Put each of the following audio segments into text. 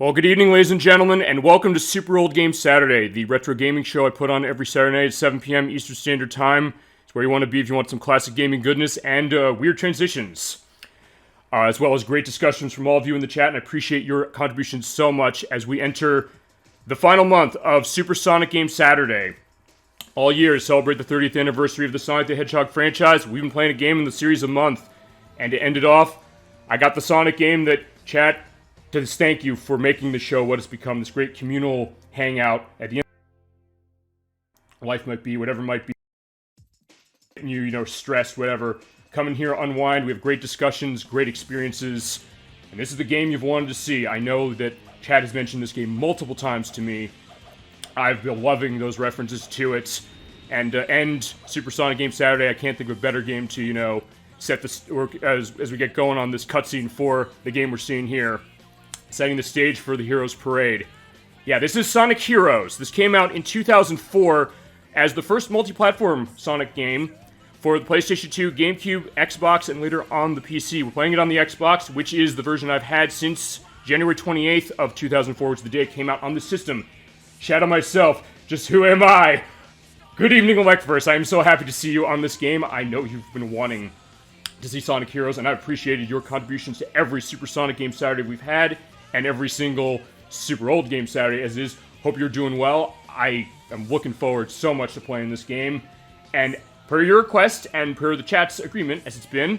Well, good evening, ladies and gentlemen, and welcome to Super Old Game Saturday, the retro gaming show I put on every Saturday night at 7 p.m. Eastern Standard Time. It's where you want to be if you want some classic gaming goodness and weird transitions, as well as great discussions from all of you in the chat, and I appreciate your contributions so much as we enter the final month of Supersonic Game Saturday. All year to celebrate the 30th anniversary of the Sonic the Hedgehog franchise, we've been playing a game in the series a month, and to end it off, I got the Sonic game that chat to just thank you for making the show what it's become, this great communal hangout at the end of life might be, whatever might be, you stressed, whatever. Come in here, unwind, we have great discussions, great experiences, and this is the game you've wanted to see. I know that Chad has mentioned this game multiple times to me. I've been loving those references to it, and end Supersonic Game Saturday, I can't think of a better game to, set this, or as we get going on this cutscene for the game we're seeing here. Setting the stage for the Heroes Parade. Yeah, this is Sonic Heroes. This came out in 2004 as the first multi-platform Sonic game for the PlayStation 2, GameCube, Xbox, and later on the PC. We're playing it on the Xbox, which is the version I've had since January 28th of 2004, which is the day it came out on the system. Shadow myself, just who am I? Good evening, Electverse. I am so happy to see you on this game. I know you've been wanting to see Sonic Heroes, and I've appreciated your contributions to every Supersonic Game Saturday we've had, and every single Super Old Game Saturday as is. Hope you're doing well. I am looking forward so much to playing this game. And per your request, and per the chat's agreement, as it's been,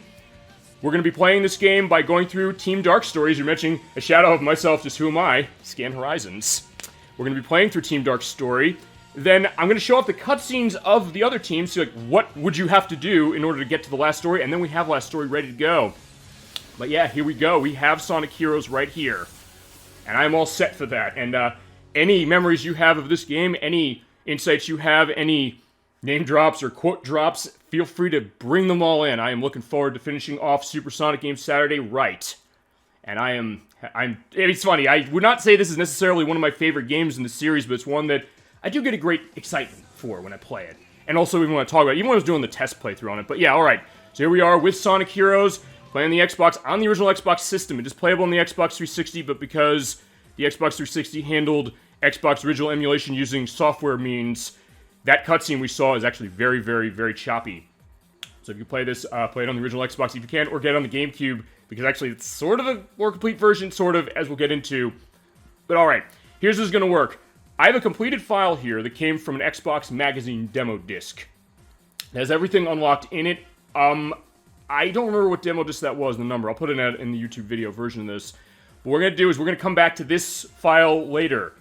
we're going to be playing this game by going through Team Dark Stories. You're mentioning a shadow of myself, just who am I? Scan Horizons. We're going to be playing through Team Dark Story. Then I'm going to show off the cutscenes of the other teams, so what would you have to do in order to get to the last story, and then we have last story ready to go. But yeah, here we go. We have Sonic Heroes right here. And I'm all set for that. And any memories you have of this game, any insights you have, any name drops or quote drops, feel free to bring them all in. I am looking forward to finishing off Supersonic Game Saturday right. And it's funny, I would not say this is necessarily one of my favorite games in the series, but it's one that I do get a great excitement for when I play it. And also even when I talk about it, even when I was doing the test playthrough on it. But yeah, alright. So here we are with Sonic Heroes. Playing the Xbox on the original Xbox system. It is playable on the Xbox 360, but because the Xbox 360 handled Xbox original emulation using software means, that cutscene we saw is actually very, very, very choppy. So if you play this, play it on the original Xbox if you can, or get it on the GameCube, because actually it's sort of a more complete version, sort of, as we'll get into. But alright, here's how it's going to work. I have a completed file here that came from an Xbox Magazine demo disc. It has everything unlocked in it. I don't remember what demo disc that was, the number. I'll put it in the YouTube video version of this. What we're going to do is we're going to come back to this file later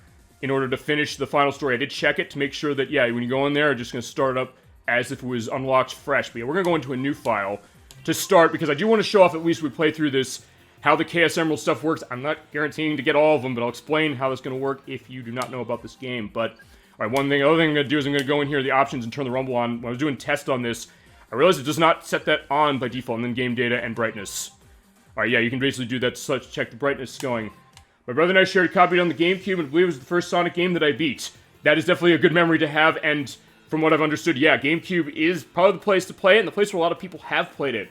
in order to finish the final story. I did check it to make sure that, yeah, when you go in there, I'm just going to start up as if it was unlocked fresh. But yeah, we're going to go into a new file to start, because I do want to show off, at least we play through this, how the KS Emerald stuff works. I'm not guaranteeing to get all of them, but I'll explain how that's going to work if you do not know about this game. But, alright, other thing I'm going to do is I'm going to go in here, the options, and turn the rumble on. When I was doing test on this, I realized it does not set that on by default, and then game data and brightness. Alright, yeah, you can basically do that to check the brightness going. My brother and I shared a copy on the GameCube, and I believe it was the first Sonic game that I beat. That is definitely a good memory to have, and from what I've understood, yeah, GameCube is probably the place to play it, and the place where a lot of people have played it.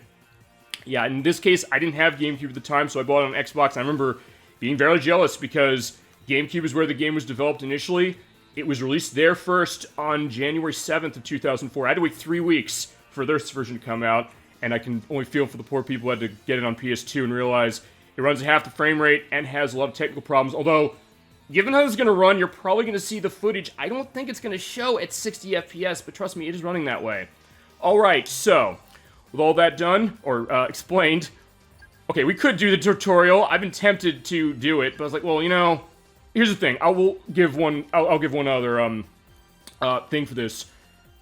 Yeah, in this case, I didn't have GameCube at the time, so I bought it on Xbox. I remember being very jealous, because GameCube is where the game was developed initially. It was released there first on January 7th of 2004. I had to wait 3 weeks for this version to come out, and I can only feel for the poor people who had to get it on PS2 and realize it runs at half the frame rate and has a lot of technical problems. Although, given how it's going to run, you're probably going to see the footage. I don't think it's going to show at 60 FPS, but trust me, it is running that way. Alright, so, with all that done, or explained, okay, we could do the tutorial. I've been tempted to do it, but I was like, well, here's the thing. I'll give one other thing for this.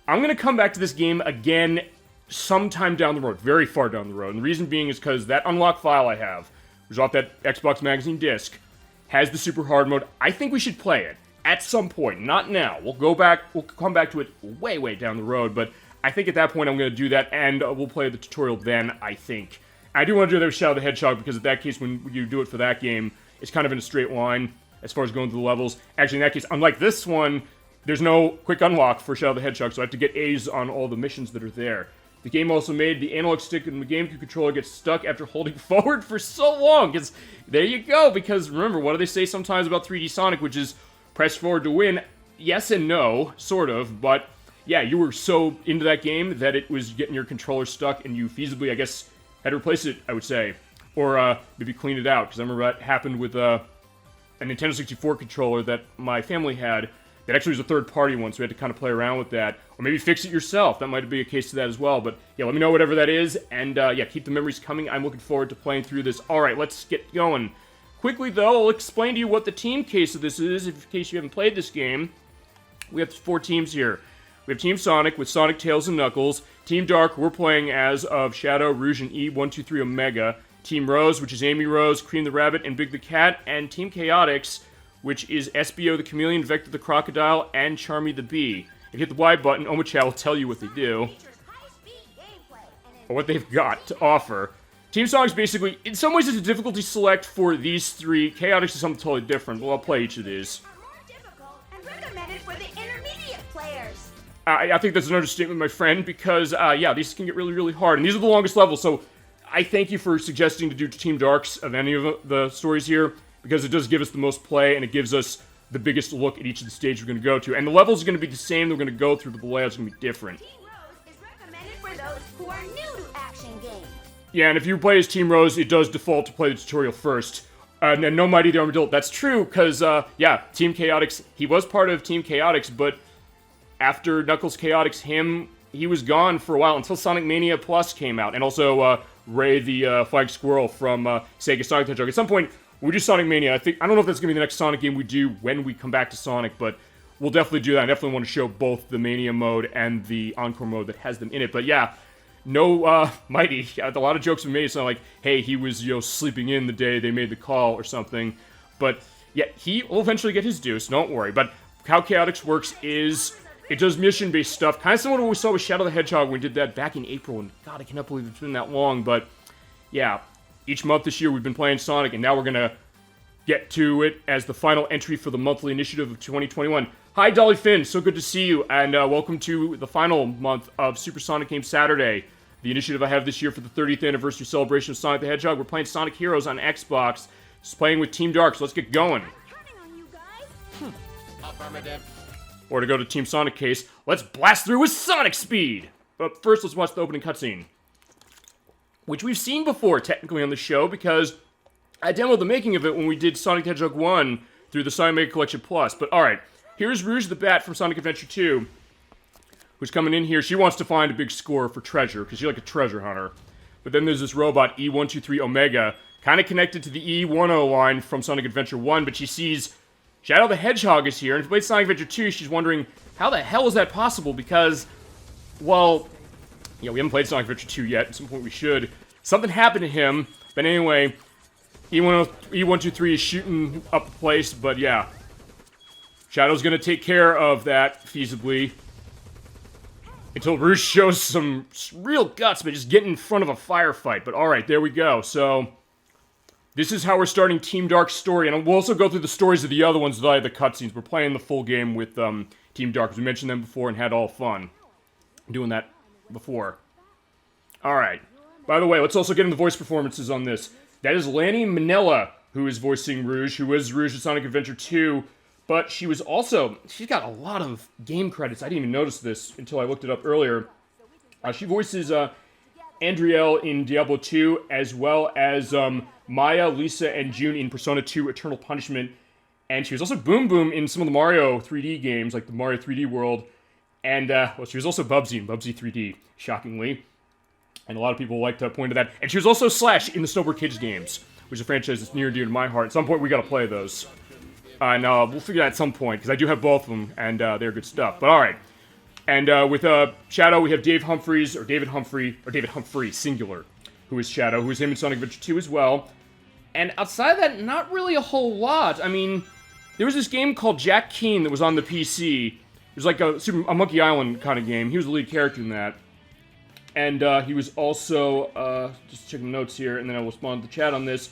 I'm going to come back to this game again sometime down the road, very far down the road. And the reason being is because that unlocked file I have, which is off that Xbox Magazine disc, has the super hard mode. I think we should play it at some point, not now. We'll come back to it way, way down the road, but I think at that point I'm going to do that, and we'll play the tutorial then, I think. I do want to do that with Shadow the Hedgehog, because in that case, when you do it for that game, it's kind of in a straight line as far as going through the levels. Actually, in that case, unlike this one, there's no quick unlock for Shadow the Hedgehog, so I have to get A's on all the missions that are there. The game also made the analog stick and the GameCube controller get stuck after holding forward for so long. Because there you go. Because remember, what do they say sometimes about 3D Sonic, which is press forward to win? Yes and no, sort of. But yeah, you were so into that game that it was getting your controller stuck, and you feasibly, I guess, had to replace it, I would say. Or maybe clean it out. Because I remember that happened with a Nintendo 64 controller that my family had. That actually was a third-party one, so we had to kind of play around with that. Or maybe fix it yourself. That might be a case to that as well. But yeah, let me know whatever that is. And yeah, keep the memories coming. I'm looking forward to playing through this. Alright, let's get going. Quickly, though, I'll explain to you what the team case of this is, in case you haven't played this game. We have 4 teams here. We have Team Sonic with Sonic, Tails, and Knuckles. Team Dark, we're playing as of Shadow, Rouge, and E123 Omega. Team Rose, which is Amy Rose, Cream the Rabbit, and Big the Cat. And Team Chaotix, which is SBO the Chameleon, Vector the Crocodile, and Charmy the Bee. If you hit the Y button, Omocha will tell you what they do, or what they've got to offer. Team Sonic's basically, in some ways, it's a difficulty select for these 3. Chaotix is something totally different, but I'll play each of these. I think that's an understatement, my friend, because, yeah, these can get really, really hard, and these are the longest levels, so I thank you for suggesting to do Team Darks of any of the stories here, because it does give us the most play, and it gives us the biggest look at each of the stages we're going to go to. And the levels are going to be the same, they're going to go through, but the layout's going to be different. Team Rose is recommended for those who are new to action games. Yeah, and if you play as Team Rose, it does default to play the tutorial first. And no Mighty the Armadillo. That's true, because, yeah, Team Chaotix, he was part of Team Chaotix, but after Knuckles Chaotix, he was gone for a while until Sonic Mania Plus came out. And also, Ray the Flying Squirrel from Sega Sonic the Hedgehog. At some point, when we do Sonic Mania, I don't know if that's going to be the next Sonic game we do when we come back to Sonic, but we'll definitely do that. I definitely want to show both the Mania mode and the Encore mode that has them in it. But yeah, no Mighty. A lot of jokes were made. It's not like, hey, he was, sleeping in the day they made the call or something. But yeah, he will eventually get his due, so don't worry. But how Chaotix works is it does mission-based stuff, kind of similar to what we saw with Shadow the Hedgehog when we did that back in April. And God, I cannot believe it's been that long. But yeah, each month this year we've been playing Sonic, and now we're going to get to it as the final entry for the monthly initiative of 2021. Hi, Dolly Finn, so good to see you, and welcome to the final month of Super Sonic Game Saturday, the initiative I have this year for the 30th anniversary celebration of Sonic the Hedgehog. We're playing Sonic Heroes on Xbox, just playing with Team Dark, so let's get going. Affirmative. Or to go to Team Sonic case, let's blast through with Sonic speed! But first, let's watch the opening cutscene, which we've seen before, technically, on the show, because I demoed the making of it when we did Sonic the Hedgehog 1 through the Sonic Mega Collection Plus. But alright, here's Rouge the Bat from Sonic Adventure 2, who's coming in here. She wants to find a big score for treasure, because she's like a treasure hunter. But then there's this robot, E123 Omega, kind of connected to the E10 line from Sonic Adventure 1, but she sees Shadow the Hedgehog is here, and if you played Sonic Adventure 2, she's wondering, how the hell is that possible? Because, well, yeah, we haven't played Sonic Adventure 2 yet, at some point we should. Something happened to him, but anyway, E123 is shooting up the place, but yeah. Shadow's gonna take care of that, feasibly. Until Rouge shows some real guts, but just getting in front of a firefight. But alright, there we go. So, this is how we're starting Team Dark's story, and we'll also go through the stories of the other ones via the cutscenes. We're playing the full game with Team Dark, because we mentioned them before and had all fun doing that before. Alright. By the way, let's also get into the voice performances on this. That is Lanny Minella, who is voicing Rouge, who was Rouge in Sonic Adventure 2, but she was also, she's got a lot of game credits. I didn't even notice this until I looked it up earlier. She voices Andriel in Diablo 2, as well as Maya, Lisa, and June in Persona 2 Eternal Punishment, and she was also Boom Boom in some of the Mario 3D games, like the Mario 3D World, and, well, she was also Bubsy in Bubsy 3D, shockingly. And a lot of people like to point to that. And she was also Slash in the Snowboard Kids games, which is a franchise that's near and dear to my heart. At some point, we gotta play those. And we'll figure that at some point, because I do have both of them, and they're good stuff. But alright. And with Shadow, we have David Humphrey, singular, who is Shadow, who is him in Sonic Adventure 2 as well. And outside of that, not really a whole lot. I mean, there was this game called Jack Keen that was on the PC. It was like a Monkey Island kind of game. He was the lead character in that. And he was also, just checking the notes here, and then I'll respond to the chat on this.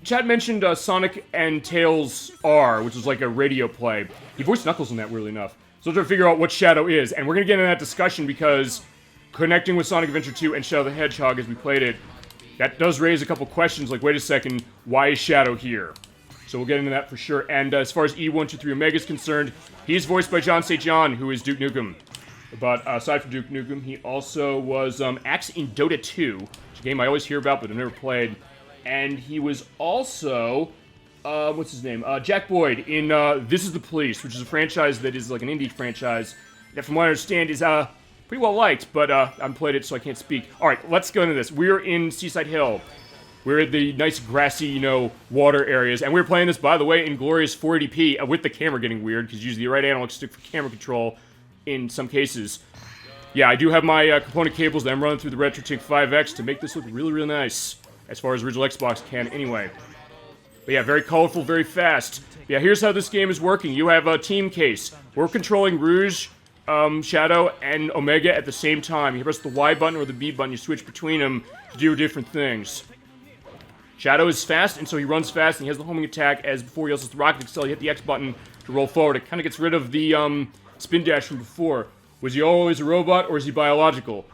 Chat mentioned Sonic and Tails R, which was like a radio play. He voiced Knuckles in that, weirdly enough. So I'm trying to figure out what Shadow is, and we're going to get into that discussion because connecting with Sonic Adventure 2 and Shadow the Hedgehog as we played it, that does raise a couple questions, like, wait a second, why is Shadow here? So we'll get into that for sure. And as far as E123 Omega is concerned, he's voiced by John St. John, who is Duke Nukem. But aside from Duke Nukem, he also was Axe in Dota 2, which is a game I always hear about but I've never played. And he was also, what's his name? Jack Boyd in This Is the Police, which is a franchise that is like an indie franchise that, from what I understand, is pretty well liked, but I haven't played it, so I can't speak. Alright, let's go into this. We're in Seaside Hill. We're at the nice grassy, water areas, and we're playing this, by the way, in glorious 480p, with the camera getting weird, because you use the right analog stick for camera control in some cases. Yeah, I do have my component cables that I'm running through the RetroTink 5X to make this look really, really nice, as far as original Xbox can anyway. But yeah, very colorful, very fast. Yeah, here's how this game is working. You have a team case. We're controlling Rouge, Shadow, and Omega at the same time. You press the Y button or the B button, you switch between them to do different things. Shadow is fast, and so he runs fast, and he has the homing attack, as before he also has the rocket excel. You hit the X button to roll forward. It kind of gets rid of the spin dash from before. Was he always a robot, or is he biological?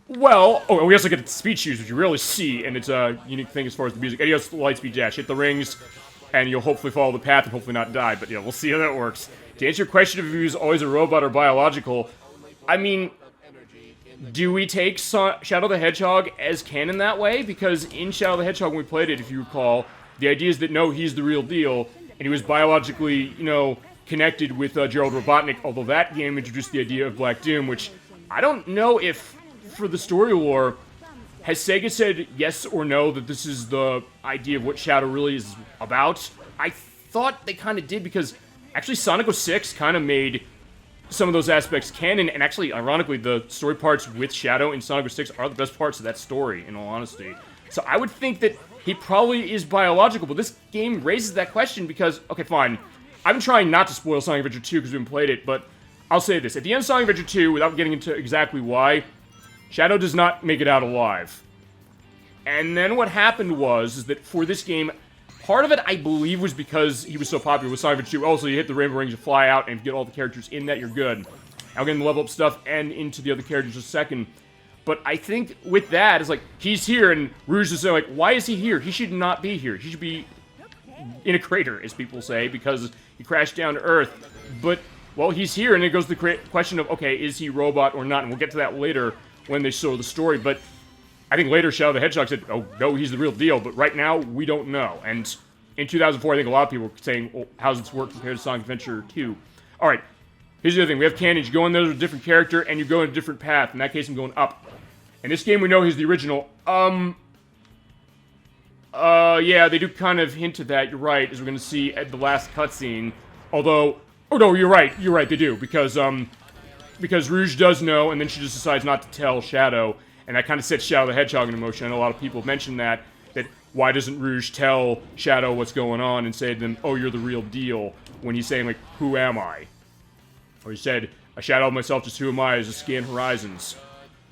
Well, oh, and we also get the speed shoes, which you rarely see, and it's a unique thing as far as the music. And he has the light speed dash. Hit the rings, and you'll hopefully follow the path and hopefully not die. But yeah, we'll see how that works. To answer your question if he was always a robot or biological, I mean, do we take Shadow the Hedgehog as canon that way? Because in Shadow the Hedgehog, when we played it, if you recall, the idea is that no, he's the real deal, and he was biologically, connected with Gerald Robotnik, although that game introduced the idea of Black Doom, which I don't know if, for the story lore, has Sega said yes or no that this is the idea of what Shadow really is about? I thought they kind of did, because actually Sonic 06 kind of made some of those aspects canon, and actually, ironically, the story parts with Shadow in Sonic 06 are the best parts of that story, in all honesty. So I would think that he probably is biological, but this game raises that question because, okay, fine, I've been trying not to spoil Sonic Adventure 2 because we haven't played it, but I'll say this. At the end of Sonic Adventure 2, without getting into exactly why, Shadow does not make it out alive. And then what happened is that for this game, part of it, I believe, was because he was so popular with Sonic Adventure 2. Also, you hit the rainbow rings, you fly out, and get all the characters in that, you're good. I'll get into the level up stuff and into the other characters in a second. But I think with that, it's like, he's here, and Rouge is saying, like, why is he here? He should not be here. He should be in a crater, as people say, because he crashed down to Earth. But, well, he's here, and it goes to the question of, okay, is he robot or not? And we'll get to that later when they show the story. But I think later Shadow the Hedgehog said, oh, no, he's the real deal. But right now, we don't know. And in 2004, I think a lot of people were saying, well, how's this work compared to Sonic Adventure 2? All right, here's the other thing. We have cannons. You go in there with a different character, and you go in a different path. In that case, I'm going up. In this game, we know he's the original. Yeah, they do kind of hint at that, you're right, as we're going to see at the last cutscene. Although, oh no, you're right, they do, because Rouge does know, and then she just decides not to tell Shadow, and that kind of sets Shadow the Hedgehog in motion. I know a lot of people have mentioned that why doesn't Rouge tell Shadow what's going on and say to them, oh, you're the real deal, when he's saying, like, who am I? Or he said, a shadow of myself, just who am I, as I scan horizons.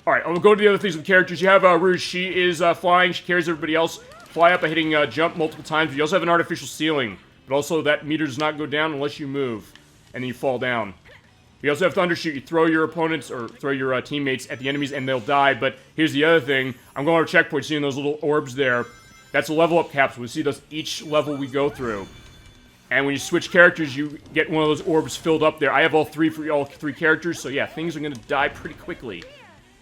Alright, I'll go to the other things with characters. You have Rouge, she is flying, she carries everybody else. Fly up by hitting jump multiple times, but you also have an artificial ceiling. But also, that meter does not go down unless you move, and then you fall down. You also have Thundershoot. You throw your opponents, or throw your teammates at the enemies, and they'll die. But here's the other thing. I'm going over checkpoint, seeing those little orbs there. That's a level up capsule. We see those each level we go through. And when you switch characters, you get one of those orbs filled up there. I have all three for all three characters, so yeah, things are going to die pretty quickly.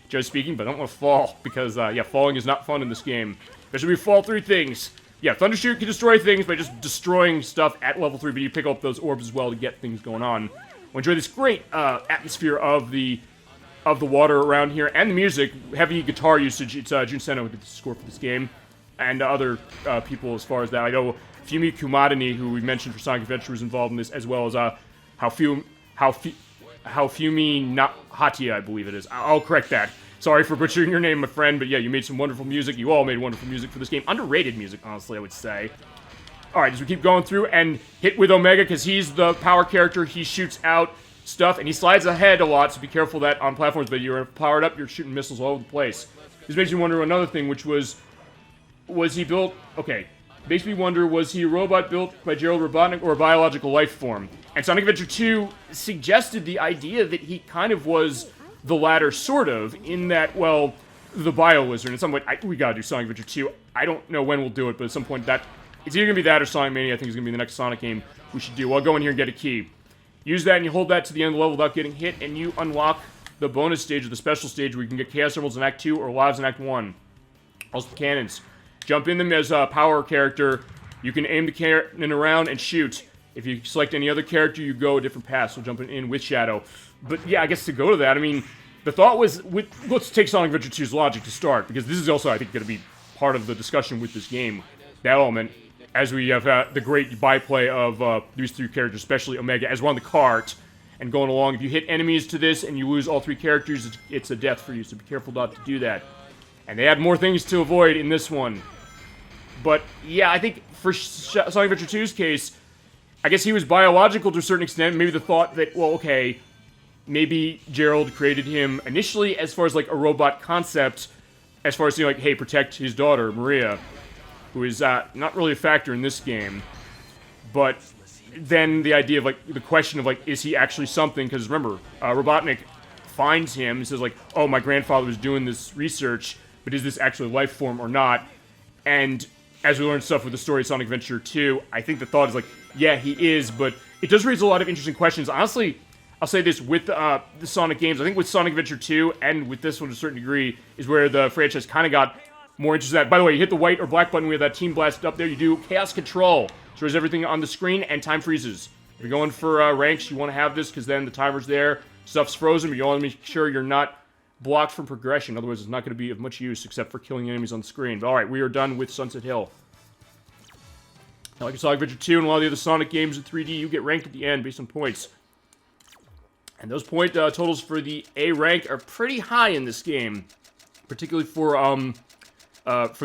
Joe speaking, but I don't want to fall, because, yeah, falling is not fun in this game. Especially if we fall through things. Yeah, Thundershoot can destroy things by just destroying stuff at level 3, but you pick up those orbs as well to get things going on. We'll enjoy this great atmosphere of the water around here, and the music. Heavy guitar usage. It's Jun Seno who did the score for this game, and other people as far as that. I know Fumi Kumadani, who we mentioned for Sonic Adventure, was involved in this, as well as Haofumi Hatia, I believe it is. I'll correct that. Sorry for butchering your name, my friend, but yeah, you made some wonderful music. You all made wonderful music for this game. Underrated music, honestly, I would say. Alright, as we keep going through, and hit with Omega, because he's the power character. He shoots out stuff, and he slides ahead a lot, so be careful that on platforms, but you're powered up, you're shooting missiles all over the place. This makes me wonder another thing, which was he built... Okay, makes me wonder, was he a robot built by Gerald Robotnik or a biological life form? And Sonic Adventure 2 suggested the idea that he kind of was the latter, sort of, in that, well, the Bio Wizard. At some point, we gotta do Sonic Adventure 2. I don't know when we'll do it, but at some point, it's either gonna be that or Sonic Mania. I think it's gonna be the next Sonic game we should do. I'll go in here and get a key. Use that, and you hold that to the end of the level without getting hit, and you unlock the bonus stage, or the special stage, where you can get Chaos Emeralds in Act 2 or Lives in Act 1. Also, cannons. Jump in them as a power character. You can aim the cannon around and shoot. If you select any other character, you go a different path, so jumping in with Shadow. But yeah, I guess to go to that, I mean, the thought was, let's take Sonic Adventure 2's logic to start, because this is also, I think, going to be part of the discussion with this game. That element, as we have the great byplay of these three characters, especially Omega, as we're on the cart and going along. If you hit enemies to this and you lose all three characters, it's a death for you, so be careful not to do that. And they had more things to avoid in this one. But yeah, I think for Sonic Adventure 2's case, I guess he was biological to a certain extent. Maybe the thought that, well, okay, maybe Gerald created him initially as far as, like, a robot concept, as far as saying, like, hey, protect his daughter, Maria, who is not really a factor in this game. But then the idea of, like, the question of, like, is he actually something? Because remember, Robotnik finds him and says, like, oh, my grandfather was doing this research, but is this actually a life form or not? And as we learn stuff with the story of Sonic Adventure 2, I think the thought is like, yeah, he is, but it does raise a lot of interesting questions. Honestly, I'll say this, with the Sonic games, I think with Sonic Adventure 2, and with this one to a certain degree, is where the franchise kind of got more interested in that. By the way, you hit the white or black button, we have that Team Blast up there, you do Chaos Control. So there's everything on the screen, and time freezes. If you're going for ranks, you want to have this, because then the timer's there, stuff's frozen, but you want to make sure you're not blocked from progression, otherwise it's not going to be of much use except for killing enemies on the screen. But alright, we are done with Sunset Hill. Now, like Sonic Adventure 2 and a lot of the other Sonic games in 3D, you get ranked at the end based on points. And those point totals for the A rank are pretty high in this game, particularly for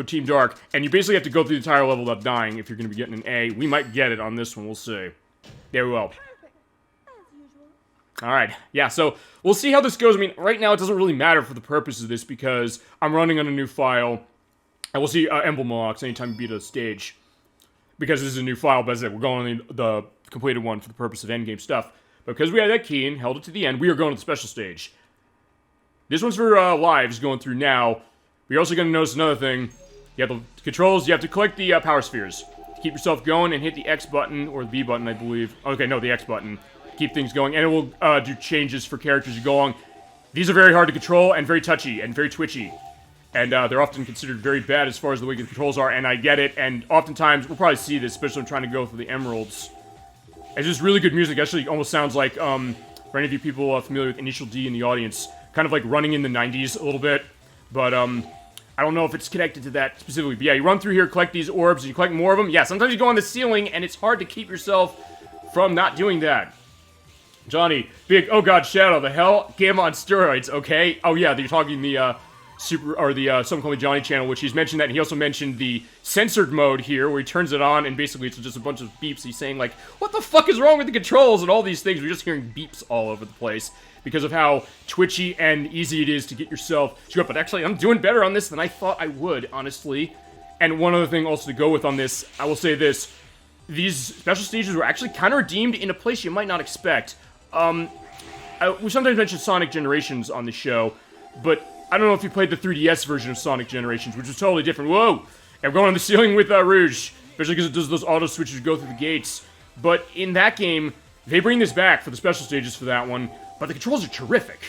Team Dark. And you basically have to go through the entire level without dying if you're going to be getting an A. We might get it on this one, we'll see. There we go. Alright, yeah, so we'll see how this goes. I mean, right now it doesn't really matter for the purpose of this because I'm running on a new file. And we'll see emblem locks anytime you beat a stage. Because this is a new file, but as I said, we're going on the completed one for the purpose of endgame stuff. But because we had that key and held it to the end, we are going to the special stage. This one's for lives going through now. We're also going to notice another thing. You have the controls, you have to collect the power spheres. To keep yourself going and hit the X button, or the B button, I believe. Okay, no, the X button. Keep things going, and it will do changes for characters as you go along. These are very hard to control, and very touchy, and very twitchy. And they're often considered very bad as far as the way the controls are, and I get it, and oftentimes, we'll probably see this, especially when I'm trying to go for the emeralds. It's just really good music. Actually, almost sounds like, for any of you people familiar with Initial D in the audience, kind of like running in the 90s a little bit. But, I don't know if it's connected to that specifically. But yeah, you run through here, collect these orbs, and you collect more of them. Yeah, sometimes you go on the ceiling, and it's hard to keep yourself from not doing that. Johnny, big, oh god, Shadow, the hell? Game on steroids, okay? Oh yeah, you're talking the, Someone Call Me Johnny channel, which he's mentioned that, and he also mentioned the censored mode here, where he turns it on, and basically it's just a bunch of beeps. He's saying, like, what the fuck is wrong with the controls, and all these things. We're just hearing beeps all over the place, because of how twitchy and easy it is to get yourself screwed up. But actually, I'm doing better on this than I thought I would, honestly. And one other thing also to go with on this, I will say this. These special stages were actually kind of redeemed in a place you might not expect. We sometimes mention Sonic Generations on the show, but I don't know if you played the 3DS version of Sonic Generations, which is totally different. Whoa! And we're going on the ceiling with Rouge, especially because it does those auto switches go through the gates. But in that game, they bring this back for the special stages for that one, but the controls are terrific.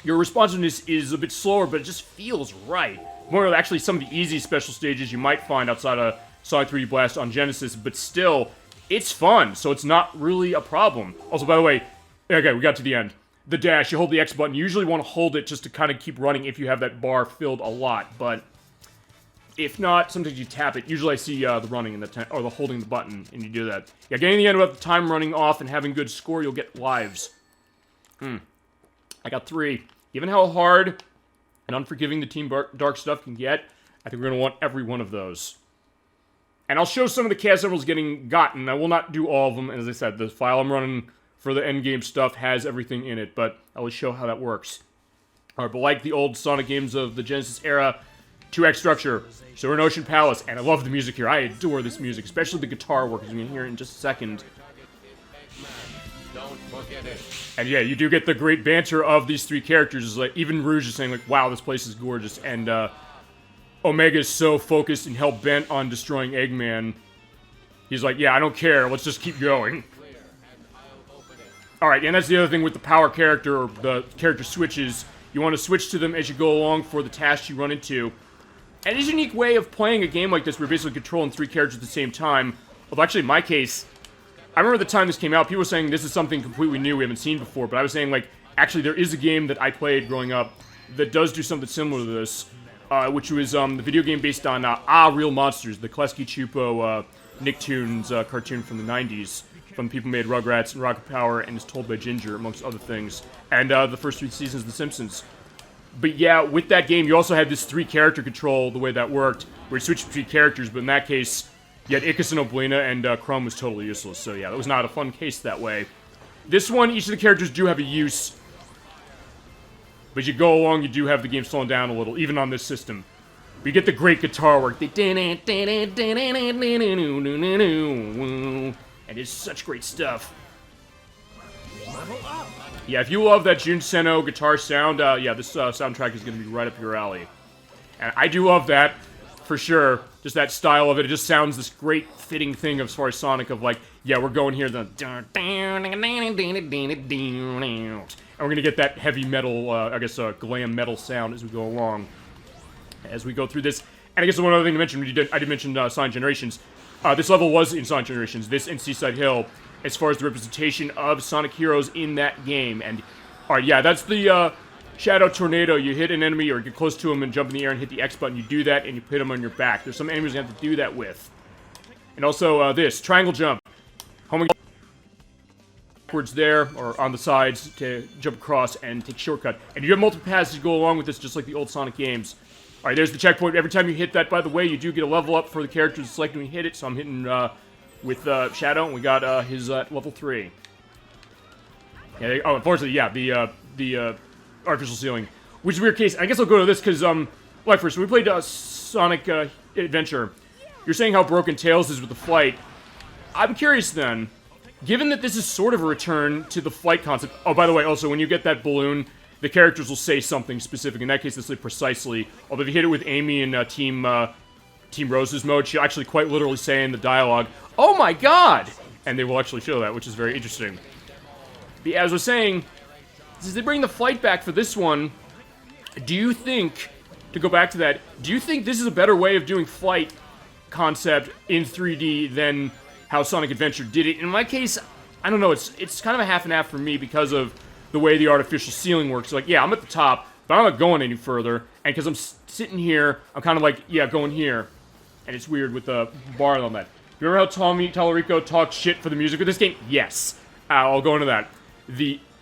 Your responsiveness is a bit slower, but it just feels right. More of actually some of the easy special stages you might find outside of Sonic 3D Blast on Genesis, but still, it's fun, so it's not really a problem. Also, by the way, okay, we got to the end. The dash, you hold the X button. You usually want to hold it just to kind of keep running if you have that bar filled a lot, but if not, sometimes you tap it. Usually I see the running and or the holding the button, and you do that. Yeah, getting the end without the time running off and having good score, you'll get lives. I got 3. Given how hard and unforgiving the Team Dark stuff can get, I think we're going to want every one of those. And I'll show some of the Chaos Emeralds getting gotten. I will not do all of them. As I said, the file I'm running for the endgame stuff has everything in it, but I will show how that works. Alright, but like the old Sonic games of the Genesis era, 2X structure, so we're in Ocean Palace, and I love the music here. I adore this music, especially the guitar work, as you're going to hear in just a second. Don't put And yeah, you do get the great banter of these three characters. Like, even Rouge is saying, like, wow, this place is gorgeous. And Omega is so focused and hell-bent on destroying Eggman. He's like, yeah, I don't care. Let's just keep going. Alright, and that's the other thing with the power character, or the character switches. You want to switch to them as you go along for the tasks you run into. And it's a unique way of playing a game like this where you're basically controlling three characters at the same time. Although, actually, in my case, I remember the time this came out, people were saying this is something completely new we haven't seen before, but I was saying, like, actually, there is a game that I played growing up that does do something similar to this, which was the video game based on Real Monsters, the Kleski Chupo Nicktoons cartoon from the 90s, from the people who made Rugrats and Rocket Power and is told by Ginger, amongst other things, and the first 3 seasons of The Simpsons. But yeah, with that game, you also had this 3-character control, the way that worked, where you switched between characters, but in that case, you had Ickis and Oblina, and Chrome was totally useless, so yeah, that was not a fun case that way. This one, each of the characters do have a use, but as you go along, you do have the game slowing down a little, even on this system. But you get the great guitar work, and it's such great stuff. Yeah, if you love that Jun Seno guitar sound, yeah, this soundtrack is going to be right up your alley. And I do love that, for sure. Just that style of it. It just sounds this great fitting thing as far as Sonic of like, yeah, we're going here, and we're going to get that heavy metal, I guess, glam metal sound as we go along. As we go through this. And I guess one other thing to mention, I did mention Sonic Generations. This level was in Sonic Generations, this and Seaside Hill, as far as the representation of Sonic heroes in that game. And, alright, yeah, that's the Shadow Tornado. You hit an enemy or get close to him and jump in the air and hit the X button. You do that and you hit him on your back. There's some enemies you have to do that with. And also this, Triangle Jump. Homing backwards there, or on the sides to jump across and take shortcut. And you have multiple paths to go along with this, just like the old Sonic games. Alright, there's the checkpoint. Every time you hit that, by the way, you do get a level up for the characters selected when you hit it. So I'm hitting with Shadow, and we got his level 3. Yeah, oh, unfortunately, yeah, the artificial ceiling. Which is a weird case. I guess I'll go to this, because, like, first, when we played Sonic Adventure, you're saying how broken Tails is with the flight. I'm curious, then, given that this is sort of a return to the flight concept. Oh, by the way, also, when you get that balloon, the characters will say something specific. In that case, they'll say precisely. Although if you hit it with Amy in Team Rose's mode, she'll actually quite literally say in the dialogue, "Oh my god!" And they will actually show that, which is very interesting. But as I was saying, as they bring the flight back for this one, do you think, to go back to that, do you think this is a better way of doing flight concept in 3D than how Sonic Adventure did it? In my case, I don't know, it's kind of a half and half for me because of the way the artificial ceiling works. Like, yeah, I'm at the top, but I'm not going any further. And because I'm sitting here, I'm kind of like, yeah, going here. And it's weird with the bar on that. Remember how Tommy Tallarico talked shit for the music of this game? Yes. I'll go into that.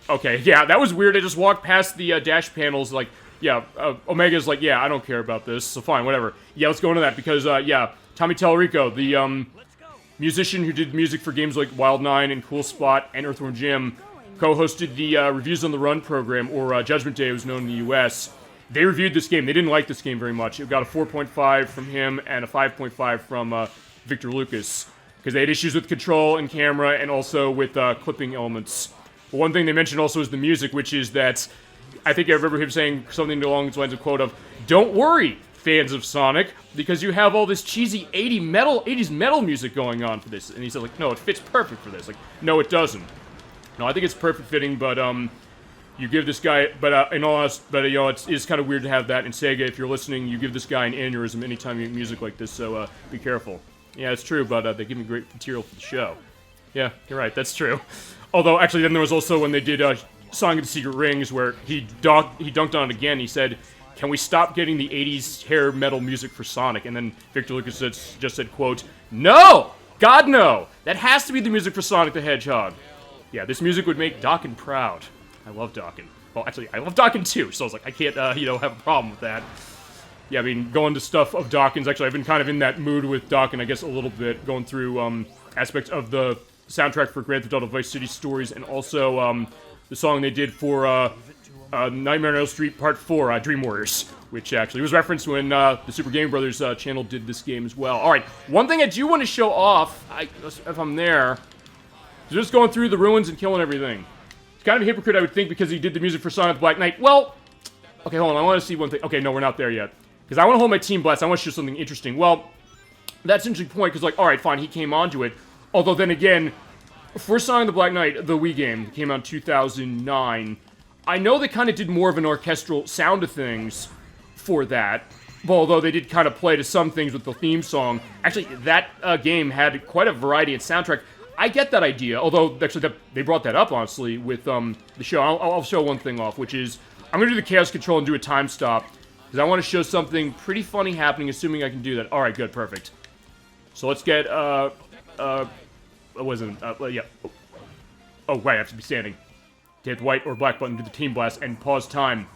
Okay, yeah, that was weird. I just walked past the dash panels like, yeah, Omega's like, yeah, I don't care about this, so fine, whatever. Yeah, let's go into that because, yeah, Tommy Tallarico, the musician who did music for games like Wild 9 and Cool Spot and Earthworm Jim, co-hosted the Reviews on the Run program, or Judgment Day, it was known in the US. They reviewed this game. They didn't like this game very much. It got a 4.5 from him and a 5.5 from Victor Lucas, because they had issues with control and camera and also with clipping elements. But one thing they mentioned also is the music, which is that, I think I remember him saying something along the lines of quote of, "Don't worry, fans of Sonic, because you have all this cheesy 80s metal music going on for this." And he said, like, no, it fits perfect for this. Like, no, it doesn't. No, I think it's perfect fitting, but you give this guy, but in all honesty, but you know, it's kind of weird to have that in Sega. If you're listening, you give this guy an aneurysm anytime you make music like this, so be careful. Yeah, it's true, but they give me great material for the show. Yeah, you're right, that's true. Although, actually, then there was also when they did Song of the Secret Rings, where he dunked on it again. He said, "Can we stop getting the 80s hair metal music for Sonic?" And then Victor Lucas just said, quote, "No! God, no! That has to be the music for Sonic the Hedgehog." Yeah, this music would make Dokken proud. I love Dokken. Well, actually, I love Dokken too, so I was like, I can't, have a problem with that. Yeah, I mean, going to stuff of Dokken's, actually, I've been kind of in that mood with Dokken, I guess, a little bit, going through, aspects of the soundtrack for Grand Theft Auto Vice City Stories, and also, the song they did for, Nightmare on Elm Street Part 4, Dream Warriors, which actually was referenced when, the Super Game Brothers, channel did this game as well. Alright, one thing I do want to show off, if I'm there, just going through the ruins and killing everything. kind of a hypocrite, I would think, because he did the music for Sonic the Black Knight. Well, okay, hold on. I want to see one thing. Okay, no, we're not there yet. Because I want to hold my team blast. I want to show something interesting. Well, that's an interesting point, because, like, alright, fine, he came onto it. Although, then again, for Sonic the Black Knight, the Wii game, that came out in 2009, I know they kind of did more of an orchestral sound to things for that. Well, although they did kind of play to some things with the theme song. Actually, that game had quite a variety in soundtrack. I get that idea, although, actually, they brought that up, honestly, with the show. I'll show one thing off, which is, I'm going to do the Chaos Control and do a time stop, because I want to show something pretty funny happening, assuming I can do that. Alright, good, perfect. So let's get, what was it? Yeah. Oh, right, I have to be standing. To hit the white or black button, do the team blast, and pause time.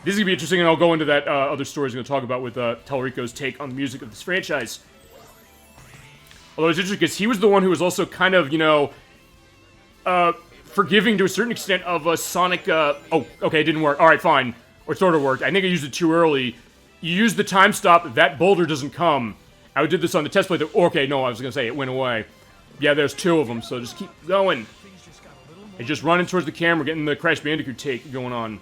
This is going to be interesting, and I'll go into that other stories I'm going to talk about with Tellerico's take on the music of this franchise. Although it's interesting, because he was the one who was also kind of, you know, forgiving to a certain extent of a Sonic, oh, okay, it didn't work. Alright, fine. Or it sort of worked. I think I used it too early. You use the time stop, that boulder doesn't come. I did this on the test play. Okay, no, I was going to say, it went away. Yeah, there's two of them, so just keep going. And just running towards the camera, getting the Crash Bandicoot take going on.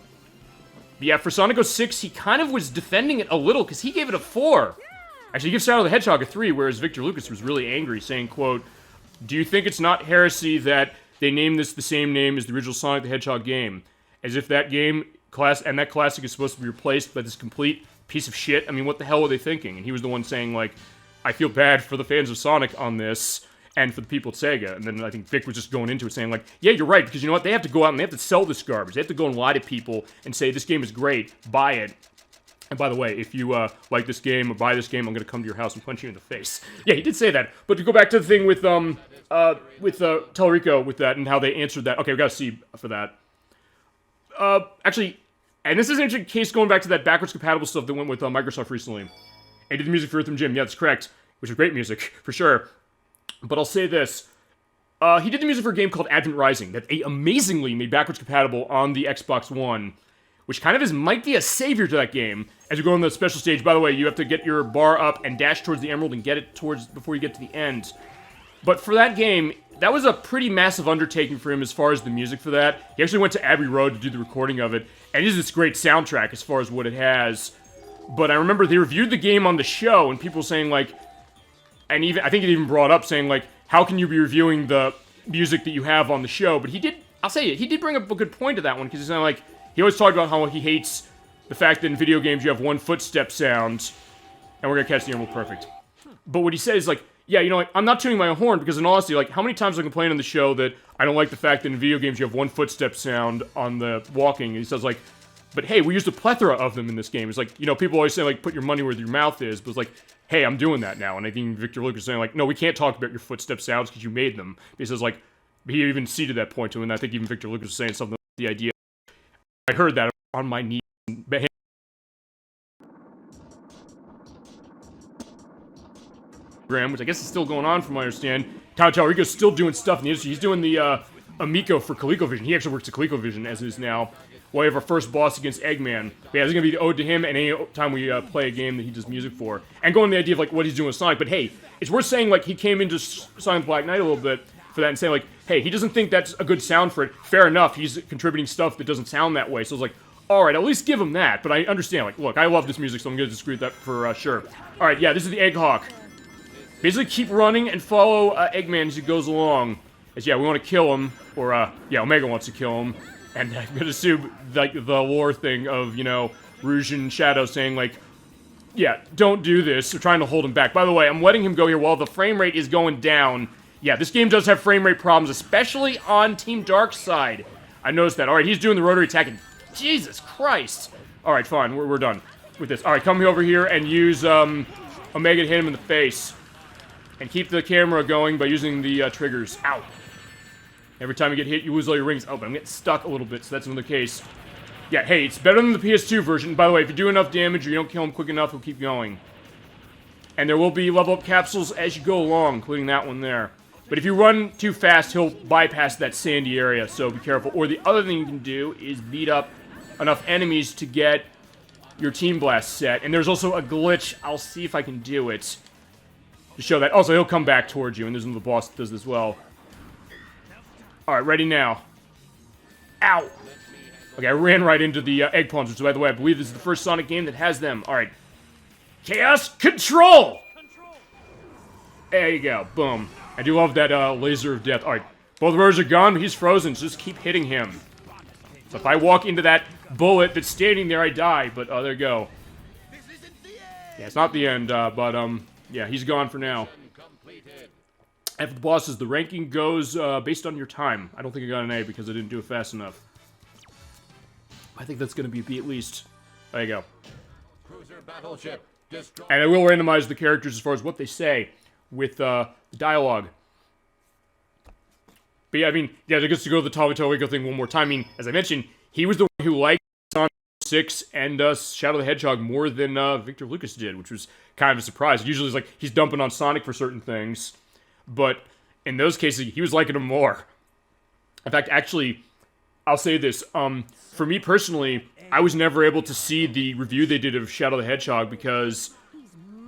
But yeah, for Sonic 06, he kind of was defending it a little, because he gave it a 4. Actually, he gives Shadow the Hedgehog a 3, whereas Victor Lucas was really angry, saying, quote, "Do you think it's not heresy that they named this the same name as the original Sonic the Hedgehog game? As if that game, that classic is supposed to be replaced by this complete piece of shit? I mean, what the hell were they thinking?" And he was the one saying, like, "I feel bad for the fans of Sonic on this, and for the people at Sega." And then I think Vic was just going into it saying, like, yeah, you're right, because you know what? They have to go out and they have to sell this garbage. They have to go and lie to people and say, this game is great, buy it. And by the way, if you like this game or buy this game, I'm going to come to your house and punch you in the face. Yeah, he did say that. But to go back to the thing with Tellerico with that and how they answered that. Okay, we got to see for that. Actually, and this is an interesting case going back to that backwards compatible stuff that went with Microsoft recently. And did the music for Rhythm Gym. Yeah, that's correct. Which is great music, for sure. But I'll say this. He did the music for a game called Advent Rising that amazingly made backwards compatible on the Xbox One, which kind of might be a savior to that game. As you go on the special stage, by the way, you have to get your bar up and dash towards the emerald and get it before you get to the end. But for that game, that was a pretty massive undertaking for him as far as the music for that. He actually went to Abbey Road to do the recording of it, and it is this great soundtrack as far as what it has. But I remember they reviewed the game on the show, and people saying, like, and even I think it even brought up saying, like, how can you be reviewing the music that you have on the show? But he did, I'll say it, he did bring up a good point to that one, because he's kind of like, he always talked about how he hates the fact that in video games you have one footstep sound, and we're gonna catch the emerald perfect. But what he said is like, yeah, you know, like, I'm not tuning my own horn, because in all honesty, like, how many times I complain on the show that I don't like the fact that in video games you have one footstep sound on the walking, and he says, like, but hey, we used a plethora of them in this game. It's like, you know, people always say, like, put your money where your mouth is, but it's like, hey, I'm doing that now. And I think Victor Lucas is saying, like, no, we can't talk about your footstep sounds because you made them. He says, like, he even ceded that point to him, and I think even Victor Lucas was saying something like the idea. I heard that on my knees. Which I guess is still going on from what I understand. Tellerico's still doing stuff in the industry. He's doing the Amico for ColecoVision. He actually works at ColecoVision as is now. We'll have our first boss against Eggman. But yeah, this is going to be owed to him and any time we play a game that he does music for. And going to the idea of, like, what he's doing with Sonic. But hey, it's worth saying, like, he came into Sonic Black Knight a little bit for that and saying, like, hey, he doesn't think that's a good sound for it. Fair enough, he's contributing stuff that doesn't sound that way. So it's like, alright, at least give him that. But I understand, like, look, I love this music, so I'm going to disagree with that for sure. Alright, yeah, this is the Egg Hawk. Basically keep running and follow Eggman as he goes along. As, yeah, we want to kill him. Or, yeah, Omega wants to kill him. And I'm gonna assume, like, the lore thing of, you know, Rouge and Shadow saying, like, yeah, don't do this. They're trying to hold him back. By the way, I'm letting him go here while the frame rate is going down. Yeah, this game does have frame rate problems, especially on Team Darkseid. I noticed that. Alright, he's doing the rotary attack, and Jesus Christ. Alright, fine, we're done with this. Alright, come over here and use, Omega to hit him in the face. And keep the camera going by using the, triggers. Ow. Every time you get hit, you lose all your rings. Oh, but I'm getting stuck a little bit, so that's another case. Yeah, hey, it's better than the PS2 version. By the way, if you do enough damage or you don't kill him quick enough, he'll keep going. And there will be level-up capsules as you go along, including that one there. But if you run too fast, he'll bypass that sandy area, so be careful. Or the other thing you can do is beat up enough enemies to get your Team Blast set. And there's also a glitch. I'll see if I can do it to show that. Also, he'll come back towards you, and there's another boss that does this as well. Alright, ready now. Ow! Okay, I ran right into the egg plungers. So by the way, I believe this is the first Sonic game that has them. Alright. Chaos Control! There you go. Boom. I do love that laser of death. Alright. Both rows are gone, but he's frozen, so just keep hitting him. So if I walk into that bullet that's standing there, I die. But, there you go. Yeah, it's not the end, yeah, he's gone for now. After the bosses, the ranking goes based on your time. I don't think I got an A because I didn't do it fast enough. I think that's going to be a B at least. There you go. And I will randomize the characters as far as what they say with the dialogue. But yeah, I mean, yeah, just to go to the Tabito Rico thing one more time. I mean, as I mentioned, he was the one who liked Sonic 6 and Shadow the Hedgehog more than Victor Lucas did, which was kind of a surprise. Usually it's like he's dumping on Sonic for certain things, but in those cases, he was liking him more. In fact, actually, I'll say this. For me personally, I was never able to see the review they did of Shadow the Hedgehog because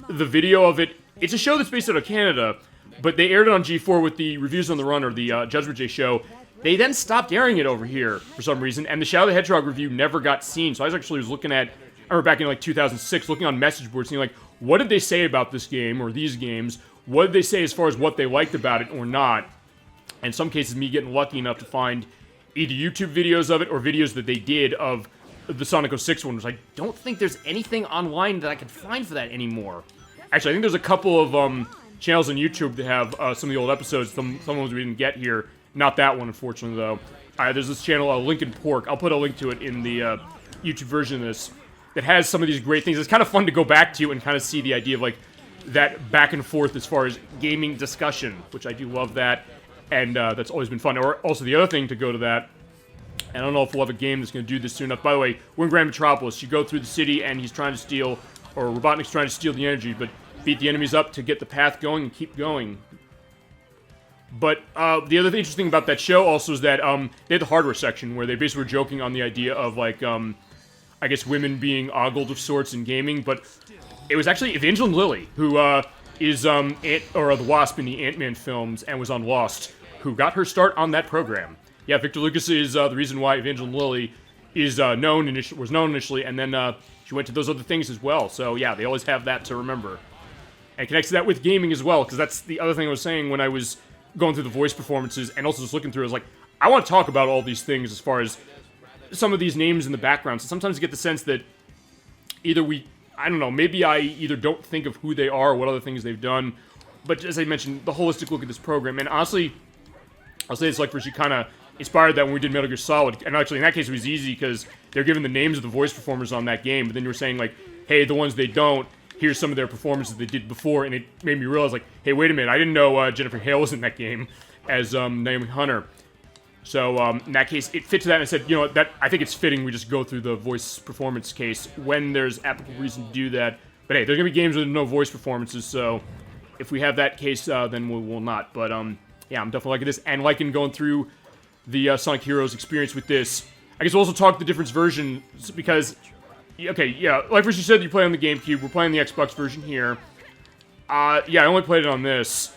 the video of it, it's a show that's based out of Canada, but they aired it on G4 with the Reviews on the Run, or the Judgment Day show. They then stopped airing it over here for some reason, and the Shadow the Hedgehog review never got seen. So I was looking at, I remember back in like 2006, looking on message boards, seeing like, what did they say about this game, or these games? What did they say as far as what they liked about it or not? And in some cases, me getting lucky enough to find either YouTube videos of it or videos that they did of the Sonic 06 one, which I don't think there's anything online that I can find for that anymore. Actually, I think there's a couple of channels on YouTube that have some of the old episodes, some ones we didn't get here. Not that one, unfortunately, though. There's this channel, Lincoln Pork. I'll put a link to it in the YouTube version of this that has some of these great things. It's kind of fun to go back to and kind of see the idea of, like, that back and forth as far as gaming discussion, which I do love that, and that's always been fun. Or also the other thing to go to that, and I don't know if we'll have a game that's going to do this soon enough. By the way, we're in Grand Metropolis. You go through the city, and he's trying to steal, or Robotnik's trying to steal the energy, but beat the enemies up to get the path going and keep going. But the other interesting about that show also is that they had the hardware section where they basically were joking on the idea of, like, I guess women being ogled of sorts in gaming, but it was actually Evangeline Lilly, who is the Wasp in the Ant-Man films and was on Lost, who got her start on that program. Yeah, Victor Lucas is the reason why Evangeline Lilly is was known initially, and then she went to those other things as well. So yeah, they always have that to remember. And connects to that with gaming as well, because that's the other thing I was saying when I was going through the voice performances and also just looking through. I was like, I want to talk about all these things as far as some of these names in the background. So sometimes I get the sense that either I don't know, maybe I either don't think of who they are or what other things they've done. But as I mentioned, the holistic look at this program. And honestly, I'll say it's like she kind of inspired that when we did Metal Gear Solid. And actually, in that case, it was easy because they're given the names of the voice performers on that game. But then you were saying, like, hey, the ones they don't, here's some of their performances they did before. And it made me realize, like, hey, wait a minute, I didn't know Jennifer Hale was in that game as Naomi Hunter. So, in that case, it fit to that, and I said, you know what, I think it's fitting we just go through the voice performance case when there's applicable reason to do that. But hey, there's gonna be games with no voice performances, so if we have that case, then we will not. But, yeah, I'm definitely liking this, and liking going through the Sonic Heroes experience with this. I guess we'll also talk the difference versions, because, okay, yeah, like first you said you play on the GameCube, we're playing the Xbox version here. Yeah, I only played it on this.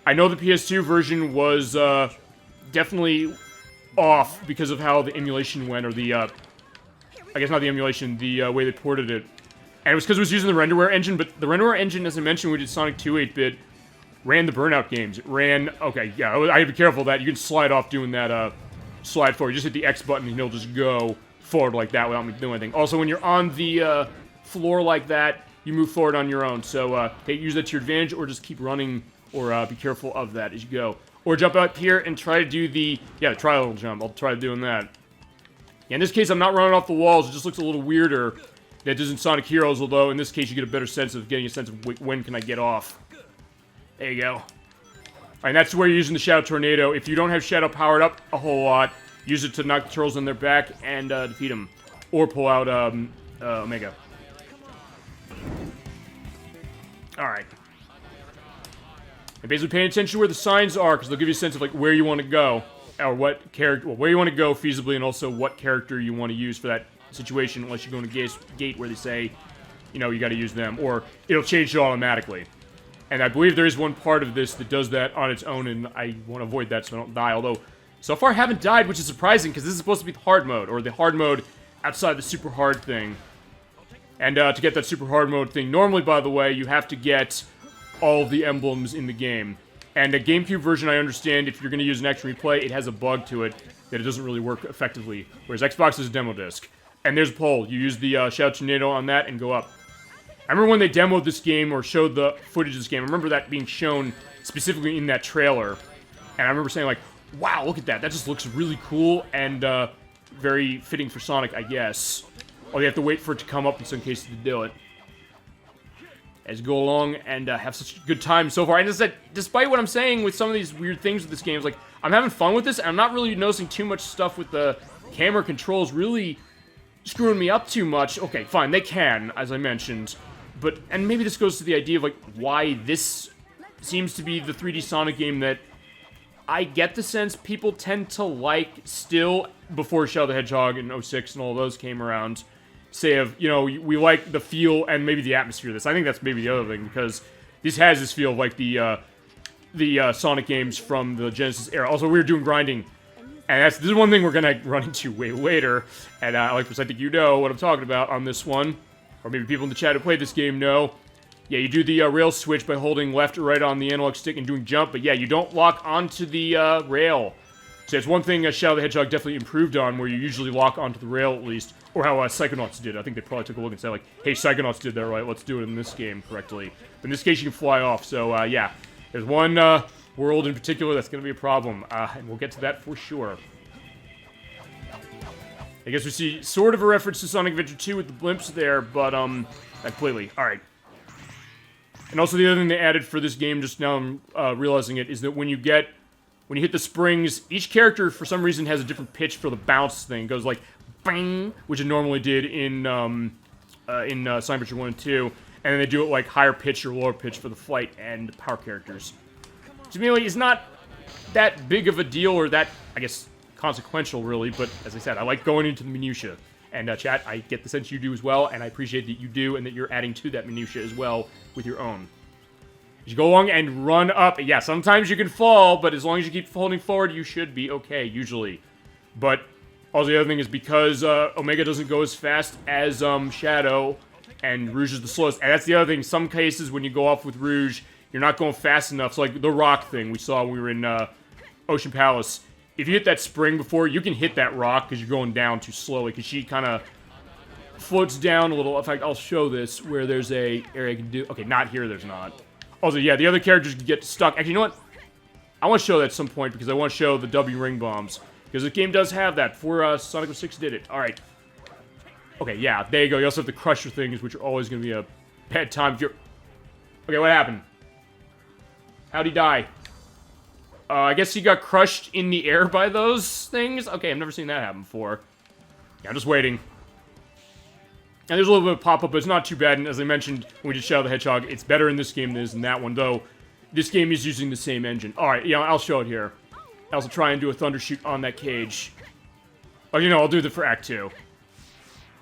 I know the PS2 version was, definitely off because of how the emulation went, or the, I guess not the emulation, the way they ported it. And it was because it was using the renderware engine, but the renderware engine, as I mentioned, we did Sonic 2 8-bit, ran the Burnout games. It ran, okay, yeah, I have to be careful of that. You can slide off doing that, slide forward. You just hit the X button and he'll just go forward like that without me doing anything. Also, when you're on the, floor like that, you move forward on your own. So, use that to your advantage, or just keep running, or, be careful of that as you go. Or jump out here and try to do the, yeah, trial jump. I'll try doing that. Yeah, in this case, I'm not running off the walls. It just looks a little weirder than it does in Sonic Heroes, although in this case, you get a better sense of getting a sense of when can I get off. There you go. And that's where you're using the Shadow Tornado. If you don't have Shadow powered up a whole lot, use it to knock the turtles on their back and defeat them. Or pull out Omega. Alright. And basically paying attention where the signs are, because they'll give you a sense of, like, where you want to go, or what character, well, where you want to go feasibly, and also what character you want to use for that situation, unless you go in a gate where they say, you know, you got to use them, or it'll change it automatically. And I believe there is one part of this that does that on its own, and I want to avoid that so I don't die, although So far, I haven't died, which is surprising, because this is supposed to be the hard mode, or the hard mode outside the super hard thing. And to get that super hard mode thing, normally, by the way, you have to get all of the emblems in the game. And a GameCube version, I understand, if you're going to use an action replay, it has a bug to it that it doesn't really work effectively. Whereas Xbox is a demo disc. And there's a poll. You use the Shadow Tornado on that and go up. I remember when they demoed this game or showed the footage of this game, I remember that being shown specifically in that trailer. And I remember saying, like, wow, look at that. That just looks really cool and very fitting for Sonic, I guess. Or you have to wait for it to come up in some cases to do it. As you go along and have such a good time so far. And as I said, despite what I'm saying with some of these weird things with this game, it's like, I'm having fun with this, and I'm not really noticing too much stuff with the camera controls really screwing me up too much. Okay, fine, they can, as I mentioned. But, and maybe this goes to the idea of, like, why this seems to be the 3D Sonic game that I get the sense people tend to like still, before Shadow the Hedgehog and 06 and all those came around. Say of, you know, we like the feel and maybe the atmosphere of this. I think that's maybe the other thing, because this has this feel of like the Sonic games from the Genesis era. Also, we were doing grinding, and this is one thing we're gonna run into way later, and I think you know what I'm talking about on this one, or maybe people in the chat who played this game know. Yeah, you do the rail switch by holding left or right on the analog stick and doing jump, but yeah, you don't lock onto the rail. So it's one thing Shadow the Hedgehog definitely improved on, where you usually lock onto the rail at least. Or how Psychonauts did. I think they probably took a look and said, like, hey, Psychonauts did that right, let's do it in this game correctly. But in this case, you can fly off, so, yeah. There's one world in particular that's going to be a problem, and we'll get to that for sure. I guess we see sort of a reference to Sonic Adventure 2 with the blimps there, but, not completely. Alright. And also the other thing they added for this game, just now I'm realizing it, is that when you hit the springs, each character, for some reason, has a different pitch for the bounce thing. It goes like, bang, which it normally did in Sonic Adventure 1 and 2, and then they do it like higher pitch or lower pitch for the fight and power characters. To me, it's not that big of a deal, or that, I guess, consequential, really, but as I said, I like going into the minutia. And chat, I get the sense you do as well, and I appreciate that you do, and that you're adding to that minutia as well with your own. As you go along and run up, yeah, sometimes you can fall, but as long as you keep holding forward, you should be okay, usually. But also, the other thing is because Omega doesn't go as fast as Shadow, and Rouge is the slowest. And that's the other thing. Some cases, when you go off with Rouge, you're not going fast enough. So, like the rock thing we saw when we were in Ocean Palace. If you hit that spring before, you can hit that rock because you're going down too slowly. Because she kind of floats down a little. In fact, I'll show this where there's a area I can do. Okay, not here. There's not. Also, yeah, the other characters can get stuck. Actually, you know what? I want to show that at some point because I want to show the W ring bombs. Because the game does have that. For Sonic 06 did it. Alright. Okay, yeah, there you go. You also have the crusher things, which are always going to be a bad time if you're... Okay, what happened? How'd he die? I guess he got crushed in the air by those things? Okay, I've never seen that happen before. Yeah, I'm just waiting. And there's a little bit of pop-up, but it's not too bad. And as I mentioned when we did Shadow the Hedgehog, it's better in this game than it is in that one, though this game is using the same engine. Alright, yeah, I'll show it here. I also try and do a thunder shoot on that cage. Oh, you know, I'll do that for Act 2.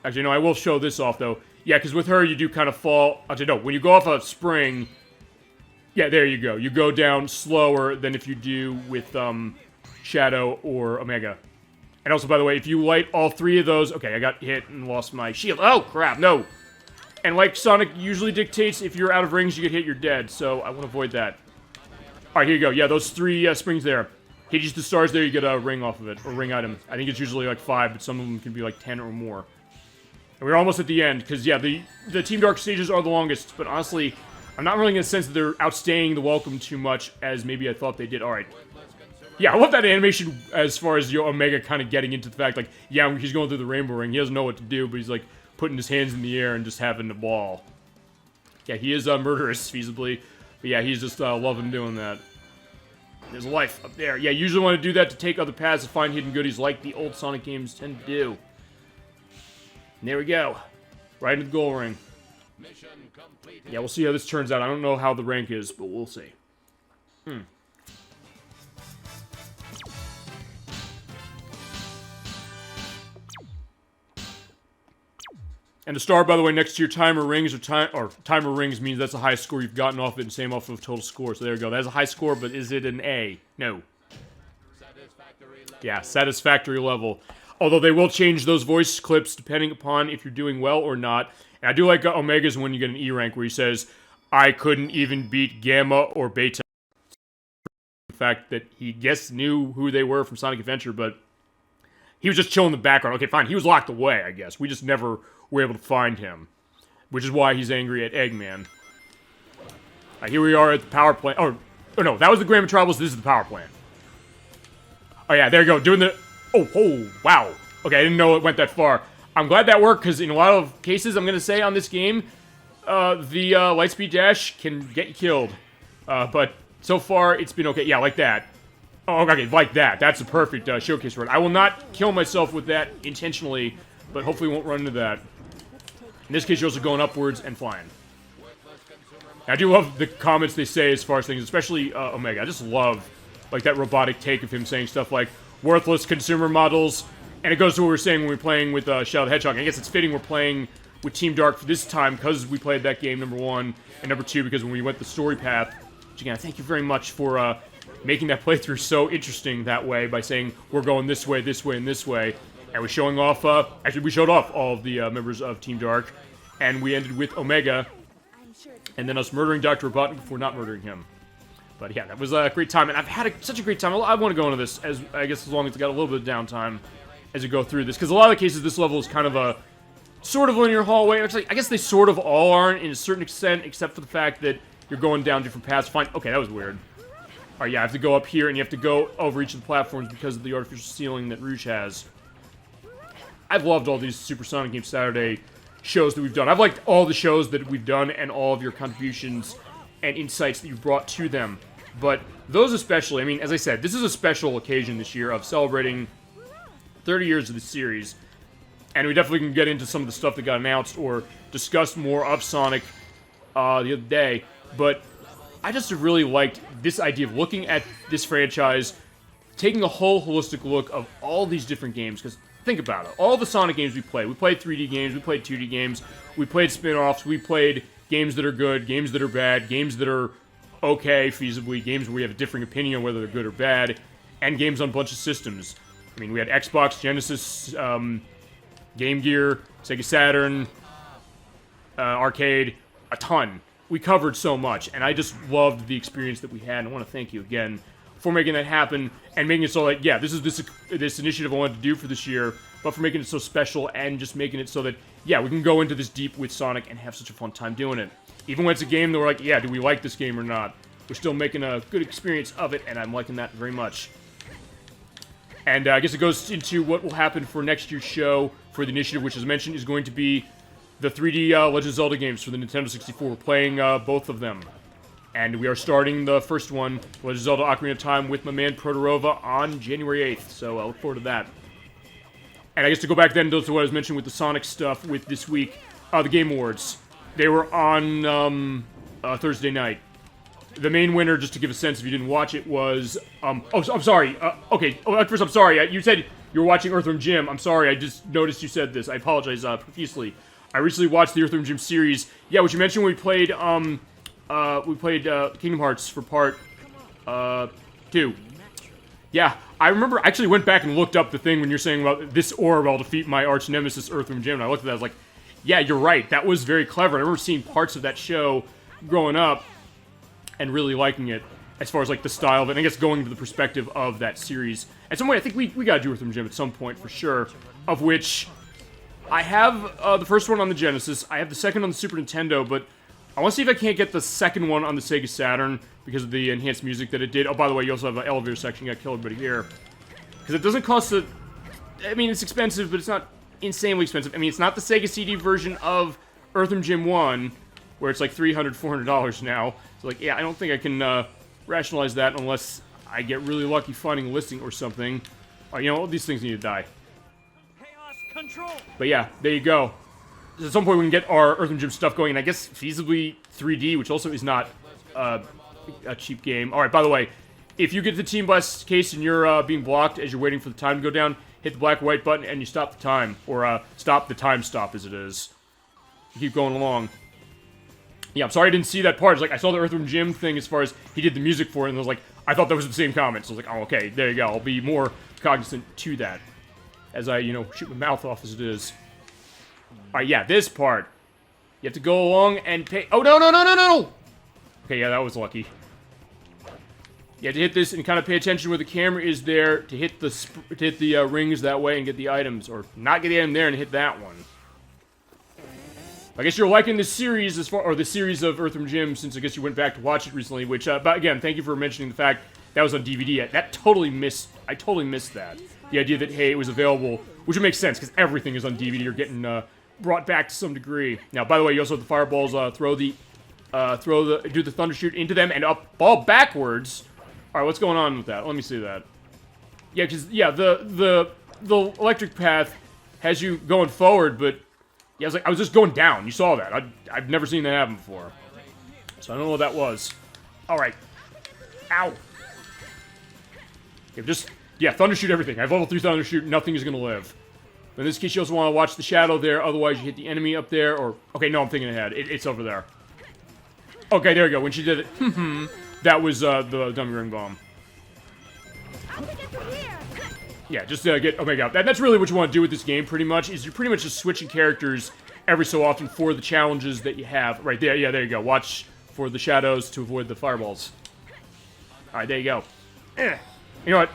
Actually, no, I will show this off, though. Yeah, because with her, you do kind of fall... Actually, no, when you go off a spring... Yeah, there you go. You go down slower than if you do with Shadow or Omega. And also, by the way, if you light all three of those... Okay, I got hit and lost my shield. Oh, crap, no! And like Sonic usually dictates, if you're out of rings, you get hit, you're dead. So I want to avoid that. Alright, here you go. Yeah, those three springs there. Hit you the stars there, you get a ring off of it. Or ring item. I think it's usually like 5, but some of them can be like 10 or more. And we're almost at the end, because yeah, the Team Dark stages are the longest, but honestly, I'm not really in the sense that they're outstaying the welcome too much as maybe I thought they did. Alright. Yeah, I love that animation as far as Omega kind of getting into the fact, like, yeah, he's going through the rainbow ring, he doesn't know what to do, but he's like putting his hands in the air and just having the ball. Yeah, he is murderous, feasibly, but yeah, he's just loving doing that. There's a life up there. Yeah, you usually want to do that to take other paths to find hidden goodies like the old Sonic games tend to do. And there we go. Right into the goal ring. Yeah, we'll see how this turns out. I don't know how the rank is, but we'll see. And the star, by the way, next to your timer rings, timer rings means that's the highest score you've gotten off it, and same off of total score. So there we go. That's a high score, but is it an A? No. Yeah, satisfactory level. Although they will change those voice clips depending upon if you're doing well or not. And I do like Omega's when you get an E rank where he says, I couldn't even beat Gamma or Beta. The fact that he knew who they were from Sonic Adventure, but he was just chilling in the background. Okay, fine, he was locked away, I guess. We just never were able to find him. Which is why he's angry at Eggman. Here we are at the power plant. Oh no, that was the Grand Metropolis, this is the power plant. Oh yeah, there you go, doing the... Oh, wow. Okay, I didn't know it went that far. I'm glad that worked, because in a lot of cases, I'm going to say on this game, the Lightspeed Dash can get you killed. But so far, it's been okay. Yeah, like that. Oh, okay, like that. That's a perfect showcase for it. I will not kill myself with that intentionally, but hopefully won't run into that. In this case, you're also going upwards and flying. I do love the comments they say as far as things, especially Omega. I just love, like, that robotic take of him saying stuff like, worthless consumer models, and it goes to what we were saying when we were playing with Shadow the Hedgehog. I guess it's fitting we're playing with Team Dark for this time, because we played that game, number one, and number two, because when we went the story path, which again, thank you very much for making that playthrough so interesting that way, by saying, we're going this way, and this way, and we're showing off, actually, we showed off all of the members of Team Dark, and we ended with Omega, and then us murdering Dr. Robotnik before not murdering him. But yeah, that was a great time, and I've had such a great time. I want to go into this, as long as it's got a little bit of downtime as we go through this, because a lot of the cases, this level is kind of a sort of linear hallway. Actually, I guess they sort of all aren't in a certain extent, except for the fact that you're going down different paths. Fine. Okay, that was weird. All right, yeah, I have to go up here, and you have to go over each of the platforms because of the artificial ceiling that Rouge has. I've loved all these Super Sonic Game Saturday shows that we've done. I've liked all the shows that we've done and all of your contributions and insights that you've brought to them. But those especially, I mean, as I said, this is a special occasion this year of celebrating 30 years of the series. And we definitely can get into some of the stuff that got announced or discussed more of Sonic the other day. But I just really liked this idea of looking at this franchise, taking a whole holistic look of all these different games. Because think about it, all the Sonic games we played 3D games, we played 2D games, we played spin-offs, we played games that are good, games that are bad, games that are okay, feasibly, games where we have a differing opinion on whether they're good or bad, and games on a bunch of systems. I mean, we had Xbox, Genesis, Game Gear, Sega Saturn, arcade, a ton. We covered so much, and I just loved the experience that we had, and I want to thank you again for making that happen, and making it so that, yeah, this is this initiative I wanted to do for this year, but for making it so special, and just making it so that, yeah, we can go into this deep with Sonic and have such a fun time doing it. Even when it's a game that we're like, yeah, do we like this game or not? We're still making a good experience of it, and I'm liking that very much. And I guess it goes into what will happen for next year's show for the initiative, which, as mentioned, is going to be the 3D Legend of Zelda games for the Nintendo 64. We're playing both of them. And we are starting the first one, Legend of Zelda Ocarina of Time, with my man Protorova on January 8th, so I look forward to that. And I guess to go back then to what I was mentioning with the Sonic stuff with this week, the Game Awards. They were on Thursday night. The main winner, just to give a sense if you didn't watch it, was... I'm sorry. Okay, first, I'm sorry. You said you were watching Earthworm Jim. I'm sorry, I just noticed you said this. I apologize profusely. I recently watched the Earthworm Jim series. Yeah, which you mentioned when we played Kingdom Hearts for part 2. Yeah, I remember, I actually went back and looked up the thing when you're saying about this orb will defeat my arch nemesis Earthworm Jim, and I looked at that, I was like, yeah, you're right, that was very clever. I remember seeing parts of that show growing up and really liking it, as far as like the style of it, and I guess going to the perspective of that series. At some point, I think we gotta do Earthworm Jim at some point for sure, of which I have the first one on the Genesis, I have the second on the Super Nintendo, but I want to see if I can't get the second one on the Sega Saturn because of the enhanced music that it did. Oh, by the way, you also have an elevator section. You got to kill everybody here. Because it doesn't cost I mean, it's expensive, but it's not insanely expensive. I mean, it's not the Sega CD version of Earthworm Jim 1, where it's like $300, $400 now. So, like, yeah, I don't think I can rationalize that unless I get really lucky finding a listing or something. You know, all these things need to die. Chaos control. But yeah, there you go. At some point we can get our Earthworm Jim stuff going, and I guess feasibly 3D, which also is not a cheap game. Alright, by the way, if you get the Team Blast case and you're being blocked as you're waiting for the time to go down, hit the black and white button and you stop the time. Or stop the time stop as it is. You keep going along. Yeah, I'm sorry I didn't see that part. It's like, I saw the Earthworm Jim thing as far as he did the music for it, and I was like, I thought that was the same comment, so I was like, oh, okay, there you go. I'll be more cognizant to that as I, shoot my mouth off as it is. Alright, yeah, this part. You have to go along and pay... Oh, no, no, no, no, no! Okay, yeah, that was lucky. You have to hit this and kind of pay attention where the camera is there to hit the rings that way and get the items. Or not get the item there and hit that one. I guess you're liking this series or the series of Earthworm Jim since I guess you went back to watch it recently, which, but again, thank you for mentioning the fact that was on DVD. I totally missed that. The idea that, hey, it was available, which would make sense, because everything is on DVD. You're getting, brought back to some degree. Now, by the way, you also have the fireballs, do the thunder shoot into them and up, ball backwards. Alright, what's going on with that? Let me see that. Yeah, because, yeah, the electric path has you going forward, but... Yeah, I was just going down. You saw that. I've never seen that happen before. So I don't know what that was. Alright. Ow. Yeah, thunder shoot everything. I have level 3 thunder shoot. Nothing is going to live. But in this case, you also want to watch the shadow there. Otherwise, you hit the enemy up there. Or, okay, no, I'm thinking ahead. It's over there. Okay, there we go. When she did it, that was the dummy ring bomb. Yeah, just get Omega out. That's really what you want to do with this game, pretty much, is you're pretty much just switching characters every so often for the challenges that you have. Right there, yeah, there you go. Watch for the shadows to avoid the fireballs. Alright, there you go. You know what?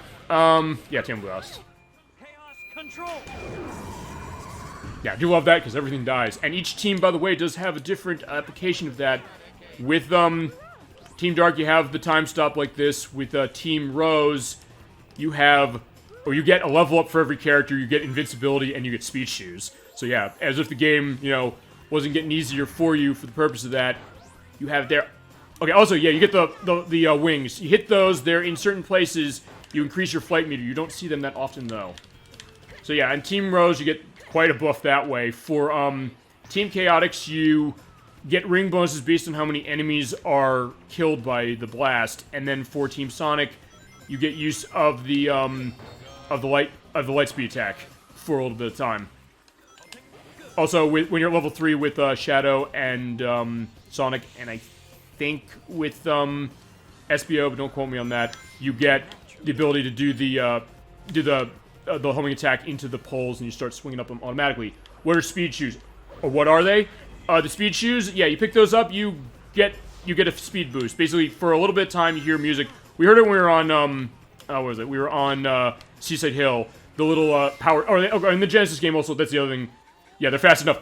Yeah, Tam Blast. Chaos control. Yeah, I do love that, because everything dies. And each team, by the way, does have a different application of that. With, Team Dark, you have the time stop like this. With, Team Rose, you have... Or you get a level up for every character, you get invincibility, and you get speed shoes. So yeah, as if the game, wasn't getting easier for you for the purpose of that, you have there... Okay, also, yeah, you get the wings. You hit those, they're in certain places, you increase your flight meter. You don't see them that often, though. So yeah, in Team Rose, you get quite a buff that way. For, Team Chaotix, you get ring bonuses based on how many enemies are killed by the blast. And then for Team Sonic, you get use of the light speed attack for a little bit of time. Also, when you're at level 3 with Shadow and Sonic, and I think with SBO, but don't quote me on that, you get the ability to do the homing attack into the poles, and you start swinging up them automatically. What are speed shoes? Or what are they? The speed shoes, yeah, you pick those up, you get a speed boost. Basically, for a little bit of time, you hear music. We heard it when we were on what was it? We were on Seaside Hill. The little power... Oh, in the Genesis game also, that's the other thing. Yeah, they're fast enough.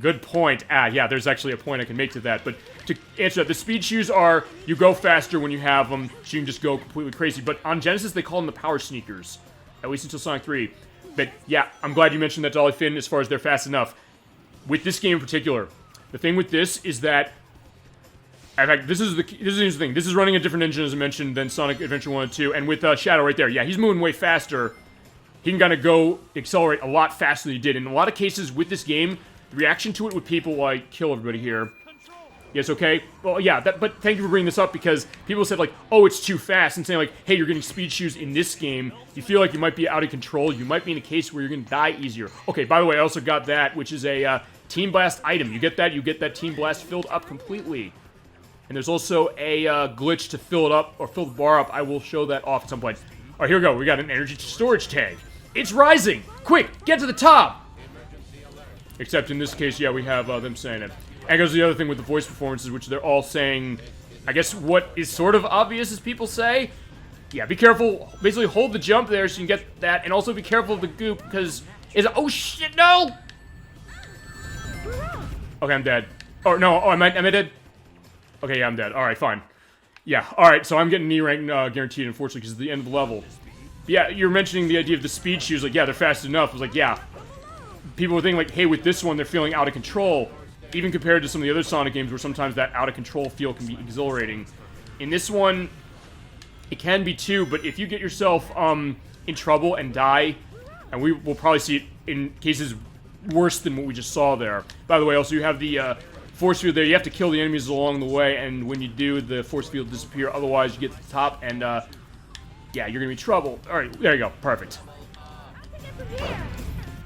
Good point. Yeah, there's actually a point I can make to that. But to answer that, the speed shoes are... You go faster when you have them, so you can just go completely crazy. But on Genesis, they call them the power sneakers. At least until Sonic 3. But yeah, I'm glad you mentioned that, Dolly Finn, as far as they're fast enough. With this game in particular, the thing with this is that... In fact, this is the interesting thing. This is running a different engine, as I mentioned, than Sonic Adventure 1 and 2. And with Shadow right there, yeah, he's moving way faster. He can kind of accelerate a lot faster than he did. In a lot of cases with this game, the reaction to it with people, like, kill everybody here. Yes, okay? Well, yeah, but thank you for bringing this up, because people said, like, oh, it's too fast, and saying, like, hey, you're getting speed shoes in this game. You feel like you might be out of control. You might be in a case where you're going to die easier. Okay, by the way, I also got that, which is a Team Blast item. You get that Team Blast filled up completely. And there's also a glitch to fill it up, or fill the bar up. I will show that off at some point. Alright, here we go. We got an energy storage tank. It's rising! Quick, get to the top! Except in this case, yeah, we have them saying it. And goes the other thing with the voice performances, which they're all saying, I guess what is sort of obvious, as people say. Yeah, be careful. Basically, hold the jump there so you can get that. And also be careful of the goop, because... Oh, shit, no! Okay, I'm dead. Oh, no, am I dead? Okay, yeah, I'm dead. Alright, fine. Yeah, alright, so I'm getting knee rank guaranteed, unfortunately, because it's the end of the level. But yeah, you're mentioning the idea of the speed shoes, like, yeah, they're fast enough. I was like, yeah. People were thinking, like, hey, with this one, they're feeling out of control, even compared to some of the other Sonic games where sometimes that out-of-control feel can be exhilarating. In this one, it can be too, but if you get yourself in trouble and die, and we will probably see it in cases worse than what we just saw there. By the way, also, you have the... force field there. You have to kill the enemies along the way, and when you do, the force field disappear. Otherwise, you get to the top, and yeah, you're gonna be in trouble. All right, there you go, perfect.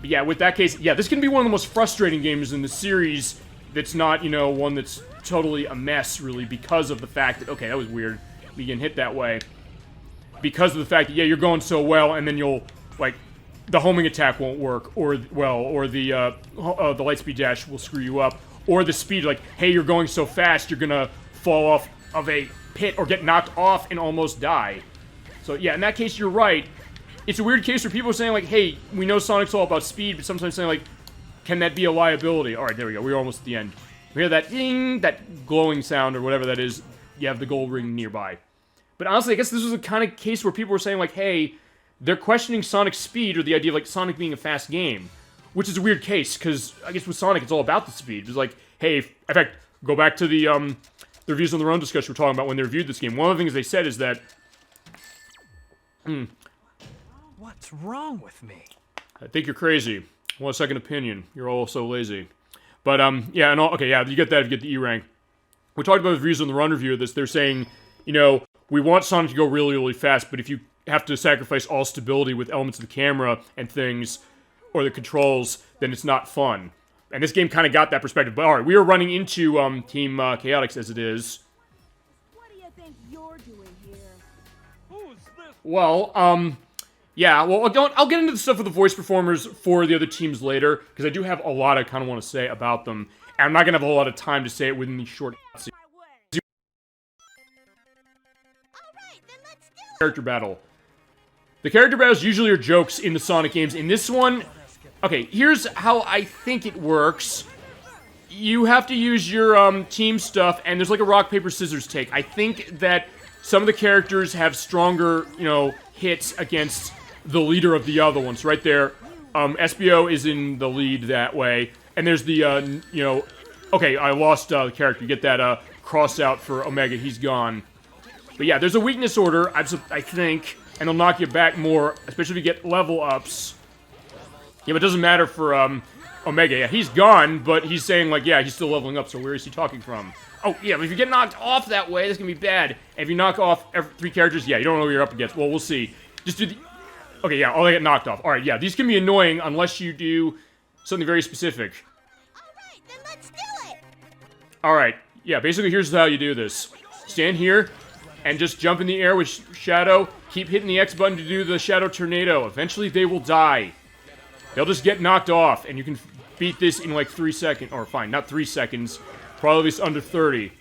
But yeah, with that case, yeah, this can be one of the most frustrating games in the series. That's not, one that's totally a mess, really, because of the fact that okay, that was weird. We get hit that way. because of the fact that, yeah, you're going so well, and then you'll, like, the homing attack won't work, or the lightspeed dash will screw you up, or the speed, like, hey, you're going so fast, you're gonna fall off of a pit or get knocked off and almost die. So, yeah, in that case, you're right. It's a weird case where people are saying, like, hey, we know Sonic's all about speed, but sometimes saying, like, can that be a liability? Alright, there we go. We're almost at the end. We hear that ding, that glowing sound, or whatever that is. You have the gold ring nearby. But honestly, I guess this was a kind of case where people were saying, like, hey, they're questioning Sonic's speed, or the idea of, like, Sonic being a fast game. Which is a weird case, because I guess with Sonic, it's all about the speed. It's like, hey, in fact, go back to the reviews on their own discussion we're talking about when they reviewed this game. One of the things they said is that... What's wrong with me? I think you're crazy. I want a second opinion. You're all so lazy. But, yeah, and all, okay, yeah, you get that if you get the E rank. We talked about the reviews on the Run review of this. They're saying, you know, we want Sonic to go really, really fast, but if you have to sacrifice all stability with elements of the camera and things, or the controls, then it's not fun. And this game kind of got that perspective. But, alright, we are running into, Team Chaotix as it is. What do you think you're doing here? Who's this? Well, yeah, well, I'll get into the stuff with the voice performers for the other teams later, because I do have a lot I kind of want to say about them, and I'm not going to have a whole lot of time to say it within these short character battle. The character battles usually are jokes in the Sonic games. In this one, okay, here's how I think it works. You have to use your team stuff, and there's like a rock, paper, scissors take. I think that some of the characters have stronger, you know, hits against the leader of the other ones. Right there, SBO is in the lead that way. And there's the, you know... Okay, I lost the character. You get that cross out for Omega. He's gone. But yeah, there's a weakness order, I think. And it'll knock you back more, especially if you get level ups. Yeah, but it doesn't matter for Omega. Yeah, he's gone, but he's saying, like, yeah, he's still leveling up, so where is he talking from? Oh, yeah, but if you get knocked off that way, that's gonna be bad. And if you knock off three characters, yeah, you don't know who you're up against. Well, we'll see. Just do the... Okay, yeah, all they get knocked off. Alright, yeah, these can be annoying unless you do something very specific. Alright, then let's do it! Alright, yeah, basically here's how you do this. Stand here, and just jump in the air with Shadow. Keep hitting the X button to do the Shadow Tornado. Eventually they will die. They'll just get knocked off, and you can beat this in like 3 seconds. Or fine, not 3 seconds. Probably at least under 30.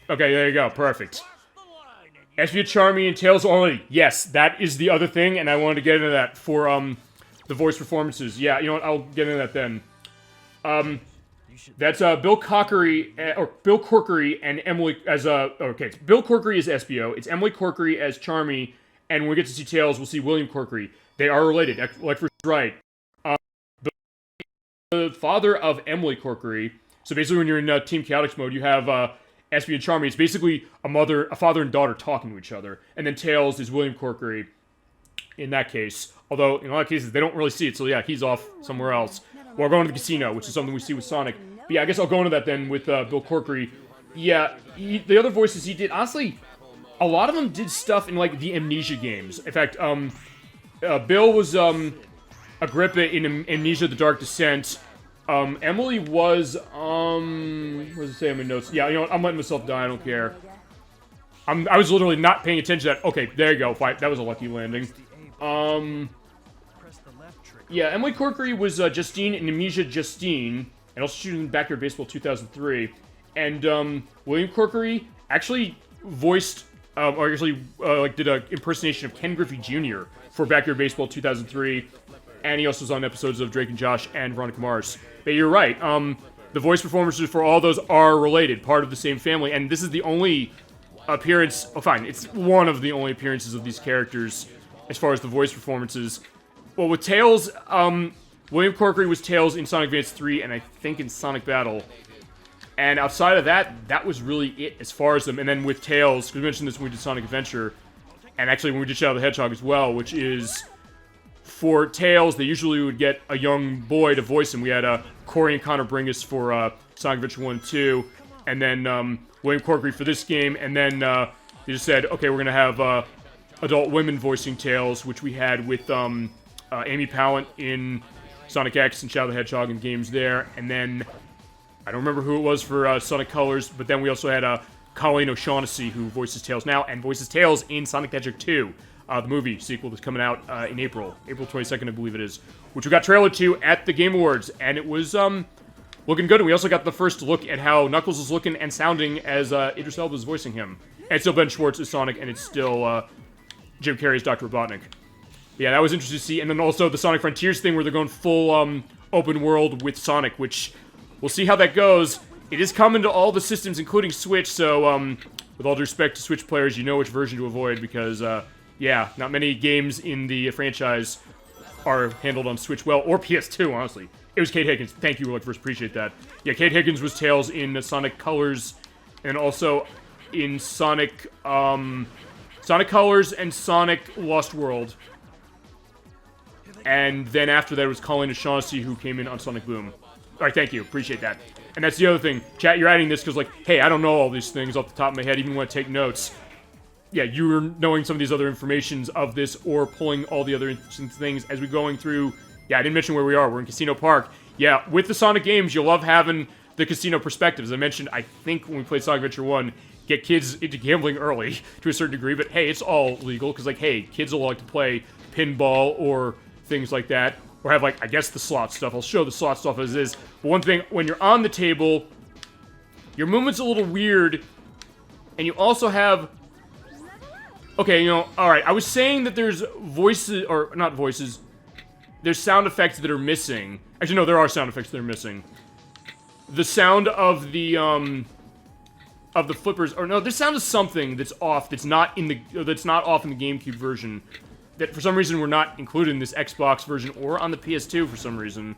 Okay, there you go, perfect. SBO, Charmy, and Tails only. Yes, that is the other thing, and I wanted to get into that for, the voice performances. Yeah, you know what, I'll get into that then. That's, Bill Corkery and Emily as, okay, it's Bill Corkery as SBO, it's Emily Corkery as Charmy, and when we get to see Tails, we'll see William Corkery. They are related, Electric is right. The father of Emily Corkery, so basically when you're in, Team Chaotix mode, you have, SB and Charmy. It's basically a father and daughter talking to each other. And then Tails is William Corkery in that case. Although, in a lot of cases, they don't really see it, so yeah, he's off somewhere else. Or going to the casino, which is something we see with Sonic. But yeah, I guess I'll go into that then with Bill Corkery. Yeah, the other voices he did, honestly, a lot of them did stuff in, like, the Amnesia games. In fact, Bill was, Agrippa in Amnesia: The Dark Descent. Emily was, what does it say in my notes? Yeah, you know what, I'm letting myself die, I don't care. I was literally not paying attention to that. Okay, there you go, fight. That was a lucky landing. Yeah, Emily Corkery was, Justine in Amnesia Justine, and also shooting in Backyard Baseball 2003. And, William Corkery actually voiced, or actually, like, did an impersonation of Ken Griffey Jr. for Backyard Baseball 2003. And he also was on episodes of Drake and Josh and Veronica Mars. But you're right, the voice performances for all those are related, part of the same family, and this is the only appearance, oh fine, it's one of the only appearances of these characters as far as the voice performances. Well, with Tails, William Corkery was Tails in Sonic Advance 3, and I think in Sonic Battle. And outside of that, that was really it as far as them. And then with Tails, we mentioned this when we did Sonic Adventure, and actually when we did Shadow the Hedgehog as well, which is... For Tails, they usually would get a young boy to voice him. We had Corey and Connor Bringus for Sonic Adventure 1 and 2, and then William Corkery for this game, and then they just said, okay, we're going to have adult women voicing Tails, which we had with Amy Pallant in Sonic X and Shadow the Hedgehog and games there, and then I don't remember who it was for Sonic Colors, but then we also had Colleen O'Shaughnessy, who voices Tails now, and voices Tails in Sonic the Hedgehog 2. the movie sequel that's coming out in April 22nd, I believe it is, which we got trailer to at the Game Awards, and it was looking good. And we also got the first look at how Knuckles is looking and sounding as Idris Elba is voicing him. And it's still Ben Schwartz as Sonic, and it's still Jim Carrey as Dr. Robotnik. Yeah, that was interesting to see. And then also the Sonic Frontiers thing where they're going full open world with Sonic, which we'll see how that goes. It is coming to all the systems, including Switch, so with all due respect to Switch players, you know which version to avoid because, yeah, not many games in the franchise are handled on Switch well, or PS2, honestly. It was Kate Higgins. Thank you, Rook, first. Appreciate that. Yeah, Kate Higgins was Tails in Sonic Colors, and also in Sonic Colors and Sonic Lost World. And then after that, it was Colleen O'Shaughnessy, who came in on Sonic Boom. All right, thank you. Appreciate that. And that's the other thing. Chat, you're adding this because, like, hey, I don't know all these things off the top of my head, even when I take notes. Yeah, you're knowing some of these other informations of this or pulling all the other interesting things as we're going through. Yeah, I didn't mention where we are. We're in Casino Park. Yeah, with the Sonic games, you'll love having the casino perspective. As I mentioned, I think when we played Sonic Adventure 1, get kids into gambling early to a certain degree. But, hey, it's all legal because, like, hey, kids will like to play pinball or things like that. Or have, like, I guess the slot stuff. I'll show the slot stuff as is. But one thing, when you're on the table, your movement's a little weird. And you also have... Okay, you know, alright, I was saying that there's voices, or not voices, there's sound effects that are missing. Actually, no, there are sound effects that are missing. The sound of the flippers, or no, there's sound of something that's off, that's not in the, that's not off in the GameCube version. That for some reason were not included in this Xbox version or on the PS2 for some reason.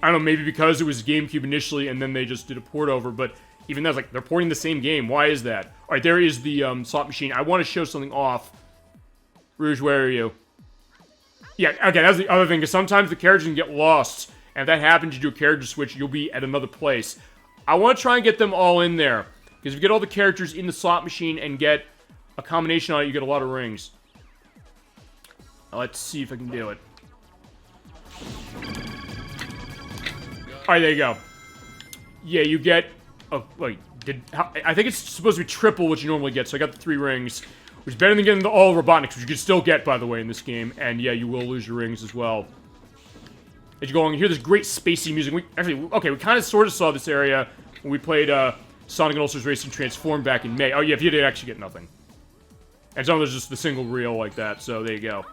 I don't know, maybe because it was GameCube initially and then they just did a port over, but even that's like, they're porting the same game. Why is that? Alright, there is the slot machine. I want to show something off. Rouge, where are you? Yeah, okay, that's the other thing, because sometimes the characters can get lost. And if that happens, you do a character switch, you'll be at another place. I want to try and get them all in there. Because if you get all the characters in the slot machine and get a combination on it, you get a lot of rings. Let's see if I can do it. Alright, there you go. Yeah, you get... Oh, wait. I think it's supposed to be triple what you normally get, so I got the 3 rings. Which is better than getting the all Robotniks, which you can still get, by the way, in this game. And yeah, you will lose your rings as well. As you go along, you hear this great spacey music. We kind of sort of saw this area when we played Sonic and All-Stars Racing Transform back in May. Oh yeah, if you did actually get nothing. And some of there's just the single reel like that, so there you go.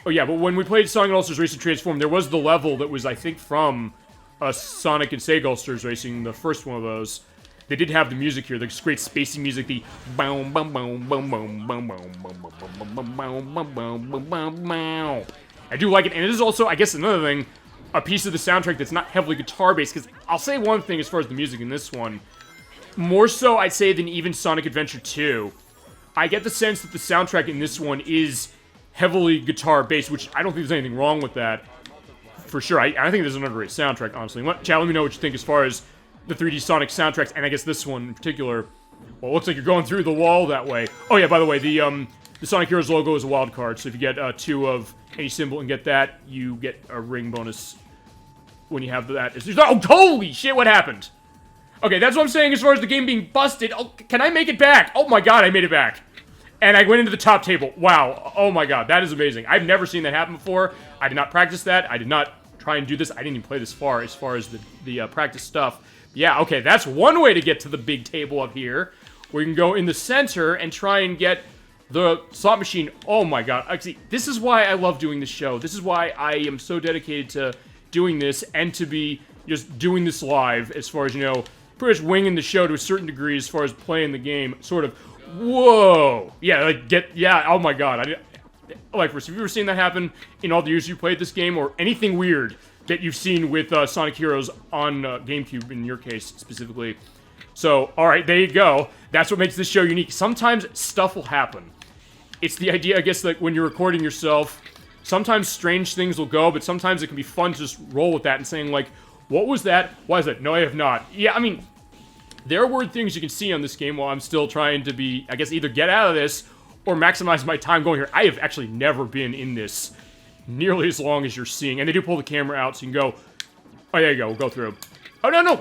Oh yeah, but when we played Sonic and All-Stars Racing Transform, there was the level that was, I think, from Sonic and Sega All-Stars Racing, the first one of those. They did have the music here, the great spacey music, the boom boom boom boom boom boom boom boom boom boom boom. I do like it, and it is also, I guess, another thing, a piece of the soundtrack that's not heavily guitar-based, because I'll say one thing as far as the music in this one, more so, I'd say, than even Sonic Adventure 2. I get the sense that the soundtrack in this one is heavily guitar-based, which I don't think there's anything wrong with that, for sure. I think there's an underrated soundtrack, honestly. Chat, let me know what you think as far as the 3D Sonic soundtracks, and I guess this one in particular. Well, it looks like you're going through the wall that way. Oh yeah, by the way, the Sonic Heroes logo is a wild card, so if you get 2 of any symbol and get that, you get a ring bonus when you have that. Oh, holy shit, what happened? Okay, that's what I'm saying as far as the game being busted. Oh, can I make it back? Oh my god, I made it back. And I went into the top table. Wow, oh my god, that is amazing. I've never seen that happen before. I did not practice that. I did not try and do this. I didn't even play this far as the practice stuff. Yeah, okay, that's one way to get to the big table up here, where you can go in the center and try and get the slot machine. Oh my god, actually, this is why I love doing this show. This is why I am so dedicated to doing this and to be just doing this live, as far as, you know, pretty much winging the show to a certain degree as far as playing the game, sort of. Whoa! Yeah, like, oh my god, have you ever seen that happen in all the years you played this game, or anything weird that you've seen with Sonic Heroes on GameCube, in your case, specifically? So, alright, there you go. That's what makes this show unique. Sometimes stuff will happen. It's the idea, I guess, that when you're recording yourself, sometimes strange things will go, but sometimes it can be fun to just roll with that and saying, like, what was that? Why is that? No, I have not. Yeah, I mean, there are weird things you can see on this game while I'm still trying to be, I guess, either get out of this or maximize my time going here. I have actually never been in this nearly as long as you're seeing. And they do pull the camera out so you can go, oh, there you go, we'll go through. Oh, no, no!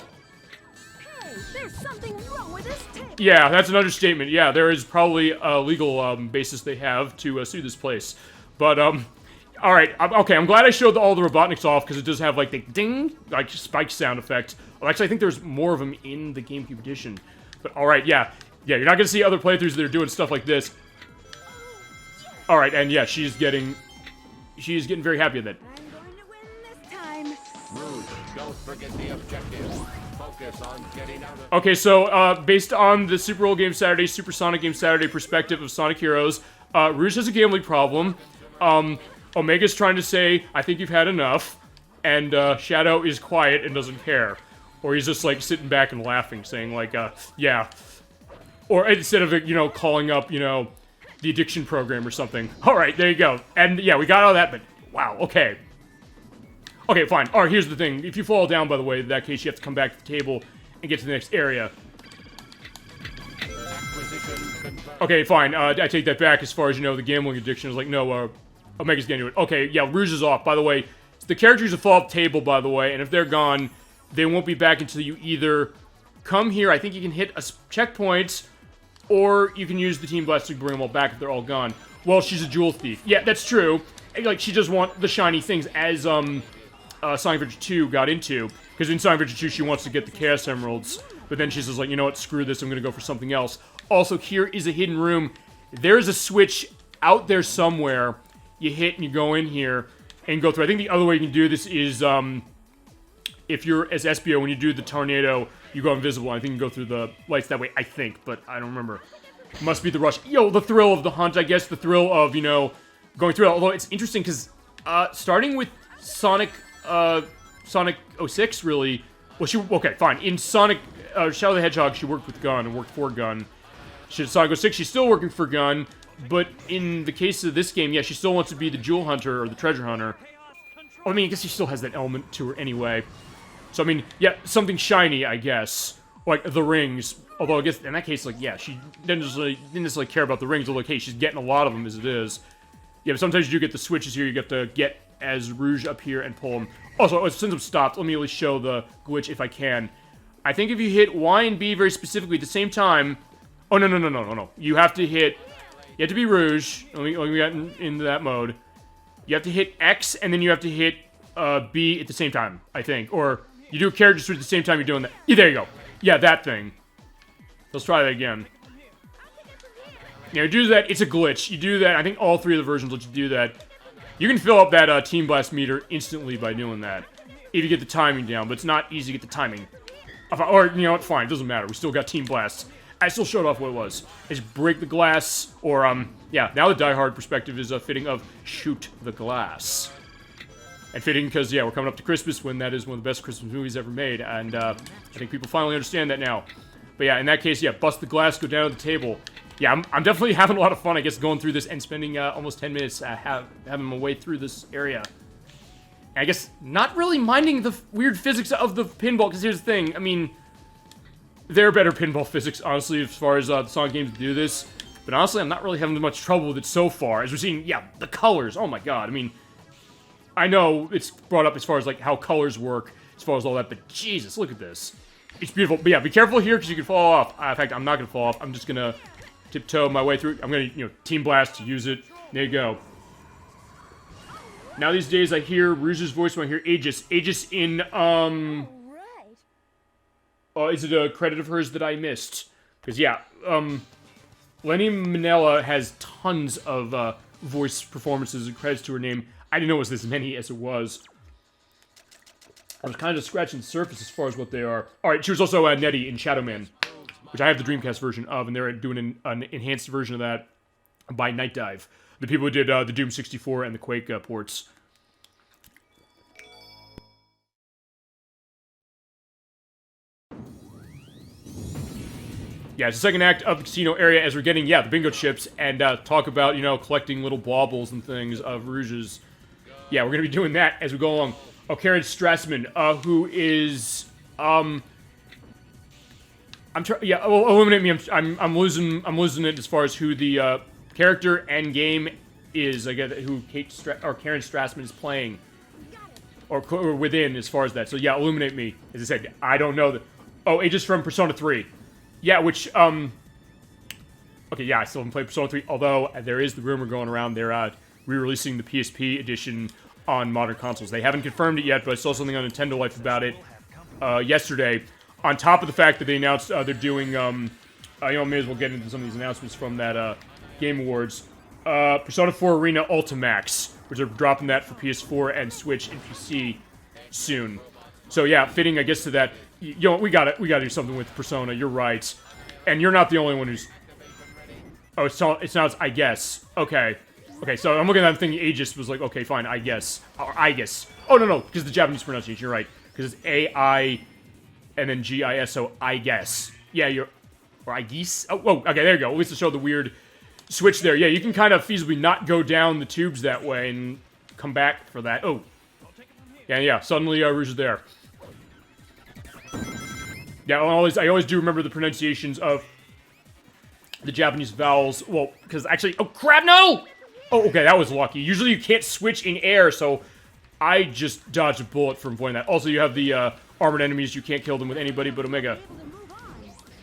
There's something wrong with this table. Yeah, that's an understatement. Yeah, there is probably a legal basis they have to sue this place. But, alright, okay, I'm glad I showed all the Robotniks off, because it does have, like, the ding, like, spike sound effect. Well, actually, I think there's more of them in the GameCube edition. But, alright, yeah. Yeah, you're not gonna see other playthroughs that are doing stuff like this. Alright, and yeah, she's getting very happy with it. I'm going to win this time. Rouge, don't forget the objective. Focus on getting out of... Okay, so, based on the Super Old Game Saturday, Super Sonic Game Saturday perspective of Sonic Heroes, Rouge has a gambling problem. Omega's trying to say, I think you've had enough, and, Shadow is quiet and doesn't care. Or he's just, like, sitting back and laughing, saying, like, yeah. Or instead of, you know, calling up, you know, the addiction program or something. Alright, there you go. And, yeah, we got all that, but, wow, okay. Okay, fine. Alright, here's the thing. If you fall down, by the way, in that case, you have to come back to the table and get to the next area. Okay, fine. I take that back as far as, you know, the gambling addiction is like, no, Omega's getting to it. Okay, yeah, Rouge is off, by the way. The characters will fall off the table, by the way, and if they're gone, they won't be back until you either come here, I think you can hit a checkpoint, or you can use the Team Blast to bring them all back if they're all gone. Well, she's a jewel thief. Yeah, that's true. Like, she does want the shiny things, as, Sonic Adventure 2 got into. Because in Sonic Adventure 2, she wants to get the Chaos Emeralds. But then she's just like, you know what, screw this, I'm gonna go for something else. Also, here is a hidden room. There's a switch out there somewhere. You hit and you go in here and go through. I think the other way you can do this is, if you're as Espio, when you do the tornado, you go invisible. I think you can go through the lights that way, I think, but I don't remember. Must be the rush. Yo, the thrill of the hunt, I guess. The thrill of, you know, going through it. Although it's interesting because, starting with Sonic 06, really. Well, okay, fine. In Sonic, Shadow the Hedgehog, she worked with Gun and worked for Gun. Sonic 06, she's still working for Gun. But in the case of this game, yeah, she still wants to be the Jewel Hunter or the Treasure Hunter. I mean, I guess she still has that element to her anyway. So, I mean, yeah, something shiny, I guess. Like, the rings. Although, I guess, in that case, like, yeah, she didn't necessarily care about the rings. Although, like, hey, she's getting a lot of them as it is. Yeah, but sometimes you do get the switches here. You get to get as Rouge up here and pull them. Also, since I'm stopped, let me at least show the glitch if I can. I think if you hit Y and B very specifically at the same time... Oh, no. You have to hit... You have to be Rouge. Let me get into that mode. You have to hit X, and then you have to hit B at the same time, I think. Or you do a character switch at the same time you're doing that. Yeah, there you go. Yeah, that thing. Let's try that again. Yeah, you do that. It's a glitch. You do that. I think all three of the versions let you do that. You can fill up that Team Blast meter instantly by doing that. If you get the timing down, but it's not easy to get the timing. Or, you know what, fine. It doesn't matter. We still got Team Blast. I still showed off what it was. Just break the glass, or, yeah, now the Die Hard perspective is fitting of shoot the glass. And fitting because, yeah, we're coming up to Christmas when that is one of the best Christmas movies ever made, and, I think people finally understand that now. But yeah, in that case, yeah, bust the glass, go down to the table. Yeah, I'm definitely having a lot of fun, I guess, going through this and spending, almost 10 minutes, having my way through this area. And I guess not really minding the weird physics of the pinball, because here's the thing, I mean... There are better pinball physics, honestly, as far as the Sonic games do this. But honestly, I'm not really having much trouble with it so far. As we're seeing, yeah, the colors. Oh my god, I mean... I know it's brought up as far as, like, how colors work, as far as all that, but Jesus, look at this. It's beautiful. But yeah, be careful here, because you can fall off. In fact, I'm not going to fall off. I'm just going to tiptoe my way through. I'm going to, you know, Team Blast to use it. There you go. Now these days, I hear Rouge's voice when I hear Aegis. Aegis in, is it a credit of hers that I missed? Because, yeah, Lenny Manella has tons of voice performances and credits to her name. I didn't know it was this many as it was. I was kind of just scratching the surface as far as what they are. Alright, she was also Nettie in Shadow Man, which I have the Dreamcast version of, and they're doing an enhanced version of that by Night Dive. The people who did the Doom 64 and the Quake ports. Yeah, it's the second act of the casino area as we're getting, yeah, the bingo chips, and talk about, you know, collecting little baubles and things of Rouge's. Yeah, we're gonna be doing that as we go along. Oh, Karen Strassman, who is, eliminate me. I'm losing it as far as who the character and game is. I get who Karen Strassman is playing, or within as far as that. So yeah, eliminate me. As I said, I don't know that. Oh, Aegis from Persona 3. Yeah, which, okay, yeah, I still haven't played Persona 3, although there is the rumor going around they're, re-releasing the PSP edition on modern consoles. They haven't confirmed it yet, but I saw something on Nintendo Life about it, yesterday. On top of the fact that they announced, they're doing, may as well get into some of these announcements from that, Game Awards. Persona 4 Arena Ultimax, which are dropping that for PS4 and Switch and PC soon. So yeah, fitting, I guess, to that. You know, we gotta do something with Persona. You're right, and you're not the only one who's. Oh, it sounds. I guess. Okay. So I'm looking at that thing. Aegis was like, okay, fine. I guess. Or I guess. Oh no, because the Japanese pronunciation. You're right. Because it's A-I, and then G-I-S-O. I guess. Yeah, you're. Or I guess. Oh, whoa. Okay, there you go. At least to show the weird switch there. Yeah, you can kind of feasibly not go down the tubes that way and come back for that. Oh. Yeah. Suddenly, Rouge is there. Yeah, I always do remember the pronunciations of the Japanese vowels. Well, because actually... Oh, crap, no! Oh, okay, that was lucky. Usually you can't switch in air, so I just dodged a bullet from avoiding that. Also, you have the armored enemies. You can't kill them with anybody but Omega.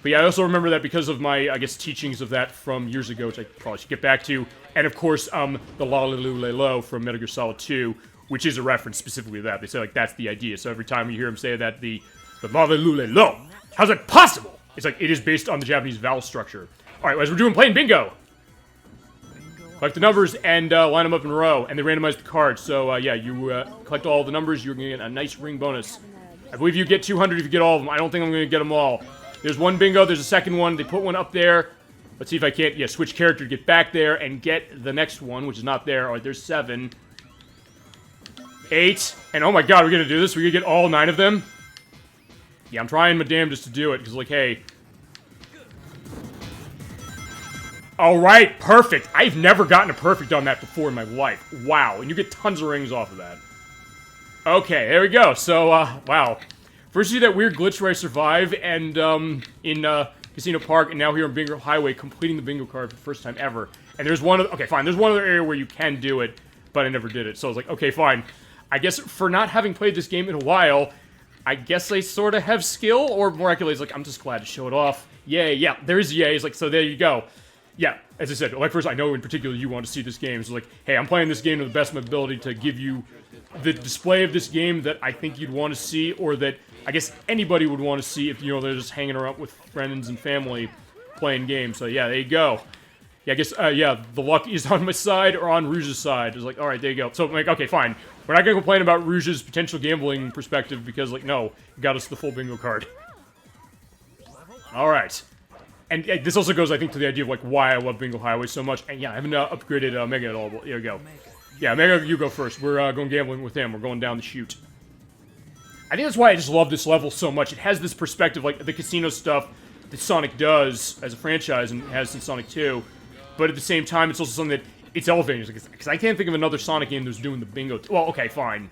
But yeah, I also remember that because of my, I guess, teachings of that from years ago, which I probably should get back to. And, of course, the La La Lu Le Lo from Metal Gear Solid 2, which is a reference specifically to that. They say, like, that's the idea. So every time you hear them say that, the La La Lu Le Lo, how's it possible? It's like, it is based on the Japanese vowel structure. Alright, as we're doing playing bingo. Collect the numbers and line them up in a row, and they randomize the cards. So, yeah, you collect all the numbers, you're going to get a nice ring bonus. I believe you get 200 if you get all of them. I don't think I'm going to get them all. There's one bingo, there's a second one. They put one up there. Let's see if I can't, yeah, switch character to get back there and get the next one, which is not there. Alright, there's 7. 8. And oh my god, we're going to do this? We're going to get all 9 of them? Yeah, I'm trying my damnedest to do it, because, like, hey... Alright, perfect. I've never gotten a perfect on that before in my life. Wow, and you get tons of rings off of that. Okay, there we go. So, wow. First you see that weird glitch where I survive, and, in, Casino Park, and now here on Bingo Highway, completing the bingo card for the first time ever. And there's one other, okay, fine, there's one other area where you can do it, but I never did it. So I was like, okay, fine. I guess for not having played this game in a while, I guess I sort of have skill, or more accurately, like, I'm just glad to show it off. Yay, yeah, there's yays, like, so there you go. Yeah, as I said, like, first, I know in particular you want to see this game. It's like, hey, I'm playing this game to the best of my ability to give you the display of this game that I think you'd want to see, or that I guess anybody would want to see if, you know, they're just hanging around with friends and family playing games. So, yeah, there you go. Yeah, I guess, yeah, the luck is on my side or on Rouge's side. It's like, alright, there you go. So, like, okay, fine. We're not going to complain about Rouge's potential gambling perspective because, like, no, it got us the full bingo card. Alright. And this also goes, I think, to the idea of, like, why I love Bingo Highway so much. And, yeah, I haven't upgraded Mega at all, but here we go. Yeah, Mega, you go first. We're going gambling with him. We're going down the chute. I think that's why I just love this level so much. It has this perspective, like, the casino stuff that Sonic does as a franchise and has since Sonic 2. But at the same time, it's also something that it's elevating. Because I can't think of another Sonic game that's doing the bingo. Well, okay, fine.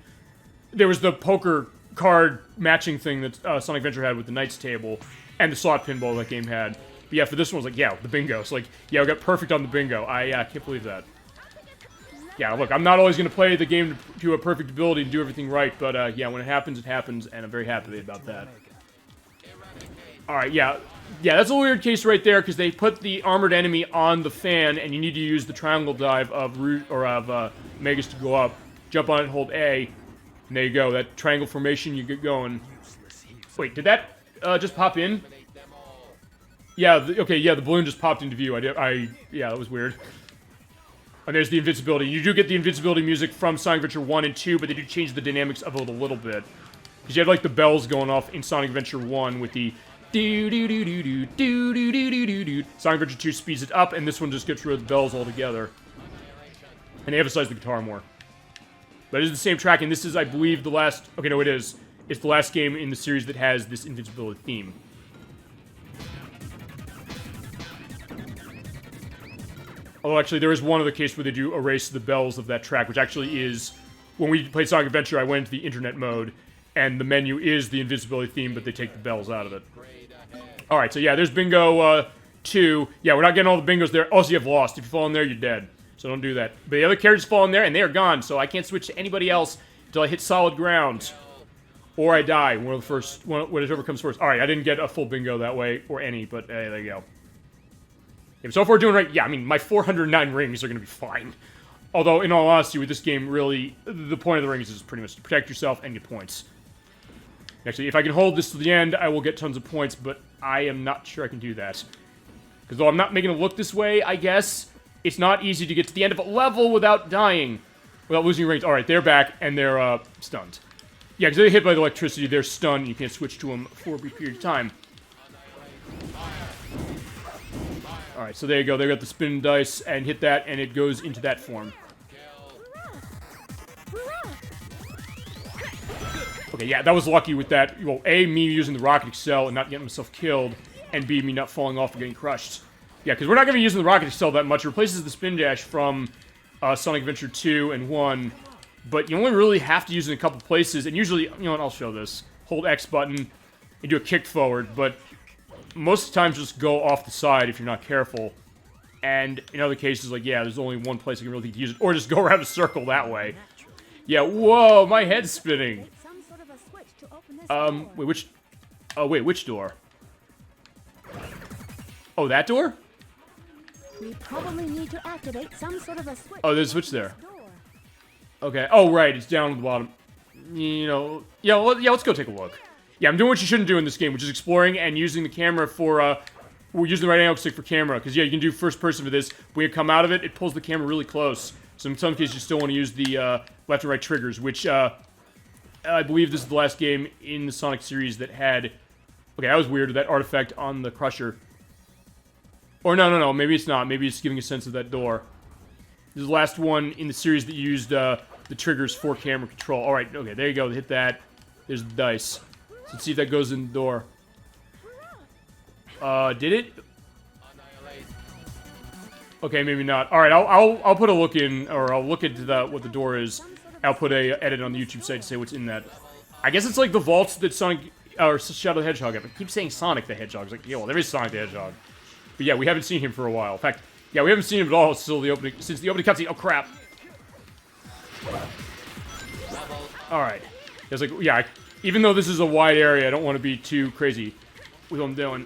There was the poker card matching thing that Sonic Adventure had with the Knights table. And the slot pinball that game had. But yeah, for this one, it was like, yeah, the bingo. It's like, yeah, we got perfect on the bingo. I can't believe that. Yeah, look, I'm not always going to play the game to a perfect ability and do everything right. But yeah, when it happens, and I'm very happy about that. Alright, yeah. Yeah, that's a weird case right there, because they put the armored enemy on the fan, and you need to use the triangle dive of Megas to go up. Jump on it, hold A, and there you go. That triangle formation, you get going. Wait, did that just pop in? Yeah, okay, yeah, the balloon just popped into view. Yeah, that was weird. And there's the invincibility. You do get the invincibility music from Sonic Adventure 1 and 2, but they do change the dynamics of it a little bit. Because you have, like, the bells going off in Sonic Adventure 1 with the do-do-do-do-do-do-do-do-do-do. Sonic Adventure 2 speeds it up, and this one just gets rid of the bells altogether. And they emphasize the guitar more. But it is the same track, and this is, I believe, the last... Okay, no, it is. It's the last game in the series that has this invincibility theme. Although, actually, there is one other case where they do erase the bells of that track, which actually is... When we played Sonic Adventure, I went into the internet mode, and the menu is the invincibility theme, but they take the bells out of it. Alright, so yeah, there's Bingo 2. Yeah, we're not getting all the bingos there. Also, you have Lost. If you fall in there, you're dead. So don't do that. But the other characters fall in there, and they are gone, so I can't switch to anybody else until I hit solid ground. Or I die. Whatever comes first. Alright, I didn't get a full bingo that way, or any, but there you go. Yeah, so if we're doing right, yeah, I mean, my 409 rings are gonna be fine. Although, in all honesty, with this game, really, the point of the rings is pretty much to protect yourself and get points. Actually, if I can hold this to the end, I will get tons of points, but I am not sure I can do that. Because though I'm not making it look this way, I guess, it's not easy to get to the end of a level without dying. Without losing rings. Alright, they're back, and they're, stunned. Yeah, because they're hit by the electricity, they're stunned, and you can't switch to them for a brief period of time. Alright, so there you go. They got the spin dice, and hit that, and it goes into that form. Okay, yeah, that was lucky with that. Well, A, me using the Rocket Excel and not getting myself killed, and B, me not falling off and getting crushed. Yeah, because we're not going to be using the Rocket Excel that much. It replaces the Spin Dash from Sonic Adventure 2 and 1, but you only really have to use it in a couple places, and usually, you know what, I'll show this. Hold X button and do a kick forward, but most of the time just go off the side if you're not careful. And in other cases, like, yeah, there's only one place I can really use it, or just go around a circle that way. Yeah, whoa, my head's spinning. Wait, which door? Oh, that door? We probably need to activate some sort of a switch. Oh, there's a switch there. Okay. Oh, right, it's down at the bottom. You know, yeah, let's go take a look. Yeah, I'm doing what you shouldn't do in this game, which is exploring and using the camera for, we're using the right analog stick for camera, because, yeah, you can do first person for this. When you come out of it, it pulls the camera really close. So in some cases, you still want to use the, left and right triggers, which, I believe this is the last game in the Sonic series that had... Okay, that was weird, that artifact on the Crusher. Or no, maybe it's not. Maybe it's giving a sense of that door. This is the last one in the series that used, the triggers for camera control. Alright, okay, there you go. Hit that. There's the dice. So let's see if that goes in the door. Did it? Okay, maybe not. Alright, I'll put a look in, or I'll look into what the door is. I'll put a edit on the YouTube site to say what's in that. I guess it's like the vaults that Sonic, or Shadow the Hedgehog have. I keep saying Sonic the Hedgehog. It's like, yeah, well, there is Sonic the Hedgehog. But yeah, we haven't seen him for a while. In fact, yeah, we haven't seen him at all since the opening cutscene. Oh, crap. Alright. It's like, yeah, even though this is a wide area, I don't want to be too crazy with what I'm doing.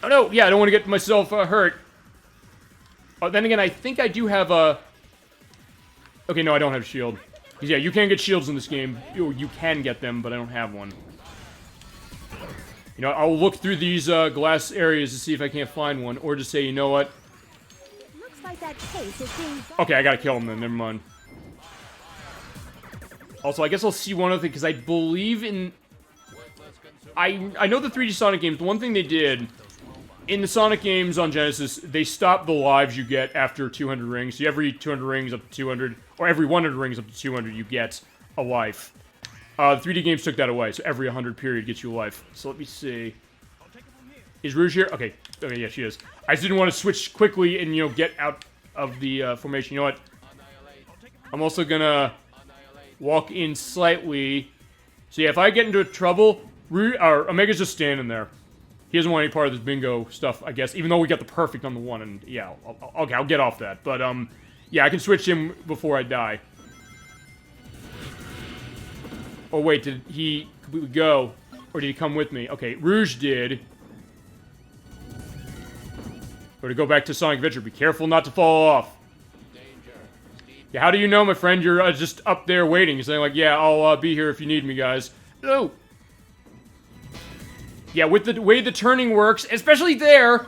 Oh, no, yeah, I don't want to get myself hurt. Oh, then again, I think I do have a... Okay, no, I don't have a shield. Because, yeah, you can get shields in this game. You can get them, but I don't have one. You know, I'll look through these glass areas to see if I can't find one. Or just say, you know what? Looks like that case is being... Okay, I gotta kill him then. Never mind. Also, I guess I'll see one other thing, because I believe in... I know the 3D Sonic games. The one thing they did... In the Sonic games on Genesis, they stopped the lives you get after 200 rings. So every 200 rings up to 200, or every 100 rings up to 200, you get a life. The 3D games took that away, so every 100 period gets you a life. So let me see. Is Rouge here? Okay, yeah, she is. I just didn't want to switch quickly and, you know, get out of the formation. You know what? I'm also gonna walk in slightly. So yeah, if I get into trouble, Omega's just standing there. He doesn't want any part of this bingo stuff, I guess, even though we got the perfect on the one, and yeah, okay, I'll get off that. But, yeah, I can switch him before I die. Oh, wait, did he completely go? Or did he come with me? Okay, Rouge did. Or to go back to Sonic Adventure, be careful not to fall off. Yeah, how do you know, my friend? You're just up there waiting. You're saying, like, yeah, I'll be here if you need me, guys. No! Yeah, with the way the turning works, especially there,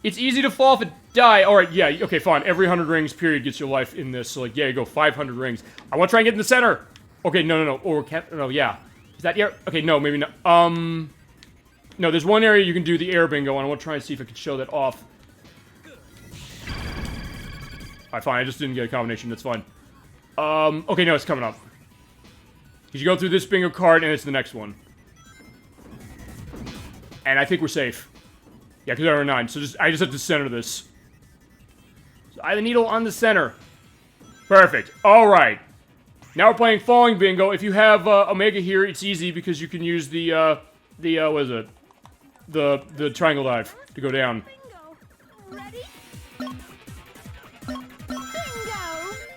it's easy to fall off and die. Alright, yeah, okay, fine. Every 100 rings period gets your life in this. So, like, yeah, you go 500 rings. I want to try and get in the center. Okay, no. Or, no, yeah. Is that the air? Okay, no, maybe not. No, there's one area you can do the air bingo, and I want to try and see if I can show that off. Alright, fine, I just didn't get a combination, that's fine. Okay, no, it's coming up. Because you go through this bingo card, and it's the next one. And I think we're safe. Yeah, because there are 9. So I just have to center this. So I have the needle on the center. Perfect. Alright. Now we're playing Falling Bingo. If you have Omega here, it's easy because you can use the what is it? The triangle dive to go down. Bingo. Ready? Bingo.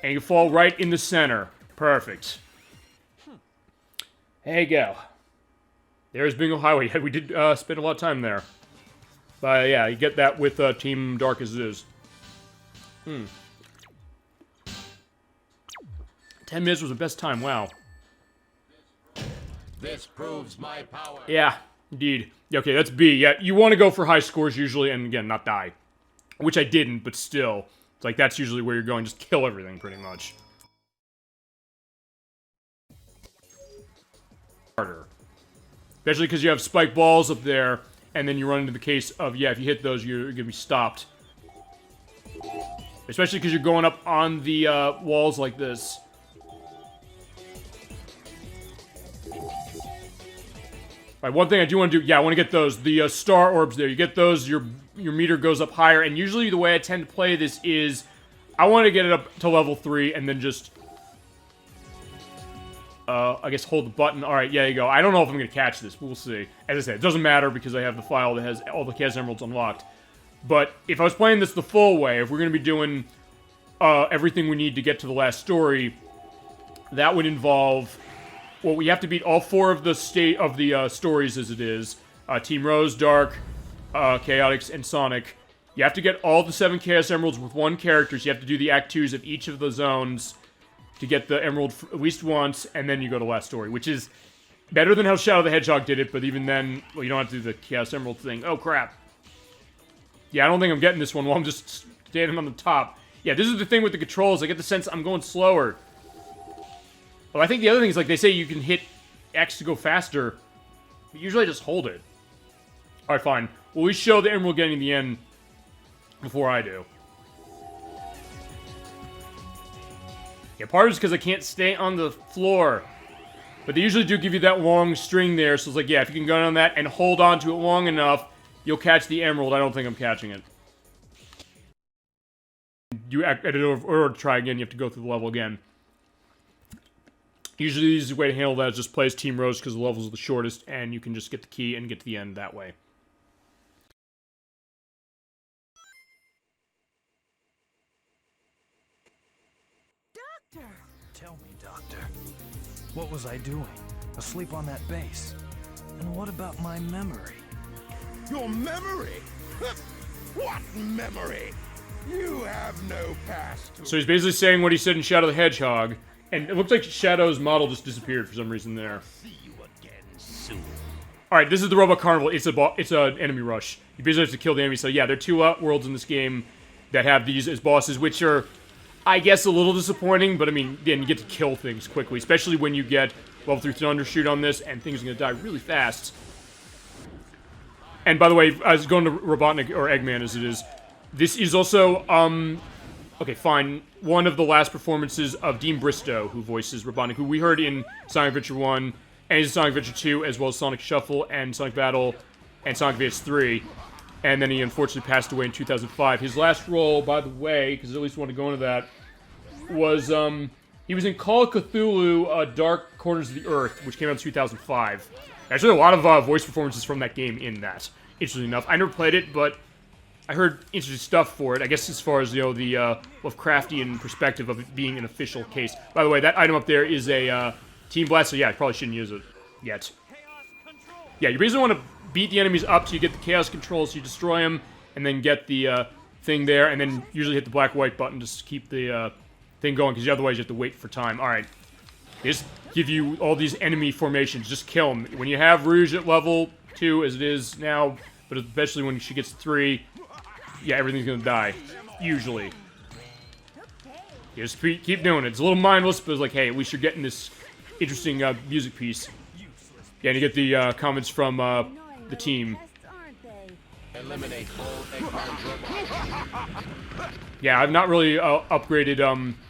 And you fall right in the center. Perfect. There you go. There's Bingo Highway. We did spend a lot of time there. But yeah, you get that with Team Dark as it is. 10 minutes was the best time, wow. This proves my power. Yeah, indeed. Okay, that's B. Yeah, you want to go for high scores usually, and again, not die. Which I didn't, but still. It's like, that's usually where you're going. Just kill everything, pretty much. Harder. Especially because you have spike balls up there, and then you run into the case of, yeah, if you hit those, you're going to be stopped. Especially because you're going up on the walls like this. Alright, one thing I do want to do, yeah, I want to get those, the star orbs there. You get those, your meter goes up higher, and usually the way I tend to play this is, I want to get it up to level 3, and then just, I guess hold the button. Alright, yeah, you go. I don't know if I'm going to catch this, but we'll see. As I said, it doesn't matter because I have the file that has all the Chaos Emeralds unlocked. But if I was playing this the full way, if we're going to be doing everything we need to get to the last story, that would involve... Well, we have to beat all 4 of the stories as it is. Team Rose, Dark, Chaotix, and Sonic. You have to get all the 7 Chaos Emeralds with 1 character, so you have to do the Act 2s of each of the zones to get the Emerald at least once, and then you go to the last story, which is better than how Shadow the Hedgehog did it, but even then, well, you don't have to do the Chaos Emerald thing. Oh, crap. Yeah, I don't think I'm getting this one while I'm just standing on the top. Yeah, this is the thing with the controls. I get the sense I'm going slower. Well, I think the other thing is, like, they say you can hit X to go faster, but usually I just hold it. Alright, fine. Well, we show the Emerald getting the end before I do. Yeah, part of it's because I can't stay on the floor. But they usually do give you that long string there, so it's like, yeah, if you can go on that and hold on to it long enough, you'll catch the Emerald. I don't think I'm catching it. You edit over or try again, you have to go through the level again. Usually the easiest way to handle that is just play as Team Rose because the levels are the shortest, and you can just get the key and get to the end that way. Doctor! Tell me, Doctor, what was I doing? Asleep on that base? And what about my memory? Your memory? What memory? You have no past. So he's basically saying what he said in Shadow the Hedgehog, and it looks like Shadow's model just disappeared for some reason there. See you again soon. Alright, this is the Robot Carnival. It's an enemy rush. You basically have to kill the enemy. So yeah, there are 2 worlds in this game that have these as bosses, which are, I guess, a little disappointing, but I mean, then you get to kill things quickly, especially when you get level 3 Thundershoot on this, and things are going to die really fast. And by the way, I was going to Robotnik, or Eggman as it is, this is also, okay, fine, one of the last performances of Dean Bristow, who voices Robotnik, who we heard in Sonic Adventure 1, and he's in Sonic Adventure 2, as well as Sonic Shuffle, and Sonic Battle, and Sonic Advance 3. And then he unfortunately passed away in 2005. His last role, by the way, because I at least want to go into that, was, he was in Call of Cthulhu, Dark Corners of the Earth, which came out in 2005. Actually, a lot of voice performances from that game in that, interestingly enough. I never played it, but I heard interesting stuff for it, I guess as far as, you know, the Lovecraftian perspective of it being an official case. By the way, that item up there is a Team Blast, so yeah, I probably shouldn't use it yet. Yeah, you basically want to beat the enemies up so you get the Chaos Control, so you destroy them, and then get the thing there, and then usually hit the black-white button to keep the thing going, because otherwise you have to wait for time. Alright. They just give you all these enemy formations, just kill them. When you have Rouge at level 2, as it is now, but especially when she gets 3, yeah, everything's gonna die. Usually. You just keep doing it. It's a little mindless, but it's like, hey, at least you're getting this interesting music piece. Yeah, and you get the comments from the team. Eliminate all Eggman's robots. Yeah, I've not really upgraded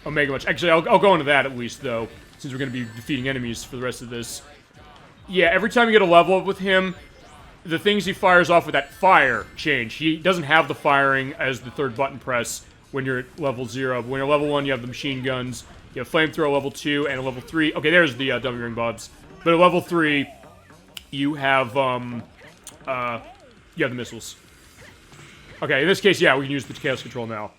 Omega much. Actually, I'll go into that at least, though, since we're going to be defeating enemies for the rest of this. Yeah, every time you get a level up with him, the things he fires off with that fire change. He doesn't have the firing as the 3rd button press when you're at level 0. But when you're level 1, you have the machine guns. You have flamethrower level 2 and a level 3. Okay, there's the dummy ring bobs. But at level 3, you have the missiles. Okay, in this case, yeah, we can use the Chaos Control now.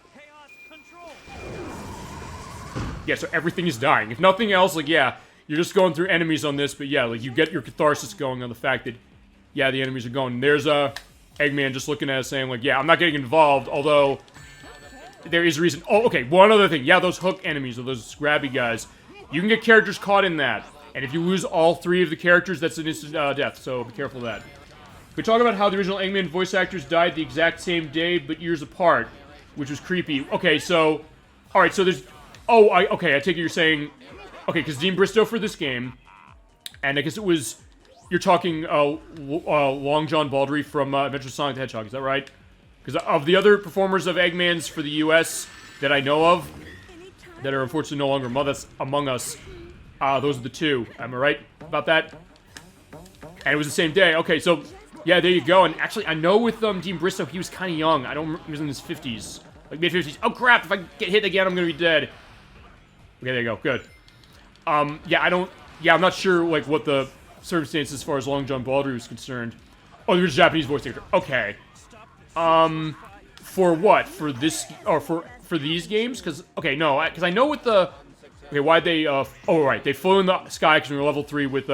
Yeah, so everything is dying. If nothing else, like, yeah, you're just going through enemies on this, but yeah, like, you get your catharsis going on the fact that, yeah, the enemies are going. And there's Eggman just looking at us saying, like, yeah, I'm not getting involved, although there is a reason. Oh, okay, one other thing. Yeah, those hook enemies, or those grabby guys, you can get characters caught in that. And if you lose all 3 of the characters, that's an instant death, so be careful of that. We talk about how the original Eggman voice actors died the exact same day, but years apart, which was creepy. Okay, so, alright, so there's, okay, I take it you're saying, okay, because Dean Bristow for this game, and I guess it was, you're talking, Long John Baldry from, Adventures of Sonic the Hedgehog, is that right? Because of the other performers of Eggman's for the US that I know of, that are unfortunately no longer among us, those are the 2. Am I right about that? And it was the same day. Okay, so, yeah, there you go. And actually, I know with Dean Bristow, he was kind of young. I don't remember, he was in his 50s. Like, mid-50s. Oh, crap, if I get hit again, I'm going to be dead. Okay, there you go. Good. Yeah, I'm not sure, like, what the circumstances as far as Long John Baldry was concerned. Oh, there was a Japanese voice actor. Okay. For what? For this, or for these games? Because, okay, no, because I know with the, okay, why'd they, oh, right, they flew in the sky because we were level 3 with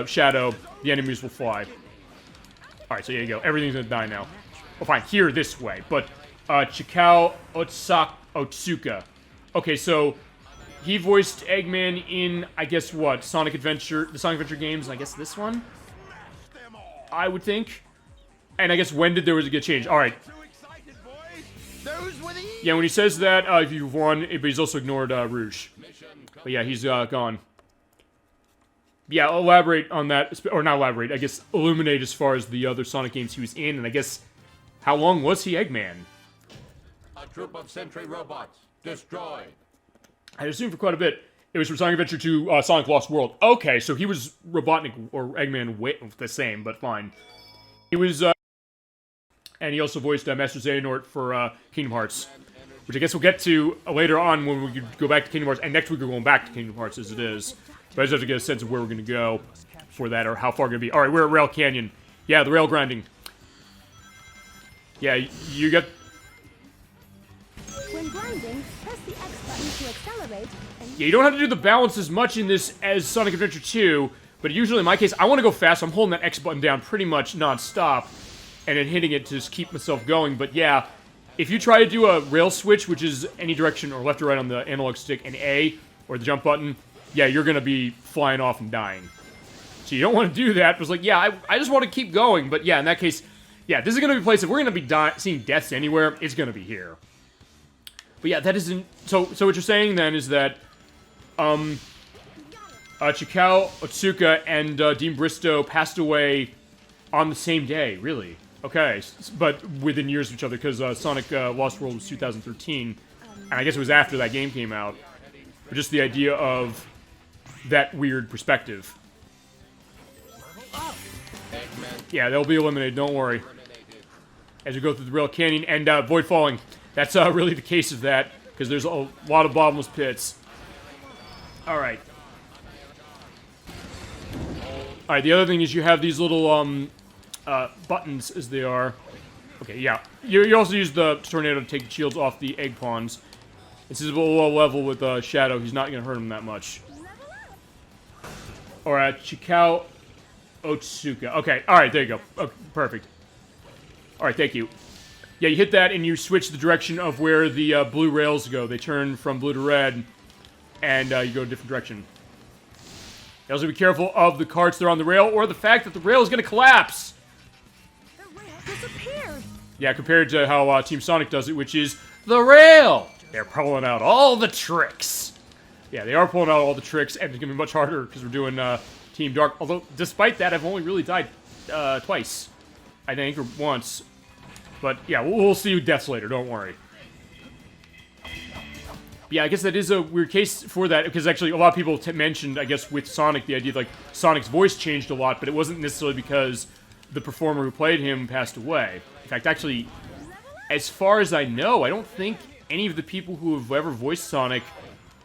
Shadow, the enemies will fly. Alright, so there you go, everything's gonna die now. Oh, fine, here, this way, but, Chikao Otsuka. Okay, so, he voiced Eggman in, I guess what, the Sonic Adventure games, and I guess this one? I would think. And I guess when did there was a good change? Alright. Yeah, when he says that, if you've won, but he's also ignored, Rouge. But yeah, he's, gone. Yeah, I'll elaborate on that, or not elaborate, I guess illuminate as far as the other Sonic games he was in, and I guess, how long was he Eggman? A troop of sentry robots destroyed. I assume for quite a bit. It was from Sonic Adventure to Sonic Lost World. Okay, so he was Robotnik, or Eggman, the same, but fine. He was, and he also voiced Master Xehanort for Kingdom Hearts, which I guess we'll get to later on when we go back to Kingdom Hearts, and next week we're going back to Kingdom Hearts as it is. But I just have to get a sense of where we're going to go for that, or how far we're going to be. Alright, we're at Rail Canyon. Yeah, the rail grinding. Yeah, you got... When grinding, press the X button to accelerate, and Yeah, you don't have to do the balance as much in this as Sonic Adventure 2, but usually in my case, I want to go fast, so I'm holding that X button down pretty much non-stop, and then hitting it to just keep myself going. But yeah, if you try to do a rail switch, which is any direction or left or right on the analog stick, and A, or the jump button, yeah, you're going to be flying off and dying. So you don't want to do that. It was like, yeah, I just want to keep going. But yeah, in that case, yeah, this is going to be a place, if we're going to be seeing deaths anywhere, it's going to be here. But yeah, that isn't... So what you're saying then is that, Chikao Otsuka and Dean Bristow passed away on the same day, really. Okay, but within years of each other, because Sonic Lost World was 2013, and I guess it was after that game came out. But just the idea of that weird perspective. Yeah, they'll be eliminated, don't worry. As we go through the Rail Canyon, and Void Falling. That's really the case of that, because there's a lot of bottomless pits. Alright. Alright, the other thing is you have these little, buttons, as they are. Okay, yeah. You also use the tornado to take shields off the egg pawns. This is a low level with Shadow. He's not going to hurt him that much. Alright, Chikao Otsuka. Okay, alright, there you go. Okay, perfect. Alright, thank you. Yeah, you hit that and you switch the direction of where the blue rails go. They turn from blue to red, and you go a different direction. You also be careful of the carts that are on the rail, or the fact that the rail is going to collapse. the rail disappeared. Yeah, compared to how Team Sonic does it, which is the rail. They're pulling out all the tricks. Yeah, they are pulling out all the tricks, and it's going to be much harder because we're doing Team Dark. Although, despite that, I've only really died twice, I think, or once. But yeah, we'll see deaths later, don't worry. But yeah, I guess that is a weird case for that, because actually a lot of people mentioned, I guess, with Sonic, the idea that, like, Sonic's voice changed a lot, but it wasn't necessarily because the performer who played him passed away. In fact, actually, as far as I know, I don't think any of the people who have ever voiced Sonic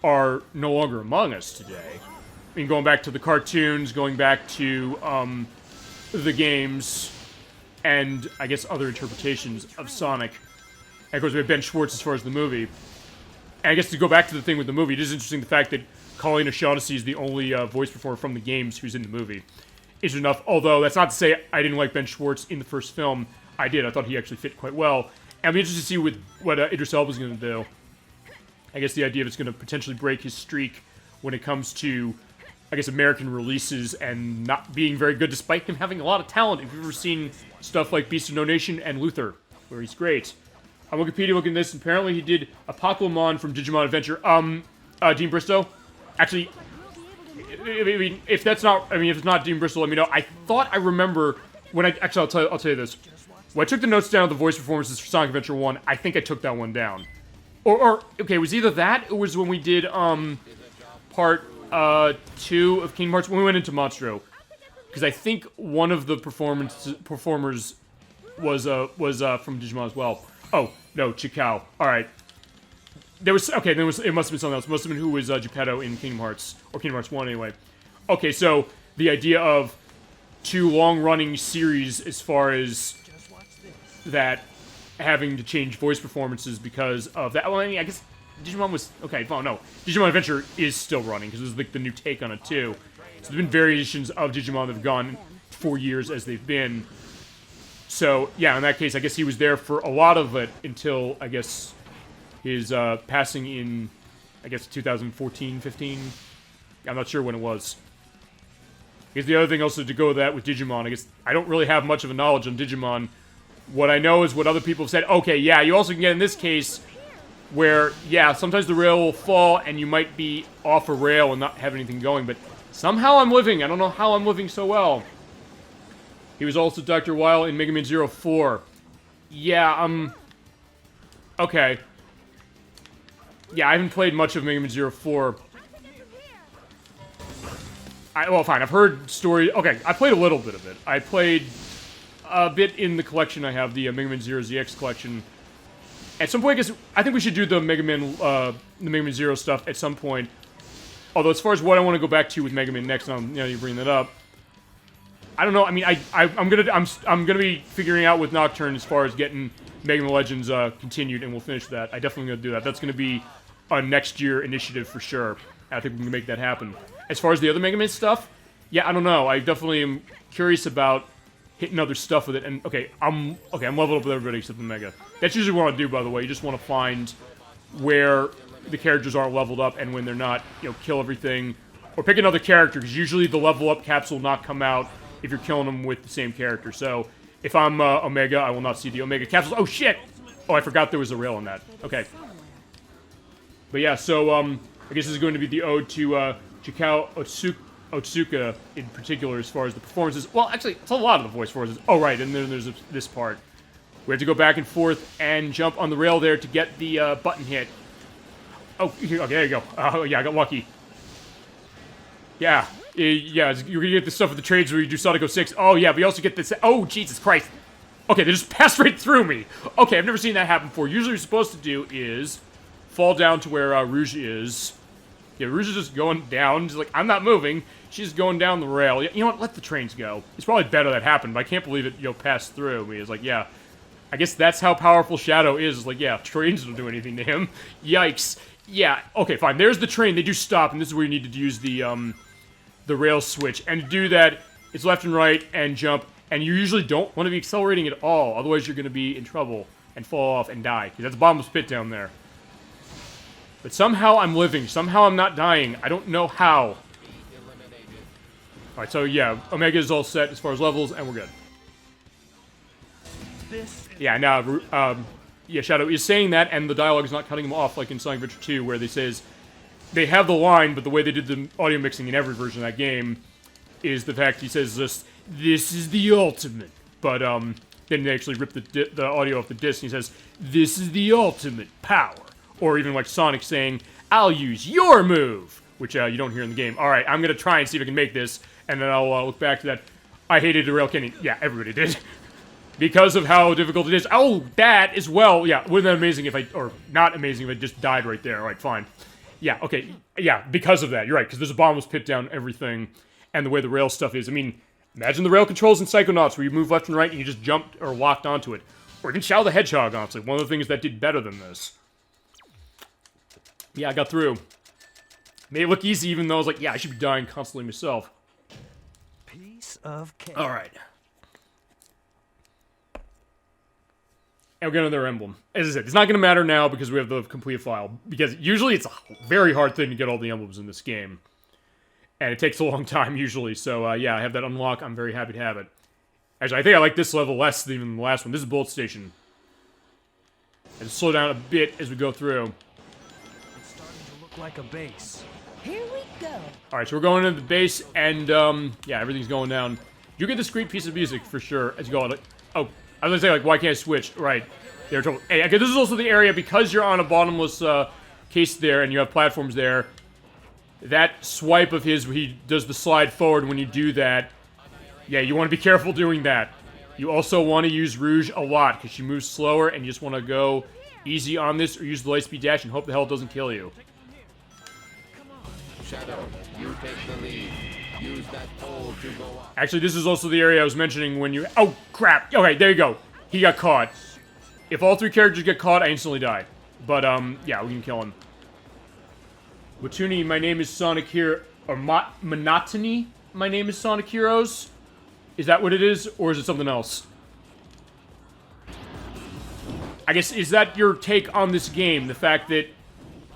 are no longer among us today. I mean, going back to the cartoons, going back to the games, and I guess other interpretations of Sonic. And of course, we have Ben Schwartz as far as the movie. And I guess to go back to the thing with the movie, it is interesting the fact that Colleen O'Shaughnessy is the only voice performer from the games who's in the movie. Is enough, although that's not to say I didn't like Ben Schwartz in the first film. I did. I thought he actually fit quite well. And I'll be interested to see what Idris Elba's going to do. I guess the idea of it's going to potentially break his streak when it comes to, I guess, American releases and not being very good, despite him having a lot of talent. If you've ever seen stuff like Beast of No Nation and Luther, where he's great. On Wikipedia looking at this, apparently he did Apocalypse from Digimon Adventure. Dean Bristow? Actually, I mean, if it's not Dean Bristow, let me know. I thought I remember when I'll tell you this. When I took the notes down of the voice performances for Sonic Adventure 1, I think I took that one down. Okay, it was either that, or it was when we did, part, 2 of Kingdom Hearts, when we went into Monstro. Because I think one of the performers was from Digimon as well. Oh, no, Chikao. Alright. It must have been something else. It must have been who was Geppetto in Kingdom Hearts, or Kingdom Hearts 1 anyway. Okay, so the idea of 2 long-running series as far as that having to change voice performances because of that. Well, I mean, I guess Digimon was... Okay, well, no. Digimon Adventure is still running, because it was like the new take on it, too. So there's been variations of Digimon that have gone 4 years as they've been. So, yeah, in that case, I guess he was there for a lot of it until, I guess, his passing in, I guess, 2014, 15? I'm not sure when it was. I guess the other thing also to go with that with Digimon, I guess I don't really have much of a knowledge on Digimon. What I know is what other people have said. Okay, yeah, you also can get in this case where, yeah, sometimes the rail will fall and you might be off a rail and not have anything going, but somehow I'm living. I don't know how I'm living so well. He was also Dr. Weil in Mega Man 04. Yeah, okay. Yeah, I haven't played much of Mega Man 04. Well, fine, I've heard stories. Okay, I played a little bit of it. I played a bit in the collection I have, the Mega Man 0 ZX collection. At some point, I think we should do the Mega Man 0 stuff at some point. Although, as far as what I want to go back to with Mega Man next, you bring that up. I don't know. I mean, I'm gonna be figuring out with Nocturne as far as getting Mega Man Legends continued, and we'll finish that. I definitely gonna do that. That's gonna be a next year initiative for sure. I think we can make that happen. As far as the other Mega Man stuff, yeah, I don't know. I definitely am curious about hitting other stuff with it. And I'm leveled up with everybody except the Mega. That's usually what I do, by the way. You just want to find where the characters aren't leveled up, and when they're not, kill everything, or pick another character, because usually the level up caps will not come out if you're killing them with the same character. So if I'm Omega, I will not see the Omega capsules. Oh shit! Oh, I forgot there was a rail on that. Okay. But yeah, so I guess this is going to be the ode to Chikao Otsuka in particular, as far as the performances. Well, actually, it's a lot of the voice performances. Oh, right, and then there's this part. We have to go back and forth and jump on the rail there to get the button hit. Oh, okay, there you go. Oh, yeah, I got lucky. Yeah, you're gonna get the stuff with the trades where you do Sonic 06. Oh, yeah, but you also get this. Oh, Jesus Christ. Okay, they just passed right through me. Okay, I've never seen that happen before. Usually what you're supposed to do is fall down to where Rouge is. Yeah, Rouge is just going down. She's like, I'm not moving. She's going down the rail. You know what? Let the trains go. It's probably better that happened, but I can't believe it, passed through me. It's like, yeah. I guess that's how powerful Shadow is. It's like, yeah, trains don't do anything to him. Yikes. Yeah, okay, fine. There's the train. They do stop, and this is where you need to use the rail switch. And to do that, it's left and right and jump. And you usually don't want to be accelerating at all. Otherwise, you're going to be in trouble and fall off and die. Because that's a bottomless pit down there. But somehow I'm living. Somehow I'm not dying. I don't know how. Alright, so yeah, Omega is all set as far as levels, and we're good. Yeah, now, yeah, Shadow is saying that, and the dialogue is not cutting him off like in Sonic Adventure 2, where they says, they have the line, but the way they did the audio mixing in every version of that game is the fact he says this is the ultimate. But, then they actually rip the audio off the disc, and he says, this is the ultimate power. Or even like Sonic saying, I'll use your move, which you don't hear in the game. Alright, I'm going to try and see if I can make this, and then I'll look back to that. I hated the rail canyon. Yeah, everybody did. Because of how difficult it is. Oh, that as well. Yeah, wouldn't that amazing if or not amazing if I just died right there. Alright, fine. Yeah, okay. Yeah, because of that. You're right, because there's a bottomless pit down everything, and the way the rail stuff is. I mean, imagine the rail controls in Psychonauts where you move left and right and you just jumped or locked onto it. Or even Shadow the Hedgehog, honestly. One of the things that did better than this. Yeah, I got through. Made it look easy, even though I was like, yeah, I should be dying constantly myself. Piece of cake. Alright. And we're getting another emblem. As I said, it's not going to matter now because we have the complete file. Because usually it's a very hard thing to get all the emblems in this game. And it takes a long time usually. So, yeah, I have that unlock. I'm very happy to have it. Actually, I think I like this level less than even the last one. This is Bullet Station. And slow down a bit as we go through. It's starting to look like a base. Here we go. Alright, so we're going into the base, and, yeah, everything's going down. You get this great piece of music, for sure, as you go on. Like, oh, I was gonna say, like, why can't I switch? Right. They're told. Hey, okay, this is also the area, because you're on a bottomless, case there, and you have platforms there. That swipe of his, where he does the slide forward when you do that, yeah, you want to be careful doing that. You also want to use Rouge a lot, because she moves slower, and you just want to go easy on this, or use the lightspeed dash, and hope the hell it doesn't kill you. Shadow, you take the lead. Use that pole to go up. Actually, this is also the area I was mentioning when you... Oh, crap! Okay, there you go. He got caught. If all three characters get caught, I instantly die. But, yeah, we can kill him. Watuni, my name is Sonic Hero... Or Monotony, my name is Sonic Heroes? Is that what it is, or is it something else? I guess, is that your take on this game? The fact that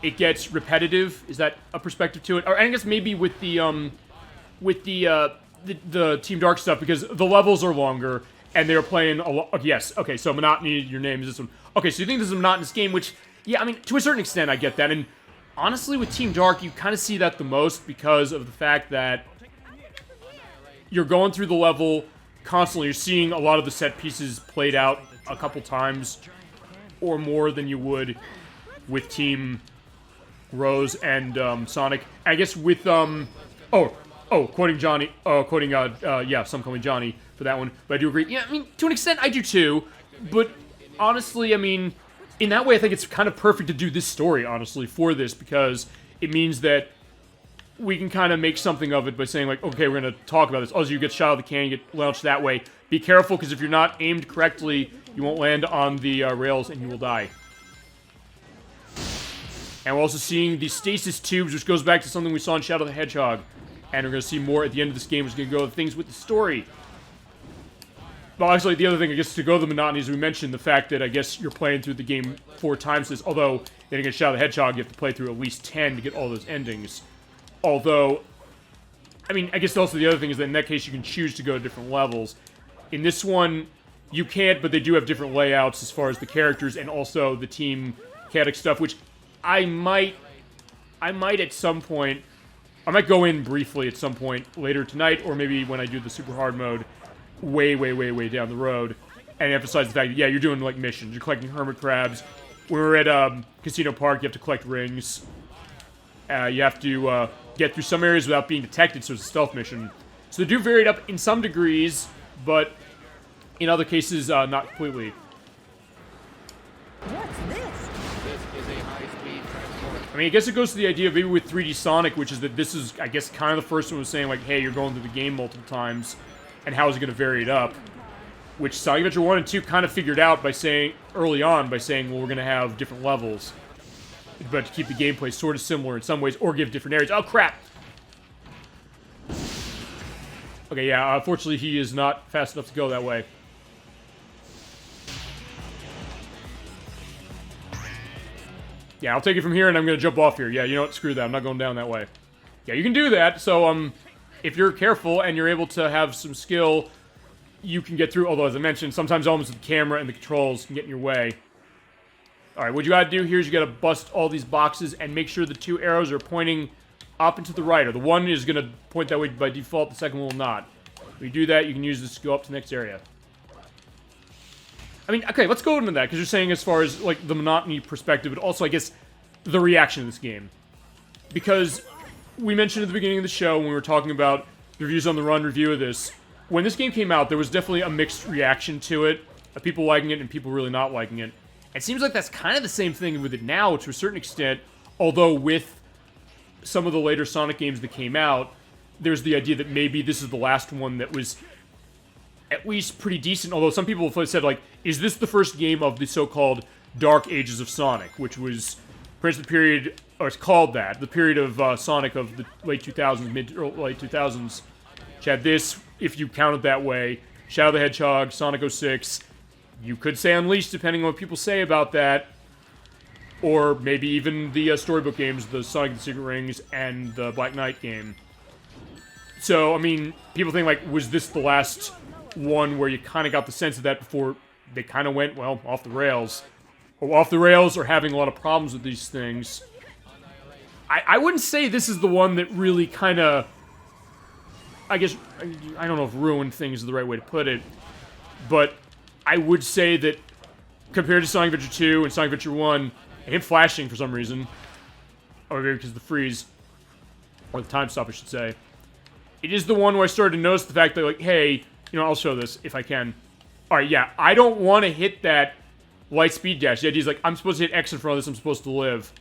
it gets repetitive? Is that a perspective to it? Or I guess maybe with the Team Dark stuff, because the levels are longer, and they're playing a lot. Yes, okay, so Monotony, your name is this one. Okay, so you think this is a monotonous game, which, yeah, I mean, to a certain extent, I get that. And honestly, with Team Dark, you kind of see that the most because of the fact that you're going through the level constantly. You're seeing a lot of the set pieces played out a couple times or more than you would with Team Rose and Sonic. I guess with quoting Johnny, yeah, some call me Johnny for that one, but I do agree. Yeah, I mean, to an extent, I do too, but honestly, I mean, in that way, I think it's kind of perfect to do this story, honestly, for this, because it means that we can kind of make something of it by saying, like, okay, we're going to talk about this. Oh, so you get shot out of the cannon, you get launched that way. Be careful, because if you're not aimed correctly, you won't land on the rails, and you will die. And we're also seeing the stasis tubes, which goes back to something we saw in Shadow the Hedgehog. And we're going to see more at the end of this game, which is going to go with things with the story. Well, actually, the other thing, I guess, to go the monotony, is we mentioned the fact that, I guess, you're playing through the game 4 times this. Although, then again, Shadow the Hedgehog, you have to play through at least 10 to get all those endings. Although, I mean, I guess also the other thing is that in that case, you can choose to go to different levels. In this one, you can't, but they do have different layouts as far as the characters and also the team chaotic stuff, which I might at some point, I might go in briefly at some point later tonight, or maybe when I do the super hard mode way down the road, and emphasize the fact that, yeah, you're doing, like, missions. You're collecting hermit crabs. When we're at Casino Park, you have to collect rings. You have to get through some areas without being detected, so it's a stealth mission. So they do vary it up in some degrees, but in other cases, not completely. What's this? This is a high-speed transport. I mean, I guess it goes to the idea of maybe with 3D Sonic, which is that this is, I guess, kind of the first one was saying, like, hey, you're going through the game multiple times, and how is it going to vary it up? Which Sonic Adventure 1 and 2 kind of figured out by saying, early on, by saying, well, we're going to have different levels. But to keep the gameplay sort of similar in some ways, or give different areas. Oh, crap! Okay, yeah, unfortunately, he is not fast enough to go that way. Yeah, I'll take it from here, and I'm going to jump off here. Yeah, you know what? Screw that. I'm not going down that way. Yeah, you can do that, so, if you're careful and you're able to have some skill, you can get through. Although, as I mentioned, sometimes elements of the camera and the controls can get in your way. Alright, what you gotta do here is you gotta bust all these boxes and make sure the 2 arrows are pointing up and to the right. Or the one is gonna point that way by default, the second one will not. When you do that, you can use this to go up to the next area. I mean, okay, let's go into that, because you're saying as far as, like, the monotony perspective, but also, I guess, the reaction to this game. Because we mentioned at the beginning of the show, when we were talking about the Reviews on the Run review of this, when this game came out, there was definitely a mixed reaction to it, of people liking it and people really not liking it. It seems like that's kind of the same thing with it now, to a certain extent, although with some of the later Sonic games that came out, there's the idea that maybe this is the last one that was at least pretty decent, although some people have said, like, is this the first game of the so-called Dark Ages of Sonic, which was pretty much the period or it's called that, the period of Sonic of the late 2000s, late 2000s, which had this, if you count it that way, Shadow the Hedgehog, Sonic 06, you could say Unleashed, depending on what people say about that, or maybe even the storybook games, the Sonic the Secret Rings and the Black Knight game. So, I mean, people think, like, was this the last one where you kind of got the sense of that before they kind of went, well, off the rails? Or off the rails, or having a lot of problems with these things. I wouldn't say this is the one that really kind of, I guess, I don't know if ruined things is the right way to put it, but I would say that compared to Sonic Adventure 2 and Sonic Adventure 1, and him flashing for some reason, or maybe because of the freeze, or the time stop, I should say, it is the one where I started to notice the fact that, like, hey, you know, I'll show this if I can. Alright, yeah, I don't want to hit that light speed dash. The idea is, like, I'm supposed to hit X in front of this, I'm supposed to live.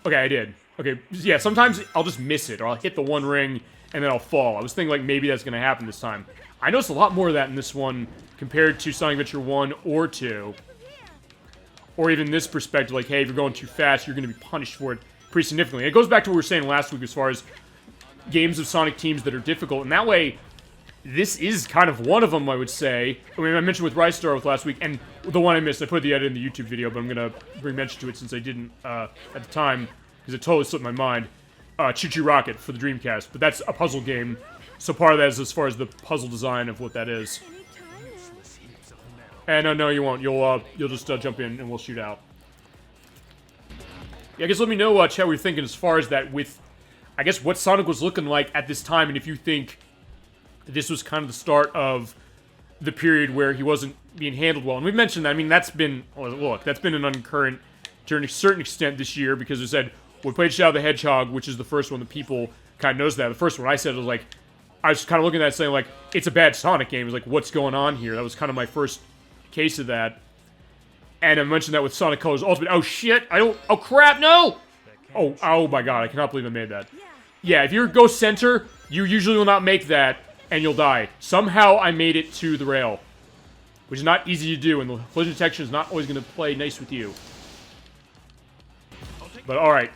Okay, I did. Okay, yeah, sometimes I'll just miss it, or I'll hit the one ring, and then I'll fall. I was thinking, like, maybe that's going to happen this time. I noticed a lot more of that in this one, compared to Sonic Adventure 1 or 2. Or even this perspective, like, hey, if you're going too fast, you're going to be punished for it pretty significantly. It goes back to what we were saying last week as far as games of Sonic teams that are difficult, and that way, this is kind of one of them, I would say. I mean, I mentioned with Rise Star with last week, and the one I missed, I put the edit in the YouTube video, but I'm going to bring mention to it since I didn't at the time, because it totally slipped my mind. Choo Choo Rocket for the Dreamcast, but that's a puzzle game, so part of that is as far as the puzzle design of what that is. And no, you won't. You'll just jump in and we'll shoot out. Yeah, I guess let me know, chat, what you're thinking as far as that with, I guess, what Sonic was looking like at this time, and if you think this was kind of the start of the period where he wasn't being handled well. And we mentioned that. I mean, that's been, look, that's been an undercurrent to a certain extent this year, because we said, we played Shadow the Hedgehog, which is the first one that people kind of knows that. The first one I said was like, I was kind of looking at that saying, like, it's a bad Sonic game. It was like, what's going on here? That was kind of my first case of that. And I mentioned that with Sonic Colors Ultimate. Oh, shit! Oh, crap, no! Oh my god, I cannot believe I made that. Yeah, if you're Ghost Center, you usually will not make that, and you'll die. Somehow I made it to the rail, which is not easy to do, and the collision detection is not always going to play nice with you. But alright,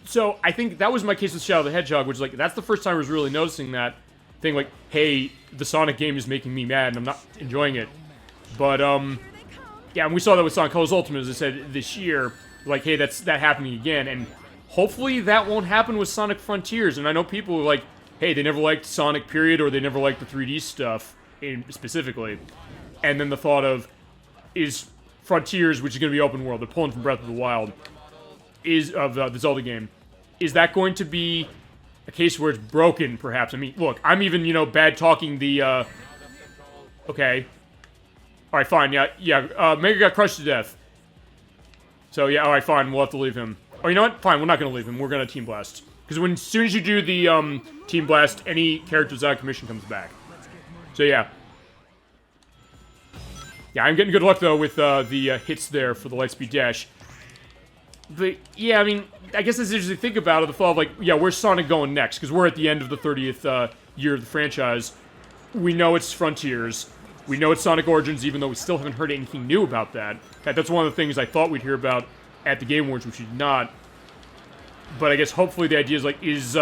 so I think that was my case with Shadow the Hedgehog, which is like, that's the first time I was really noticing that thing, like, hey, the Sonic game is making me mad, and I'm not enjoying it. But, yeah, and we saw that with Sonic Colors Ultimate, as I said, this year, like, hey, that's happening again, and hopefully that won't happen with Sonic Frontiers, and I know people are like, hey, they never liked Sonic, period, or they never liked the 3D stuff, specifically. And then the thought of, is Frontiers, which is going to be open world, they're pulling from Breath of the Wild, is of the Zelda game, is that going to be a case where it's broken, perhaps? I mean, look, I'm even, you know, bad-talking the, okay. Alright, fine, yeah, Mega got crushed to death. So, yeah, alright, fine, we'll have to leave him. Oh, you know what? Fine, we're not gonna leave him, we're gonna Team Blast. Because as soon as you do the, Team Blast, any characters out of commission comes back. So, yeah. Yeah, I'm getting good luck, though, with, the, hits there for the Lightspeed Dash. But, yeah, I mean, I guess as you think about it, the thought of, like, yeah, where's Sonic going next? Because we're at the end of the 30th, year of the franchise. We know it's Frontiers. We know it's Sonic Origins, even though we still haven't heard anything new about that. In fact, that's one of the things I thought we'd hear about at the Game Awards, which we did not. But I guess hopefully the idea is, like, is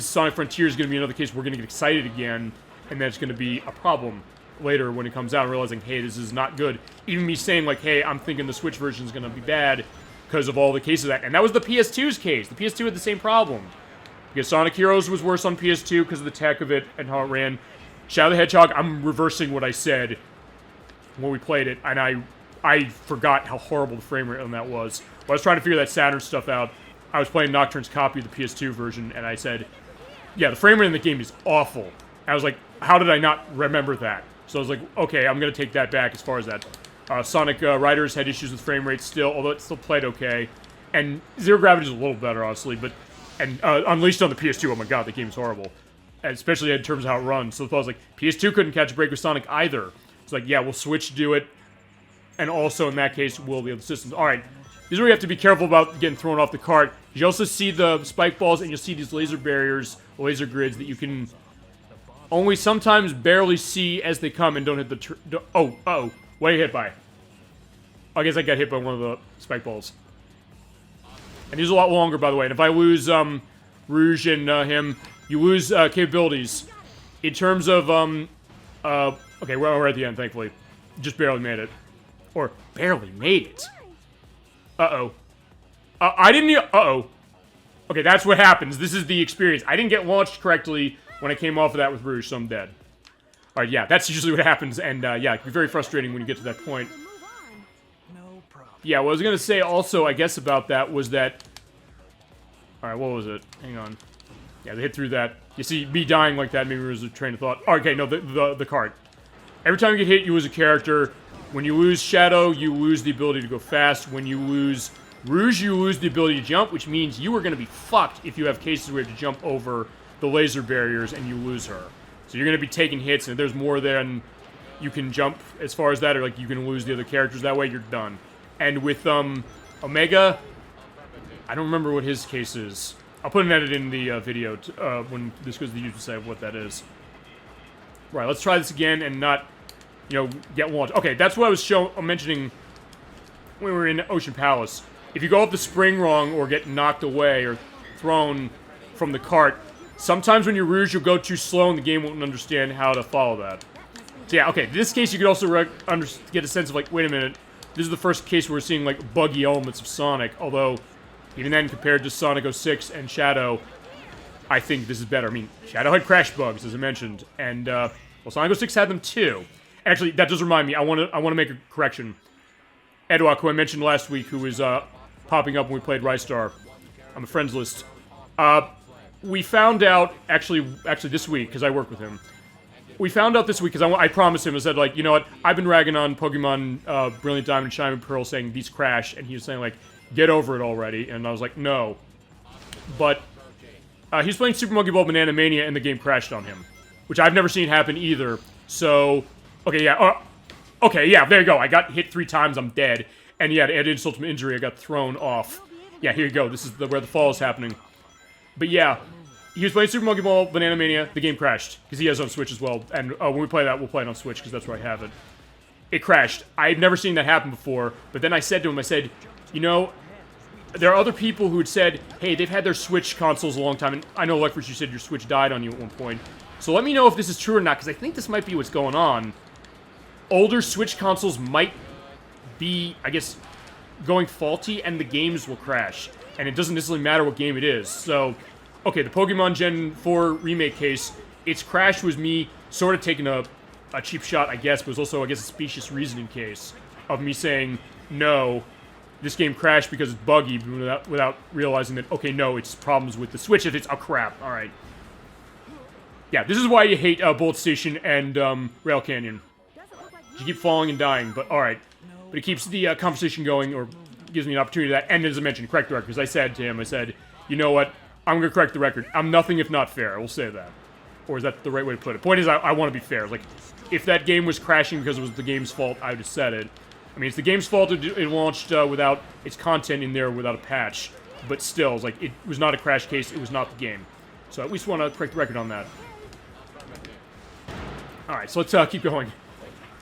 Sonic Frontiers going to be another case where we're going to get excited again, and that's going to be a problem later when it comes out, realizing, hey, this is not good. Even me saying, like, hey, I'm thinking the Switch version is going to be bad because of all the cases of that. And that was the PS2's case. The PS2 had the same problem. Because Sonic Heroes was worse on PS2 because of the tech of it and how it ran. Shadow the Hedgehog, I'm reversing what I said when we played it, and I forgot how horrible the frame rate on that was. When I was trying to figure that Saturn stuff out, I was playing Nocturne's copy of the PS2 version, and I said, yeah, the frame rate in the game is awful. And I was like, how did I not remember that? So I was like, okay, I'm going to take that back as far as that. Sonic Riders had issues with frame rates still, although it still played okay. And Zero Gravity is a little better, honestly, but... And Unleashed on the PS2, oh my god, the game's horrible. Especially in terms of how it runs. So I was like, PS2 couldn't catch a break with Sonic either. It's like, yeah, we'll Switch do it. And also, in that case, we'll the other systems. Alright, this is where you have to be careful about getting thrown off the cart. You also see the spike balls, and you'll see these laser barriers, laser grids, that you can only sometimes barely see as they come and don't hit the... oh, what are you hit by? I guess I got hit by one of the spike balls. And these are a lot longer, by the way. And if I lose Rouge and him, you lose capabilities. In terms of, okay, we're at the end, thankfully. Just barely made it. Or barely made it. Uh-oh. I didn't... Uh-oh. Okay, that's what happens. This is the experience. I didn't get launched correctly when I came off of that with Rouge, so I'm dead. Alright, yeah, that's usually what happens, and, yeah, it can be very frustrating when you get to that point. No problem. Yeah, what I was gonna say also, I guess, about that was that... Alright, what was it? Hang on. Yeah, they hit through that. You see, me dying like that maybe was a train of thought. Oh, okay, no, the cart. Every time you get hit, you lose a character. When you lose Shadow, you lose the ability to go fast. When you lose Rouge, you lose the ability to jump, which means you are gonna be fucked if you have cases where you have to jump over the laser barriers and you lose her. So you're gonna be taking hits, and if there's more than you can jump as far as that, or like you can lose the other characters that way, you're done. And with Omega, I don't remember what his case is. I'll put an edit in the video when this goes to the YouTube site of what that is. Right, let's try this again and not, you know, get launched. Okay, that's what I was mentioning when we were in Ocean Palace. If you go up the spring wrong or get knocked away or thrown from the cart, sometimes when you're Rouge, you'll go too slow and the game won't understand how to follow that. So yeah, okay, in this case you could also get a sense of like, wait a minute, this is the first case where we're seeing like buggy elements of Sonic, although even then compared to Sonic 06 and Shadow, I think this is better. I mean, Shadow had crash bugs, as I mentioned, and well, Sonic 06 had them too. Actually, that does remind me, I want to make a correction. Edwak, who I mentioned last week, who was popping up when we played Rystar on the friends list, we found out, actually this week, because I work with him, we found out this week, because I promised him, I said, like, you know what, I've been ragging on Pokemon Brilliant Diamond and Shining Pearl, saying these crash, and he was saying, like, get over it already, and I was like, no. But, he was playing Super Monkey Ball Banana Mania, and the game crashed on him, which I've never seen happen either, so, okay, yeah, okay, yeah, there you go, I got hit 3 times, I'm dead, and yeah, to add insult to my injury, I got thrown off. Yeah, here you go, this is where the fall is happening. But yeah, he was playing Super Monkey Ball Banana Mania, the game crashed, because he has it on Switch as well, and when we play that, we'll play it on Switch, because that's where I have it. It crashed. I've never seen that happen before, but then I said to him, I said, you know, there are other people who had said, hey, they've had their Switch consoles a long time, and I know, Leckford, you said your Switch died on you at one point, so let me know if this is true or not, because I think this might be what's going on. Older Switch consoles might be, I guess, going faulty, and the games will crash, and it doesn't necessarily matter what game it is, so... Okay, the Pokemon Gen 4 remake case, its crash was me sort of taking a cheap shot, I guess, but it was also, I guess, a specious reasoning case of me saying, no, this game crashed because it's buggy, without realizing that, okay, no, it's problems with the Switch if it's, oh crap, alright. Yeah, this is why you hate Bullet Station and Rail Canyon. You keep falling and dying, but alright. But it keeps the conversation going, or gives me an opportunity to that, and as I mentioned, correct the record, because I said to him, I said, you know what, I'm going to correct the record. I'm nothing if not fair. I will say that. Or is that the right way to put it? Point is, I want to be fair. Like, if that game was crashing because it was the game's fault, I would have said it. I mean, it's the game's fault it launched without its content in there without a patch. But still, it's like, it was not a crash case. It was not the game. So at least want to correct the record on that. Alright, so let's keep going.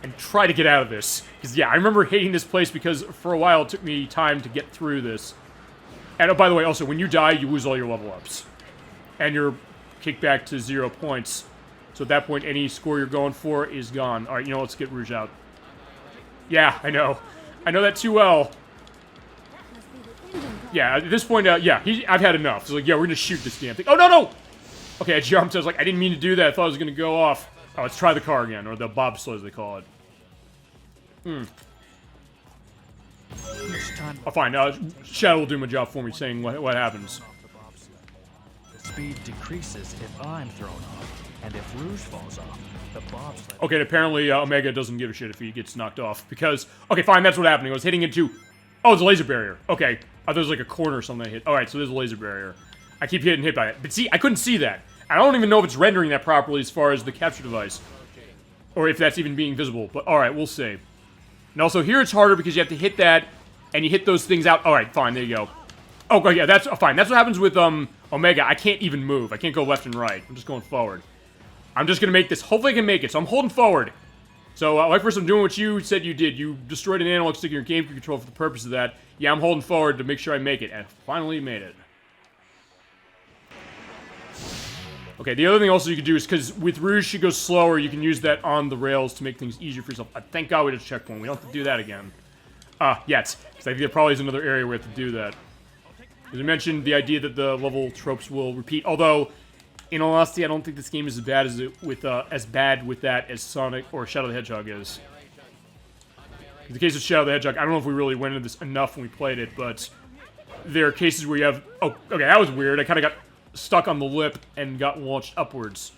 And try to get out of this. Because, yeah, I remember hating this place because for a while it took me time to get through this. And, oh, by the way, also, when you die, you lose all your level-ups. And you're kicked back to 0 points. So at that point, any score you're going for is gone. Alright, you know, let's get Rouge out. Yeah, I know. I know that too well. Yeah, at this point, yeah, I've had enough. So, like, yeah, we're gonna shoot this damn thing. Oh, no, no! Okay, I jumped. I was like, I didn't mean to do that. I thought I was gonna go off. Oh, let's try the car again, or the bobsled, as they call it. Oh, fine. Shadow will do my job for me, saying what happens. The speed decreases if I'm thrown off, and if Rouge falls off, the bobsled... Okay, and apparently Omega doesn't give a shit if he gets knocked off, because... Okay, fine, that's what happened. I was hitting into... Oh, it's a laser barrier. Okay. I thought it was like a corner or something I hit. Alright, so there's a laser barrier. I keep getting hit by it. But see, I couldn't see that. I don't even know if it's rendering that properly as far as the capture device. Or if that's even being visible. But alright, we'll see. And also, here it's harder because you have to hit that, and you hit those things out. Alright, fine, there you go. Oh, yeah, that's fine. That's what happens with Omega. I can't even move. I can't go left and right. I'm just going forward. I'm just gonna make this. Hopefully I can make it. So I'm holding forward. So, like first, I'm doing what you said you did. You destroyed an analog stick in your GameCube controller for the purpose of that. Yeah, I'm holding forward to make sure I make it, and finally made it. Okay, the other thing also you can do is, because with Rouge she goes slower, you can use that on the rails to make things easier for yourself. Thank God we did a checkpoint. We don't have to do that again. Yet. Because I think there probably is another area where we have to do that. As I mentioned, the idea that the level tropes will repeat, although, in all honesty, I don't think this game is as bad with that as Sonic or Shadow the Hedgehog is. In the case of Shadow the Hedgehog, I don't know if we really went into this enough when we played it, but there are cases where you have... Oh, okay, that was weird. I kind of got stuck on the lip and got launched upwards.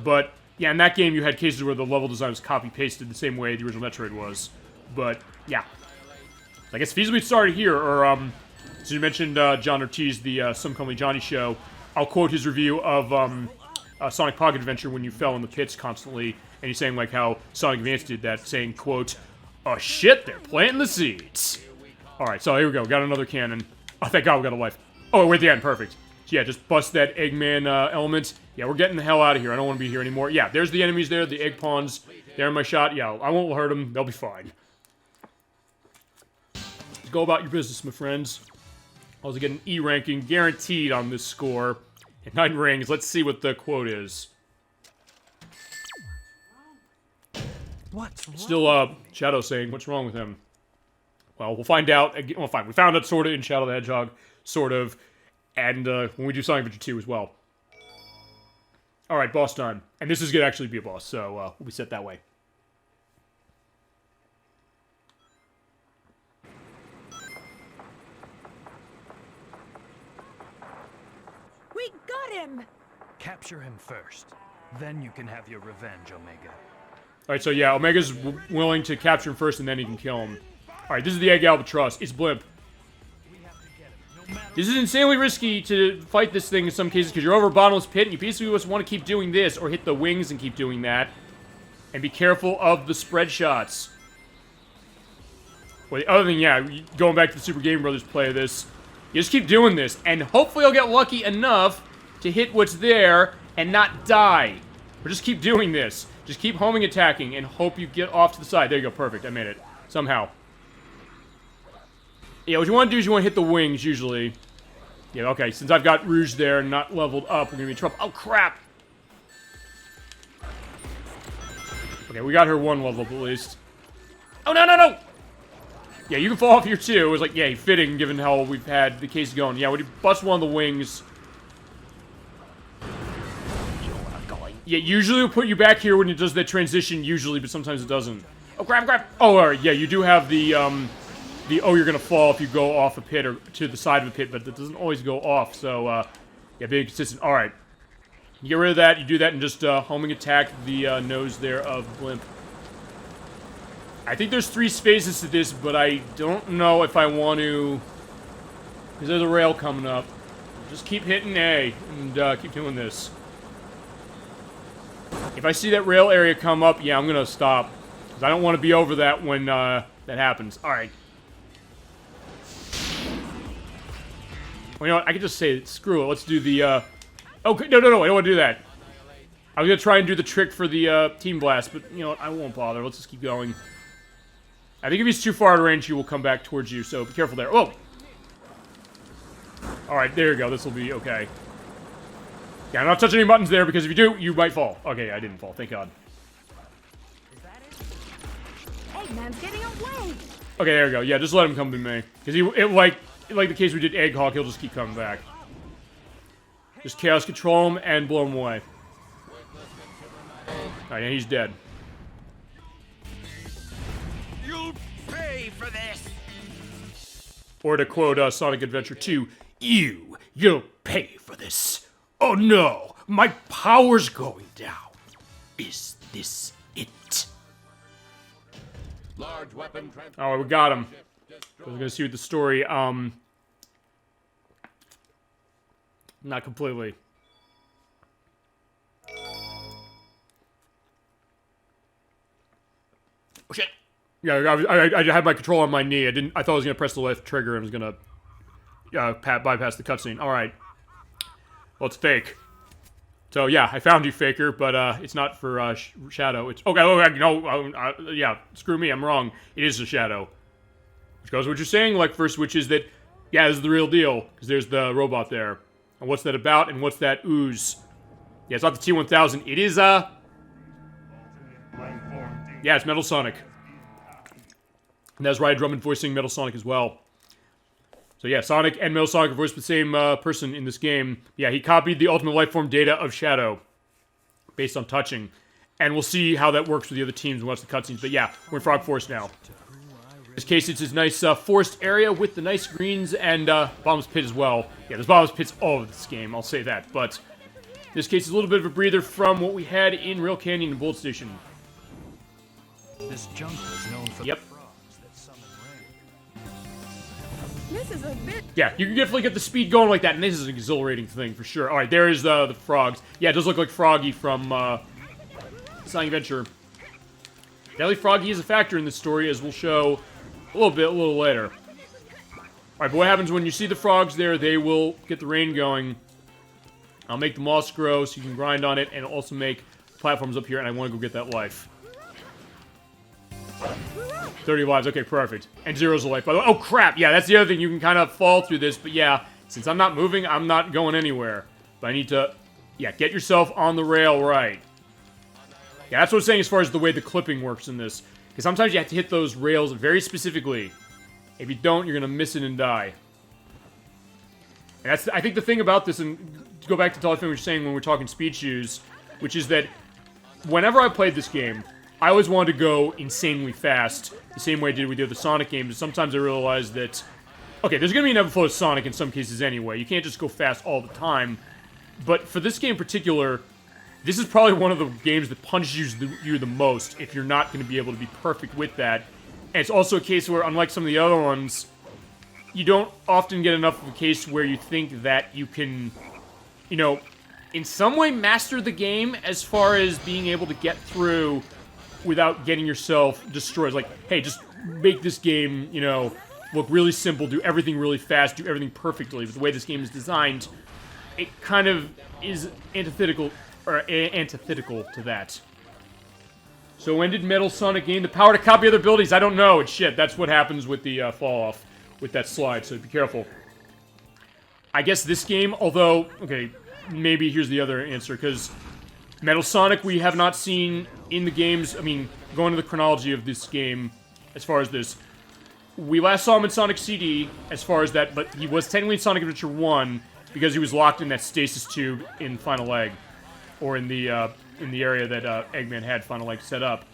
But, yeah, in that game you had cases where the level design was copy-pasted the same way the original Metroid was. But, yeah. I guess feasibly started here, or, so you mentioned John Ortiz, the Some Call Me Johnny show. I'll quote his review of Sonic Pocket Adventure when you fell in the pits constantly, and he's saying, like, how Sonic Advance did that, saying, quote, "Oh shit, they're planting the seeds." Alright, so here we go, got another cannon. Oh, thank God we got a life. Oh, we're at the end, perfect. So yeah, just bust that Eggman element. Yeah, we're getting the hell out of here, I don't want to be here anymore. Yeah, there's the enemies there, the egg pawns. They're in my shot, yeah, I won't hurt them, they'll be fine. Let's go about your business, my friends. I also get an E ranking guaranteed on this score. And 9 rings. Let's see what the quote is. What's wrong? Still, Shadow saying, what's wrong with him? Well, we'll find out. Well, fine. We found out sort of in Shadow the Hedgehog, sort of. And when we do Sonic Adventure 2 as well. Alright, boss time. And this is going to actually be a boss, so we'll be set that way. We got him! Capture him first. Then you can have your revenge, Omega. Alright, so yeah, Omega's willing to capture him first and then he can kill him. Alright, this is the Egg Albatross. It's Blimp. This is insanely risky to fight this thing in some cases because you're over a bottomless pit and you basically just want to keep doing this or hit the wings and keep doing that. And be careful of the spread shots. Well, the other thing, yeah, going back to the Super Game Brothers play of this, you just keep doing this, and hopefully I'll get lucky enough to hit what's there and not die. Or just keep doing this. Just keep homing attacking and hope you get off to the side. There you go, perfect, I made it. Somehow. Yeah, what you want to do is you want to hit the wings, usually. Yeah, okay, since I've got Rouge there and not leveled up, we're going to be in trouble. Oh, crap! Okay, we got her one level up at least. Oh, no, no, no! Yeah, you can fall off here too. It was like, yeah, fitting given how we've had the case going. Yeah, when you bust one of the wings. Yeah, usually it'll put you back here when it does that transition, usually, but sometimes it doesn't. Oh, grab, grab! Oh, alright, yeah, you do have the, oh, you're gonna fall if you go off a pit or to the side of a pit, but that doesn't always go off, so, yeah, being consistent. Alright. You get rid of that, you do that, and just, homing attack the, nose there of Blimp. I think there's 3 phases to this, but I don't know if I want to... Because there's a rail coming up. Just keep hitting A, and keep doing this. If I see that rail area come up, yeah, I'm going to stop. Because I don't want to be over that when that happens. Alright. Well, you know what? I could just say, screw it. Let's do the, Oh, no, no, no, I don't want to do that. I was going to try and do the trick for the Team Blast, but, you know what? I won't bother. Let's just keep going. I think if he's too far out of range, he will come back towards you, so be careful there. Whoa! Alright, there you go. This will be okay. Yeah, I'm not touching any buttons there, because if you do, you might fall. Okay, I didn't fall. Thank God. Eggman's getting away! Okay, there you go. Yeah, just let him come to me. Because like the case we did Egg Hawk, he'll just keep coming back. Just Chaos Control him and blow him away. Alright, and he's dead. You'll pay for this! Or to quote Sonic Adventure 2, you'll pay for this. Oh no, my power's going down. Is this it? Large weapon transfer. Alright, we got him. I was gonna see what the story, not completely. Oh shit! Yeah, I had my control on my knee. I thought I was gonna press the left trigger and was gonna bypass the cutscene. All right. Well, it's fake. So yeah, I found you, Faker, but it's not for Shadow. It's okay. No, yeah, screw me, I'm wrong. It is a Shadow. Which goes with what you're saying, like first, which is that yeah, this is the real deal because there's the robot there. And what's that about? And what's that ooze? Yeah, it's not the T-1000. It is yeah, it's Metal Sonic. And that's Ryan Drummond voicing Metal Sonic as well. So yeah, Sonic and Metal Sonic are voiced by the same person in this game. Yeah, he copied the Ultimate Lifeform data of Shadow based on touching. And we'll see how that works with the other teams and watch the cutscenes. But yeah, we're in Frog Forest now. In this case, it's this nice forest area with the nice greens and bottomless pit as well. Yeah, there's bottomless pits all over this game, I'll say that. But in this case, it's a little bit of a breather from what we had in Rail Canyon and Bullet Station. This jungle is known for Yep. the frogs that summon rain. This is a bit. Yeah, you can definitely get the speed going like that, and this is an exhilarating thing for sure. Alright, there is the frogs. Yeah, it does look like Froggy from Sonic Adventure. Definitely Froggy is a factor in this story, as we'll show a little later. Alright, but what happens when you see the frogs there, they will get the rain going. I'll make the moss grow so you can grind on it, and also make platforms up here, and I want to go get that life. 30 lives, okay, perfect. And 0's a life, by the way. Oh, crap! Yeah, that's the other thing, you can kind of fall through this, but yeah, since I'm not moving, I'm not going anywhere. But I need to, yeah, get yourself on the rail right. Yeah, that's what I'm saying as far as the way the clipping works in this. Because sometimes you have to hit those rails very specifically. If you don't, you're going to miss it and die. And that's, I think, the thing about this, and to go back to what we were saying when we were talking speed shoes, which is that whenever I played this game, I always wanted to go insanely fast, the same way I did with the other Sonic games. Sometimes I realized that, okay, there's going to be an ebb and flow of Sonic in some cases anyway. You can't just go fast all the time. But for this game in particular, this is probably one of the games that punishes you the most if you're not going to be able to be perfect with that. And it's also a case where, unlike some of the other ones, you don't often get enough of a case where you think that you can, you know, in some way master the game as far as being able to get through without getting yourself destroyed. Like, hey, just make this game, you know, look really simple, do everything really fast, do everything perfectly. But the way this game is designed, it kind of is antithetical to that. So when did Metal Sonic gain the power to copy other abilities? I don't know. It's shit. That's what happens with the fall-off with that slide, so be careful. I guess this game, although, okay, maybe here's the other answer, because Metal Sonic we have not seen in the games. I mean, going to the chronology of this game, as far as this, we last saw him in Sonic CD, as far as that, but he was technically in Sonic Adventure 1, because he was locked in that stasis tube in Final Egg, or in the area that Eggman had Final Egg set up.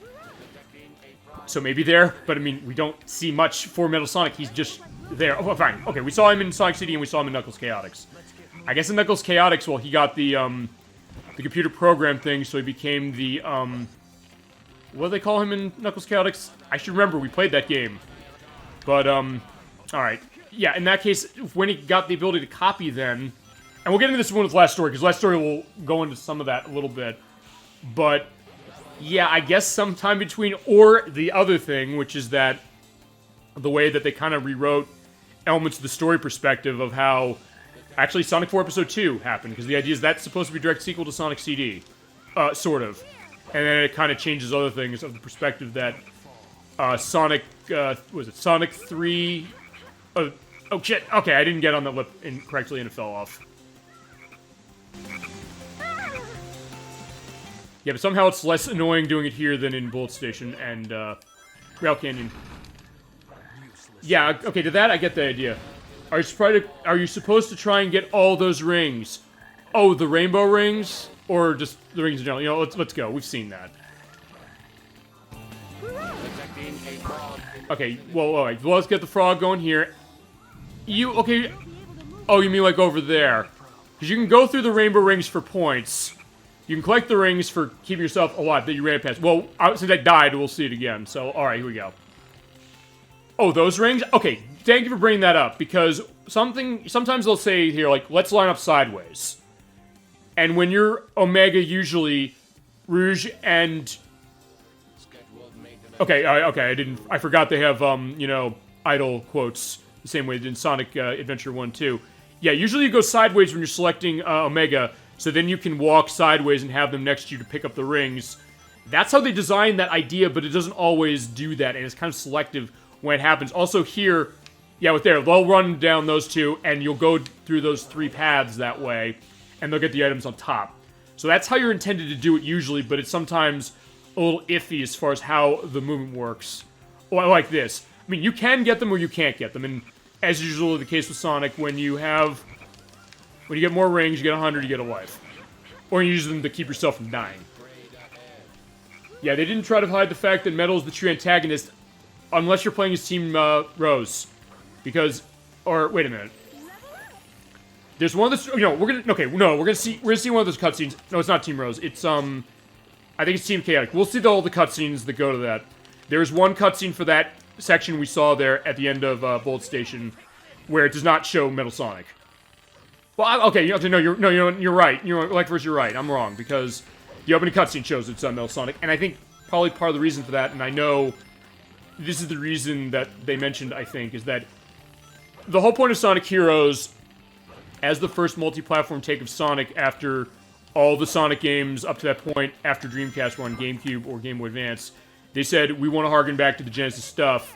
So maybe there, but I mean, we don't see much for Metal Sonic, he's just there. Oh, fine, okay, we saw him in Sonic CD and we saw him in Knuckles Chaotix. I guess in Knuckles Chaotix, well, he got the computer program thing, so he became the, what do they call him in Knuckles Chaotix? I should remember, we played that game. But, alright. Yeah, in that case, when he got the ability to copy then, and we'll get into this one with Last Story, because Last Story will go into some of that a little bit. But, yeah, I guess sometime between, or the other thing, which is that the way that they kind of rewrote elements of the story perspective of how actually Sonic 4 Episode 2 happened, because the idea is that's supposed to be a direct sequel to Sonic CD. Sort of. And then it kind of changes other things of the perspective that Sonic, was it Sonic 3? Oh shit, okay, I didn't get on that lip correctly and it fell off. Yeah, but somehow it's less annoying doing it here than in Bullet Station and Rail Canyon. Yeah, okay, to that I get the idea. Are you supposed to try and get all those rings? Oh, the rainbow rings? Or just the rings in general? You know, let's go. We've seen that. Okay, well, alright. Well, let's get the frog going here. Okay. Oh, you mean like over there. Because you can go through the rainbow rings for points. You can collect the rings for keeping yourself alive that you ran past. Well, since I died, we'll see it again. So, alright, here we go. Oh, those rings? Okay, thank you for bringing that up, because sometimes they'll say here, like, let's line up sideways. And when you're Omega, usually, Rouge and... Okay, I forgot they have, you know, idle quotes, the same way they did in Sonic Adventure 1, too. Yeah, usually you go sideways when you're selecting Omega, So then you can walk sideways and have them next to you to pick up the rings. That's how they designed that idea, but it doesn't always do that, and it's kind of selective when it happens. Also here, yeah, with there, they'll run down those two, and you'll go through those 3 paths that way, and they'll get the items on top. So that's how you're intended to do it usually, but it's sometimes a little iffy as far as how the movement works. Or like this. I mean, you can get them or you can't get them, and as usually the case with Sonic, when you get more rings, you get 100, you get a life. Or you use them to keep yourself from dying. Yeah, they didn't try to hide the fact that Metal is the true antagonist, unless you're playing as Team Rose. Because, or, wait a minute. There's one of those, we're gonna see one of those cutscenes. No, it's not Team Rose. It's, I think it's Team Chaotic. We'll see all the cutscenes that go to that. There's one cutscene for that section we saw there at the end of Bolt Station, where it does not show Metal Sonic. Well, okay, you're right. You're right. I'm wrong, because the opening cutscene shows it's Metal Sonic, and I think probably part of the reason for that, and I know this is the reason that they mentioned, I think, is that the whole point of Sonic Heroes, as the first multi-platform take of Sonic after all the Sonic games up to that point, after Dreamcast were on GameCube or Game Boy Advance, they said, we want to harken back to the Genesis stuff,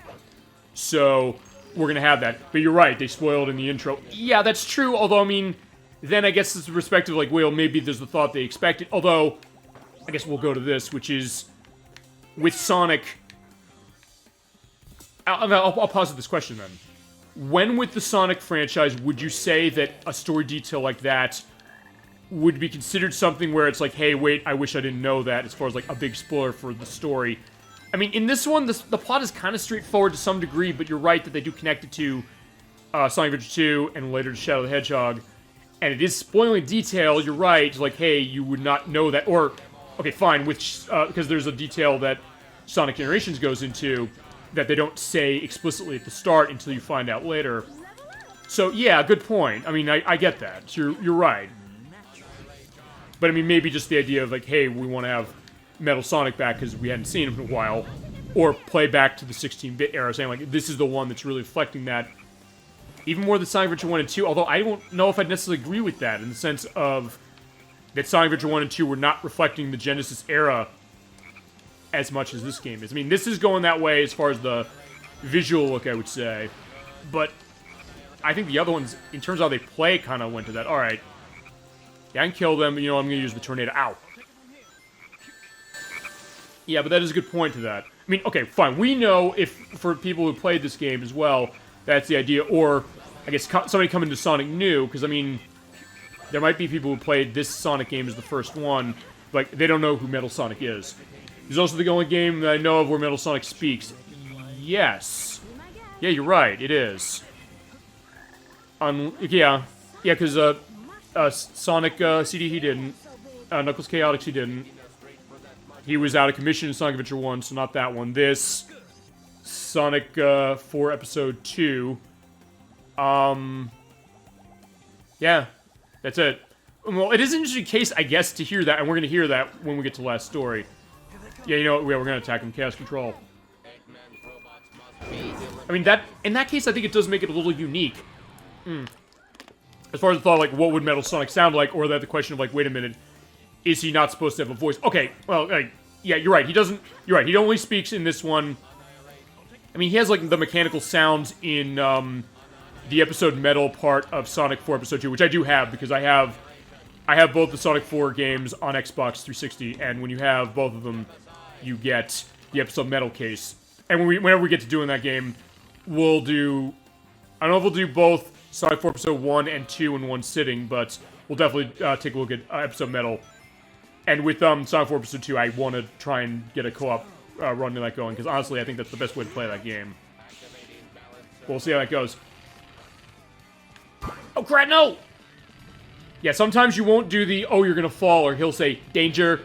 so we're going to have that. But you're right, they spoiled in the intro. Yeah, that's true, although, I mean, then I guess it's the perspective, like, well, maybe there's the thought they expected, although, I guess we'll go to this, which is, with Sonic... I'll posit this question, then. When with the Sonic franchise would you say that a story detail like that would be considered something where it's like, hey, wait, I wish I didn't know that, as far as, like, a big spoiler for the story? I mean, in this one, the plot is kind of straightforward to some degree, but you're right that they do connect it to Sonic Adventure 2 and later to Shadow the Hedgehog. And it is spoiling detail, you're right, it's like, hey, you would not know that, or, okay, fine, because there's a detail that Sonic Generations goes into that they don't say explicitly at the start until you find out later. So, yeah, good point. I mean, I get that. You're right. But, I mean, maybe just the idea of, like, hey, we want to have Metal Sonic back because we hadn't seen him in a while, or play back to the 16-bit era, saying, like, this is the one that's really reflecting that. Even more than Sonic Adventure 1 and 2, although I don't know if I'd necessarily agree with that, in the sense of that Sonic Adventure 1 and 2 were not reflecting the Genesis era as much as this game is. I mean, this is going that way as far as the visual look, I would say. But I think the other ones, in terms of how they play, kind of went to that. Alright. Yeah, I can kill them, but, I'm going to use the tornado. Ow. Yeah, but that is a good point to that. I mean, okay, fine. We know, if for people who played this game as well, that's the idea. Or, I guess, somebody coming to Sonic new, because, I mean, there might be people who played this Sonic game as the first one, like, they don't know who Metal Sonic is. It's also the only game that I know of where Metal Sonic speaks. Yes. Yeah, you're right, it is. Yeah, because, Sonic CD he didn't. Knuckles Chaotix he didn't. He was out of commission in Sonic Adventure 1, so not that one. This, Sonic 4 Episode 2. Yeah, that's it. Well, it is an interesting case, I guess, to hear that, and we're going to hear that when we get to the last story. Yeah, you know what? Yeah, we're going to attack him. Chaos Control. I mean, in that case, I think it does make it a little unique. As far as the thought, like, what would Metal Sonic sound like, or that the question of, like, wait a minute, is he not supposed to have a voice? Okay, well, yeah, you're right. You're right. He only speaks in this one. I mean, he has, like, the mechanical sounds in, the episode Metal part of Sonic 4 Episode 2, which I do have, because I have both the Sonic 4 games on Xbox 360, and when you have both of them, you get the episode Metal case. And whenever we get to doing that game, we'll do... I don't know if we'll do both Sonic 4 Episode 1 and 2 in one sitting, but we'll definitely take a look at episode Metal. And with Sonic 4 Episode 2, I want to try and get a co-op run to that going, because honestly, I think that's the best way to play that game. We'll see how that goes. Oh, crap, no! Yeah, sometimes you won't do the, oh, you're gonna fall, or he'll say, danger.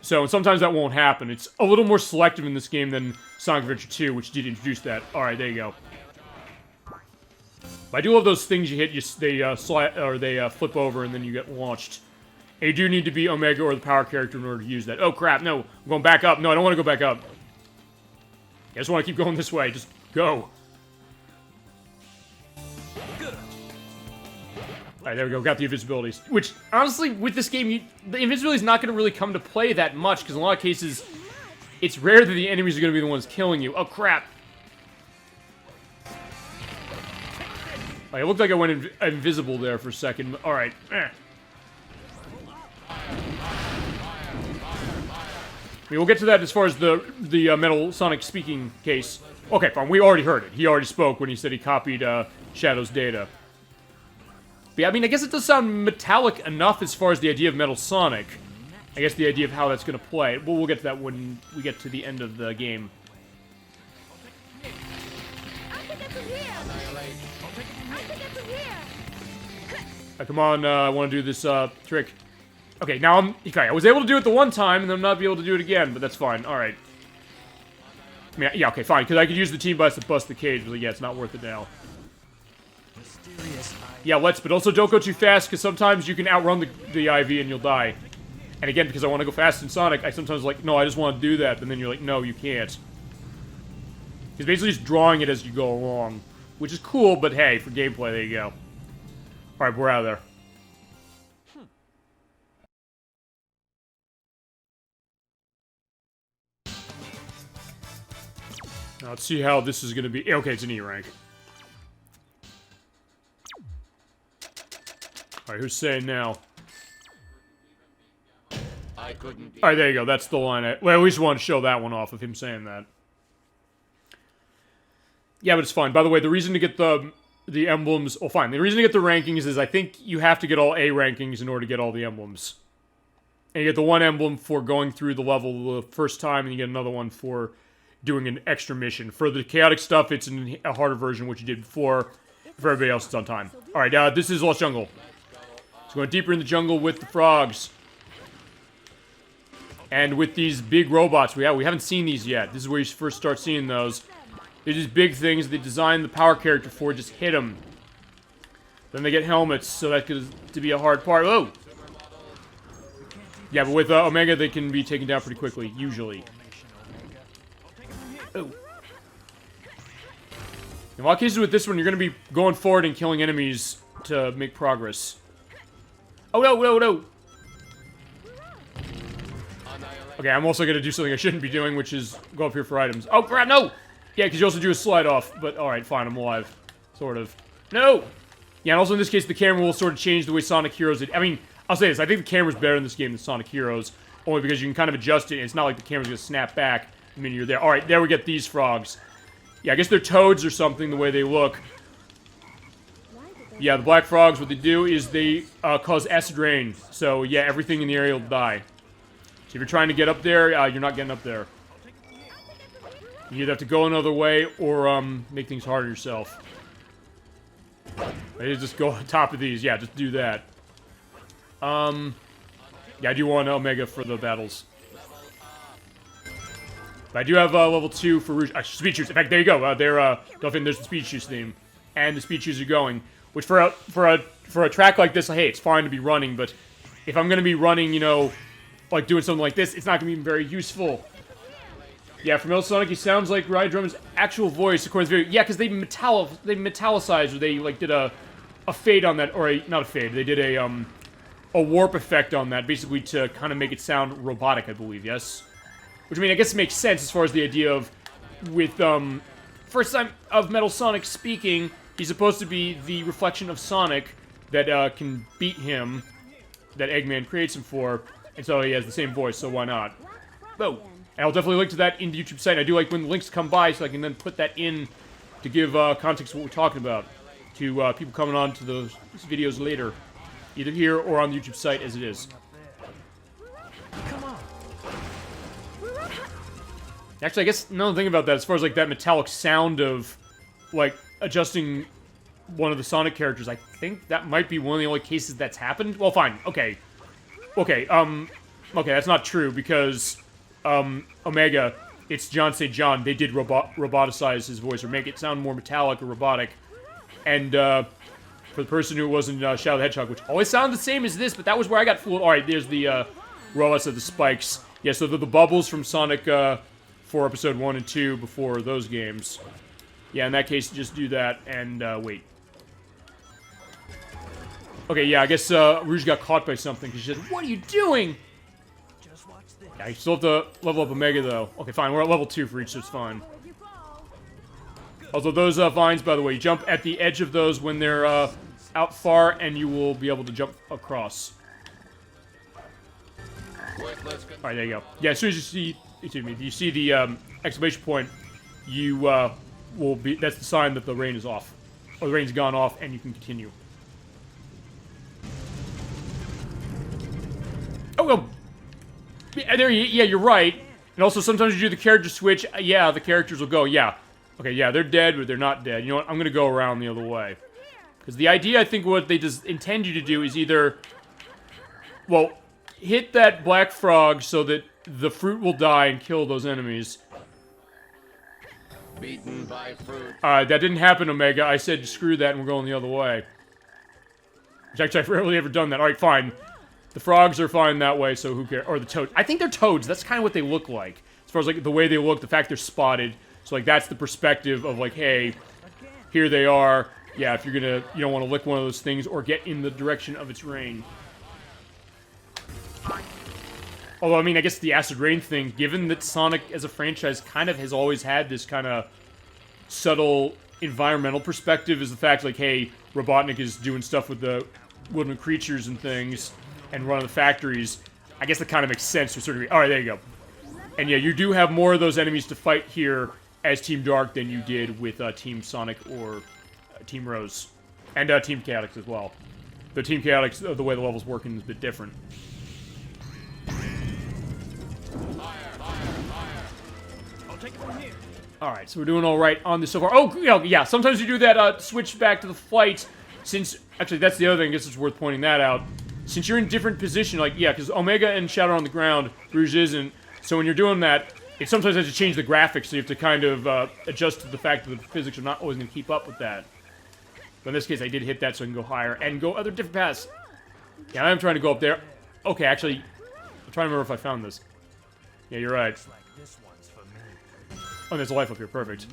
So, sometimes that won't happen. It's a little more selective in this game than Sonic Adventure 2, which did introduce that. Alright, there you go. But I do love those things you hit, they flip over and then you get launched. And you do need to be Omega or the power character in order to use that. Oh crap, no, I'm going back up. No, I don't want to go back up. I just want to keep going this way, just go. Alright, there we go. Got the invincibilities. Which, honestly, with this game, the invincibility is not going to really come to play that much, because in a lot of cases, it's rare that the enemies are going to be the ones killing you. Oh, crap. It looked like I went invisible there for a second. Alright. I mean, we'll get to that as far as the Metal Sonic speaking case. Okay, fine. We already heard it. He already spoke when he said he copied Shadow's data. But yeah, I mean, I guess it does sound metallic enough as far as the idea of Metal Sonic. I guess the idea of how that's going to play. Well, we'll get to that when we get to the end of the game. Come on, I want to do this trick. Okay, now okay, I was able to do it the one time, and then not be able to do it again, but that's fine. Alright. I mean, yeah, okay, fine, because I could use the team bus to bust the cage, but yeah, it's not worth it now. Yeah, but also don't go too fast, because sometimes you can outrun the IV and you'll die. And again, because I want to go fast in Sonic, I sometimes like, no, I just want to do that, but then you're like, no, you can't. He's basically just drawing it as you go along, which is cool, but hey, for gameplay, there you go. Alright, we're out of there. Now, let's see how this is going to be. Okay, it's an E rank. Alright, who's saying now? I couldn't. Alright, there you go. That's the line. Well, at least want to show that one off of him saying that. Yeah, but it's fine. By the way, the reason to get the emblems... Oh, fine. The reason to get the rankings is I think you have to get all A rankings in order to get all the emblems. And you get the one emblem for going through the level the first time, and you get another one for doing an extra mission. For the chaotic stuff, it's in a harder version, which you did before. For everybody else, it's on time. Alright, this is Lost Jungle. So going deeper in the jungle with the frogs. And with these big robots. We haven't seen these yet. This is where you first start seeing those. They're these big things they designed the power character for. Just hit them. Then they get helmets, so that could to be a hard part. Oh! Yeah, but with Omega, they can be taken down pretty quickly, usually. Oh. In a lot of cases with this one, you're going to be going forward and killing enemies to make progress. Oh, no, no, no! Okay, I'm also going to do something I shouldn't be doing, which is go up here for items. Oh, crap, no! Yeah, because you also do a slide off, but alright, fine, I'm alive. Sort of. No! Yeah, and also in this case, the camera will sort of change the way Sonic Heroes did. I mean, I'll say this, I think the camera's better in this game than Sonic Heroes, only because you can kind of adjust it, and it's not like the camera's going to snap back the minute you're there. Alright, there we get these frogs. Yeah, I guess they're toads or something, the way they look. Yeah, the black frogs, what they do is they cause acid rain. So, yeah, everything in the area will die. So if you're trying to get up there, you're not getting up there. You either have to go another way, or make things harder yourself. Maybe just go on top of these. Yeah, just do that. Yeah, I do want Omega for the battles. But I do have level 2 for Rouge. Speed Shoes. In fact, there you go. Dolphin, there's the Speed Shoes theme. And the Speed Shoes are going. Which, for a track like this, hey, it's fine to be running, but if I'm going to be running, you know, like doing something like this, it's not going to be very useful. Yeah, for Metal Sonic, he sounds like Ryan Drummond's actual voice, according to the video. Yeah, because they metallicized, or they, like, did a fade on that, or not a fade, they did a warp effect on that, basically to kind of make it sound robotic, I believe, yes? Which, I mean, I guess it makes sense as far as the idea of, with, first time of Metal Sonic speaking, he's supposed to be the reflection of Sonic that, can beat him, that Eggman creates him for, and so he has the same voice, so why not? Oh, and I'll definitely link to that in the YouTube site. I do like when the links come by, so I can then put that in to give, context to what we're talking about, to, people coming on to those videos later, either here or on the YouTube site as it is. Actually, I guess another thing about that, as far as, like, that metallic sound of, like, adjusting one of the Sonic characters, I think that might be one of the only cases that's happened. Well, fine. Okay. Okay, okay, that's not true, because, Omega, it's John St. John, they did roboticize his voice, or make it sound more metallic or robotic. And, for the person who wasn't, Shadow the Hedgehog, which always sounded the same as this, but that was where I got fooled. Alright, there's the, robots of the spikes. Yeah, so they're the bubbles from Sonic, 4 Episode 1 and 2 before those games. Yeah, in that case, just do that and, wait. Okay, yeah, I guess Rouge got caught by something because she said, "What are you doing?" Just watch this. Yeah, you still have to level up Omega, though. Okay, fine. We're at level 2 for each, so it's fine. Also, those vines, by the way, you jump at the edge of those when they're out far, and you will be able to jump across. Alright, there you go. Yeah, as soon as you see... Excuse me. If you see the exclamation point, you will be... That's the sign that the rain is off. Or the rain's gone off, and you can continue. Oh, yeah, yeah, you're right. And also, sometimes you do the character switch. Yeah, the characters will go, yeah. Okay, yeah, they're dead, but they're not dead. You know what? I'm gonna go around the other way. Because the idea, I think, what they just intend you to do is either... Well, hit that black frog so that the fruit will die and kill those enemies. Beaten by fruit. That didn't happen, Omega. I said screw that and we're going the other way. Which actually, I've rarely ever done that. Alright, fine. The frogs are fine that way, so who cares? Or the toads. I think they're toads. That's kind of what they look like. As far as, like, the way they look, the fact they're spotted. So, like, that's the perspective of, like, hey, here they are. Yeah, if you're gonna, you don't want to lick one of those things or get in the direction of its rain. Although, I mean, I guess the acid rain thing, given that Sonic as a franchise kind of has always had this kind of subtle environmental perspective, is the fact, like, hey, Robotnik is doing stuff with the woodland creatures and things, and running the factories. I guess that kind of makes sense to a certain degree. Alright, there you go. And yeah, you do have more of those enemies to fight here as Team Dark than you did with Team Sonic or Team Rose. And Team Chaotix as well. The Team Chaotix, the way the level's working is a bit different. I'll take it from here. Alright, so we're doing alright on this so far. Oh, yeah, sometimes you do that switch back to the fight, since... Actually, that's the other thing, I guess it's worth pointing that out. Since you're in different position, like, yeah, because Omega and Shadow are on the ground, Rouge isn't. So when you're doing that, it sometimes has to change the graphics, so you have to kind of adjust to the fact that the physics are not always going to keep up with that. But in this case, I did hit that so I can go higher and go other different paths. Yeah, I'm trying to go up there. Okay, actually, I'm trying to remember if I found this. Yeah, you're right. Looks like this one's for me. Oh, there's a life up here. Perfect.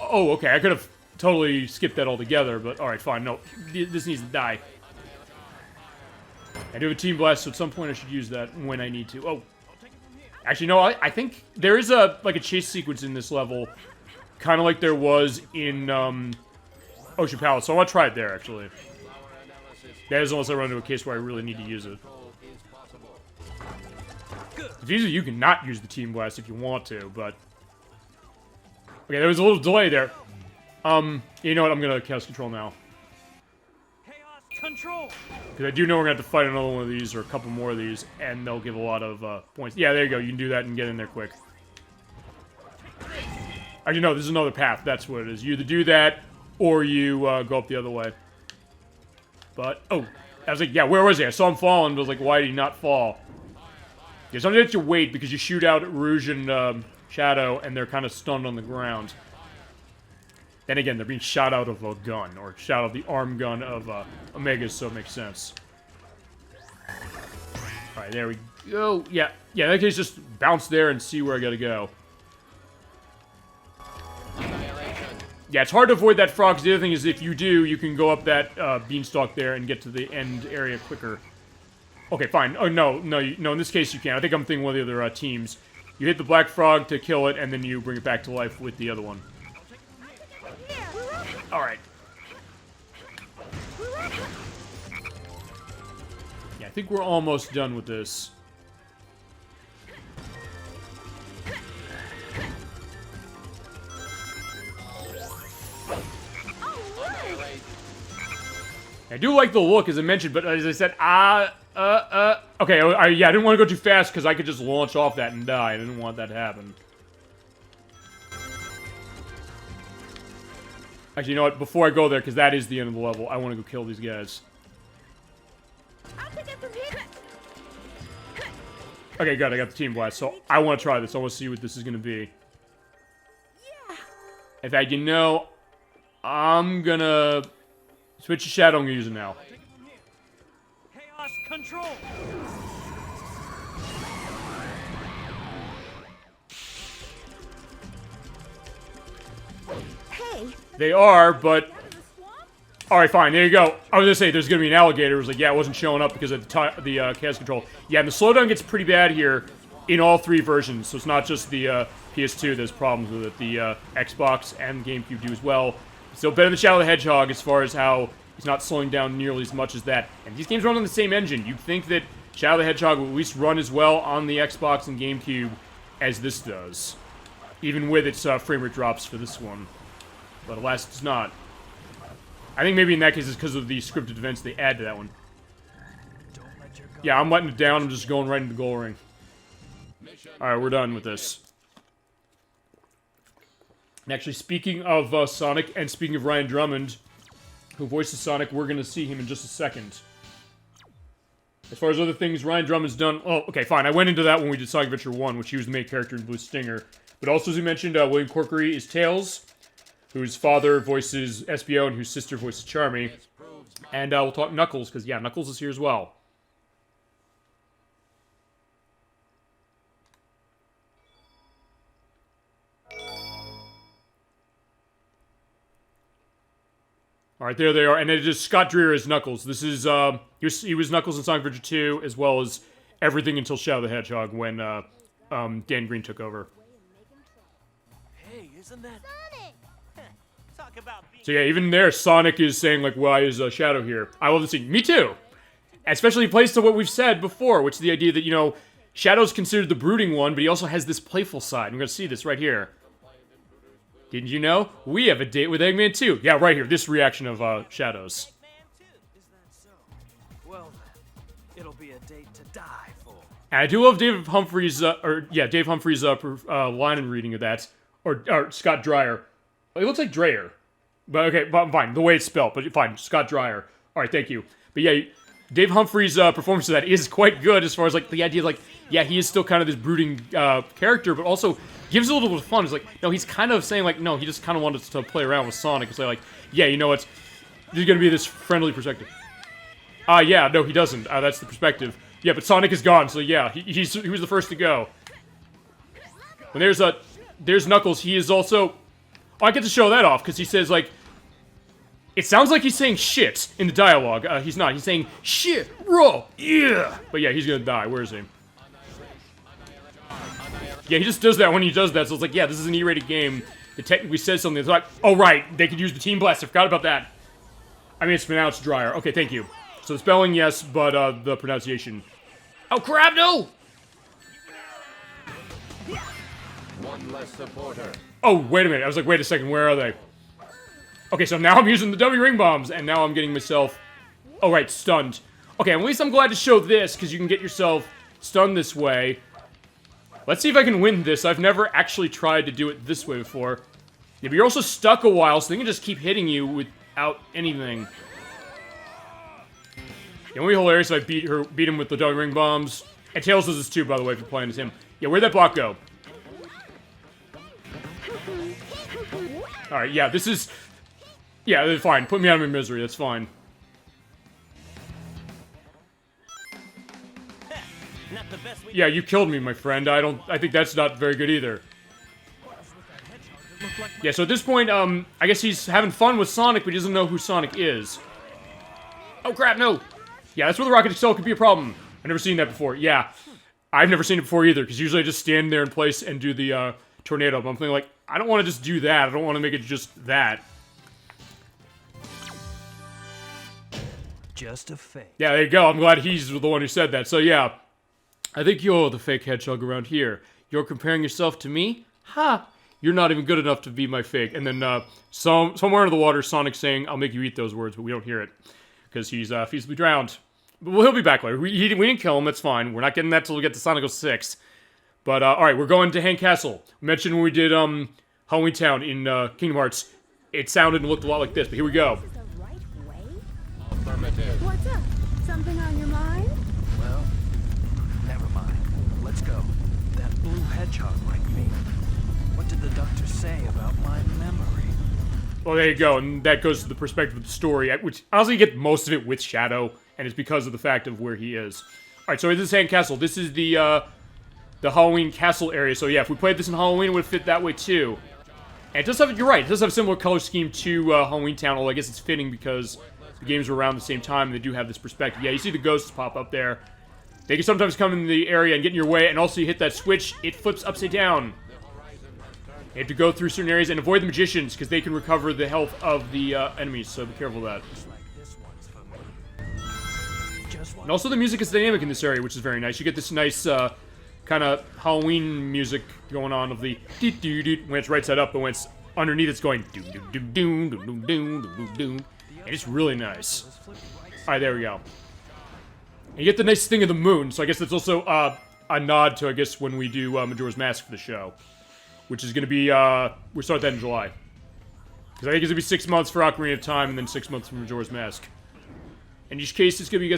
Oh, okay. I could have totally skipped that altogether, but alright, fine. No, this needs to die. I do have a Team Blast, so at some point I should use that when I need to. Oh. Actually, no, I think there is a chase sequence in this level, kind of like there was in Ocean Palace, so I want to try it there, actually. That is unless I run into a case where I really need to use it. It's easy, you can not use the Team Blast if you want to, but... Okay, there was a little delay there. You know what, I'm gonna Chaos Control now. Chaos Control! Because I do know we're gonna have to fight another one of these, or a couple more of these, and they'll give a lot of, points. Yeah, there you go, you can do that and get in there quick. Actually, no, this is another path, that's what it is. You either do that, or you, go up the other way. But, oh, I was like, yeah, where was he? I saw him falling, but I was like, why did he not fall? Yeah, sometimes you have to wait, because you shoot out at Rouge and, Shadow, and they're kind of stunned on the ground. Then again, they're being shot out of a gun, or shot out of the arm gun of, Omega, so it makes sense. Alright, there we go. Yeah, in that case, just bounce there and see where I gotta go. Yeah, it's hard to avoid that frog, because the other thing is if you do, you can go up that beanstalk there and get to the end area quicker. Okay, fine. Oh, no, in this case you can't. I think I'm thinking one of the other teams. You hit the black frog to kill it, and then you bring it back to life with the other one. Alright. Yeah, I think we're almost done with this. I do like the look, as I mentioned, but as I said, okay, yeah, I didn't want to go too fast, because I could just launch off that and die. I didn't want that to happen. Actually, you know what, before I go there, because that is the end of the level, I want to go kill these guys. Okay, good, I got the Team Blast, so I want to try this. I want to see what this is going to be. In fact, you know, I'm gonna switch to Shadow. I'm gonna use it now. Chaos Control! Hey, They are, but Alright, fine, there you go. I was gonna say, there's gonna be an alligator. It was like, yeah, it wasn't showing up because of the chaos control. Yeah, and the slowdown gets pretty bad here in all 3 versions, so it's not just the PS2 there's problems with it. The Xbox and GameCube do as well. Still better than Shadow the Hedgehog as far as how he's not slowing down nearly as much as that. And these games run on the same engine. You'd think that Shadow the Hedgehog will at least run as well on the Xbox and GameCube as this does. Even with its frame rate drops for this one. But alas, it's not. I think maybe in that case it's because of the scripted events they add to that one. Yeah, I'm letting it down. I'm just going right into the goal ring. Alright, we're done with this. And actually, speaking of Sonic, and speaking of Ryan Drummond, who voices Sonic, we're going to see him in just a second. As far as other things Ryan Drummond's done... Oh, okay, fine. I went into that when we did Sonic Adventure 1, which he was the main character in Blue Stinger. But also, as we mentioned, William Corkery is Tails, whose father voices SBO and whose sister voices Charmy. And we'll talk Knuckles, because, yeah, Knuckles is here as well. Alright, there they are, and it is Scott Dreer as Knuckles. This is, he was Knuckles in Sonic Adventure 2, as well as everything until Shadow the Hedgehog, when, Dan Green took over. Hey, isn't that Sonic? Talk about being... So yeah, even there, Sonic is saying, like, why is Shadow here? I love the scene. Me too! Especially plays to what we've said before, which is the idea that, you know, Shadow's considered the brooding one, but he also has this playful side. We're gonna see this right here. Didn't you know? We have a date with Eggman too. Yeah, right here. This reaction of Shadows. Is that so? Well, it'll be a date to die for. And I do love Dave Humphrey's, Dave Humphrey's line and reading of that, or Scott Dreyer. It looks like Dreyer, but okay, fine. The way it's spelled, but fine. Scott Dreyer. All right, thank you. But yeah, Dave Humphrey's performance of that is quite good as far as like the idea of like, yeah, he is still kind of this brooding character, but also gives a little bit of fun. It's like, no, he's kind of saying like, no, he just kind of wanted to play around with Sonic and say like, yeah, you know what, there's gonna be this friendly perspective. Yeah, no, he doesn't. That's the perspective. Yeah, but Sonic is gone, so yeah, he was the first to go. When there's Knuckles, he is also... Oh, I get to show that off, because he says, like... It sounds like he's saying shit in the dialogue. He's not. He's saying, shit, raw, yeah! But yeah, he's gonna die. Where is he? Yeah, he just does that when he does that, so it's like, yeah, this is an E-rated game that technically says something. It's like, oh, right, they could use the Team Blast. I forgot about that. I mean, it's pronounced Dreyer. Okay, thank you. So the spelling, yes, but the pronunciation... Oh, crap, no! One less supporter. Oh, wait a minute. I was like, wait a second, where are they? Okay, so now I'm using the W ring bombs, and now I'm getting myself... Oh, right, stunned. Okay, at least I'm glad to show this, because you can get yourself stunned this way. Let's see if I can win this. I've never actually tried to do it this way before. Yeah, but you're also stuck a while, so they can just keep hitting you without anything. It would be hilarious if I beat him with the W ring bombs. And Tails does this too, by the way, if you're playing as him. Yeah, where'd that block go? Alright, yeah, this is... Yeah, fine. Put me out of my misery. That's fine. Yeah, you killed me, my friend. I think that's not very good either. Yeah, so at this point, I guess he's having fun with Sonic, but he doesn't know who Sonic is. Oh, crap, no! Yeah, that's where the rocket excel could be a problem. I've never seen that before. Yeah, I've never seen it before either, because usually I just stand there in place and do the, tornado. But I'm thinking, like, I don't want to just do that. I don't want to make it just that. Just a fake. Yeah, there you go. I'm glad he's the one who said that. So, yeah. I think you're the fake hedgehog around here. You're comparing yourself to me? Ha! You're not even good enough to be my fake. And then, somewhere under the water, Sonic's saying, I'll make you eat those words, but we don't hear it. Because he's, feasibly drowned. But he'll be back later. We didn't kill him, that's fine. We're not getting that till we get to Sonic 06. But, alright, we're going to Hang Castle. We mentioned when we did, Halloween Town in, Kingdom Hearts. It sounded and looked a lot like this, but here we go. This is the right way? Affirmative. What's up? Something on your mind? Well, never mind. Let's go. That blue hedgehog like me. What did the doctor say about my memory? Well, there you go, and that goes to the perspective of the story, which honestly you get most of it with Shadow, and it's because of the fact of where he is. Alright, so this is Hang Castle. This is the Halloween Castle area, so yeah, if we played this in Halloween, it would fit that way too. And it does have, you're right, it does have a similar color scheme to Halloween Town, although I guess it's fitting because the games were around the same time and they do have this perspective. Yeah, you see the ghosts pop up there. They can sometimes come in the area and get in your way, and also you hit that switch, it flips upside down. You have to go through certain areas and avoid the magicians, because they can recover the health of the enemies, so be careful of that. And also the music is dynamic in this area, which is very nice. You get this nice kind of Halloween music going on of the doo-doo-doo when it's right side up, but when it's underneath it's going doo-doo-doo-doo-doo-doo-doo-doo. And it's really nice. Alright, there we go. And you get the nice thing of the moon, so I guess that's also a nod to, I guess, when we do Majora's Mask for the show. Which is going to be, we start that in July. Because I think it's going to be 6 months for Ocarina of Time, and then 6 months for Majora's Mask. In each case, it's going to be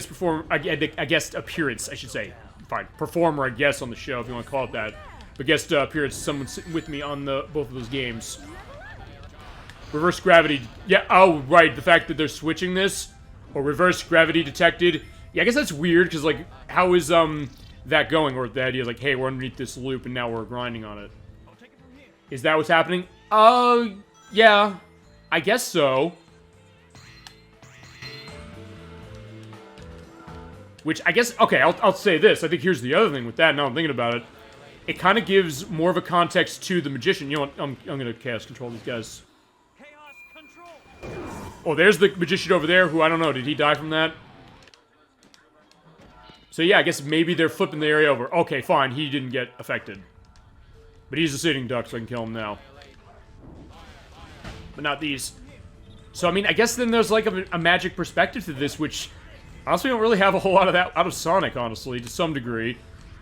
a guest appearance, I should say. Fine, performer, I guess, on the show, if you want to call it that. But guest appearance, someone sitting with me on both of those games. Reverse gravity, yeah, oh, right, the fact that they're switching this, or reverse gravity detected. Yeah, I guess that's weird, because, like, how is, that going? Or the idea is, like, hey, we're underneath this loop, and now we're grinding on it. Is that what's happening? Yeah, I guess so. Which, I guess, okay, I'll say this. I think here's the other thing with that, now I'm thinking about it. It kind of gives more of a context to the magician. You know what, I'm going to cast control these guys. Oh, there's the magician over there, who, I don't know, did he die from that? So yeah, I guess maybe they're flipping the area over. Okay, fine, he didn't get affected. But he's a sitting duck, so I can kill him now. But not these. So, I mean, I guess then there's, like, a magic perspective to this, which... honestly, we don't really have a whole lot of that out of Sonic, honestly, to some degree.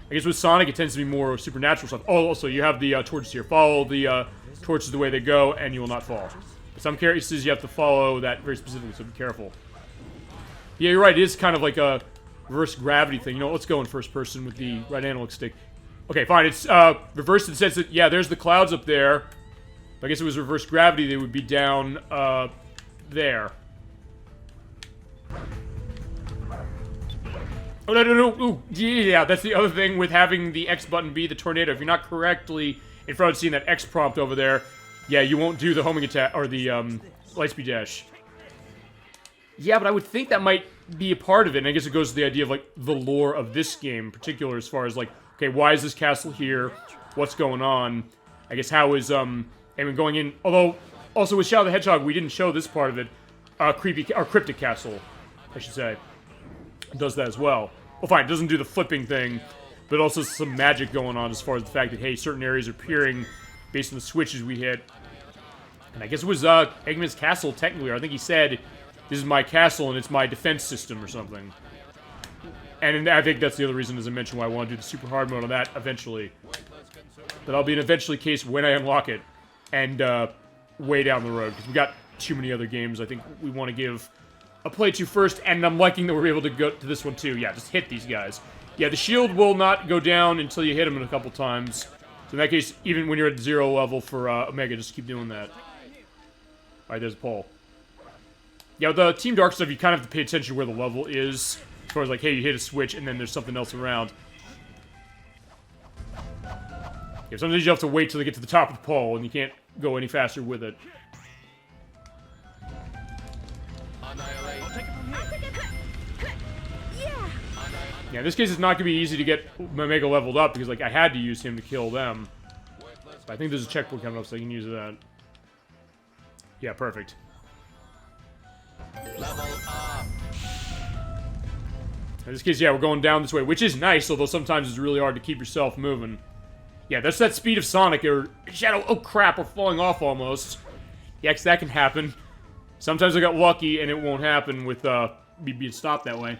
I guess with Sonic, it tends to be more supernatural stuff. Oh, also, you have the torches here. Follow the torches the way they go, and you will not fall. In some cases, you have to follow that very specifically, so be careful. Yeah, you're right, it is kind of like a reverse gravity thing. You know, let's go in first person with the right analog stick. Okay, fine, it's reversed in the sense that, yeah, there's the clouds up there. I guess if it was reverse gravity, they would be down, there. Oh, no. Ooh, yeah, that's the other thing with having the X button be the tornado. If you're not correctly in front of seeing that X prompt over there, yeah, you won't do the homing attack, or the, lightspeed dash. Yeah, but I would think that might be a part of it, and I guess it goes to the idea of, like, the lore of this game in particular, as far as, like, okay, why is this castle here? What's going on? I guess how is, Eamon going in, although, also with Shadow the Hedgehog, we didn't show this part of it, cryptic castle, I should say. It does that as well. Well, fine, it doesn't do the flipping thing, but also some magic going on as far as the fact that, hey, certain areas are appearing based on the switches we hit. And I guess it was, Eggman's castle, technically, or I think he said, this is my castle and it's my defense system or something. And I think that's the other reason, as I mentioned, why I want to do the super hard mode on that eventually. But I'll be an eventually case when I unlock it, and, way down the road, because we got too many other games I think we want to give a play to first, and I'm liking that we're able to go to this one too. Yeah, just hit these guys. Yeah, the shield will not go down until you hit them a couple times. So in that case, even when you're at 0 level for Omega, just keep doing that. Alright, there's a pole. Yeah, with the Team Dark stuff, you kind of have to pay attention where the level is. As far as like, hey, you hit a switch and then there's something else around. Yeah, sometimes you have to wait till they get to the top of the pole and you can't go any faster with it. Yeah, in this case, it's not going to be easy to get Omega leveled up, because, like, I had to use him to kill them. But I think there's a checkpoint coming up, so I can use that. Yeah, perfect. Level up. In this case, yeah, we're going down this way, which is nice, although sometimes it's really hard to keep yourself moving. Yeah, that's that speed of Sonic, or Shadow, oh crap, we're falling off almost. Yeah, 'cause that can happen. Sometimes I got lucky, and it won't happen with, me being stopped that way.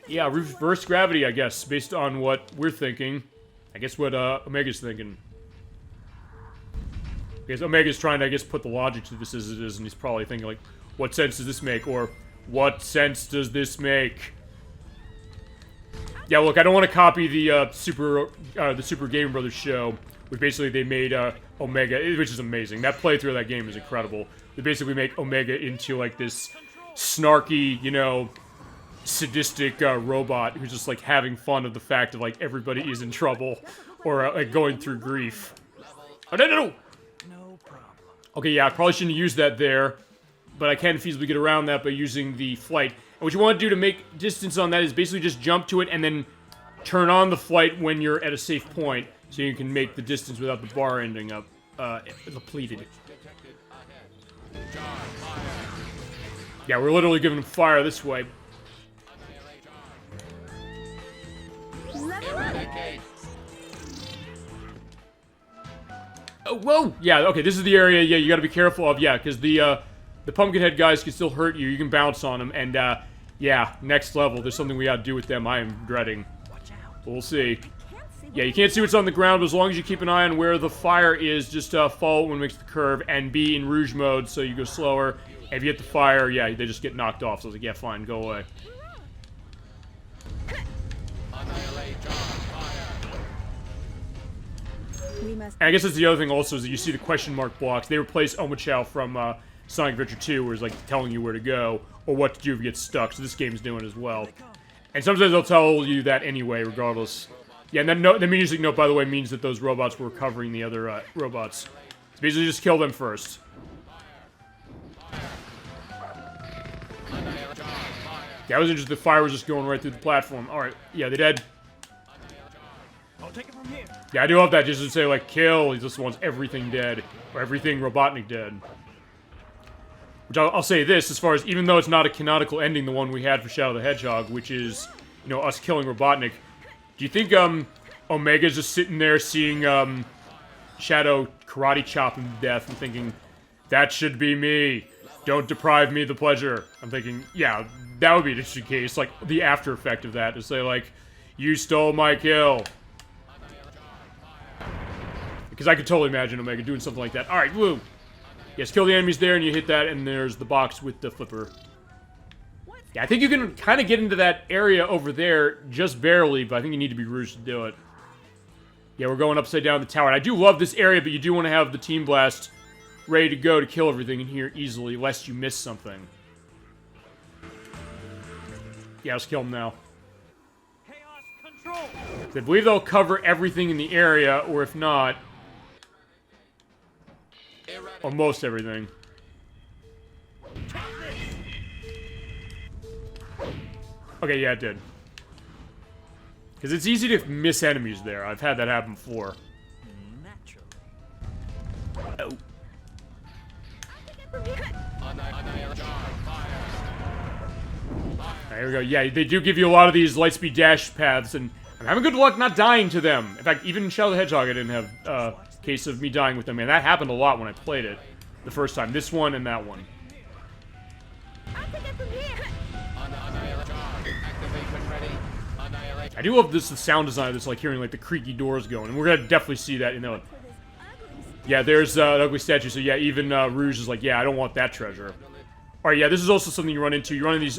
Yeah, reverse gravity, I guess, based on what we're thinking. I guess what, Omega's thinking. Because Omega's trying to, I guess, put the logic to this as it is, and he's probably thinking, like, what sense does this make? Or, what sense does this make? Yeah, look, I don't want to copy the, Super Game Brothers show, which basically they made, Omega, which is amazing. That playthrough of that game is incredible. They basically make Omega into, like, this snarky, you know, sadistic robot who's just like having fun of the fact of like everybody is in trouble or like going through grief. Oh no! Okay, yeah, I probably shouldn't use that there, but I can feasibly get around that by using the flight. And what you want to do to make distance on that is basically just jump to it and then turn on the flight when you're at a safe point, so you can make the distance without the bar ending up depleted. Yeah, we're literally giving them fire this way. Oh, whoa! Yeah, okay, this is the area, yeah, you gotta be careful of, yeah, because the Pumpkinhead guys can still hurt you. You can bounce on them, and, yeah, next level. There's something we gotta do with them I am dreading. We'll see. Yeah, you can't see what's on the ground, but as long as you keep an eye on where the fire is, just, follow it when it makes the curve, and be in Rouge mode, so you go slower. And if you hit the fire, yeah, they just get knocked off. So I was like, yeah, fine, go away. And I guess that's the other thing also, is that you see the question mark blocks. They replace Omochao from, Sonic Adventure 2, where it's like telling you where to go, or what to do if you get stuck, so this game's doing as well. And sometimes they'll tell you that anyway, regardless. Yeah, and then the music note, by the way, means that those robots were covering the other, robots. So basically just kill them first. Yeah, I was interested, the fire was just going right through the platform. Alright, yeah, they're dead. I'll take it from here. Yeah, I do love that, just to say, like, kill, he just wants everything dead. Or everything Robotnik dead. Which I'll say this, as far as, even though it's not a canonical ending, the one we had for Shadow the Hedgehog, which is, you know, us killing Robotnik, do you think, Omega's just sitting there seeing, Shadow karate chop him to death and thinking, that should be me. Don't deprive me of the pleasure. I'm thinking, yeah, that would be an interesting case, like, the after effect of that, to say, like, you stole my kill. Because I could totally imagine Omega doing something like that. Alright, woo! Yes, kill the enemies there, and you hit that, and there's the box with the flipper. Yeah, I think you can kind of get into that area over there, just barely, but I think you need to be Rouge to do it. Yeah, we're going upside down the tower. And I do love this area, but you do want to have the Team Blast ready to go to kill everything in here easily, lest you miss something. Yeah, let's kill them now. Chaos control. I believe they'll cover everything in the area, or if not... or most everything. Okay, yeah, it did. Because it's easy to miss enemies there. I've had that happen before. Naturally. Oh. There we go. Yeah, they do give you a lot of these lightspeed dash paths, and I'm having good luck not dying to them. In fact, even in Shadow the Hedgehog, I didn't have a case of me dying with them, and that happened a lot when I played it the first time. This one and that one. I do love this, the sound design of this, like hearing like the creaky doors going, and we're gonna definitely see that, you know. Yeah, there's an ugly statue, so yeah, even Rouge is like, yeah, I don't want that treasure. Alright, yeah, this is also something you run into. You run into these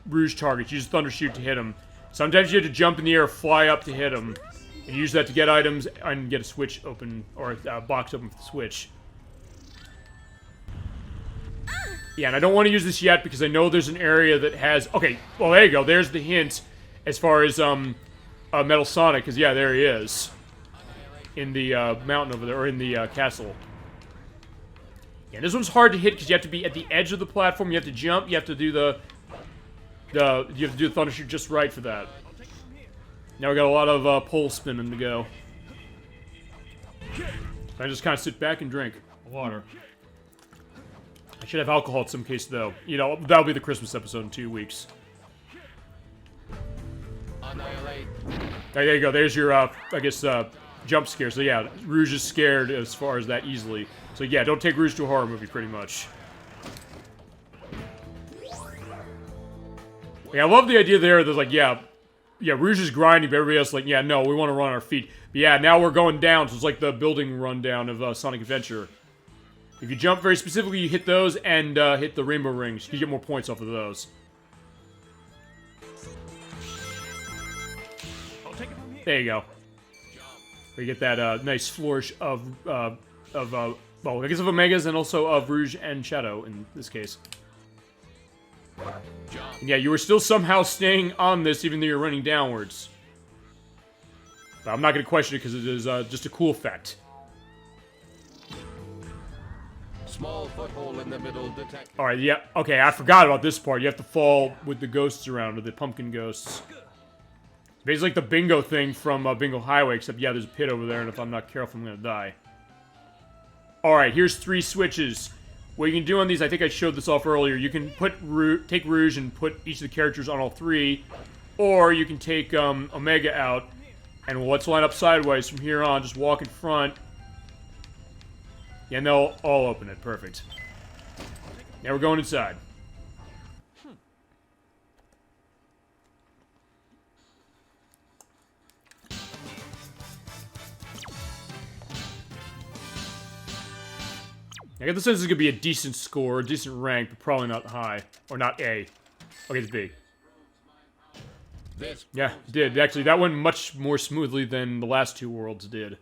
Rouge targets. You use Thundershoot to hit them. Sometimes you have to jump in the air, fly up to hit them, and use that to get items and get a switch open, or a box open for the switch. Yeah, and I don't want to use this yet because I know there's an area that has... Okay, well, there you go. There's the hint as far as Metal Sonic, because, yeah, there he is. In the mountain over there, or in the castle. Yeah, this one's hard to hit because you have to be at the edge of the platform. You have to jump. You have to do you have to do the Thundershoot just right for that. Now we got a lot of pole spinning to go. I just kind of sit back and drink water. I should have alcohol in some case, though. You know, that'll be the Christmas episode in 2 weeks. There you go. There's your, I guess, jump scare. So yeah, Rouge is scared as far as that easily. So yeah, don't take Rouge to a horror movie, pretty much. Yeah, I love the idea there that, like, yeah, Rouge is grinding, but everybody else is like, yeah, no, we want to run on our feet. But yeah, now we're going down, so it's like the building rundown of Sonic Adventure. If you jump very specifically, you hit those and hit the rainbow rings. You get more points off of those. There you go. We get that nice flourish of well, I guess of Omegas and also of Rouge and Shadow in this case. And yeah, you were still somehow staying on this even though you're running downwards. But I'm not going to question it because it is just a cool effect. small foothold in the middle detected. Alright, yeah. Okay, I forgot about this part. You have to fall with the ghosts around, or the pumpkin ghosts. It's basically like the bingo thing from Bingo Highway, except, yeah, there's a pit over there, and if I'm not careful, I'm gonna die. Alright, here's 3 switches. What you can do on these, I think I showed this off earlier, you can take Rouge and put each of the characters on all 3, or you can take Omega out, and let's line up sideways from here on, just walk in front. Yeah, and they'll all open it. Perfect. Now we're going inside. I get the sense it's gonna be a decent score, a decent rank, but probably not high. Or not A. Okay, it's B. Yeah, it did. Actually, that went much more smoothly than the last 2 worlds did.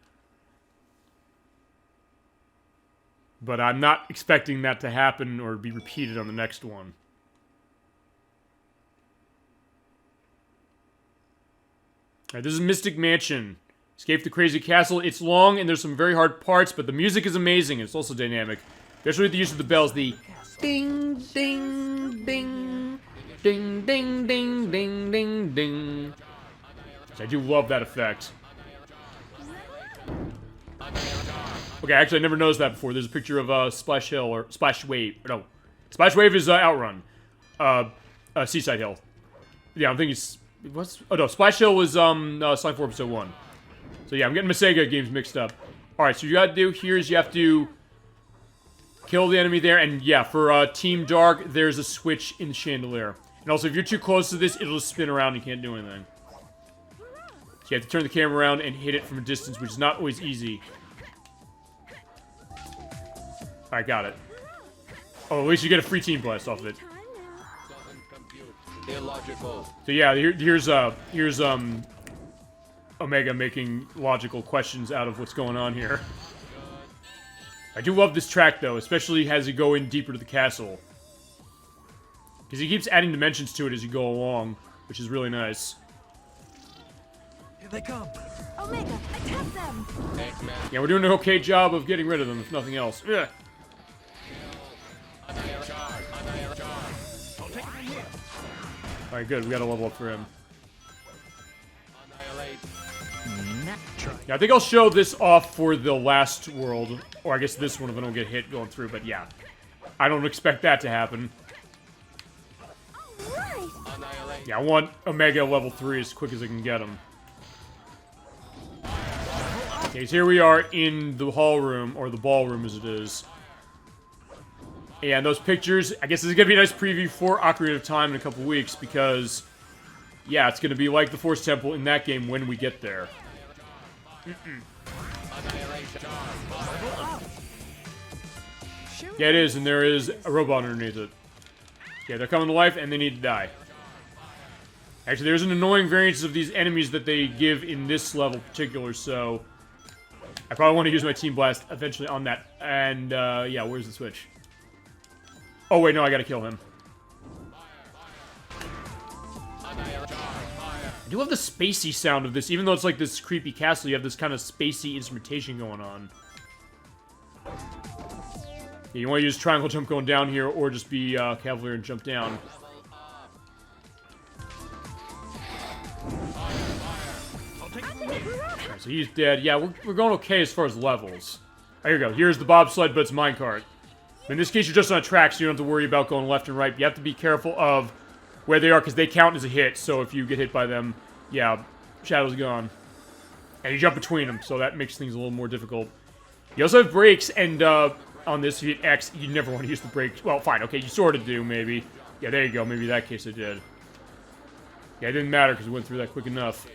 But I'm not expecting that to happen or be repeated on the next one. Alright, this is Mystic Mansion. Escape the crazy castle. It's long and there's some very hard parts, but the music is amazing. It's also dynamic. Especially with the use of the bells. The ding, ding, ding, ding, ding, ding, ding, ding, ding. I do love that effect. Okay, actually, I never noticed that before. There's a picture of Splash Hill, or Splash Wave. No. Splash Wave is Outrun. Seaside Hill. Yeah, I'm thinking... What's... Oh, no. Splash Hill was Slime 4 Episode 1. So, yeah, I'm getting my Sega games mixed up. Alright, so you gotta do here is you have to kill the enemy there. And, yeah, for Team Dark, there's a switch in the chandelier. And also, if you're too close to this, it'll just spin around and you can't do anything. So you have to turn the camera around and hit it from a distance, which is not always easy. Alright, got it. Oh, at least you get a free team blast off of it. Illogical. So yeah, here's Omega making logical questions out of what's going on here. I do love this track though, especially as you go in deeper to the castle. Because he keeps adding dimensions to it as you go along, which is really nice. Here they come. Omega, attack them! Yeah, we're doing an okay job of getting rid of them, if nothing else. Ugh. Alright, good. We got a level up for him. Yeah, I think I'll show this off for the last world. Or I guess this one if I don't get hit going through, but yeah. I don't expect that to happen. Right. Yeah, I want Omega level 3 as quick as I can get him. Okay, so here we are in the hall room, or the ballroom as it is. And those pictures, I guess this is going to be a nice preview for Ocarina of Time in a couple weeks, because, yeah, it's going to be like the Force Temple in that game when we get there. Yeah, it is, and there is a robot underneath it. Yeah, they're coming to life, and they need to die. Actually, there's an annoying variance of these enemies that they give in this level in particular, so I probably want to use my Team Blast eventually on that. And, yeah, where's the switch? Oh, wait, no, I gotta kill him. I do love the spacey sound of this. Even though it's like this creepy castle, you have this kind of spacey instrumentation going on. Yeah, you want to use triangle jump going down here, or just be Cavalier and jump down. Alright, so he's dead. Yeah, we're going okay as far as levels. Oh, here we go. Here's the bobsled, but it's minecart. In this case, you're just on a track, so you don't have to worry about going left and right. You have to be careful of where they are, because they count as a hit. So if you get hit by them, yeah, Shadow's gone. And you jump between them, so that makes things a little more difficult. You also have brakes, and on this, if you hit X, you never want to use the brakes. Well, fine, okay, you sort of do, maybe. Yeah, there you go, maybe in that case I did. Yeah, it didn't matter, because we went through that quick enough.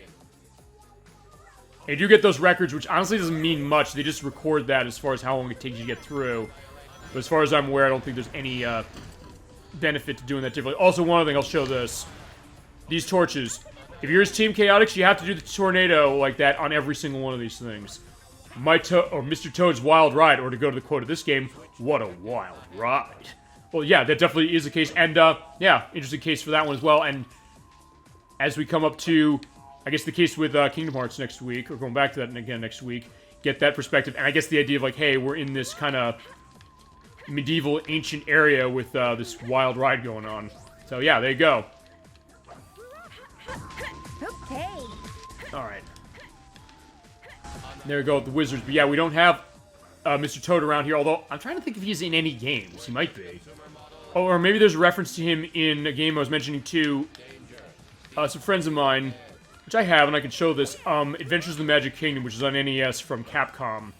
And you do get those records, which honestly doesn't mean much. They just record that as far as how long it takes you to get through. But as far as I'm aware, I don't think there's any benefit to doing that differently. Also, one other thing, I'll show this. These torches. If you're as Team Chaotix, you have to do the tornado like that on every single one of these things. Mr. Toad's Wild Ride, or to go to the quote of this game, what a wild ride. Well, yeah, that definitely is the case. And, yeah, interesting case for that one as well. And as we come up to, I guess, the case with Kingdom Hearts next week, or going back to that again next week, get that perspective. And I guess the idea of, like, hey, we're in this kind of medieval, ancient area with this wild ride going on. So yeah, there you go. Okay. Alright. There we go with the wizards. But yeah, we don't have Mr. Toad around here, although I'm trying to think if he's in any games. He might be. Oh, or maybe there's a reference to him in a game I was mentioning too. Some friends of mine, which I have, and I can show this, Adventures of the Magic Kingdom, which is on NES from Capcom,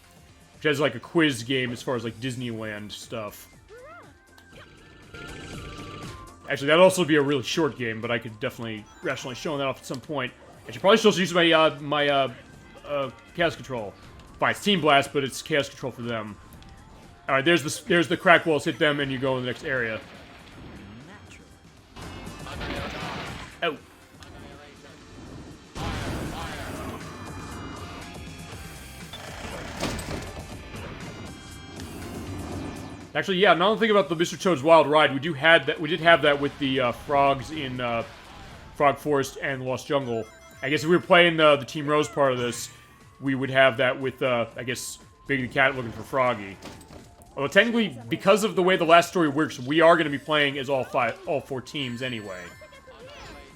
which has like a quiz game as far as like Disneyland stuff. Actually, that'd also be a really short game, but I could definitely rationalize showing that off at some point. I should probably still use my Chaos Control. Fine, it's Team Blast, but it's Chaos Control for them. Alright, there's the crack walls, hit them, and you go in the next area. Oh. Actually, yeah, now that I think about the Mr. Toad's Wild Ride, we did have that with the frogs in Frog Forest and Lost Jungle. I guess if we were playing the Team Rose part of this, we would have that with, I guess, Big the Cat looking for Froggy. Although technically, because of the way the last story works, we are going to be playing as all 4 teams anyway.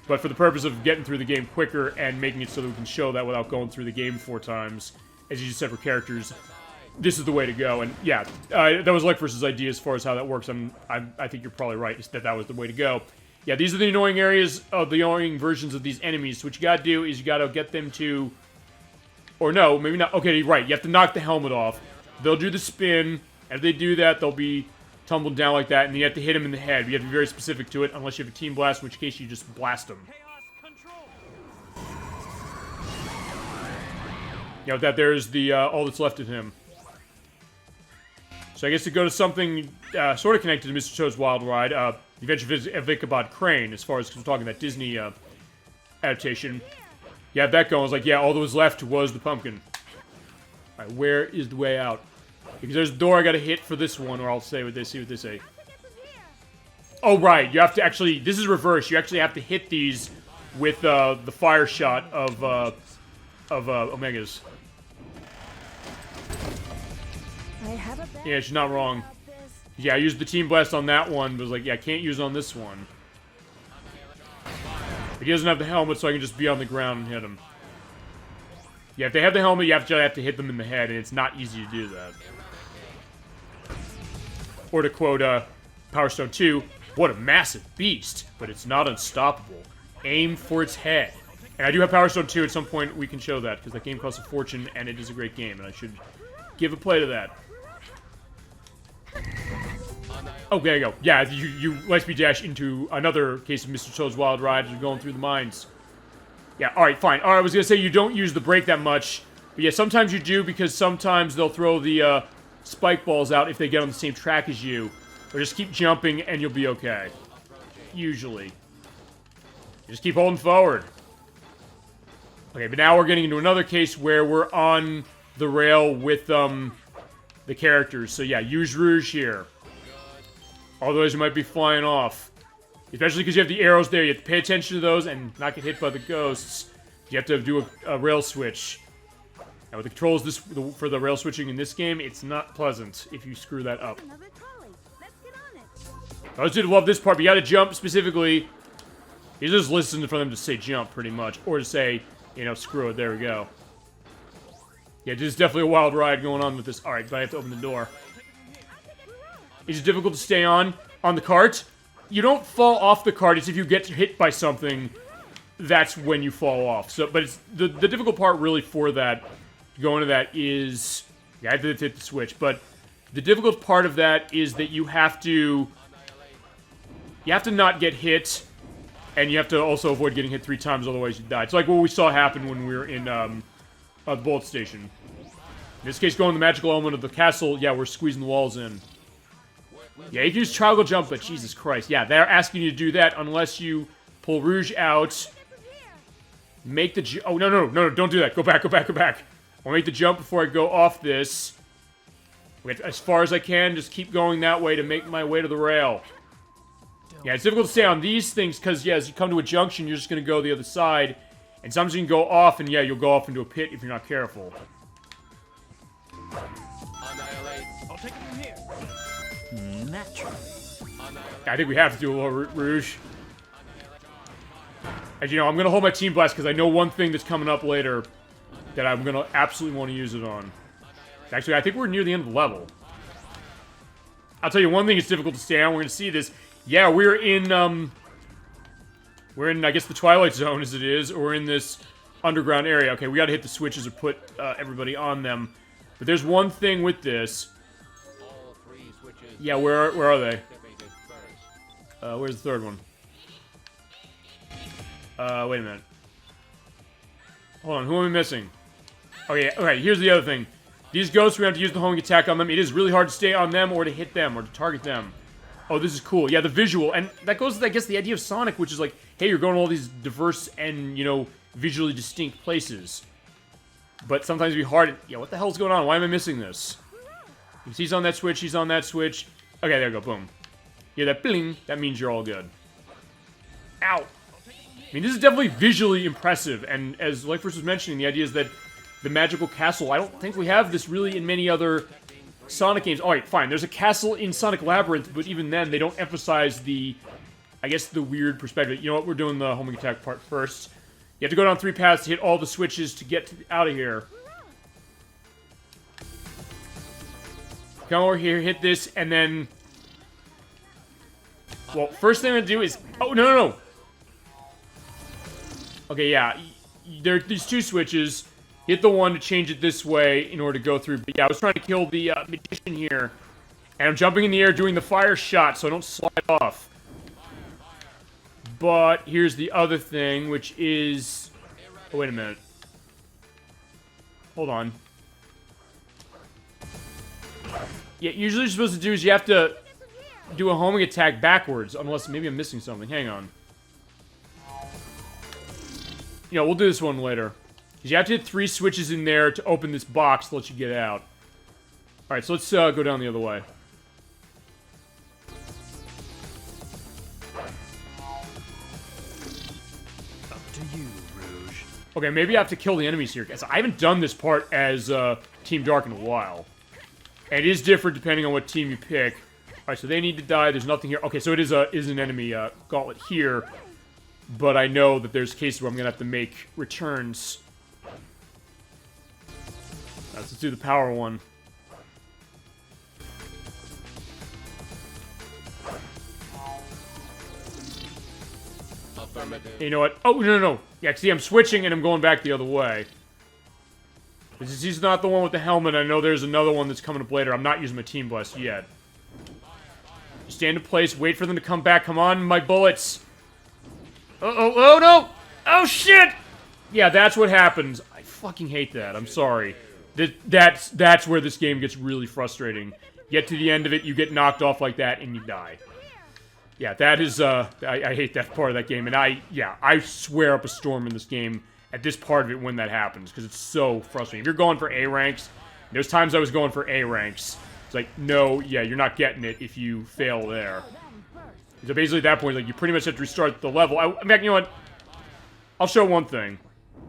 But for the purpose of getting through the game quicker and making it so that we can show that without going through the game 4 times, as you just said for characters, this is the way to go. And yeah, that was Luck versus idea as far as how that works. I think you're probably right that was the way to go. Yeah, these are the annoying areas of the annoying versions of these enemies. So what you gotta do is you gotta get them to... Or no, maybe not. Okay, right. You have to knock the helmet off. They'll do the spin. If they do that, they'll be tumbled down like that, and you have to hit them in the head. You have to be very specific to it, unless you have a Team Blast, in which case you just blast them. You know, that there's the, all that's left of him. So I guess to go to something sort of connected to Mr. Toad's Wild Ride, The Adventures of Ichabod Crane, as far as we're talking that Disney adaptation. You have that going. It's like, yeah, all that was left was the pumpkin. Alright, where is the way out? Because there's a door I gotta hit for this one, or I'll say what they say. Oh, right, you have to actually... This is reverse. You actually have to hit these with the fire shot of Omegas. Yeah, she's not wrong. Yeah, I used the Team Blast on that one, but was like, yeah, I can't use it on this one. But he doesn't have the helmet, so I can just be on the ground and hit him. Yeah, if they have the helmet, you have to hit them in the head, and it's not easy to do that. Or to quote Power Stone 2, what a massive beast, but it's not unstoppable. Aim for its head. And I do have Power Stone 2. At some point, we can show that, because that game costs a fortune, and it is a great game, and I should give a play to that. Oh, there you go. Yeah, you Lightspeed dash into another case of Mr. Toad's Wild Ride as you're going through the mines. Yeah, alright, fine. Alright, I was gonna say you don't use the brake that much, but yeah, sometimes you do, because sometimes they'll throw the spike balls out if they get on the same track as you. Or just keep jumping and you'll be okay. Usually. Just keep holding forward. Okay, but now we're getting into another case where we're on the rail with the characters. So yeah, use Rouge here. Otherwise you might be flying off. Especially because you have the arrows there. You have to pay attention to those and not get hit by the ghosts. You have to do a rail switch. Now with the controls for the rail switching in this game, it's not pleasant if you screw that up. I just did love this part, but you gotta jump specifically. You just listen for them to say jump, pretty much. Or to say, you know, screw it, there we go. Yeah, this is definitely a wild ride going on with this. Alright, but I have to open the door. Is it difficult to stay on the cart? You don't fall off the cart. It's if you get hit by something, that's when you fall off. So, but it's the difficult part really for that, going to that is... Yeah, I have to hit the switch, but the difficult part of that is that you have to not get hit, and you have to also avoid getting hit 3 times, otherwise you die. It's like what we saw happen when we were in the bullet station. In this case, going the magical element of the castle, yeah, we're squeezing the walls in. Yeah, you can use triangle jump, but Jesus Christ. Yeah, they're asking you to do that unless you pull Rouge out. Make the jump. Oh, no, don't do that. Go back. I'll make the jump before I go off this. As far as I can, just keep going that way to make my way to the rail. Yeah, it's difficult to stay on these things because, yeah, as you come to a junction, you're just going to go the other side. And sometimes you can go off, and yeah, you'll go off into a pit if you're not careful. I'll take it from here. Naturally. I think we have to do a little Rouge. As you know, I'm going to hold my Team Blast because I know one thing that's coming up later that I'm going to absolutely want to use it on. Actually, I think we're near the end of the level. I'll tell you one thing, it's difficult to stay on. We're going to see this. Yeah, we're in, I guess, the Twilight Zone as it is, or in this underground area. Okay, we got to hit the switches or put everybody on them. But there's one thing with this. All 3 switches Yeah, where are they? activated first. Where's the third one? Wait a minute. Hold on, who am I missing? Oh yeah, okay, here's the other thing. These ghosts, we have to use the homing attack on them. It is really hard to stay on them or to hit them or to target them. Oh, this is cool. Yeah, the visual. And that goes with, I guess, the idea of Sonic, which is like, hey, you're going to all these diverse and, you know, visually distinct places. But sometimes it'd be hard. Yeah, what the hell's going on? Why am I missing this? He's on that switch, he's on that switch. Okay, there we go, boom. Yeah, that bling, that means you're all good. Ow! I mean, this is definitely visually impressive, and as Lightforce was mentioning, the idea is that the magical castle, I don't think we have this really in many other Sonic games. Alright, fine, there's a castle in Sonic Labyrinth, but even then, they don't emphasize the, I guess, the weird perspective. You know what, we're doing the homing attack part first. You have to go down 3 paths to hit all the switches to get out of here. Come over here, hit this, and then... Well, first thing I'm gonna do is... Oh, no! Okay, yeah. There are these 2 switches. Hit the one to change it this way in order to go through. But yeah, I was trying to kill the magician here. And I'm jumping in the air doing the fire shot so I don't slide off. But here's the other thing, which is... Oh, wait a minute. Hold on. Yeah, usually what you're supposed to do is you have to do a homing attack backwards. Unless maybe I'm missing something. Hang on. You know, we'll do this one later. Because you have to hit 3 switches in there to open this box to let you get out. Alright, so let's go down the other way. Up to you, Rouge. Okay, maybe I have to kill the enemies here. Because I haven't done this part as Team Dark in a while. And it is different depending on what team you pick. Alright, so they need to die. There's nothing here. Okay, so it is an enemy gauntlet here. But I know that there's cases where I'm going to have to make returns. Let's do the power one. Affirmative. You know what? Oh, no. Yeah, see, I'm switching and I'm going back the other way. He's not the one with the helmet. I know there's another one that's coming up later. I'm not using my Team Blast yet. Just stand in place, wait for them to come back. Come on, my bullets. Oh, no! Oh, shit! Yeah, that's what happens. I fucking hate that. I'm sorry. That's where this game gets really frustrating. Get to the end of it, you get knocked off like that, and you die. Yeah, that is, I hate that part of that game, and I swear up a storm in this game at this part of it when that happens, because it's so frustrating. If you're going for A ranks, there's times I was going for A ranks. It's like, no, yeah, you're not getting it if you fail there. So basically at that point, like, you pretty much have to restart the level. In fact, you know what? I'll show one thing.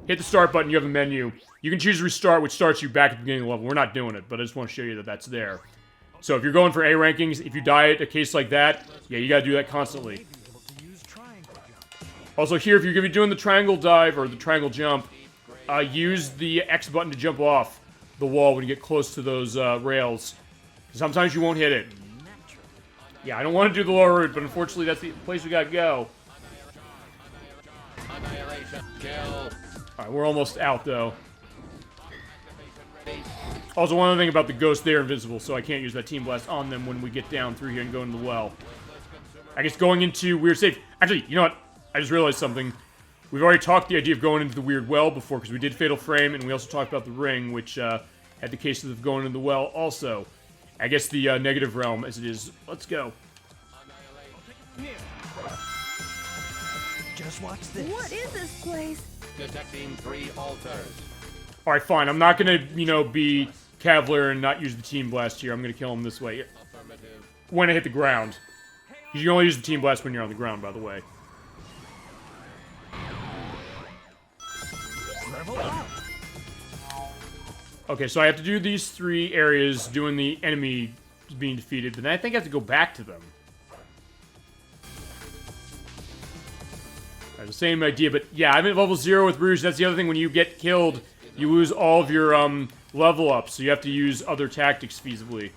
Hit the start button, you have a menu. You can choose restart, which starts you back at the beginning of the level. We're not doing it, but I just want to show you that that's there. So if you're going for A rankings, if you die at a case like that, yeah, you gotta do that constantly. Also here, if you're gonna be doing the triangle dive, or the triangle jump, use the X button to jump off the wall when you get close to those rails. Sometimes you won't hit it. Yeah, I don't want to do the lower route, but unfortunately that's the place we gotta go. Annihilation. Kill. Alright, we're almost out, though. Also, one other thing about the ghosts, they're invisible, so I can't use that Team Blast on them when we get down through here and go into the well. I guess going into Weird Safe... Actually, you know what? I just realized something. We've already talked the idea of going into the Weird Well before, because we did Fatal Frame, and we also talked about the Ring, which had the cases of going into the well also. I guess the Negative Realm, as it is. Let's go. Just watch this. What is this place? Detecting 3 altars. Alright, fine. I'm not gonna, you know, be Cavalier and not use the Team Blast here. I'm gonna kill him this way. Affirmative. When I hit the ground. You can only use the Team Blast when you're on the ground, by the way. Level up. Okay, so I have to do these 3 areas doing the enemy being defeated, but then I think I have to go back to them. The same idea, but yeah, I'm at level 0 with Rouge. That's the other thing. When you get killed, you lose all of your level ups, so you have to use other tactics feasibly.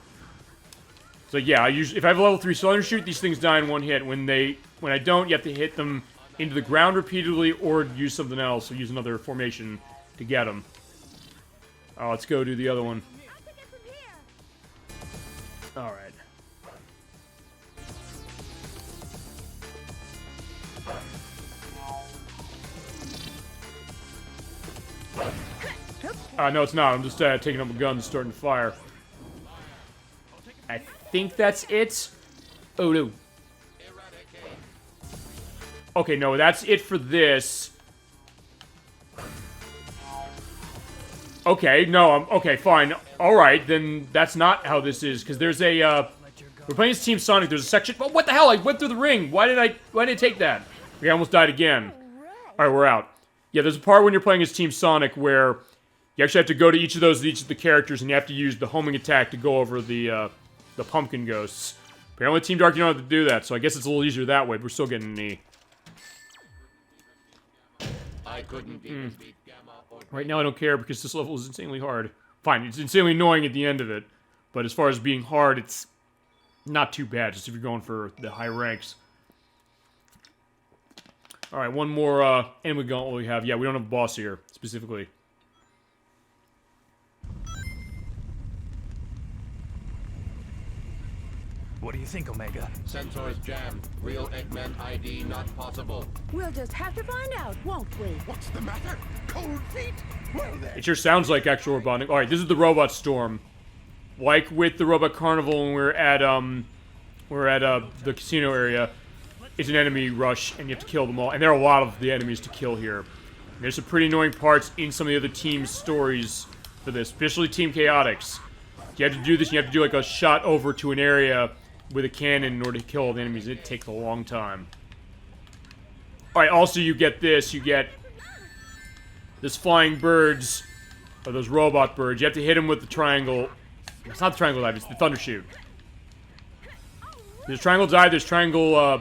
So yeah, if I have a level 3 cylinder shoot, these things die in one hit. When I don't, you have to hit them into the ground repeatedly or use something else, or use another formation to get them. Oh, let's go do the other one. All right. No, it's not. I'm just taking up a gun and starting to fire. I think that's it. Oh, no. Okay, no, that's it for this. Okay, no, okay, fine. Alright, then that's not how this is, because there's a, we're playing as Team Sonic, there's a section. Oh, what the hell? I went through the ring. Why did I take that? We almost died again. Alright, we're out. Yeah, there's a part when you're playing as Team Sonic where you actually have to go to each of the characters, and you have to use the homing attack to go over the pumpkin ghosts. Apparently Team Dark, you don't have to do that, so I guess it's a little easier that way, but we're still getting an E. I couldn't even beat Gamma or Right now I don't care because this level is insanely hard. Fine, it's insanely annoying at the end of it, but as far as being hard, it's not too bad, just if you're going for the high ranks. Alright, one more enemy gauntlet we have. Yeah, we don't have a boss here, specifically. What do you think, Omega? sensors jammed. Real Eggman ID not possible. We'll just have to find out, won't we? What's the matter? Cold feet? Well then. It sure sounds like actual robotic. Alright, this is the Robot Storm. Like with the Robot Carnival when we're at the casino area, it's an enemy rush and you have to kill them all. And there are a lot of the enemies to kill here. And there's some pretty annoying parts in some of the other teams' stories for this, especially Team Chaotix. You have to do this, you have to do like a shot over to an area with a cannon in order to kill all the enemies. It takes a long time. Alright, also you get this. You get this flying birds, or those robot birds. You have to hit them with the triangle. It's not the triangle dive, it's the thunder shoot. There's triangle dive, there's triangle,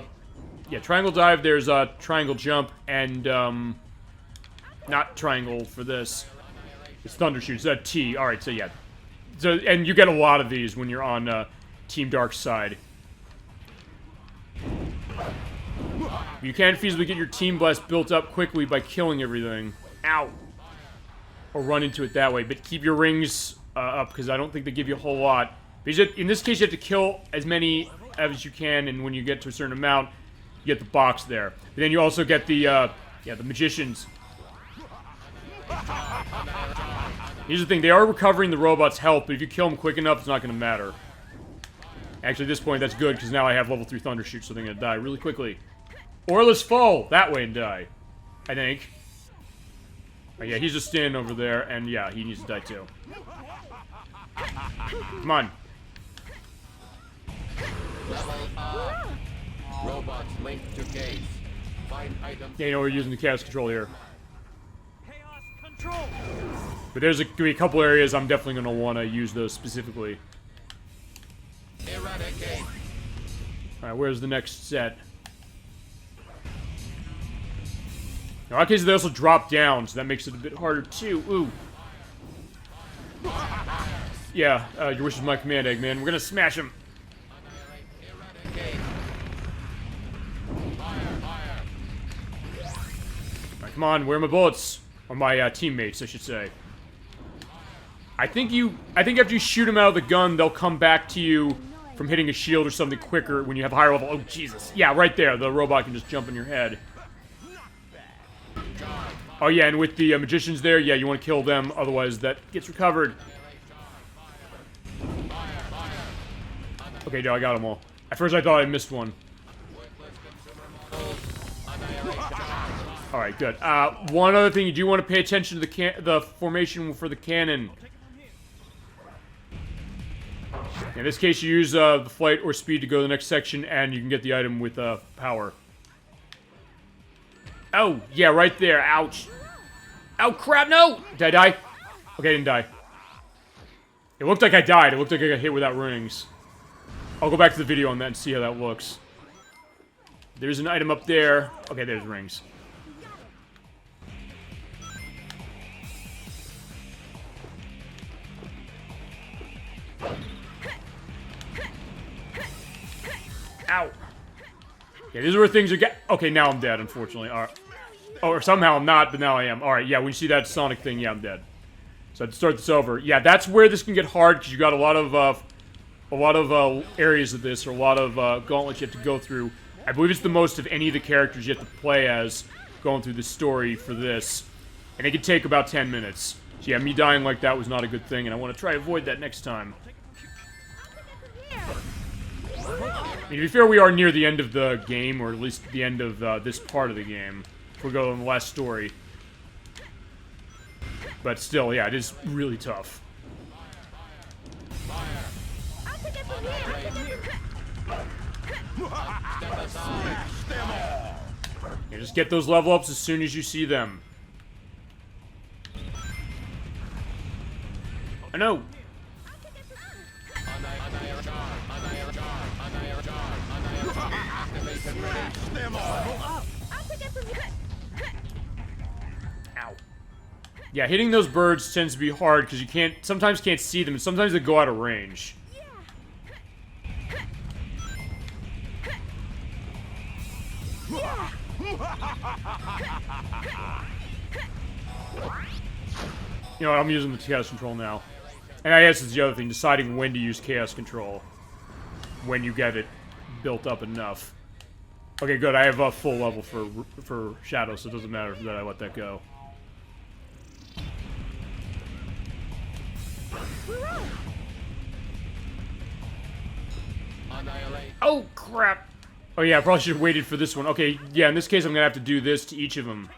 yeah, triangle dive, there's triangle jump, and, not triangle for this. It's thunder shoot, it's a T. Alright, so yeah. So, and you get a lot of these when you're on, Team Dark's side. You can feasibly get your Team Blast built up quickly by killing everything. Ow! Or run into it that way, but keep your rings up, because I don't think they give you a whole lot. Because in this case, you have to kill as many as you can, and when you get to a certain amount, you get the box there. But then you also get the, yeah, the magicians. Here's the thing, they are recovering the robot's health, but if you kill them quick enough, it's not going to matter. Actually, at this point, that's good, because now I have level 3 Thunder Shoot, so they're going to die really quickly. Or let's fall that way and die, I think. Oh, yeah, he's just standing over there, and yeah, he needs to die too. Come on. Level up. Robots linked to case. Find items. Yeah, you know, we're using the chaos control here. Chaos control. But there's going to be a couple areas I'm definitely going to want to use those specifically. Eradicate. Alright, where's the next set? In our case, they also drop down, so that makes it a bit harder too. Ooh. Yeah, your wish is my command, Eggman. We're gonna smash him. Eradicate. Fire, fire. Alright, come on, where are my bullets? Or my teammates, I should say. I think after you shoot them out of the gun, they'll come back to you from hitting a shield or something quicker when you have higher level. Oh, Jesus. Yeah, right there. The robot can just jump in your head. Oh, yeah, and with the magicians there, yeah, you want to kill them, otherwise that gets recovered. Okay, no, I got them all. At first I thought I missed one. Alright, good. One other thing, you do want to pay attention to the formation for the cannon. In this case, you use the flight or speed to go to the next section, and you can get the item with power. Oh, yeah, right there. Ouch. Oh, crap, no! Did I die? Okay, I didn't die. It looked like I died. It looked like I got hit without rings. I'll go back to the video on that and see how that looks. There's an item up there. Okay, there's rings. Ow. Yeah, these are where things are okay, now I'm dead, unfortunately. Alright. Oh, or somehow I'm not, but now I am. Alright, yeah, when you see that Sonic thing, yeah, I'm dead. So I have to start this over. Yeah, that's where this can get hard, because you got a lot of areas of this, or a lot of gauntlets you have to go through. I believe it's the most of any of the characters you have to play as going through the story for this. And it can take about 10 minutes. So yeah, me dying like that was not a good thing, and I want to try to avoid that next time. I mean, to be fair, we are near the end of the game, or at least the end of this part of the game. If we go on the last story. But still, yeah, it is really tough. Yeah, just get those level ups as soon as you see them. I know. Ow. Yeah, hitting those birds tends to be hard because you sometimes can't see them, and sometimes they go out of range. You know what, I'm using the chaos control now. And I guess it's the other thing, deciding when to use chaos control. When you get it built up enough. Okay, good, I have a full level for Shadow, so it doesn't matter that I let that go. Oh, crap! Oh yeah, I probably should have waited for this one. Okay, yeah, in this case I'm gonna have to do this to each of them.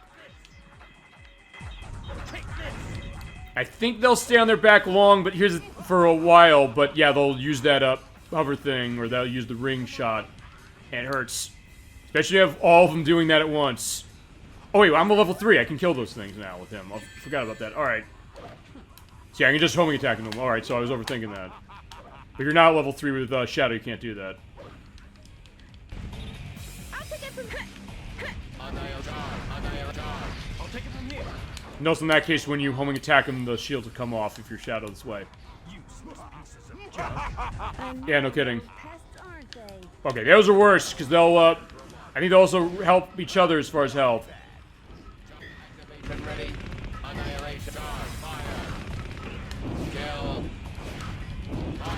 I think they'll stay on their back long, but here's for a while. But yeah, they'll use that hover thing, or they'll use the ring shot, and it hurts. Especially have all of them doing that at once. Oh wait, I'm a level 3. I can kill those things now with him. I forgot about that. All right. So yeah, I can just homing attack them. All right, so I was overthinking that. But you're not level 3 with Shadow. You can't do that. I'll take it from here. Notice in that case, when you homing attack them, the shields will come off if you're Shadow this way. Yeah, no kidding. Okay, those are worse, because they'll, I think they'll also help each other as far as health. Ready. Annihilation. Fire. Kill. Fire.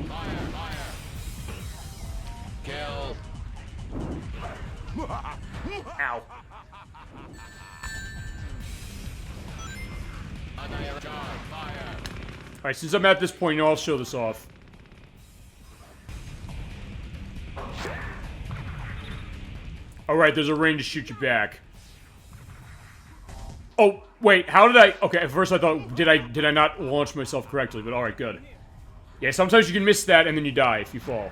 Fire. Fire. Kill. Ow. Annihilation. Fire. Alright, since I'm at this point, I'll show this off. Alright, there's a ring to shoot you back. Oh, wait, how did I... Okay, at first I thought, did I not launch myself correctly, but alright, good. Yeah, sometimes you can miss that and then you die if you fall.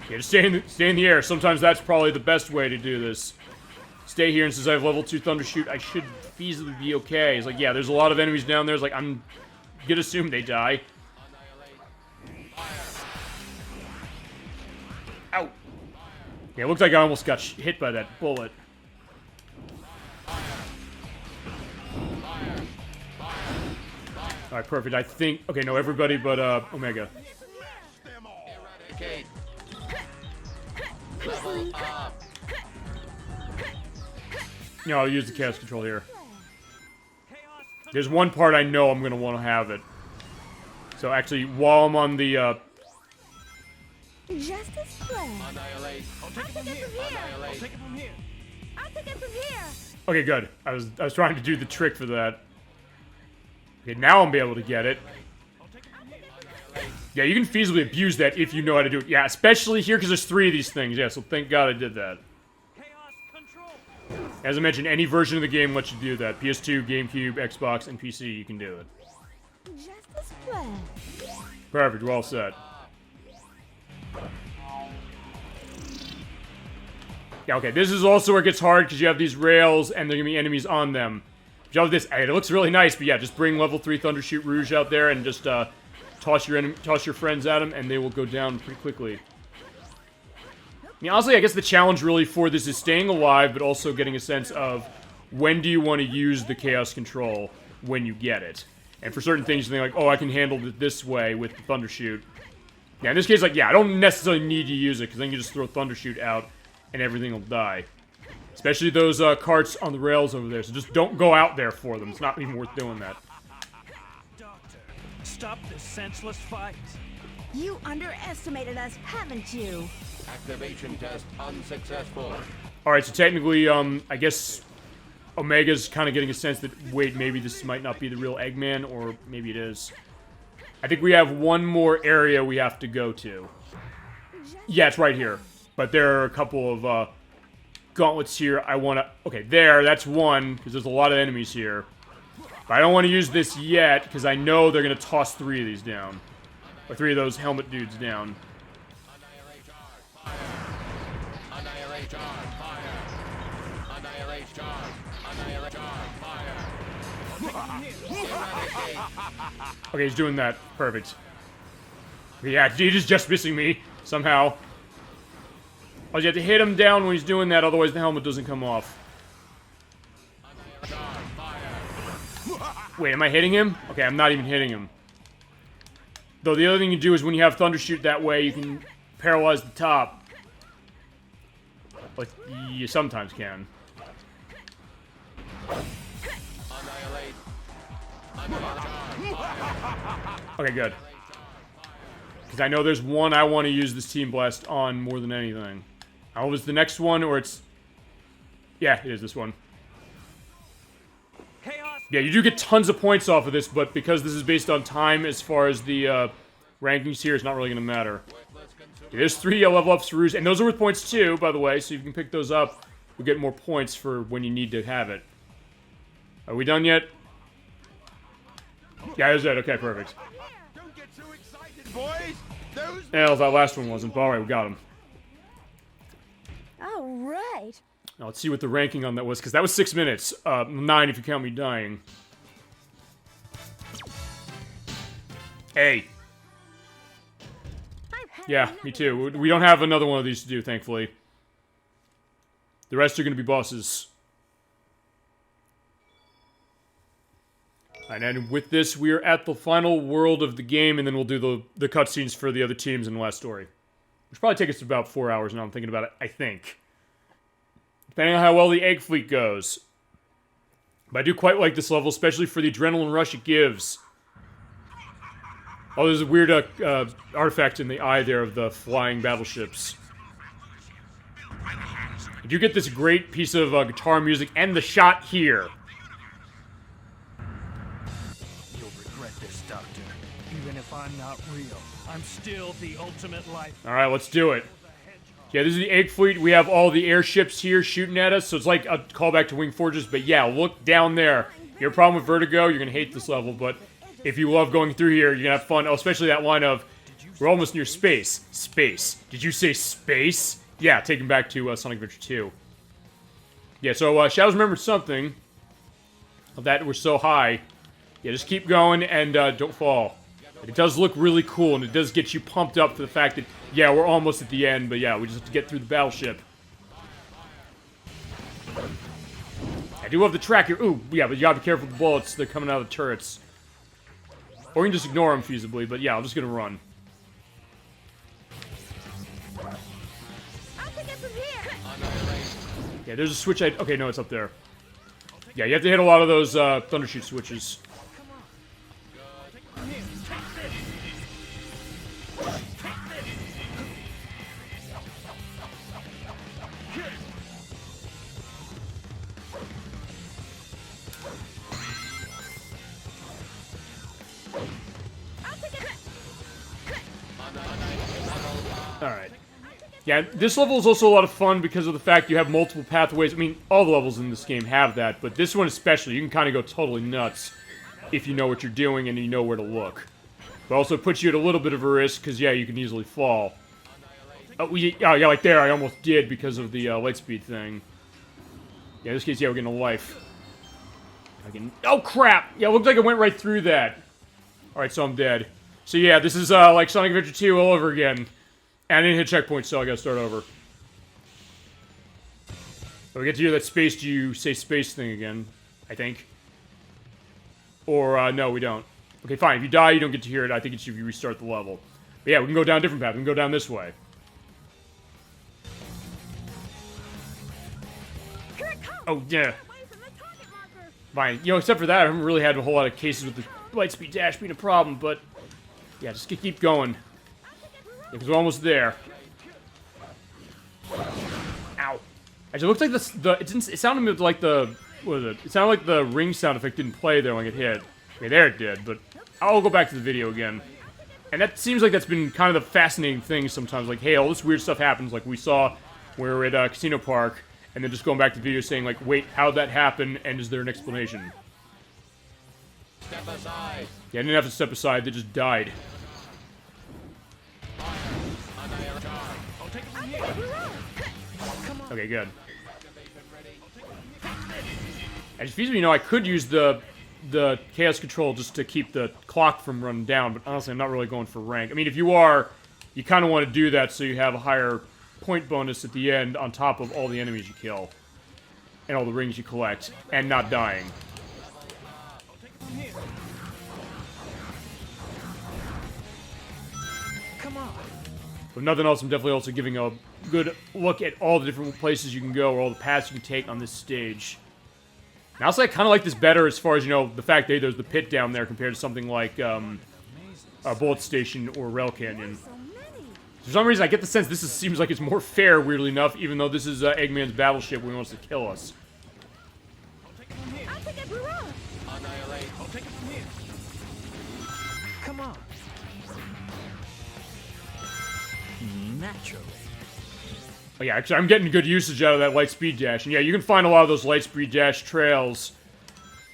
Yeah, just stay in the air. Sometimes that's probably the best way to do this. Stay here, and since I have level 2 Thunder Shoot, I should feasibly be okay. It's like, yeah, there's a lot of enemies down there. It's like, I'm gonna assume they die. Ow. Yeah, it looks like I almost got hit by that bullet. Alright, perfect. I think... Okay, no, everybody but, Omega. Eradicate. Level up. No, I'll use the chaos control here. There's one part I know I'm gonna want to have it. So actually, while I'm on the, Justice Play. Annihilate. I'll take it from here. I'll take it from here. I'll take it from here. Okay, good. I was trying to do the trick for that. Okay, now I'll be able to get it. Yeah, you can feasibly abuse that if you know how to do it. Yeah, especially here because there's 3 of these things. Yeah, so thank God I did that. Chaos control. As I mentioned, any version of the game lets you do that. PS2, GameCube, Xbox, and PC, you can do it. Justice Play. Perfect, well set. Yeah, okay, this is also where it gets hard because you have these rails and there are going to be enemies on them. But this, it looks really nice, but yeah, just bring level 3 Thundershoot Rouge out there and just toss your friends at them and they will go down pretty quickly. I mean, honestly, I guess the challenge really for this is staying alive, but also getting a sense of when do you want to use the Chaos Control when you get it. And for certain things, you think like, oh, I can handle it this way with the Thundershoot. Yeah, in this case, like, yeah, I don't necessarily need to use it, because then you just throw Thundershoot out, and everything will die. Especially those carts on the rails over there, so just don't go out there for them. It's not even worth doing that. Doctor, stop this senseless fight. You underestimated us, haven't you? Activation test unsuccessful. Alright, so technically, I guess Omega's kind of getting a sense that, wait, maybe this might not be the real Eggman, or maybe it is. I think we have one more area we have to go to. Yeah, it's right here. But there are a couple of gauntlets here I want to... Okay, that's one, because there's a lot of enemies here. But I don't want to use this yet, because I know they're going to toss 3 of these down. Or 3 of those helmet dudes down. Annihilate charge, fire! Annihilate charge, annihilate charge, fire! Okay, he's doing that. Perfect. Yeah, he's just missing me, somehow. Oh, you have to hit him down when he's doing that, otherwise the helmet doesn't come off. Wait, am I hitting him? Okay, I'm not even hitting him. Though the other thing you do is when you have Thundershoot that way, you can paralyze the top. Like, you sometimes can. Okay, good. Because I know there's one I want to use this Team Blast on more than anything. I hope it's the next one, or it's... Yeah, it is this one. Chaos. Yeah, you do get tons of points off of this, but because this is based on time as far as the rankings here, it's not really going to matter. There's 3 level ups for Rouge, and those are worth points too, by the way, so you can pick those up. You'll get more points for when you need to have it. Are we done yet? Yeah, that's it. Okay, perfect. Don't get too excited, boys. Those Hell, that last one wasn't. But alright, we got him. All right. Now, let's see what the ranking on that was, because that was 6 minutes. 9 if you count me dying. Hey. Yeah, me too. We don't have another one of these to do, thankfully. The rest are going to be bosses. And with this, we are at the final world of the game, and then we'll do the cutscenes for the other teams in the last story. Which probably take us about 4 hours now, I'm thinking about it, I think. Depending on how well the Egg Fleet goes. But I do quite like this level, especially for the adrenaline rush it gives. Oh, there's a weird artifact in the eye there of the flying battleships. You do get this great piece of guitar music and the shot here. You'll regret this, Doctor. Even if I'm not real, I'm still the ultimate life. Alright, let's do it. Yeah, this is the Egg Fleet. We have all the airships here shooting at us, so it's like a callback to Wing Fortress, but yeah, look down there. You have a problem with vertigo, you're gonna hate this level, but if you love going through here, you're gonna have fun. Oh, especially that line of, we're almost near space. Space. Did you say space? Yeah, take him back to Sonic Adventure 2. Yeah, so Shadows remembered something of that we're so high. Yeah, just keep going and don't fall. It does look really cool, and it does get you pumped up for the fact that, yeah, we're almost at the end, but yeah, we just have to get through the battleship. I do love the track here. Ooh, yeah, but you gotta be careful with the bullets. They're coming out of the turrets. Or you can just ignore them feasibly, but yeah, I'm just gonna run. I'll pick up from here. Yeah, there's a switch okay, no, it's up there. Yeah, you have to hit a lot of those Thundershoot switches. Alright. Yeah, this level is also a lot of fun because of the fact you have multiple pathways. I mean, all the levels in this game have that, but this one especially, you can kind of go totally nuts if you know what you're doing and you know where to look. But also puts you at a little bit of a risk because, yeah, you can easily fall. Oh, yeah, like there, I almost did because of the light speed thing. Yeah, in this case, yeah, we're getting a life. Oh, crap! Yeah, it looks like I went right through that. Alright, so I'm dead. So yeah, this is like Sonic Adventure 2 all over again. And I didn't hit checkpoints, so I gotta start over. So we get to hear that space, do you say space thing again, I think. Or, no, we don't. Okay, fine, if you die, you don't get to hear it. I think it's if you restart the level. But yeah, we can go down a different path. We can go down this way. Oh, yeah. Fine. You know, except for that, I haven't really had a whole lot of cases with the lightspeed dash being a problem, but... yeah, just keep going. Because we're almost there. Ow. Actually, it looks like it sounded like the... what was it? It sounded like the ring sound effect didn't play there when it hit. Okay, there it did, but... I'll go back to the video again. And that seems like that's been kind of the fascinating thing sometimes. Like, hey, all this weird stuff happens. Like, we saw where we're at Casino Park... and then just going back to the video saying, like, wait, how'd that happen, and is there an explanation? Step aside. Yeah, I didn't have to step aside, they just died. Okay, good. As feasible, you know, I could use the Chaos Control just to keep the clock from running down, but honestly, I'm not really going for rank. I mean, if you are, you kind of want to do that so you have a higher point bonus at the end on top of all the enemies you kill. And all the rings you collect. And not dying. Come on. If nothing else, I'm definitely also giving a good look at all the different places you can go, or all the paths you can take on this stage. And also, I kind of like this better as far as, you know, the fact that there's the pit down there compared to something like Bullet Station or Rail Canyon. For some reason, I get the sense this seems like it's more fair, weirdly enough, even though this is Eggman's battleship where he wants to kill us. I'll take it, Rouge. Annihilate. I'll take it from here. Come on. Naturally. Oh yeah, actually, I'm getting good usage out of that light speed dash. And yeah, you can find a lot of those light speed dash trails.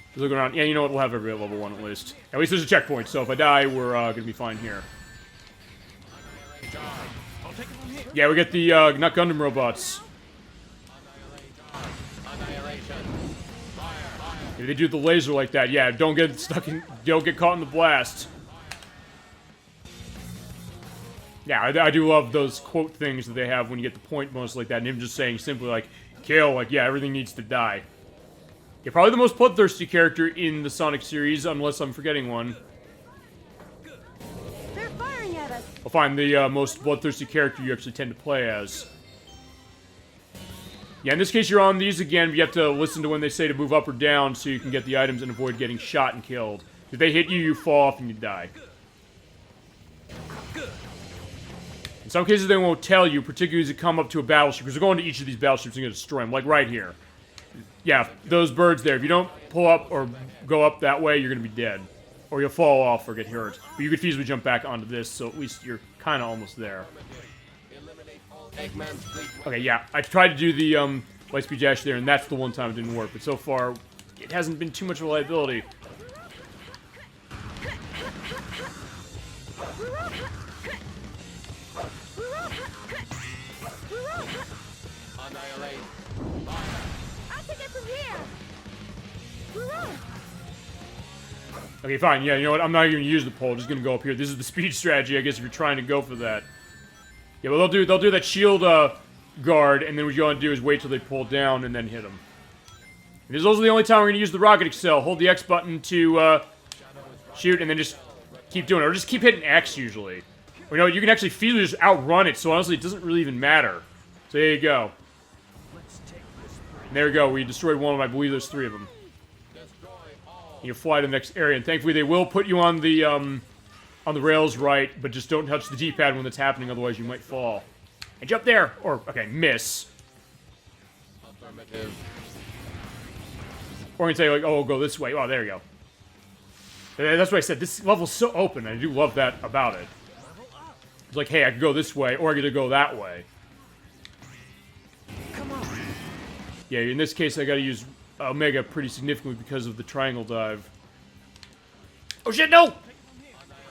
Just looking around. Yeah, you know what? We'll have every level 1 at least. At least there's a checkpoint, so if I die, we're gonna be fine here. Yeah, we get the not Gundam robots. If they do the laser like that, yeah, don't get stuck in, don't get caught in the blast. Yeah, I do love those quote things that they have when you get the point bonus like that, and him just saying simply like, kill, like, yeah, everything needs to die. Yeah, probably the most bloodthirsty character in the Sonic series, unless I'm forgetting one. They're firing at us. I'll find the most bloodthirsty character you actually tend to play as. Yeah, in this case, you're on these again, but you have to listen to when they say to move up or down so you can get the items and avoid getting shot and killed. If they hit you, you fall off and you die. In some cases, they won't tell you, particularly as you come up to a battleship, because they're going to each of these battleships and going to destroy them, like right here. Yeah, those birds there. If you don't pull up or go up that way, you're going to be dead. Or you'll fall off or get hurt. But you could feasibly jump back onto this, so at least you're kind of almost there. Okay, yeah, I tried to do the Lightspeed Dash there, and that's the one time it didn't work. But so far, it hasn't been too much of a liability. Annihilate. I'll take it from here. Okay, fine. Yeah, you know what? I'm not even gonna use the pole. I'm just gonna go up here. This is the speed strategy, I guess, if you're trying to go for that. Yeah, well, they'll do that shield guard, and then what you want to do is wait till they pull down and then hit them. And this is also the only time we're gonna use the rocket excel. Hold the X button to shoot, and then just keep doing it, or just keep hitting X usually. Or, you know, you can actually feasibly just outrun it. So honestly, it doesn't really even matter. So there you go. And there we go. We destroyed one of them. I believe there's 3 of them. You fly to the next area, and thankfully they will put you on the rails right, but just don't touch the D-pad when that's happening, otherwise you might fall. And jump there! Or, okay, miss. Affirmative. Or you can say, like, oh, go this way. Oh, there you go. That's what I said. This level's so open. I do love that about it. It's like, hey, I could go this way, or I could go that way. Come on. Yeah, in this case, I gotta use Omega pretty significantly because of the triangle dive. Oh shit, no! Yeah,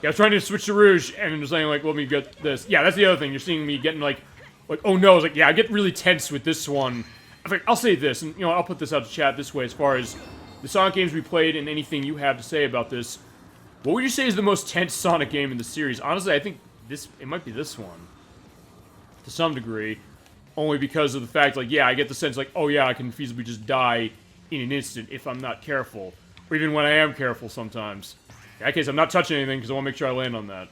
I was trying to switch to Rouge, and it was saying, like, let me get this. Yeah, that's the other thing. You're seeing me getting, like, like, oh no, I was like, yeah, I get really tense with this one. I was like, I'll say this, and you know, I'll put this out to chat this way as far as the Sonic games we played and anything you have to say about this. What would you say is the most tense Sonic game in the series? Honestly, I think it might be this one. To some degree. Only because of the fact, like, yeah, I get the sense, like, oh yeah, I can feasibly just die in an instant if I'm not careful. Or even when I am careful sometimes. In that case, I'm not touching anything because I want to make sure I land on that.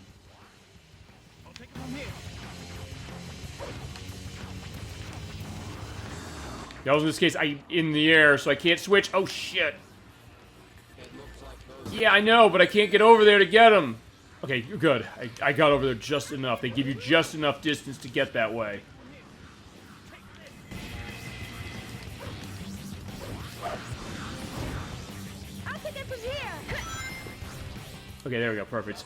I'll take it from here. That was in this case, in the air, so I can't switch. Oh shit. Yeah, I know, but I can't get over there to get him. Okay, you're good. I got over there just enough. They give you just enough distance to get that way. I'll take it from here. Okay, there we go. Perfect.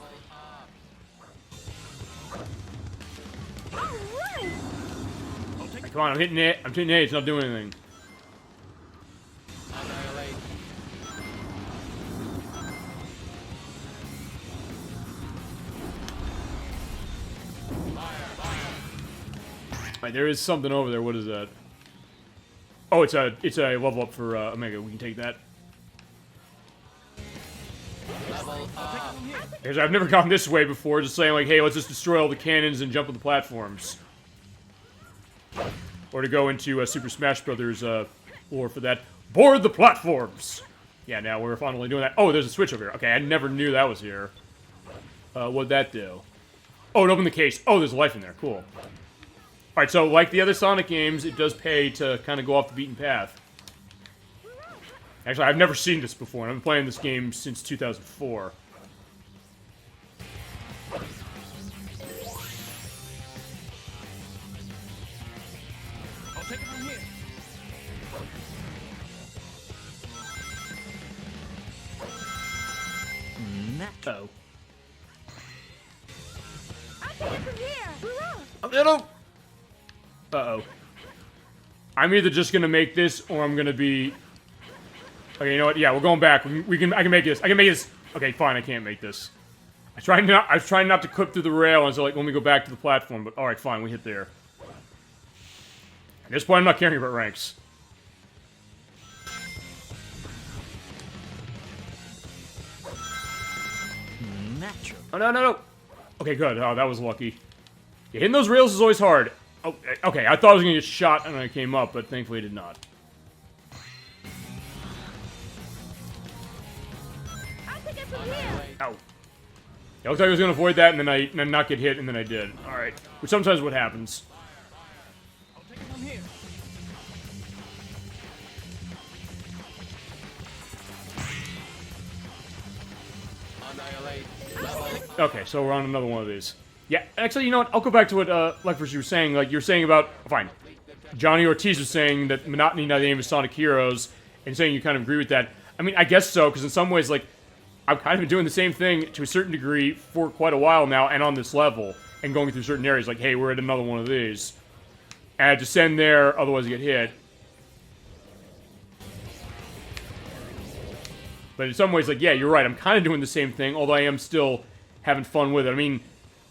All right. Come on, I'm hitting it. I'm hitting it. It's not doing anything. Annihilate. Alright, there is something over there. What is that? Oh, it's a level up for Omega. We can take that. Because I've never gone this way before, just saying like, hey, let's just destroy all the cannons and jump on the platforms. Or to go into Super Smash Brothers lore for that. Board the platforms! Yeah, now we're finally doing that. Oh, there's a switch over here. Okay, I never knew that was here. What'd that do? Oh, it opened the case. Oh, there's life in there. Cool. Alright, so like the other Sonic games, it does pay to kind of go off the beaten path. Actually, I've never seen this before, and I've been playing this game since 2004. I'll take it from here. Uh-oh. I'll take it from here. Uh-oh. I'm either just gonna make this, or I'm gonna be... Okay, you know what? Yeah, we're going back. I can make this. I can make this. Okay, fine, I can't make this. I was trying not to clip through the rail, and so like, let me go back to the platform, but alright, fine, we hit there. At this point, I'm not caring about ranks. Natural. Oh, no. Okay, good. Oh, that was lucky. Yeah, hitting those rails is always hard. Oh, okay, I thought I was gonna get shot when I came up, but thankfully I did not. I'll take it from here. Ow. It looked like I was gonna avoid that and then not get hit, and then I did. Alright. Which sometimes is what happens. I'll take it from here. Annihilate. Level. Okay, so we're on another one of these. Yeah, actually, you know what? I'll go back to what, Leckford, you were saying. Like, you're saying about... Fine. Johnny Ortiz was saying that monotony not the aim of Sonic Heroes, and saying you kind of agree with that. I mean, I guess so, because in some ways, like, I've kind of been doing the same thing to a certain degree for quite a while now, and on this level, and going through certain areas, like, hey, we're at another one of these. And I descend there, otherwise I get hit. But in some ways, like, yeah, you're right, I'm kind of doing the same thing, although I am still having fun with it. I mean,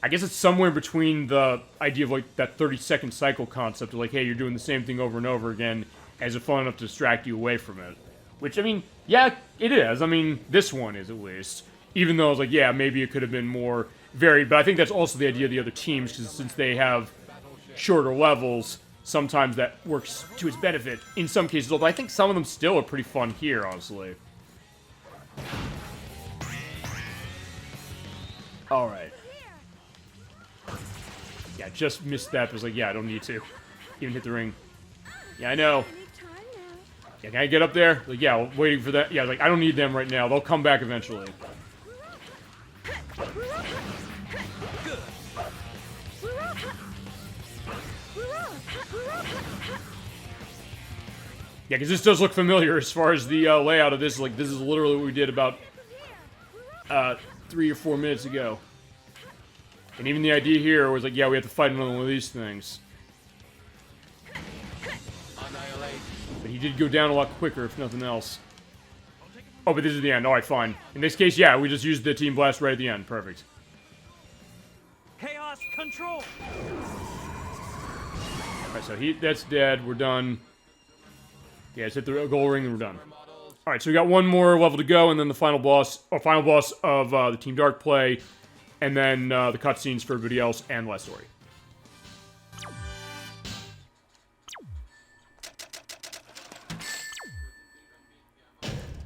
I guess it's somewhere between the idea of, like, that 30-second cycle concept of, like, hey, you're doing the same thing over and over again, as it fun enough to distract you away from it. Which, I mean, yeah, it is. I mean, this one is, at least. Even though I was like, yeah, maybe it could have been more varied, but I think that's also the idea of the other teams, because since they have shorter levels, sometimes that works to its benefit in some cases, although I think some of them still are pretty fun here, honestly. Alright. Yeah, just missed that. I was like, yeah, I don't need to even hit the ring. Yeah, I know. Yeah, can I get up there? Like, yeah, waiting for that. Yeah, like, I don't need them right now. They'll come back eventually. Yeah, because this does look familiar as far as the layout of this. Like, this is literally what we did about 3 or 4 minutes ago. And even the idea here was like, yeah, we have to fight another one of these things. Annihilate. But he did go down a lot quicker, if nothing else. Oh, but this is the end. Alright, fine. In this case, yeah, we just used the Team Blast right at the end. Perfect. Chaos control. Alright, so that's dead. We're done. Yeah, let's hit the goal ring and we're done. Alright, so we got one more level to go, and then the final boss of the Team Dark play, and then the cutscenes for everybody else, and last story.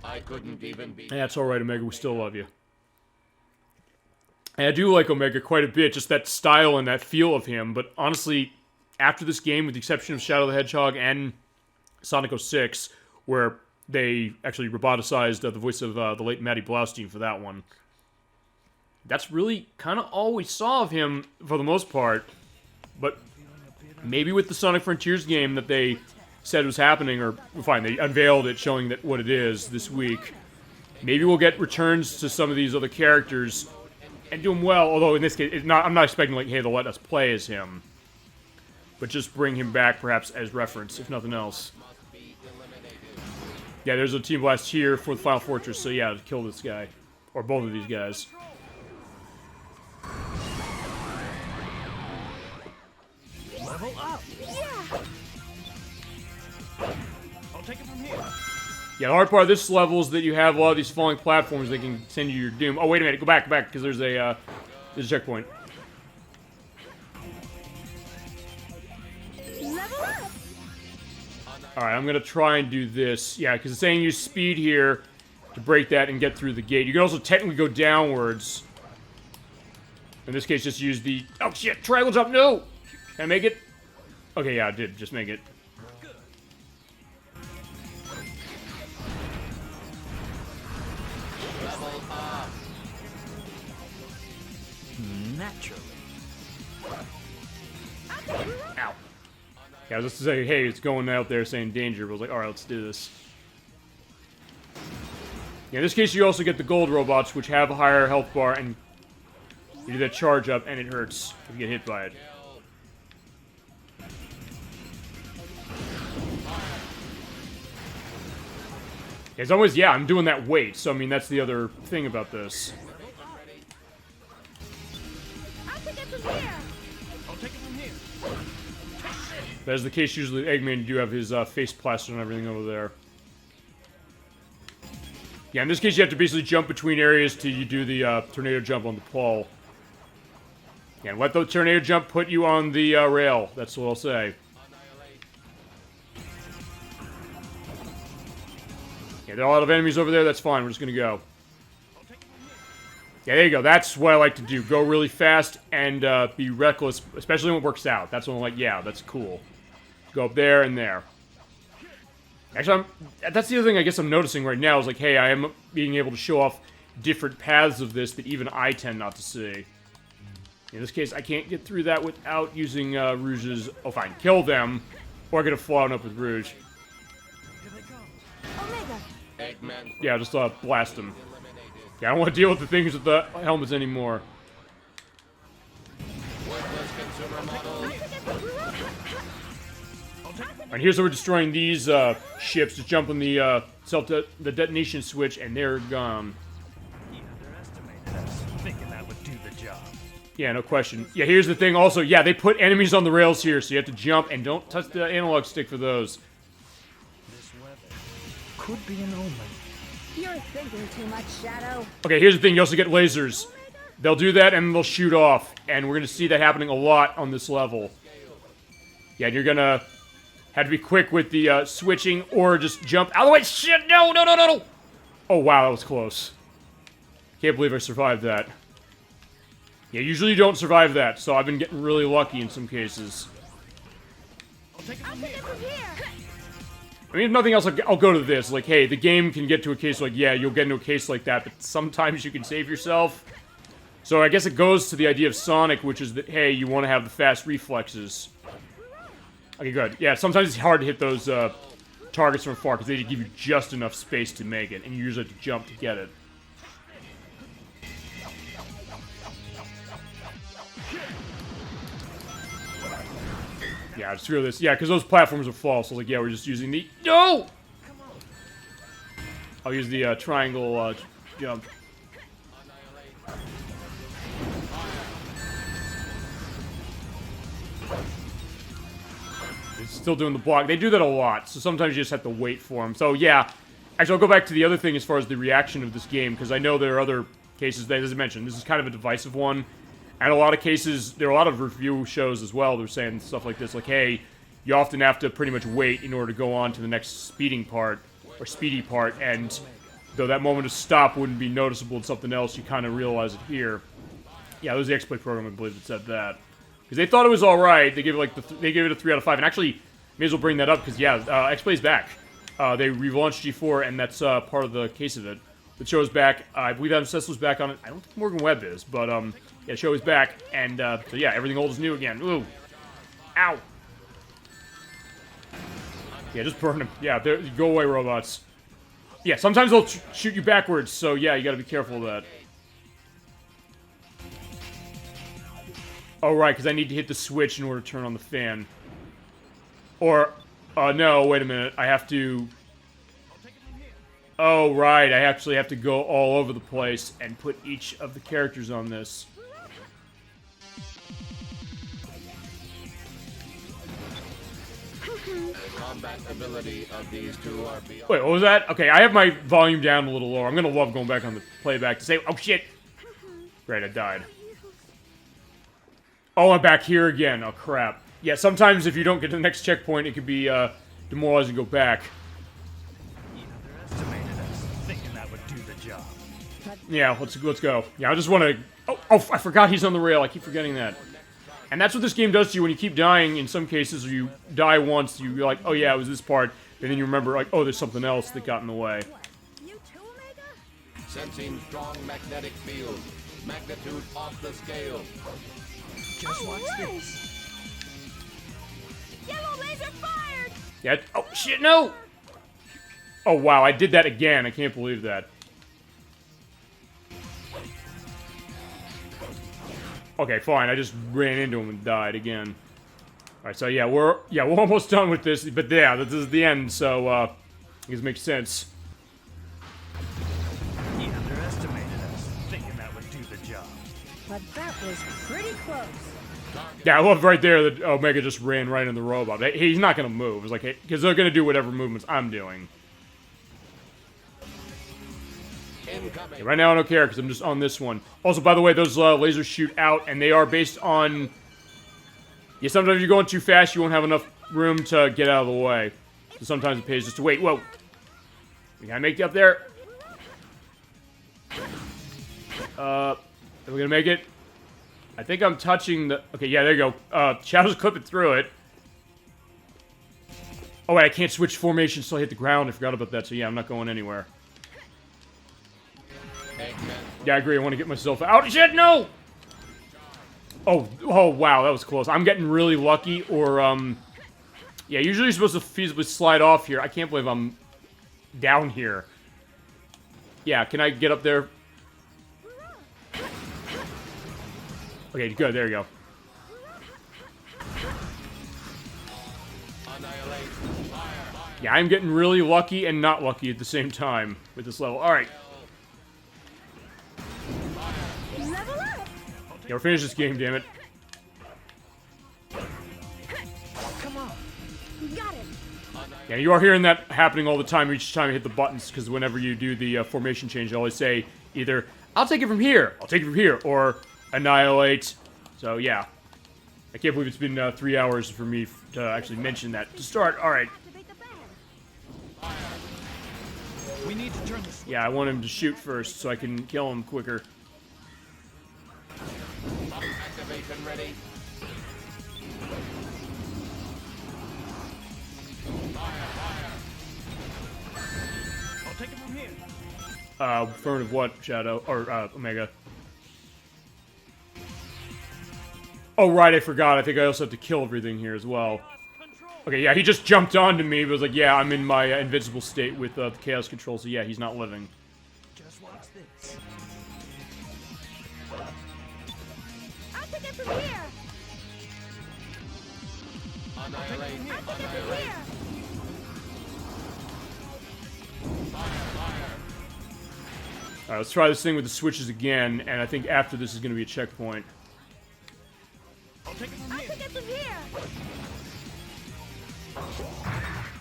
I couldn't even be. That's alright, Omega, we still love you. And I do like Omega quite a bit, just that style and that feel of him, but honestly, after this game, with the exception of Shadow the Hedgehog and Sonic 06, where they actually roboticized the voice of the late Matty Blaustein for that one, that's really kind of all we saw of him for the most part. But maybe with the Sonic Frontiers game that they said was happening, or fine, they unveiled it showing that what it is this week, maybe we'll get returns to some of these other characters and do them well, although in this case, I'm not expecting, like, hey, they'll let us play as him. But just bring him back, perhaps, as reference, if nothing else. Yeah, there's a Team Blast here for the Final Fortress, so yeah, to kill this guy. Or both of these guys. Level up. Yeah. I'll take it from here. Yeah, the hard part of this level is that you have a lot of these falling platforms that can send you your doom. Oh, wait a minute, go back, because there's a checkpoint. Level up. Alright, I'm gonna try and do this. Yeah, because it's saying use speed here to break that and get through the gate. You can also technically go downwards. In this case, just use the... Oh, shit! Triangle jump! No! Can I make it? Okay, yeah, I did. Just make it. Naturally. Ow. Yeah, I was just to say, hey, it's going out there saying danger. But I was like, alright, let's do this. Yeah, in this case, you also get the gold robots, which have a higher health bar, and you do that charge up, and it hurts if you get hit by it. Yeah, it's always, yeah, I'm doing that weight, so I mean, that's the other thing about this. I'll take it from here. I'll take it from here. That is the case usually. Eggman, you do have his face plastered and everything over there. Yeah, in this case, you have to basically jump between areas till you do the tornado jump on the pole. Yeah, and let the tornado jump put you on the rail. That's what I'll say. Yeah, there are a lot of enemies over there. That's fine. We're just gonna go. Yeah, there you go. That's what I like to do. Go really fast and be reckless, especially when it works out. That's when I'm like, yeah, that's cool. Go up there and there. Actually, that's the other thing I guess I'm noticing right now is like, hey, I am being able to show off different paths of this that even I tend not to see. In this case, I can't get through that without using Rouge's... Oh, fine. Kill them, or I get a falling up with Rouge. Here they come. Omega. Eggman Yeah, just blast them. Yeah, I don't want to deal with the things with the helmets anymore. worthless consumer models. And here's how we're destroying these ships. Just jump on the the detonation switch, and they're gone. Yeah, they're estimated as thinking that would do the job. Yeah, no question. Yeah, here's the thing also. Yeah, they put enemies on the rails here, so you have to jump, and don't touch the analog stick for those. This weather could be an omen. You're thinking too much, Shadow. Okay, here's the thing. You also get lasers. They'll do that, and they'll shoot off. And we're going to see that happening a lot on this level. Yeah, and you're going to have to be quick with the switching, or just jump out of the way. Shit, no, no, no, no, no. Oh, wow, that was close. Can't believe I survived that. Yeah, usually you don't survive that, so I've been getting really lucky in some cases. I'll take it I'll from take here. it from here. I mean, if nothing else, I'll go to this. Like, hey, the game can get to a case like, yeah, you'll get into a case like that, but sometimes you can save yourself. So I guess it goes to the idea of Sonic, which is that, hey, you want to have the fast reflexes. Okay, good. Yeah, sometimes it's hard to hit those targets from far, because they give you just enough space to make it, and you usually have to jump to get it. Yeah, screw this. Yeah, because those platforms are false. So, like, yeah, we're just using the... No! I'll use the triangle jump. still doing the block. They do that a lot, so sometimes you just have to wait for them. So yeah, actually I'll go back to the other thing as far as the reaction of this game, because I know there are other cases that, as I mentioned, this is kind of a divisive one. And a lot of cases, there are a lot of review shows as well, they're saying stuff like this, like, hey, you often have to pretty much wait in order to go on to the next speedy part, and though that moment of stop wouldn't be noticeable in something else, you kind of realize it here. Yeah, it was the exploit program, I believe, that said that. Because they thought it was alright, they gave it like they gave it a 3 out of 5, and actually, may as well bring that up, because yeah, XPlay's back. They relaunched G4, and that's part of the case of it. The show is back, I believe Adam Sessler's back on it, I don't think Morgan Webb is, but yeah, the show is back, and so yeah, everything old is new again. Ooh. Ow. Yeah, just burn them. Yeah, go away, robots. Yeah, sometimes they'll shoot you backwards, so yeah, you gotta be careful of that. Oh, right, because I need to hit the switch in order to turn on the fan. Or, no, wait a minute, I have to... Oh, right, I actually have to go all over the place and put each of the characters on this. Combat ability of these two are beyond. Wait, what was that? Okay, I have my volume down a little lower. I'm gonna love going back on the playback to say, oh shit! Great, I died. Oh, I'm back here again. Oh, crap. Yeah, sometimes if you don't get to the next checkpoint, it could be, demoralizing to go back. You underestimated us, thinking that would do the job. Yeah, let's go. Yeah, I just want to... Oh, I forgot he's on the rail. I keep forgetting that. And that's what this game does to you when you keep dying. In some cases, you die once, you're like, oh yeah, it was this part. And then you remember, like, oh, there's something else that got in the way. You too, Omega? Sensing strong magnetic field. Magnitude off the scale. Just watch right. this. Yellow laser fired! Yeah, oh, shit, no! Oh, wow, I did that again. I can't believe that. Okay, fine. I just ran into him and died again. Alright, so yeah, we're almost done with this, but yeah, this is the end, so I guess it makes sense. You underestimated us, thinking that would do the job. But that was pretty close. Yeah, I love right there that Omega just ran right into the robot. He's not gonna move. It's like, because they're gonna do whatever movements I'm doing. Yeah, right now I don't care because I'm just on this one. Also, by the way, those lasers shoot out, and they are based on... Yeah, sometimes if you're going too fast, you won't have enough room to get out of the way. So sometimes it pays just to wait. Whoa! We gotta make it up there. Are we gonna make it? I think I'm touching the... Okay, yeah, there you go. Shadow's clipping through it. Oh, wait, I can't switch formations till I hit the ground. I forgot about that, so yeah, I'm not going anywhere. Yeah, I agree. I want to get myself out. Shit, no! Oh, wow, that was close. I'm getting really lucky, or, yeah, usually you're supposed to feasibly slide off here. I can't believe I'm down here. Yeah, can I get up there? Okay, good, there you go. Yeah, I'm getting really lucky and not lucky at the same time with this level. Alright. Level up! Yeah, we're finished this game, damn it. Come on. You got it. Yeah, you are hearing that happening all the time each time you hit the buttons, because whenever you do the formation change, they always say either, I'll take it from here, I'll take it from here, or annihilate. So, yeah. I can't believe it's been 3 hours for me to actually mention that. To start, alright. Activate the ban. We need to turn this. Yeah, I want him to shoot first so I can kill him quicker. Activation ready. I'll take it from here. Affirmative what, Shadow? Or, Omega? Oh, right, I forgot. I think I also have to kill everything here as well. Okay, yeah, he just jumped onto me, but was like, yeah, I'm in my invincible state with the chaos control, so yeah, he's not living. Just watch this. I'll take it from here. Annihilate. I'll take it from here. Alright, let's try this thing with the switches again, and I think after this is going to be a checkpoint. I'll take it from I'll here. take it from here.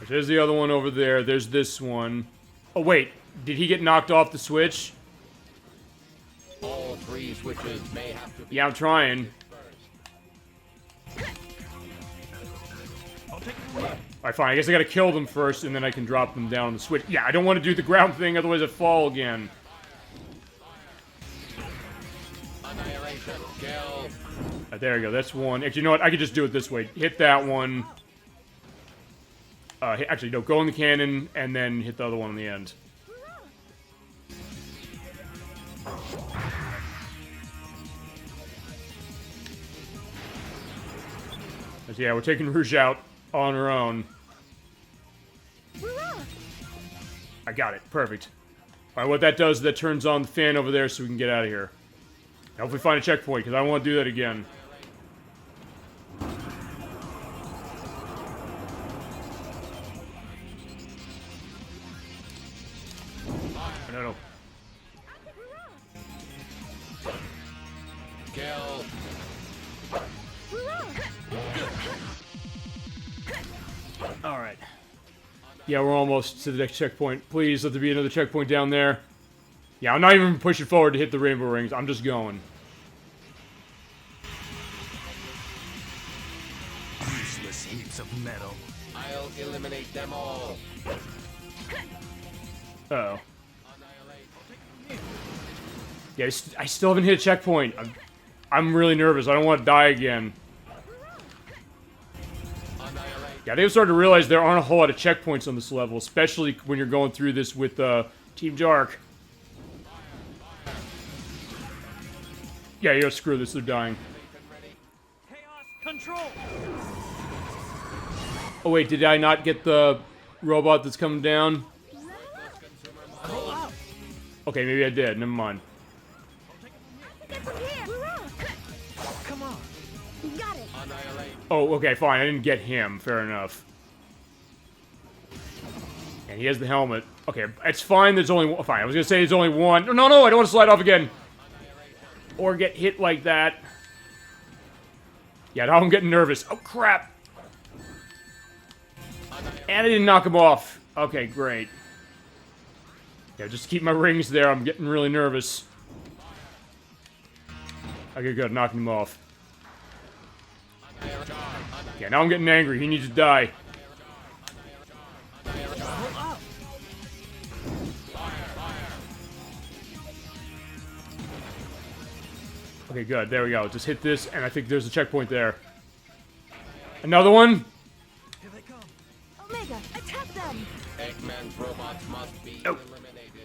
There's the other one over there. There's this one. Oh, wait. Did he get knocked off the switch? All 3 switches may have to be... Yeah, I'm trying. Alright, fine. I guess I gotta kill them first, and then I can drop them down on the switch. Yeah, I don't want to do the ground thing, otherwise I fall again. Annihilation. Kill. There we go. That's one. Actually, you know what? I could just do it this way. Hit that one. Actually, no. Go in the cannon, and then hit the other one on the end. So yeah, we're taking Rouge out on her own. I got it. Perfect. Alright, what that does is that turns on the fan over there so we can get out of here. Hopefully find a checkpoint, because I don't want to do that again. No. Kill. Alright. Yeah, we're almost to the next checkpoint. Please, let there be another checkpoint down there. Yeah, I'm not even pushing forward to hit the rainbow rings. I'm just going. Useless heaps of metal. I'll eliminate them all. Uh-oh. Yeah, I still haven't hit a checkpoint. I'm really nervous. I don't want to die again. Yeah, they've started to realize there aren't a whole lot of checkpoints on this level, especially when you're going through this with Team Dark. Yeah, you know, screw this. They're dying. Chaos control. Oh wait, did I not get the robot that's coming down? Okay, maybe I did. Never mind. Come on. Got it. Oh, okay, fine. I didn't get him. Fair enough. And he has the helmet. Okay, it's fine. There's only one. Fine, I was gonna say there's only one. No, no, I don't want to slide off again. Or get hit like that. Yeah, now I'm getting nervous. Oh, crap. And I didn't knock him off. Okay, great. Yeah, just keep my rings there. I'm getting really nervous. Okay, good. Knocking him off. Yeah, now I'm getting angry. He needs to die. Okay, good. There we go. Just hit this, and I think there's a checkpoint there. Another one? Here they come. Omega, attack them. Eggman's robots must be Oh. eliminated.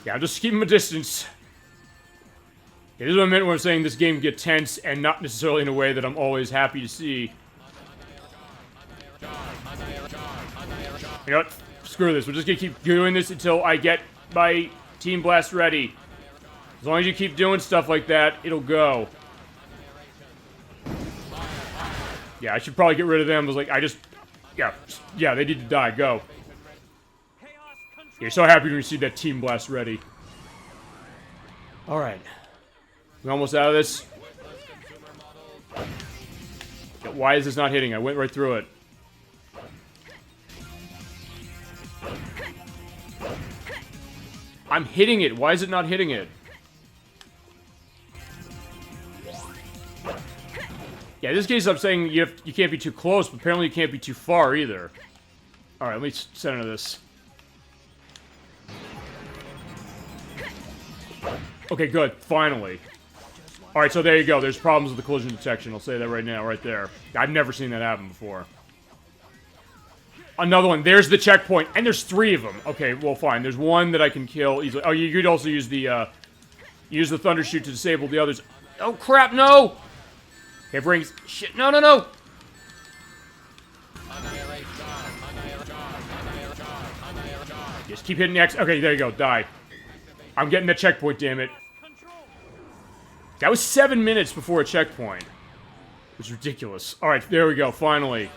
Yeah, I'm just keeping my distance. Yeah, this is what I meant when I'm saying this game can get tense, and not necessarily in a way that I'm always happy to see. You know what? Screw this. We're just gonna keep doing this until I get my Team Blast ready. As long as you keep doing stuff like that, it'll go. Yeah, I should probably get rid of them. I was like, yeah, they need to die. Go. You're so happy when you see that Team Blast ready. Alright. We're almost out of this. Yeah, why is this not hitting? I went right through it. I'm hitting it. Why is it not hitting it? Yeah, in this case I'm saying you can't be too close, but apparently you can't be too far either. Alright, let me center this. Okay, good. Finally. Alright, so there you go. There's problems with the collision detection. I'll say that right now, right there. I've never seen that happen before. Another one. There's the checkpoint. And there's 3 of them. Okay, well, fine. There's one that I can kill easily. Oh, you could also use the Thunder Shoot to disable the others. Oh, crap, no! Okay, rings. Shit, no! Just keep hitting X. Okay, there you go. Die. I'm getting the checkpoint, damn it. That was 7 minutes before a checkpoint. It was ridiculous. Alright, there we go, finally.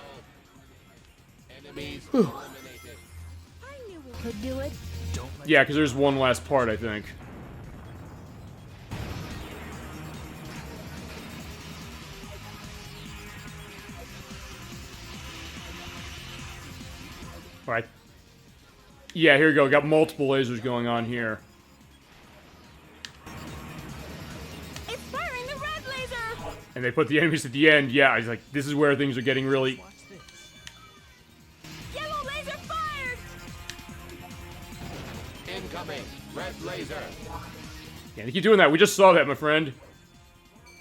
Enemies I knew we could do it. Yeah, because there's one last part, I think. Alright. Yeah, here we go. We got multiple lasers going on here. It's firing the red laser! And they put the enemies at the end. Yeah, I was like, this is where things are getting really... Watch this. Yellow laser fired! Incoming. Red laser. Yeah, they keep doing that. We just saw that, my friend.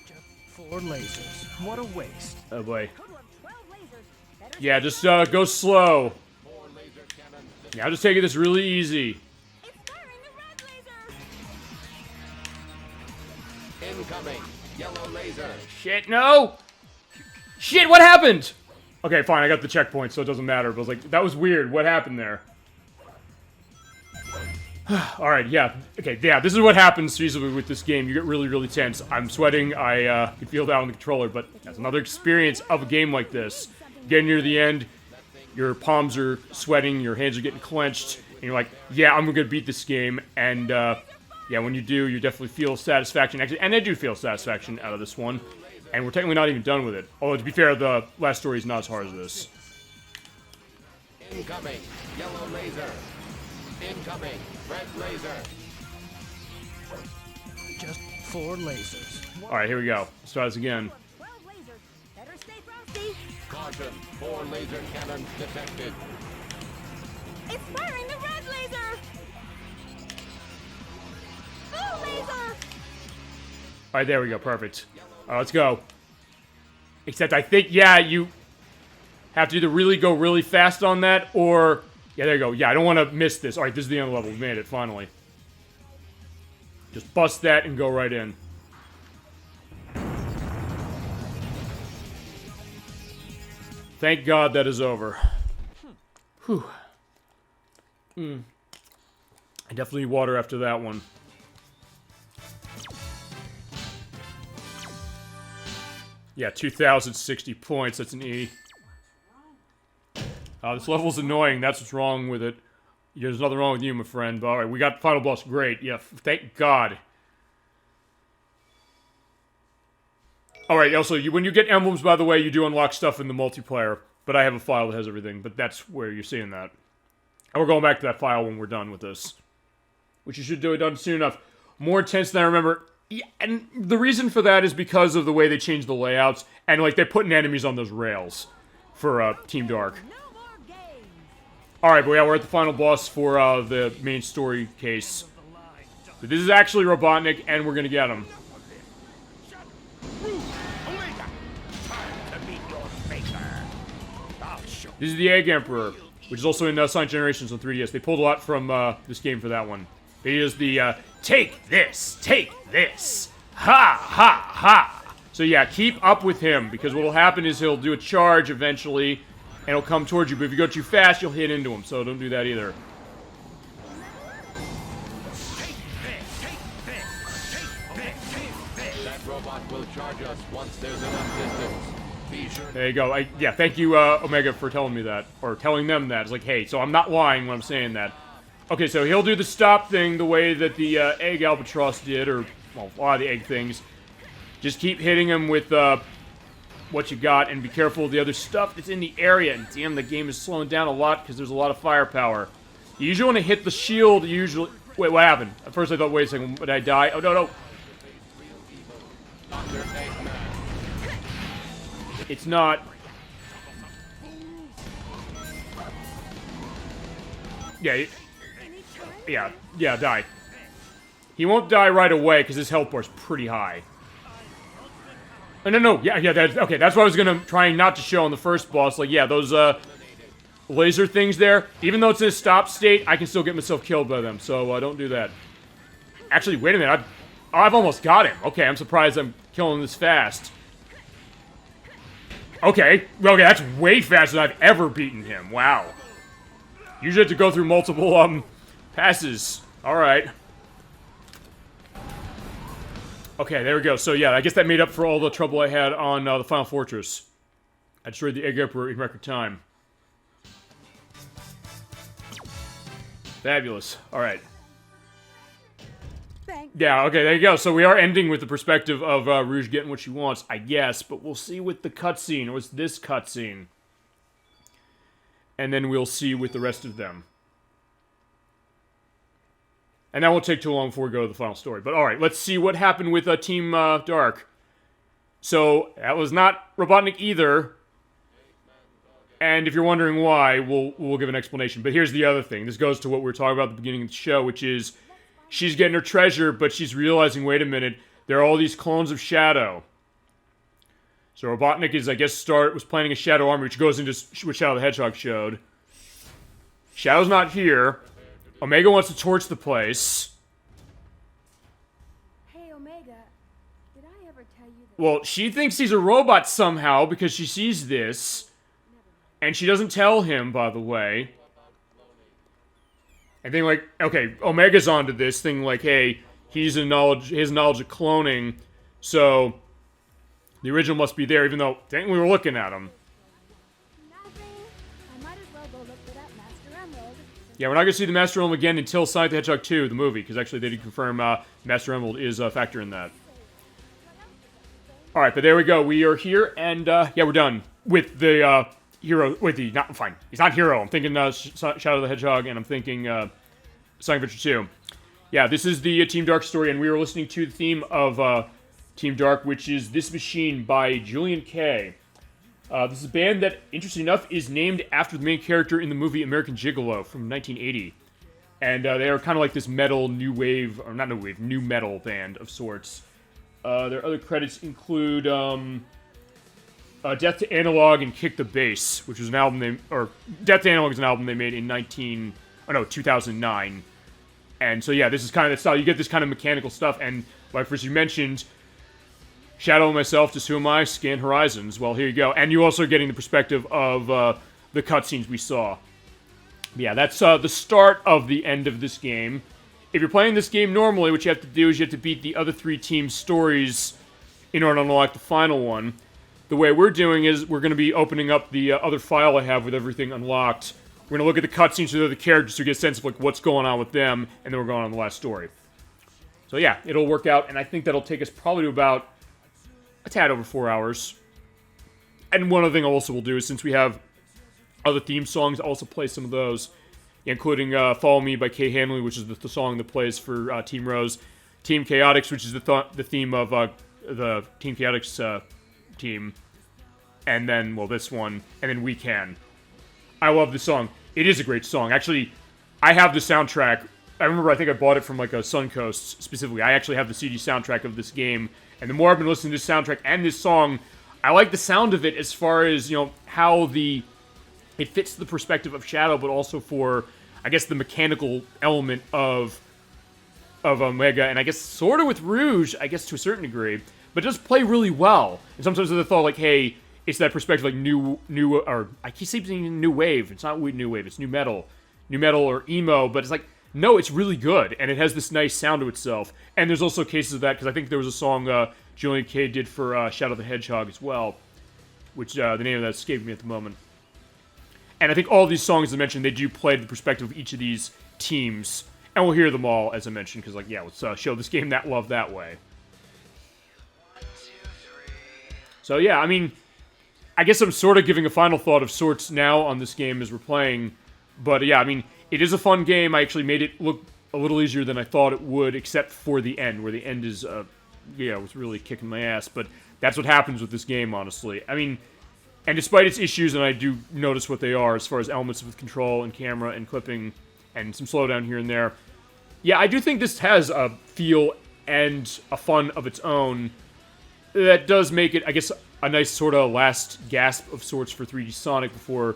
Just 4 lasers. What a waste. Oh, boy. Total of 12 lasers. Better Yeah, just go slow. 4 laser cannons. Yeah, I'm just taking this really easy. It's firing the red laser! Incoming. Yellow laser. Shit, no! Shit, what happened? Okay, fine, I got the checkpoint, so it doesn't matter. But I was like, that was weird. What happened there? Alright, yeah. Okay, yeah, this is what happens usually with this game. You get really, really tense. I'm sweating. I can feel that on the controller, but that's another experience of a game like this. Getting near the end, your palms are sweating, your hands are getting clenched, and you're like, yeah, I'm gonna beat this game. And, yeah, when you do, you definitely feel satisfaction. Actually, and I do feel satisfaction out of this one. And we're technically not even done with it. Although, to be fair, the last story is not as hard as this. Incoming. Yellow laser. Incoming. Red laser. Just 4 lasers. Alright, here we go. Let's try this again. 12 lasers. Better stay frosty. Caution. 4 laser cannons detected. It's firing the red laser! Blue laser! Alright, there we go. Perfect. Alright, let's go. Except I think, yeah, you have to either really go really fast on that, or... Yeah, there you go. Yeah, I don't want to miss this. Alright, this is the end of the level. We made it, finally. Just bust that and go right in. Thank God that is over. Whew. I definitely need water after that one. Yeah, 2,060 points. That's an E. This level's annoying. That's what's wrong with it. There's nothing wrong with you, my friend. But alright, we got final boss. Great. Yeah, thank God. Alright, also, when you get emblems, by the way, you do unlock stuff in the multiplayer. But I have a file that has everything. But that's where you're seeing that. And we're going back to that file when we're done with this. Which you should do it done soon enough. More intense than I remember. Yeah, and the reason for that is because of the way they changed the layouts. And, like, they're putting enemies on those rails for Team Dark. No more games! Alright, but yeah, we're at the final boss for the main story case. But this is actually Robotnik, and we're gonna get him. This is the Egg Emperor, which is also in Sonic Generations on 3DS. They pulled a lot from this game for that one. It is the, take this, ha, ha, ha. So yeah, keep up with him, because what'll happen is he'll do a charge eventually, and he'll come towards you, but if you go too fast, you'll hit into him, so don't do that either. That robot will charge us once there's enough distance. Be sure. There you go. Yeah, thank you, Omega, for telling me that. Or telling them that. It's like, hey, so I'm not lying when I'm saying that. Okay, so he'll do the stop thing the way that the Egg Albatross did, or, well, a lot of the egg things. Just keep hitting him with what you got, and be careful of the other stuff that's in the area. And damn, the game is slowing down a lot because there's a lot of firepower. You usually want to hit the shield, usually... Wait, what happened? At first I thought, wait a second, did I die? Oh, no, no. Dr. Eggman. It's not... Yeah, yeah, die. He won't die right away because his health bar is pretty high. Oh, no, yeah, that's, okay, that's what I was gonna try not to show on the first boss. Like, yeah, those, laser things there, even though it's in a stop state, I can still get myself killed by them, so, don't do that. Actually, wait a minute, I've almost got him. Okay, I'm surprised I'm killing this fast. Okay, that's way faster than I've ever beaten him, wow. Usually have to go through multiple, passes. Alright. Okay, there we go. So, yeah, I guess that made up for all the trouble I had on the Final Fortress. I destroyed the Egg Emperor in record time. Fabulous. Alright. Yeah, okay, there you go. So we are ending with the perspective of Rouge getting what she wants, I guess. But we'll see with the cutscene. It was this cutscene. and then we'll see with the rest of them. And that won't take too long before we go to the final story. But alright, let's see what happened with Team Dark. So, that was not Robotnik either. And if you're wondering why, we'll give an explanation. But here's the other thing. This goes to what we were talking about at the beginning of the show, which is she's getting her treasure, but she's realizing, wait a minute, there are all these clones of Shadow. So Robotnik is, I guess, was planning a Shadow army, which goes into what Shadow the Hedgehog showed. Shadow's not here. Omega wants to torch the place. Hey, Omega, did I ever tell you that? Well, she thinks he's a robot somehow because she sees this. And she doesn't tell him, by the way. And then, like, okay, Omega's onto this thing, like, hey, his knowledge of cloning, so the original must be there, even though, dang, we were looking at him. Nothing. I might as well go look for that Master Emerald. Yeah, we're not going to see the Master Emerald again until Sonic the Hedgehog 2, the movie, because actually they did confirm Master Emerald is a factor in that. Alright, but there we go. We are here, and, yeah, we're done with the, Hero, wait, fine. He's not Hero. I'm thinking Shadow the Hedgehog, and I'm thinking Sonic Adventure 2. Yeah, this is the Team Dark story, and we are listening to the theme of Team Dark, which is This Machine by Julian Kay. This is a band that, interesting enough, is named after the main character in the movie American Gigolo from 1980. And they are kind of like this metal, new wave, or not new wave, new metal band of sorts. Their other credits include Death to Analog and Kick the Bass, which was an album Death to Analog is an album they made in 2009. And so yeah, this is kind of the style. You get this kind of mechanical stuff, and like first you mentioned, Shadow and myself, just who am I? Scan Horizons. Well, here you go. And you're also getting the perspective of the cutscenes we saw. But yeah, that's the start of the end of this game. If you're playing this game normally, what you have to do is you have to beat the other three teams' stories in order to unlock the final one. The way we're doing is we're going to be opening up the other file I have with everything unlocked. We're going to look at the cutscenes with the other characters to get a sense of like what's going on with them, and then we're going on the last story. So yeah, it'll work out, and I think that'll take us probably to about a tad over 4 hours. And one other thing also we'll do is since we have other theme songs, I'll also play some of those, including Follow Me by Kay Hanley, which is the song that plays for Team Rose, Team Chaotix, which is the theme of the Team Chaotix team, and then, well, this one, and then We Can. I love this song. It is a great song. Actually, I have the soundtrack. I remember I think I bought it from like a Suncoast specifically. I actually have the CD soundtrack of this game, and the more I've been listening to this soundtrack and this song, I like the sound of it as far as, you know, how it fits the perspective of Shadow, but also for, I guess, the mechanical element of Omega, and I guess sort of with Rouge, I guess to a certain degree. But it does play really well. And sometimes I thought, like, hey, it's that perspective, like, or I keep saying new wave. It's not new wave, it's new metal or emo, but it's like, no, it's really good, and it has this nice sound to itself. And there's also cases of that, because I think there was a song Julian Kay did for Shadow the Hedgehog as well, which the name of that escaped me at the moment. And I think all these songs, as I mentioned, they do play the perspective of each of these teams, and we'll hear them all, as I mentioned, because, like, yeah, let's show this game that love that way. So yeah, I mean, I guess I'm sort of giving a final thought of sorts now on this game as we're playing, but yeah, I mean, it is a fun game. I actually made it look a little easier than I thought it would, except for the end, where the end is, yeah, it was really kicking my ass, but that's what happens with this game, honestly. I mean, and despite its issues, and I do notice what they are, as far as elements with control and camera and clipping, and some slowdown here and there, yeah, I do think this has a feel and a fun of its own that does make it, I guess, a nice sort of last gasp of sorts for 3D Sonic before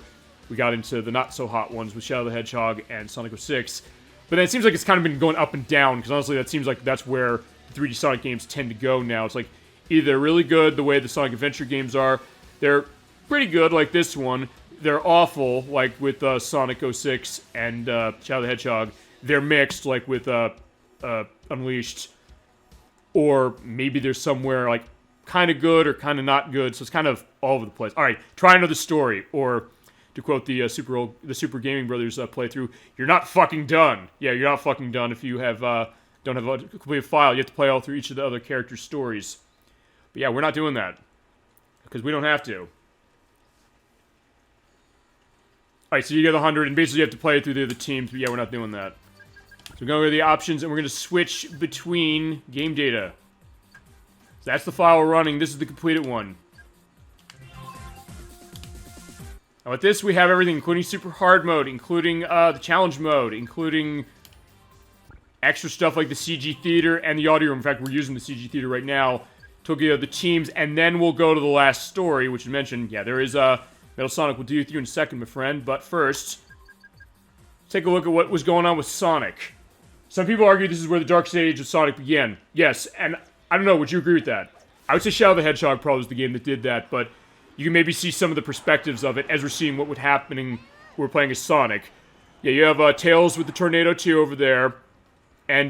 we got into the not-so-hot ones with Shadow the Hedgehog and Sonic 06. But then it seems like it's kind of been going up and down, because honestly that seems like that's where the 3D Sonic games tend to go now. It's like, either they're really good the way the Sonic Adventure games are, they're pretty good like this one, they're awful like with Sonic 06 and Shadow the Hedgehog, they're mixed like with Unleashed, or maybe there's somewhere like kind of good or kind of not good, so it's kind of all over the place. Alright, try another story, or to quote the Super Gaming Brothers playthrough, you're not fucking done. Yeah, you're not fucking done if you have don't have a complete file. You have to play all through each of the other characters' stories. But yeah, we're not doing that, because we don't have to. Alright, so you get 100, and basically you have to play it through the other teams, but yeah, we're not doing that. So we're going to go to the options, and we're going to switch between game data. So that's the file we're running. This is the completed one. Now with this, we have everything, including super hard mode, including the challenge mode, including extra stuff like the CG theater and the audio room. In fact, we're using the CG theater right now to get the teams, and then we'll go to the last story, which you mentioned. Yeah, there is Metal Sonic. We'll deal with you in a second, my friend. But first, take a look at what was going on with Sonic. Some people argue this is where the dark stage of Sonic began. Yes, and I don't know, would you agree with that? I would say Shadow the Hedgehog probably was the game that did that, but you can maybe see some of the perspectives of it as we're seeing what would happening when we're playing as Sonic. Yeah, you have Tails with the Tornado 2 over there, and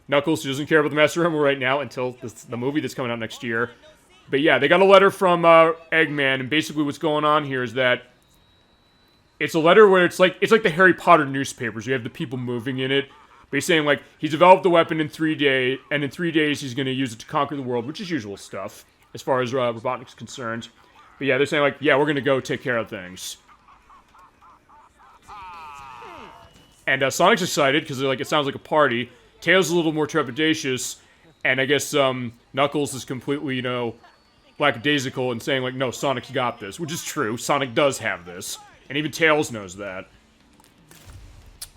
Knuckles, who doesn't care about the Master Emerald right now until the movie that's coming out next year. But yeah, they got a letter from Eggman, and basically what's going on here is that it's a letter where it's like the Harry Potter newspapers. You have the people moving in it. But he's saying, like, he's developed the weapon in 3 days, and in 3 days he's going to use it to conquer the world, which is usual stuff, as far as Robotnik's concerned. But yeah, they're saying, like, yeah, we're going to go take care of things. And Sonic's excited, because like, it sounds like a party. Tails is a little more trepidatious, and I guess Knuckles is completely, you know, lackadaisical and saying, like, no, Sonic's got this, which is true. Sonic does have this, and even Tails knows that.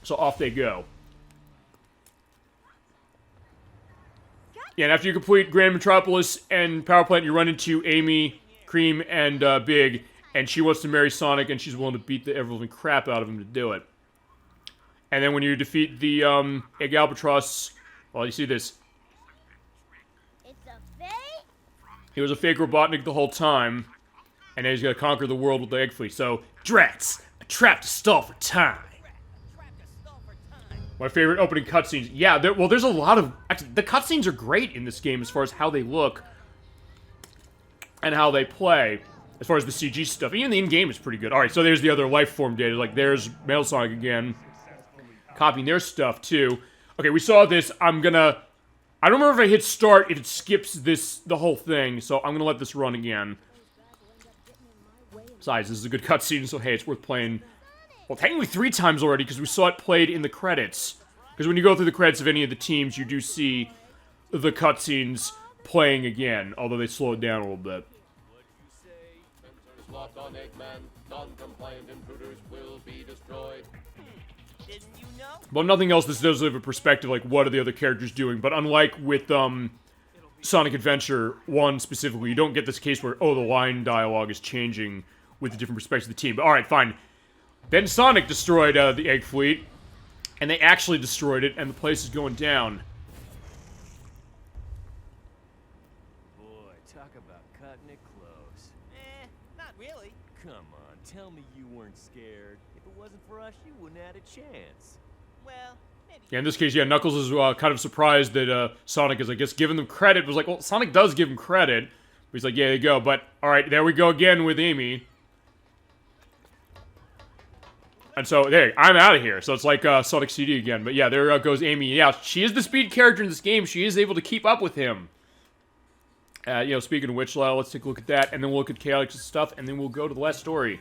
So off they go. Yeah, and after you complete Grand Metropolis and Power Plant, you run into Amy, Cream, and Big, and she wants to marry Sonic, and she's willing to beat the ever-living crap out of him to do it. And then when you defeat the Egg Albatross, well, you see this. It's a fake? He was a fake Robotnik the whole time, and then he's gonna conquer the world with the Egg Fleet. So, Drats, a trap to stall for time. My favorite opening cutscenes. Yeah, there's a lot of... Actually, the cutscenes are great in this game as far as how they look and how they play, as far as the CG stuff. Even the in-game is pretty good. Alright, so there's the other life form data. Like, there's Metal Sonic again, copying their stuff, too. Okay, we saw this. I don't remember if I hit start, if it skips the whole thing, so I'm gonna let this run again. Besides, this is a good cutscene, so hey, it's worth playing... Well, technically 3 times already, because we saw it played in the credits. Because when you go through the credits of any of the teams, you do see the cutscenes playing again, although they slow it down a little bit. Sensors locked on Eggman. Non-compliant intruders will be destroyed. Didn't you know? Well, nothing else, this does have a perspective, like, what are the other characters doing? But unlike with, Sonic Adventure 1 specifically, you don't get this case where, oh, the line dialogue is changing with the different perspectives of the team. But alright, fine. Then Sonic destroyed the Egg Fleet, and they actually destroyed it, and the place is going down. Boy, talk about cutting it close. Not really. Come on, tell me you weren't scared. If it wasn't for us, you wouldn't have had a chance. Well, maybe. Yeah, in this case, yeah, Knuckles is kind of surprised that Sonic is, I guess, giving them credit. It was like, well, Sonic does give him credit. But he's like, yeah, there you go. But, alright, there we go again with Amy. And so, there, I'm out of here. So it's like Sonic CD again. But yeah, there goes Amy. Yeah, she is the speed character in this game. She is able to keep up with him. You know, speaking of which, let's take a look at that. And then we'll look at Chaotix's stuff. And then we'll go to the last story.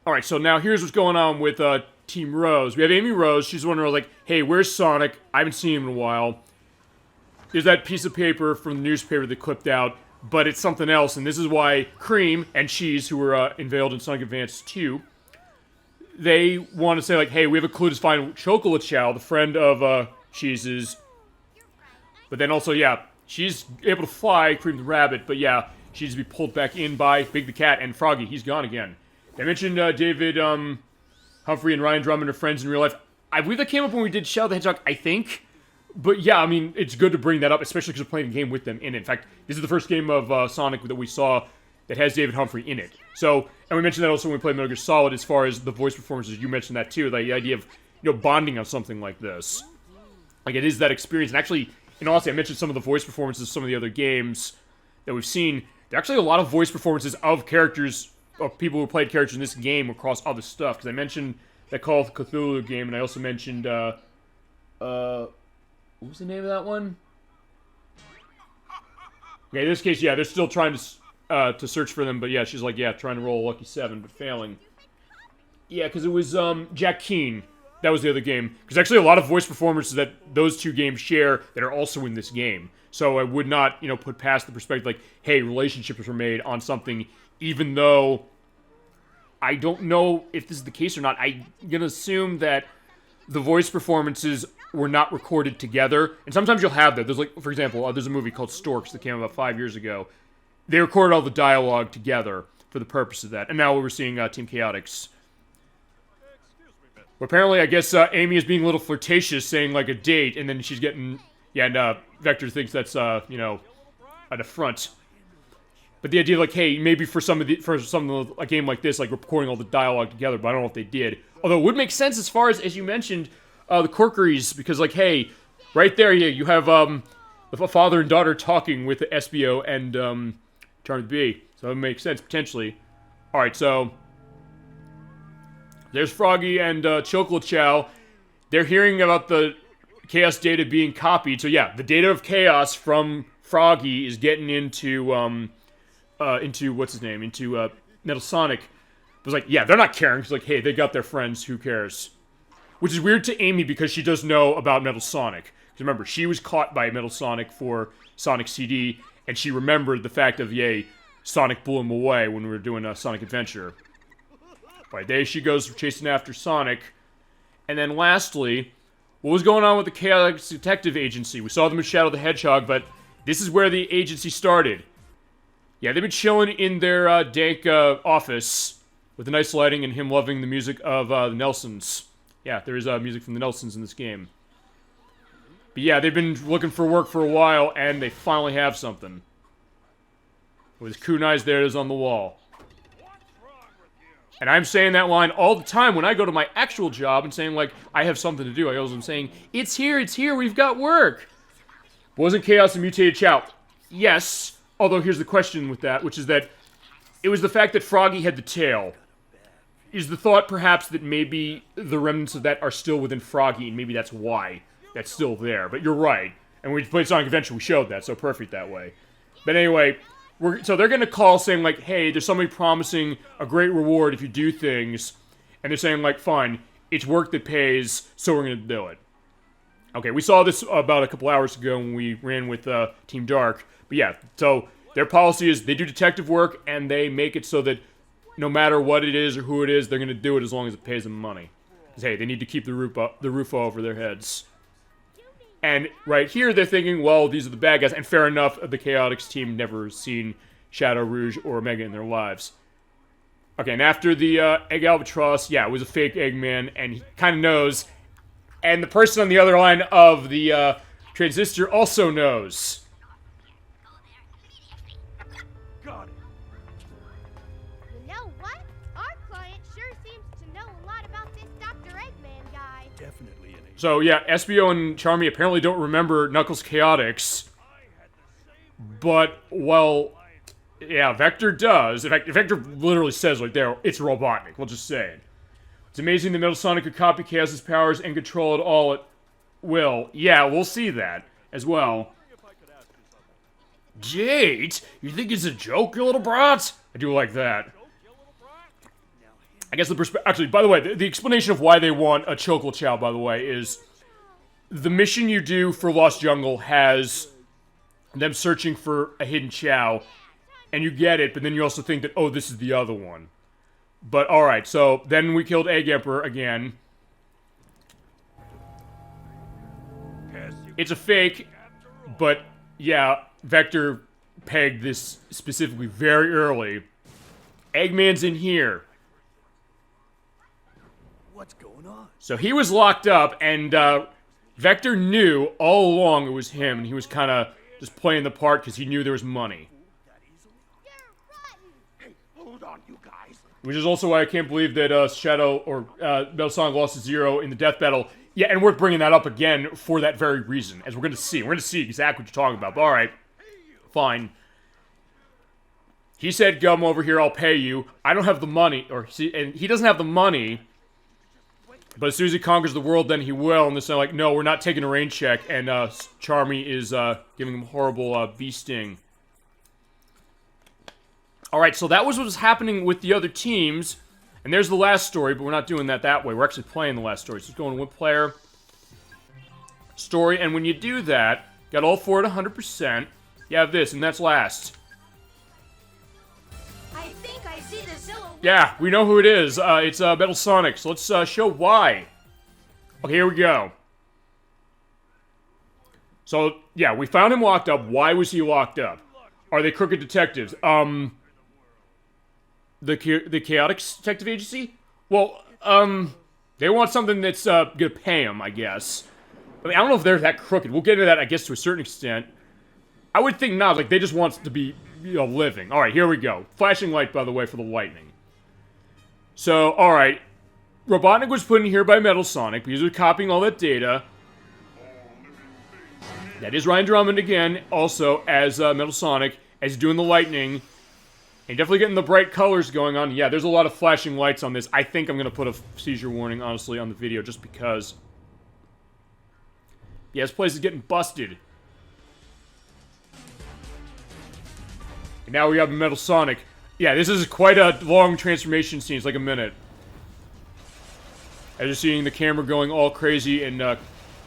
Alright, so now here's what's going on with Team Rose. We have Amy Rose. She's wondering, like, hey, where's Sonic? I haven't seen him in a while. There's that piece of paper from the newspaper they clipped out. But it's something else, and this is why Cream and Cheese, who were unveiled in Sonic Advance 2, they want to say, like, hey, we have a clue to find Chocolate Chow, the friend of Cheese's. But then also, yeah, she's able to fly, Cream the Rabbit, but yeah, she needs to be pulled back in by Big the Cat and Froggy. He's gone again. They mentioned David Humphrey and Ryan Drummond are friends in real life. I believe that came up when we did Shadow the Hedgehog, I think. But yeah, I mean, it's good to bring that up, especially because we're playing a game with them in it. In fact, this is the first game of Sonic that we saw that has David Humphrey in it. So, and we mentioned that also when we played Metal Gear Solid, as far as the voice performances, you mentioned that too, the idea of, you know, bonding on something like this. Like, it is that experience. And actually, in all honesty, I mentioned some of the voice performances of some of the other games that we've seen. There are actually a lot of voice performances of characters, of people who played characters in this game across other stuff. Because I mentioned that Call of Cthulhu game, and I also mentioned, what was the name of that one? Okay, in this case, yeah, they're still trying to to search for them, but yeah, she's like, yeah, trying to roll a lucky 7, but failing. Yeah, because it was Jack Keane. That was the other game. Because actually a lot of voice performances that those two games share that are also in this game. So I would not, put past the perspective like, hey, relationships were made on something, even though I don't know if this is the case or not. I'm going to assume that the voice performances were not recorded together. And sometimes you'll have that. There's like, for example, there's a movie called Storks that came out about 5 years ago. They recorded all the dialogue together for the purpose of that. And now we're seeing Team Chaotix. Well, apparently, I guess Amy is being a little flirtatious, saying like a date, and then she's getting... Yeah, and Vector thinks that's, an affront. But the idea, like, hey, maybe for a game like this, like recording all the dialogue together, but I don't know if they did. Although it would make sense as far as you mentioned, the Corkeries, because, like, hey, right there, yeah, you have a father and daughter talking with the SBO and Charmed B. So it makes sense potentially. All right, so there's Froggy and Chocolate Chow. They're hearing about the Chaos data being copied. So yeah, the data of Chaos from Froggy is getting into what's his name? Into Metal Sonic. It was like, yeah, they're not caring. It's like, hey, they got their friends. Who cares? Which is weird to Amy because she does know about Metal Sonic. Because remember, she was caught by Metal Sonic for Sonic CD, and she remembered the fact of, yay, Sonic blew him away when we were doing a Sonic Adventure. Right, there she goes chasing after Sonic. And then lastly, what was going on with the Chaotix Detective Agency? We saw them in Shadow the Hedgehog, but this is where the agency started. Yeah, they've been chilling in their dank office with the nice lighting and him loving the music of the Nelsons. Yeah, there is music from the Nelsons in this game. But yeah, they've been looking for work for a while, and they finally have something. With kunais there it is on the wall. And I'm saying that line all the time when I go to my actual job and saying, like, I have something to do. I always am saying, it's here, we've got work. Wasn't Chaos a mutated Chow? Yes, although here's the question with that, which is that it was the fact that Froggy had the tail. Is the thought perhaps that maybe the remnants of that are still within Froggy, and maybe that's why that's still there. But you're right. And when we played Sonic Adventure, we showed that, so perfect that way. But anyway, so they're going to call saying, like, hey, there's somebody promising a great reward if you do things. And they're saying, like, fine, it's work that pays, so we're going to do it. Okay, we saw this about a couple hours ago when we ran with Team Dark. But yeah, so their policy is they do detective work, and they make it so that no matter what it is or who it is, they're going to do it as long as it pays them money. Because, hey, they need to keep the roof over their heads. And right here, they're thinking, well, these are the bad guys. And fair enough, the Chaotix team never seen Shadow, Rouge, or Omega in their lives. Okay, and after the Egg Albatross, yeah, it was a fake Eggman, and he kind of knows. And the person on the other line of the transistor also knows. Got it. You know what? Our client sure seems to know a lot about this Dr. Eggman guy. Definitely an agent. So yeah, SBO and Charmy apparently don't remember Knuckles Chaotix. But, well, yeah, Vector does. In fact, Vector literally says right there, it's Robotnik. We'll just say it. It's amazing that Metal Sonic could copy Chaos's powers and control it all at will. Yeah, we'll see that as well. Jade, you think it's a joke, you little brat? I do like that. I guess actually, by the way, the explanation of why they want a Chocolate Chow, by the way, is the mission you do for Lost Jungle has them searching for a hidden Chow, and you get it, but then you also think that, oh, this is the other one. But, alright, so then we killed Egg Emperor again. It's a fake, but, yeah, Vector pegged this specifically very early. Eggman's in here. What's going on? So he was locked up, and Vector knew all along it was him, and he was kind of just playing the part because he knew there was money. Hey, hold on, you guys. Which is also why I can't believe that Shadow or Metal Sonic lost to Zero in the death battle. Yeah, and worth bringing that up again for that very reason, as we're going to see. We're going to see exactly what you're talking about. But alright, fine. He said, come over here, I'll pay you. I don't have the money, and he doesn't have the money. But as soon as he conquers the world, then he will. And they're like, no, we're not taking a rain check. And Charmy is giving him a horrible bee sting. Alright, so that was what was happening with the other teams. And there's the last story, but we're not doing that way. We're actually playing the last story. So it's going with player, story, and when you do that, got all 4 at 100%. You have this, and that's last. I think I see the silhouette. Yeah, we know who it is. It's Metal Sonic. So let's show why. Okay, here we go. So, yeah, we found him locked up. Why was he locked up? Are they crooked detectives? The Chaotic Detective Agency? Well, they want something that's, gonna pay them, I guess. I mean, I don't know if they're that crooked. We'll get into that, I guess, to a certain extent. I would think not. Like, they just want to be, you know, living. Alright, here we go. Flashing light, by the way, for the lightning. So, alright. Robotnik was put in here by Metal Sonic because he was copying all that data. That is Ryan Drummond again, also, as Metal Sonic, as he's doing the lightning. And definitely getting the bright colors going on. Yeah, there's a lot of flashing lights on this. I think I'm going to put a seizure warning, honestly, on the video, just because. Yeah, this place is getting busted. And now we have Metal Sonic. Yeah, this is quite a long transformation scene. It's like a minute. As you're seeing the camera going all crazy and all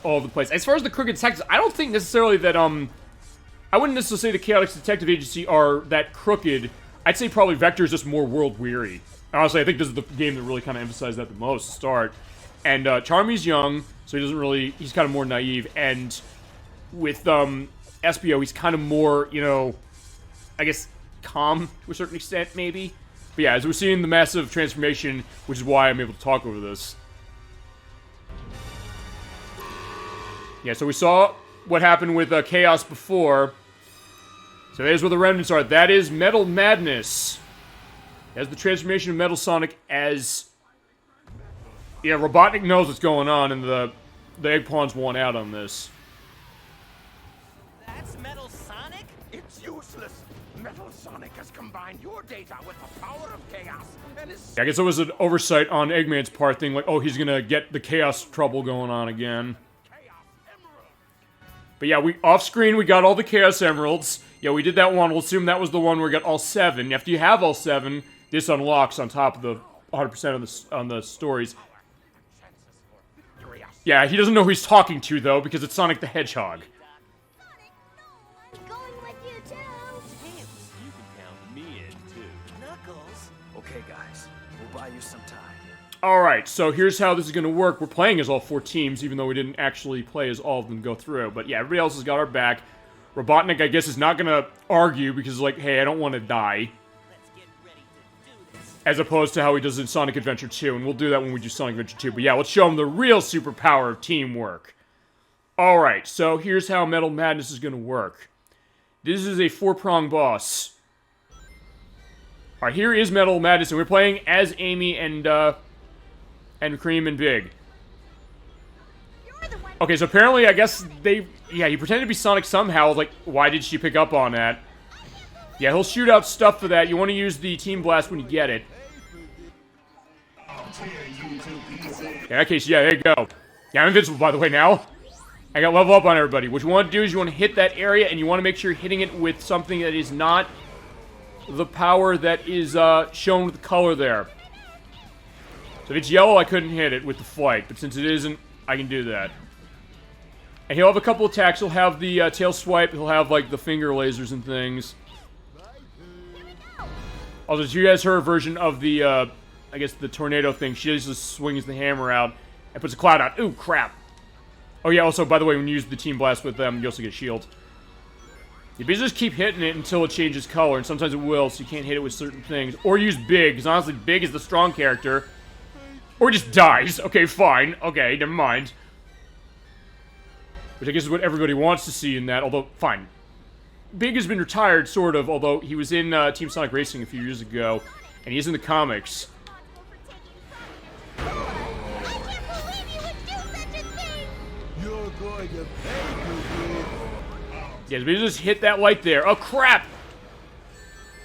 over the place. As far as the crooked detectives, I don't think necessarily that, I wouldn't necessarily say the Chaotic Detective Agency are that crooked. I'd say probably Vector is just more world-weary. Honestly, I think this is the game that really kind of emphasized that the most to start. And Charmy's young, so he doesn't really, he's kind of more naive. And with Espio, he's kind of more, you know, I guess, calm to a certain extent, maybe. But yeah, as we're seeing the massive transformation, which is why I'm able to talk over this. Yeah, so we saw what happened with Chaos before. So there's where the remnants are. That is Metal Madness. That's the transformation of Metal Sonic as... Yeah, Robotnik knows what's going on, and the Egg Pawns won out on this. That's Metal Sonic? It's useless. Metal Sonic has combined your data with the power of chaos and is... Yeah, I guess it was an oversight on Eggman's part thing, like, oh, he's gonna get the Chaos trouble going on again. But yeah, off-screen, we got all the Chaos Emeralds. Yeah, we did that one. We'll assume that was the one where we got all 7. After you have all 7, this unlocks on top of the 100% on the stories. Yeah, he doesn't know who he's talking to, though, because it's Sonic the Hedgehog. Sonic, no, I'm going with you too. Tails, you can count me in, too. Knuckles? Okay, guys. We'll buy you some time. Alright, so here's how this is going to work. We're playing as all 4 teams, even though we didn't actually play as all of them go through. But yeah, everybody else has got our back. Robotnik, I guess, is not going to argue because he's like, hey, I don't want to die. Let's get ready to do this. As opposed to how he does in Sonic Adventure 2, and we'll do that when we do Sonic Adventure 2. But yeah, let's show him the real superpower of teamwork. Alright, so here's how Metal Madness is going to work. This is a 4-prong boss. Alright, here is Metal Madness, and we're playing as Amy and Cream and Big. You're the one. Okay, so apparently, I guess yeah, he pretended to be Sonic somehow. Like, why did she pick up on that? Yeah, he'll shoot out stuff for that. You want to use the Team Blast when you get it. In that case, yeah, there you go. Yeah, I'm invincible, by the way, now. I got level up on everybody. What you want to do is you want to hit that area, and you want to make sure you're hitting it with something that is not the power that is shown with the color there. So if it's yellow, I couldn't hit it with the flight, but since it isn't, I can do that. And he'll have a couple attacks. He'll have the tail swipe. He'll have, like, the finger lasers and things. Also, she has her version of the, I guess, the tornado thing. She just swings the hammer out and puts a cloud out. Ooh, crap. Oh, yeah, also, by the way, when you use the Team Blast with them, you also get a shield. You basically just keep hitting it until it changes color, and sometimes it will, so you can't hit it with certain things. Or use Big, because honestly, Big is the strong character. Or he just dies. Okay, fine. Okay, never mind. Which I guess is what everybody wants to see in that, although, fine. Big has been retired, sort of, although he was in Team Sonic Racing a few years ago, and he is in the comics. I can't believe you would do such a thing. You're going to pay me. Yeah, but just hit that light there. Oh, crap!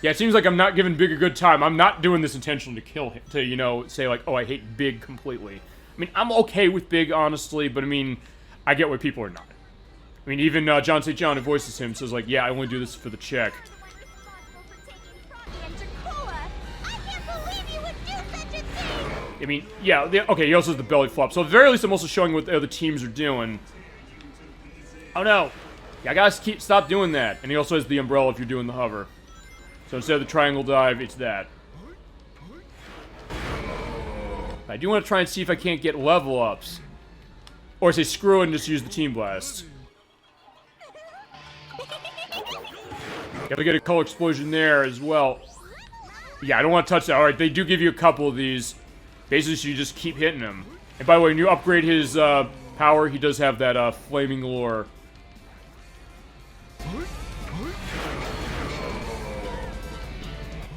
Yeah, it seems like I'm not giving Big a good time. I'm not doing this intentionally to kill him, to, you know, say, like, oh, I hate Big completely. I mean, I'm okay with Big, honestly, but, I mean, I get why people are not. I mean, even John St. John, who voices him, says, like, yeah, I only do this for the check. I mean, yeah, okay, he also has the belly flop. So at the very least, I'm also showing what the other teams are doing. Oh no! Yeah, I gotta stop doing that. And he also has the umbrella if you're doing the hover. So instead of the triangle dive, it's that. I do want to try and see if I can't get level ups. Or say screw it and just use the team blast. Gotta get a color explosion there as well. Yeah, I don't want to touch that. Alright, they do give you a couple of these. Basically, so you just keep hitting him. And by the way, when you upgrade his power, he does have that flaming lure.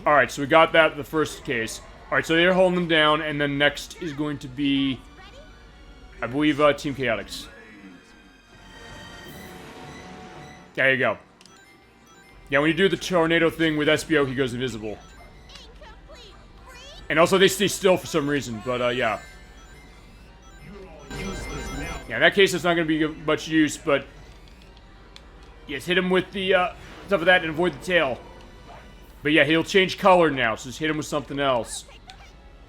Alright, so we got that in the first case. Alright, so they're holding them down, and then next is going to be, I believe, Team Chaotix. There you go. Yeah, when you do the tornado thing with SBO, he goes invisible. And also, they stay still for some reason, but, yeah. Yeah, in that case, it's not going to be much use, but... Yes, hit him with the, stuff of that and avoid the tail. But yeah, he'll change color now, so just hit him with something else.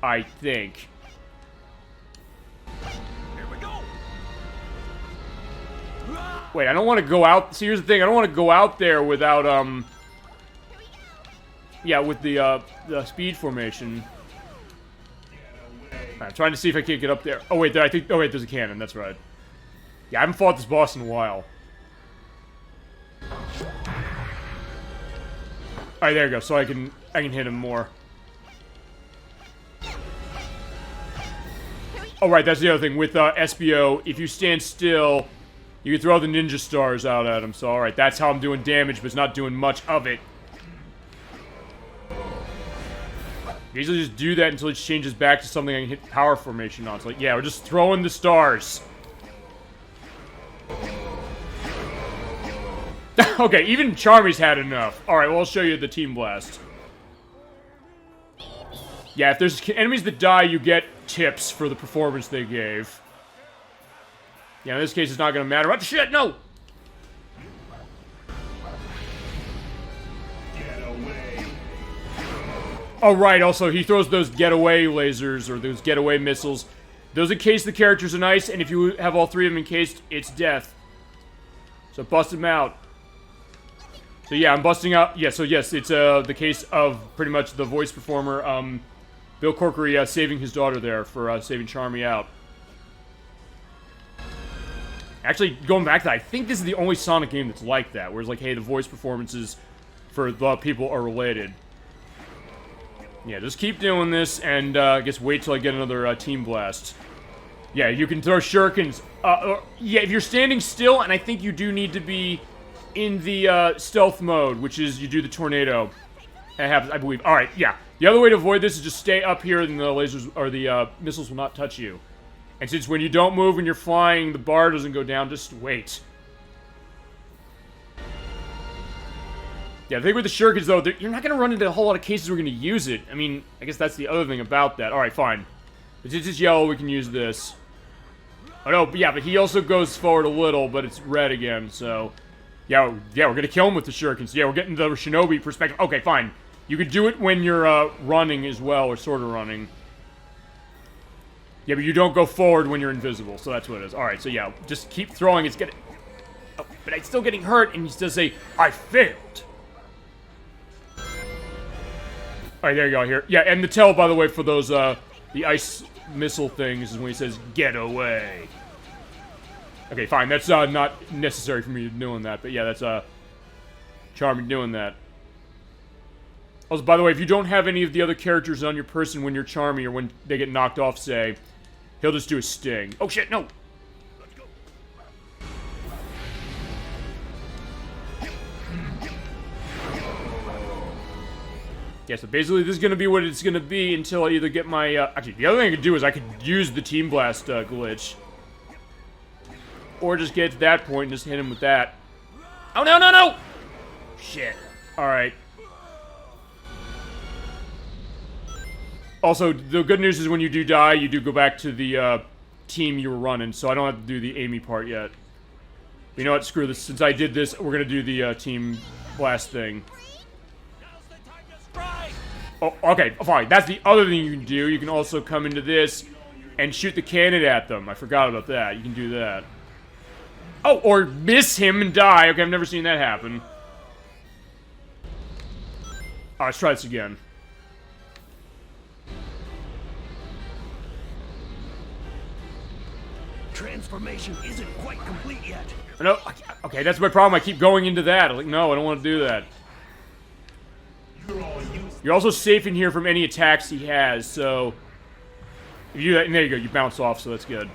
I think. Here we go. Wait, I don't want to go out... See, here's the thing. I don't want to go out there without, yeah, with the speed formation. I'm trying to see if I can't get up there. Oh, wait, there, I think... Oh, wait, there's a cannon. That's right. Yeah, I haven't fought this boss in a while. Alright, there you go. So I can hit him more. Oh, right, that's the other thing. With SBO, if you stand still, you can throw the ninja stars out at him. So, alright, that's how I'm doing damage, but it's not doing much of it. You usually just do that until it changes back to something I can hit power formation on. It's like, yeah, we're just throwing the stars. Okay, even Charmy's had enough. Alright, well, I'll show you the Team Blast. Yeah, if there's enemies that die, you get tips for the performance they gave. Yeah, in this case, it's not gonna matter. What the shit? No! Oh, right, also, he throws those getaway lasers, or those getaway missiles. Those encase the characters in ice, and if you have all three of them encased, it's death. So bust them out. So yeah, I'm busting out. Yeah, so yes, it's the case of pretty much the voice performer, Bill Corkery, saving his daughter there for saving Charmy out. Actually, going back to that, I think this is the only Sonic game that's like that, where it's like, hey, the voice performances for the people are related. Yeah, just keep doing this, and I guess wait till I get another Team Blast. Yeah, you can throw shurikens. Yeah, if you're standing still, and I think you do need to be in the stealth mode, which is you do the tornado. It happens, I believe. Alright, yeah. The other way to avoid this is just stay up here, and the lasers, or the missiles will not touch you. And since when you don't move and you're flying, the bar doesn't go down, just wait. Yeah, the thing with the shurikens, though, you're not going to run into a whole lot of cases where you're going to use it. I mean, I guess that's the other thing about that. Alright, fine. If it's just yellow, we can use this. Oh, no, but yeah, but he also goes forward a little, but it's red again, so... Yeah, we're going to kill him with the shurikens. Yeah, we're getting the shinobi perspective. Okay, fine. You could do it when you're running as well, or sort of running. Yeah, but you don't go forward when you're invisible, so that's what it is. Alright, so yeah, just keep throwing. It's getting... Oh, but I'm still getting hurt, and you still say, I failed. Alright, there you go, here. Yeah, and the tell, by the way, for those, the ice missile things is when he says, get away. Okay, fine, that's, not necessary for me doing that, but yeah, that's, Charmy doing that. Also, by the way, if you don't have any of the other characters on your person when you're Charmy, or when they get knocked off, say, he'll just do a sting. Oh shit, no! Yeah, so basically this is going to be what it's going to be until I either get my, actually, the other thing I could do is I could use the Team Blast, glitch. Or just get to that point and just hit him with that. Oh, no, no, no! Shit. Alright. Also, the good news is when you do die, you do go back to the, team you were running, so I don't have to do the Amy part yet. But you know what? Screw this. Since I did this, we're going to do the, Team Blast thing. Oh, okay, fine. That's the other thing you can do. You can also come into this and shoot the cannon at them. I forgot about that. You can do that. Oh, or miss him and die. Okay, I've never seen that happen. Alright, let's try this again. Transformation isn't quite complete yet. No, okay, that's my problem. I keep going into that. I'm like, no, I don't want to do that. You're also safe in here from any attacks he has, so... If you do that, and there you go, you bounce off, so that's good.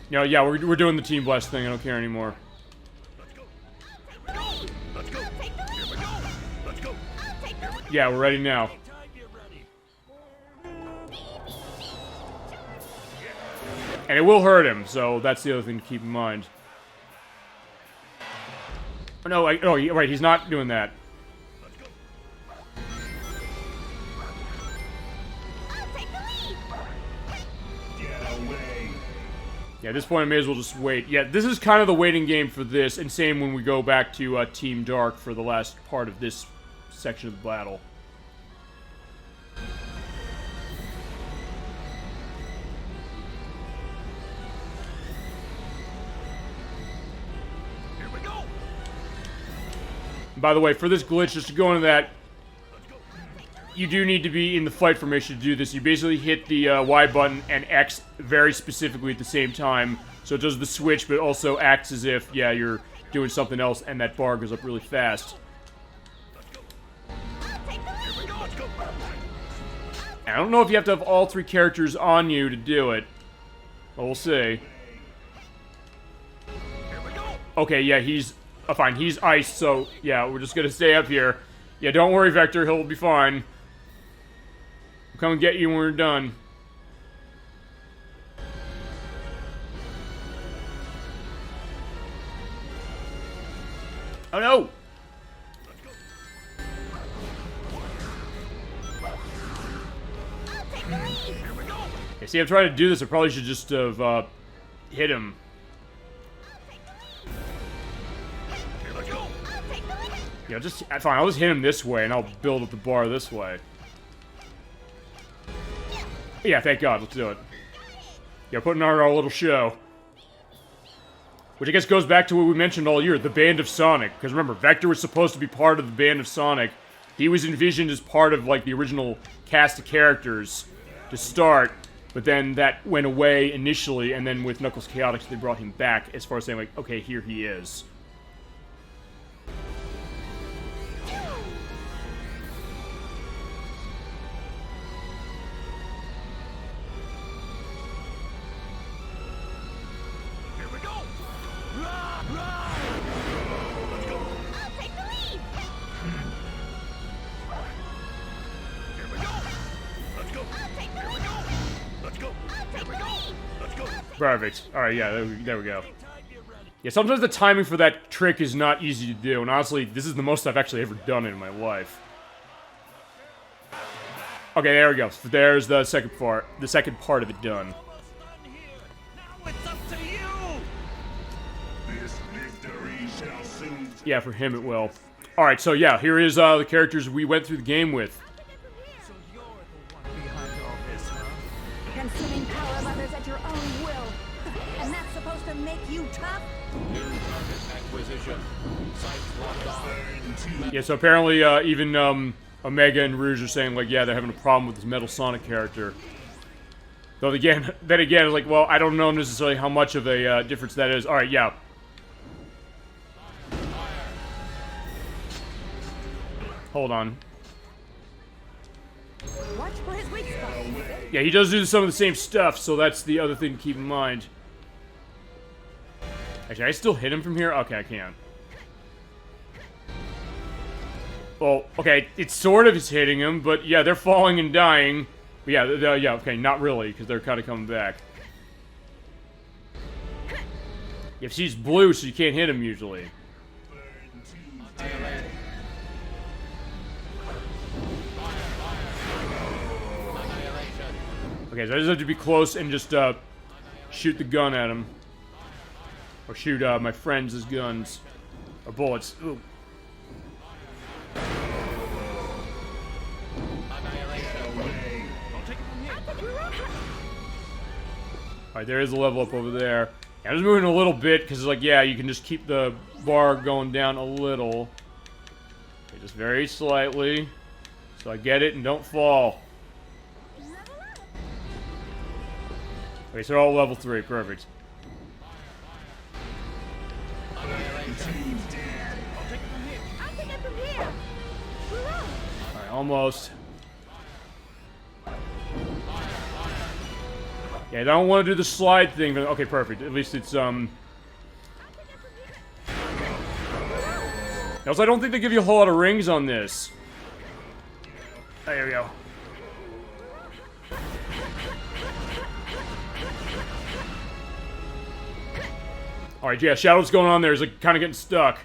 No, yeah, we're doing the Team Blast thing. I don't care anymore. Let's go. Here we go. Let's go. Yeah, we're ready now. And it will hurt him, so that's the other thing to keep in mind. Oh, no, oh, right, he's not doing that. Yeah, at this point I may as well just wait. Yeah, this is kind of the waiting game for this, and same when we go back to Team Dark for the last part of this section of the battle. By the way, for this glitch, just to go into that, you do need to be in the fight formation to do this. You basically hit the Y button and X very specifically at the same time. So it does the switch, but also acts as if, yeah, you're doing something else, and that bar goes up really fast. I don't know if you have to have all three characters on you to do it. But we'll see. Okay, yeah, he's... Oh, fine, he's iced, so, yeah, we're just gonna stay up here. Yeah, don't worry, Vector, he'll be fine. We'll come and get you when we're done. Oh, no! Yeah, see, I'm trying to do this, I probably should just have, hit him. Yeah, just fine. I'll just hit him this way, and I'll build up the bar this way. Yeah, thank God. Let's do it. Yeah, putting on our little show, which I guess goes back to what we mentioned all year: the Band of Sonic. Because remember, Vector was supposed to be part of the Band of Sonic. He was envisioned as part of like the original cast of characters to start, but then that went away initially, and then with Knuckles Chaotix, they brought him back as far as saying like, okay, here he is. Perfect. Alright, yeah, there we go. Yeah, sometimes the timing for that trick is not easy to do, and honestly, this is the most I've actually ever done in my life. Okay, there we go. So there's the second part of it done. Yeah, for him it will. Alright, so yeah, here is the characters we went through the game with. So you're the one behind all this, huh? Consuming power of others at your own will. And that's supposed to make you tough? New target acquisition. Sights locked on. Yeah, so apparently even Omega and Rouge are saying like, yeah, they're having a problem with this Metal Sonic character. Though again, it's like, well, I don't know necessarily how much of a difference that is. Alright, yeah. Hold on. Watch for his weak spot. Yeah, he does do some of the same stuff, so that's the other thing to keep in mind. Actually, I still hit him from here? Okay, I can. Well, okay, it sort of is hitting him, but yeah, they're falling and dying. But yeah, yeah, okay, not really, because they're kind of coming back. If she's blue, so you can't hit him usually. Okay, so I just have to be close and just shoot the gun at him. Or shoot my friends' guns. Or bullets. Ooh. Alright, there is a level up over there. Yeah, I'm just moving a little bit, because, like, yeah, you can just keep the bar going down a little. Okay, just very slightly. So I get it and don't fall. Okay, so they're all level 3. Perfect. I'll take it from here. Hurrah! Alright, almost. Yeah, I don't want to do the slide thing, but okay, perfect. At least it's, Also, I don't think they give you a whole lot of rings on this. There we go. Alright, yeah, Shadow's going on there. He's, like, kind of getting stuck.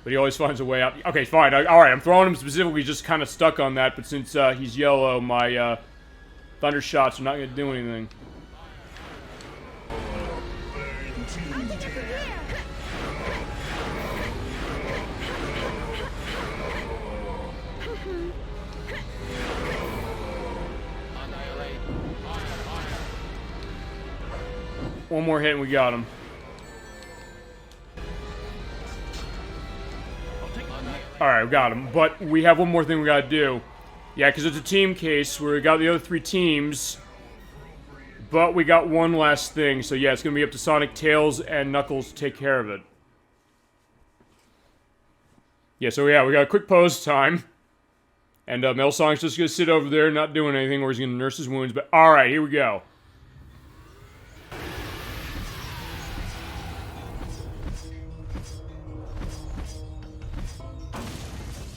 But he always finds a way out. Okay, fine. Alright, I'm throwing him specifically just kind of stuck on that, but since, he's yellow, my, thunder shots are not going to do anything. One more hit and we got him. Alright, we got him. But we have one more thing we gotta do. Yeah, because it's a team case where we got the other 3 teams. But we got one last thing. So yeah, it's gonna be up to Sonic, Tails, and Knuckles to take care of it. Yeah, so yeah, we got a quick pause time. And Metal Sonic's just gonna sit over there not doing anything, or he's gonna nurse his wounds. But alright, here we go.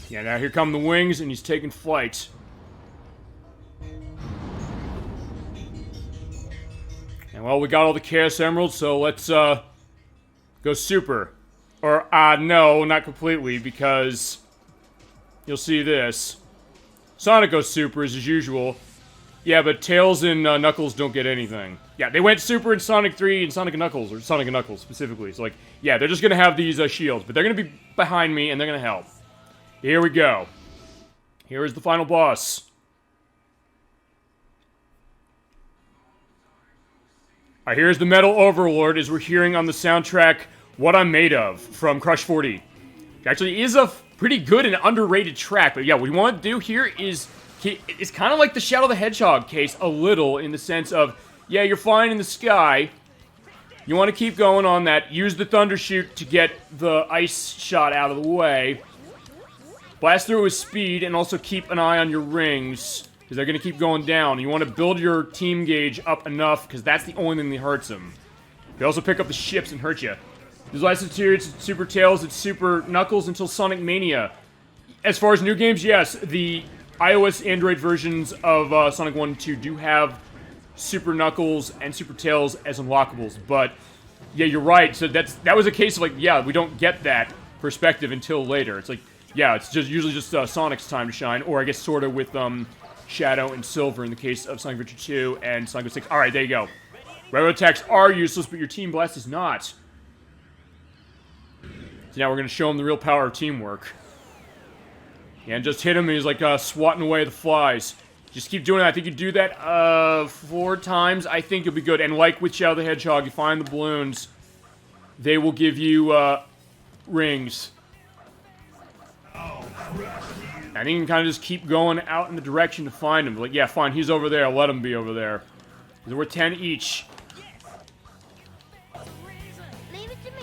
Yeah, now here come the wings, and he's taking flight. And well, we got all the Chaos Emeralds, so let's, go Super. Or, no, not completely, because you'll see this. Sonic goes Super, as usual. Yeah, but Tails and Knuckles don't get anything. Yeah, they went Super in Sonic 3 and Sonic and Knuckles, or Sonic and Knuckles, specifically. So, like, yeah, they're just gonna have these, shields, but they're gonna be behind me, and they're gonna help. Here we go. Here is the final boss. Alright, here's the Metal Overlord, as we're hearing on the soundtrack, What I'm Made Of, from Crush 40. It actually is a pretty good and underrated track, but yeah, what we want to do here is, it's kind of like the Shadow the Hedgehog case, a little, in the sense of, yeah, you're flying in the sky, you want to keep going on that, use the Thunder Shoot to get the ice shot out of the way, blast through with speed, and also keep an eye on your rings, because they're going to keep going down. You want to build your team gauge up enough, because that's the only thing that hurts them. They also pick up the ships and hurt you. There's license here, it's Super Tails, it's Super Knuckles until Sonic Mania. As far as new games, yes, the iOS, Android versions of Sonic 1 and 2 do have Super Knuckles and Super Tails as unlockables, but yeah, you're right. So that was a case of, like, yeah, we don't get that perspective until later. It's like, yeah, it's just usually just Sonic's time to shine, or I guess sort of with Shadow and Silver in the case of Sonic Adventure 2 and Sonic 6. All right, there you go. Regular attacks are useless, but your Team Blast is not. So now we're going to show him the real power of teamwork. Yeah, and just hit him, and he's like swatting away the flies. Just keep doing that. I think you do that 4 times. I think you'll be good. And like with Shadow the Hedgehog, you find the balloons. They will give you rings. I think you can kind of just keep going out in the direction to find him. Like, yeah, fine, he's over there. Let him be over there. We're 10 each. Leave it to me.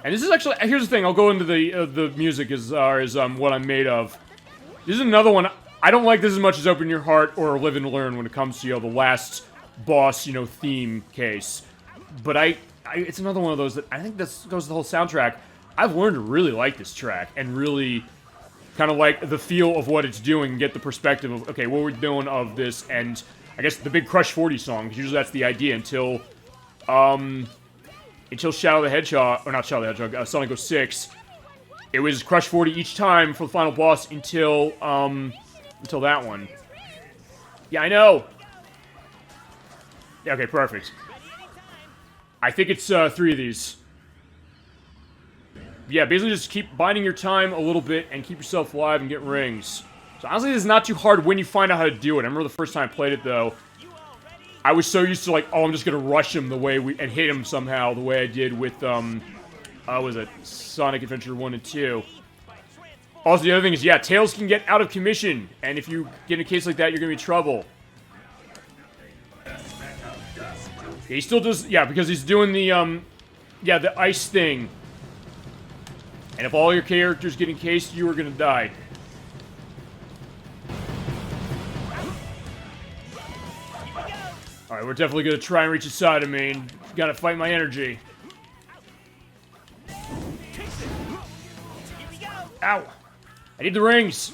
And this is actually, here's the thing, I'll go into the music as what I'm made of. This is another one, I don't like this as much as Open Your Heart or Live and Learn when it comes to, the last boss, theme case. But it's another one of those that I think this goes to the whole soundtrack. I've learned to really like this track and really kind of like the feel of what it's doing and get the perspective of, okay, what we're doing of this, and I guess the big Crush 40 song, because usually that's the idea until Shadow the Hedgehog, or not Shadow the Hedgehog, Sonic 06. It was Crush 40 each time for the final boss until that one. Yeah, I know! Yeah, okay, perfect. I think it's 3 of these. Yeah, basically just keep biding your time a little bit and keep yourself alive and get rings. So honestly, this is not too hard when you find out how to do it. I remember the first time I played it, though. I was so used to, like, oh, I'm just gonna rush him the way and hit him somehow the way I did with, was it Sonic Adventure 1 and 2. Also, the other thing is, yeah, Tails can get out of commission, and if you get in a case like that, you're gonna be in trouble. He still does, yeah, because he's doing the, yeah, the ice thing. And if all your characters get encased, you are gonna die. Alright, we're definitely gonna try and reach the side of me, and gotta fight my energy. Ow! I need the rings!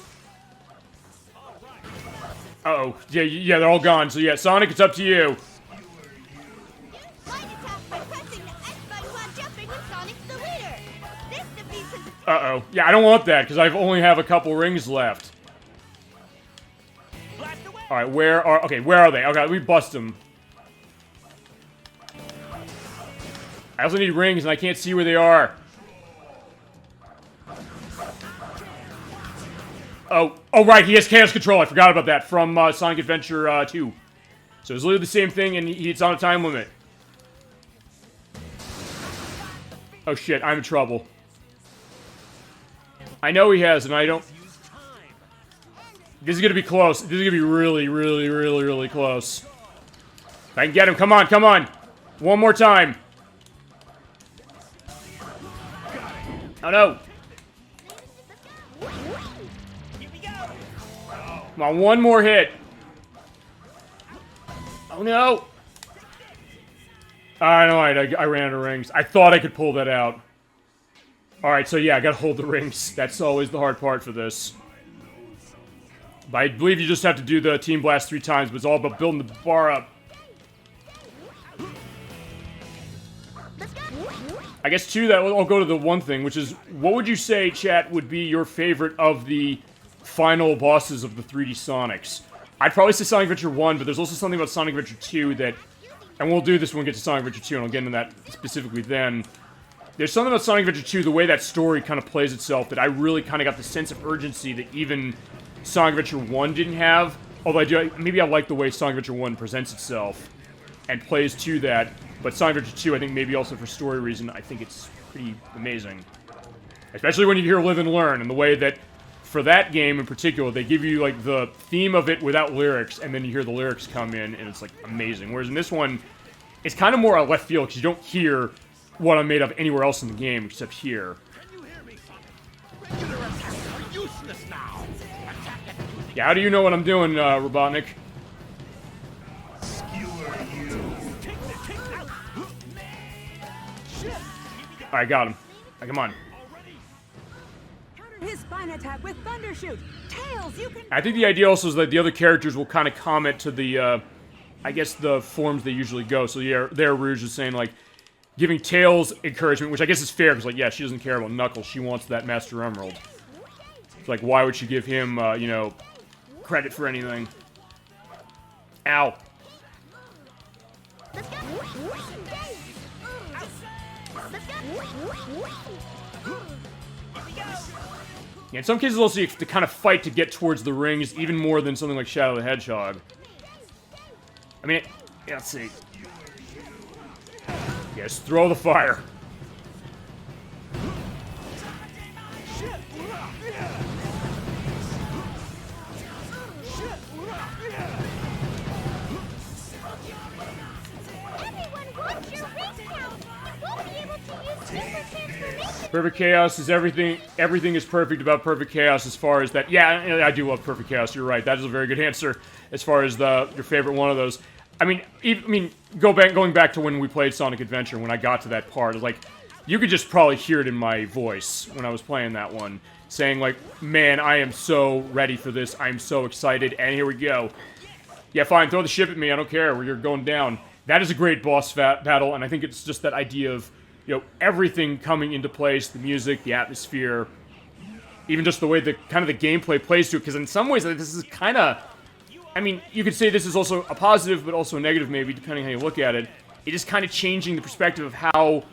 Uh-oh. Yeah, they're all gone. So yeah, Sonic, it's up to you. Line attack by pressing the X button while jumping when Sonic's the leader. This defeats his... Uh-oh. Yeah, I don't want that, because I only have a couple rings left. Alright, where are they? Okay, let me bust them. I also need rings, and I can't see where they are. Oh, right, he has Chaos Control. I forgot about that from Sonic Adventure 2. So it's literally the same thing, and it's on a time limit. Oh shit, I'm in trouble. I know he has, and I don't... This is gonna be close. This is gonna be really, really, really, really close. If I can get him, come on, come on! One more time! Oh no! Come on, one more hit. Oh no! Alright, I ran out of rings. I thought I could pull that out. Alright, so yeah, I gotta hold the rings. That's always the hard part for this. But I believe you just have to do the Team Blast 3 times, but it's all about building the bar up. I guess, too, that I'll go to the one thing, which is, what would you say, chat, would be your favorite of the final bosses of the 3D Sonics? I'd probably say Sonic Adventure 1, but there's also something about Sonic Adventure 2 that... And we'll do this when we get to Sonic Adventure 2, and I'll get into that specifically then. There's something about Sonic Adventure 2, the way that story kind of plays itself, that I really kind of got the sense of urgency that even Sonic Adventure 1 didn't have. Although maybe I like the way Sonic Adventure 1 presents itself and plays to that. But Sonic Adventure 2, I think maybe also for story reason, I think it's pretty amazing. Especially when you hear Live and Learn, and the way that, for that game in particular, they give you, like, the theme of it without lyrics, and then you hear the lyrics come in, and it's, like, amazing. Whereas in this one, it's kind of more a left field, because you don't hear what I'm made of anywhere else in the game, except here. Yeah, how do you know what I'm doing, Robotnik? Alright, got him. Right, come on. Counter his spine attack with Thundershoot. Tails, you can... I think the idea also is that the other characters will kind of comment to the, I guess, the forms they usually go. So yeah, there Rouge is saying, like, giving Tails encouragement, which I guess is fair, because, like, yeah, she doesn't care about Knuckles. She wants that Master Emerald. It's like, why would she give him, you know, credit for anything? Ow. Yeah, in some cases also you have to kind of fight to get towards the rings, even more than something like Shadow the Hedgehog. I mean, yeah, let's see. Yes, throw the fire. Perfect Chaos is everything. Everything is perfect about Perfect Chaos as far as that. Yeah, I do love Perfect Chaos. You're right. That is a very good answer as far as your favorite one of those. I mean, going back to when we played Sonic Adventure, when I got to that part, like, you could just probably hear it in my voice when I was playing that one, saying like, man, I am so ready for this. I'm so excited, and here we go. Yeah, fine, throw the ship at me. I don't care. You're going down. That is a great boss battle, and I think it's just that idea of, you know, everything coming into place, the music, the atmosphere, even just the way the kind of the gameplay plays to it, because in some ways this is kind of, I mean, you could say this is also a positive, but also a negative maybe, depending how you look at it. It is kind of changing the perspective of how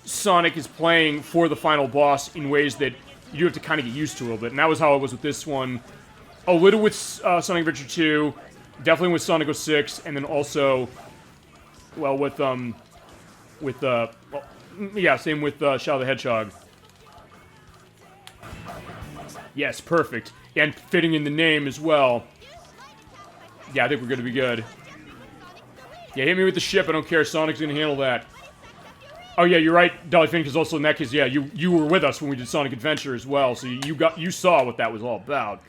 Sonic is playing for the final boss in ways that you have to kind of get used to a little bit. And that was how it was with this one. A little with Sonic Adventure 2, definitely with Sonic 06, and then also, well, with, yeah, same with Shadow the Hedgehog. Yes, perfect. And fitting in the name as well. Yeah, I think we're gonna be good. Yeah, hit me with the ship, I don't care, Sonic's gonna handle that. Oh yeah, you're right, Dolly Finn, because also in that case, yeah, you were with us when we did Sonic Adventure as well, so you saw what that was all about.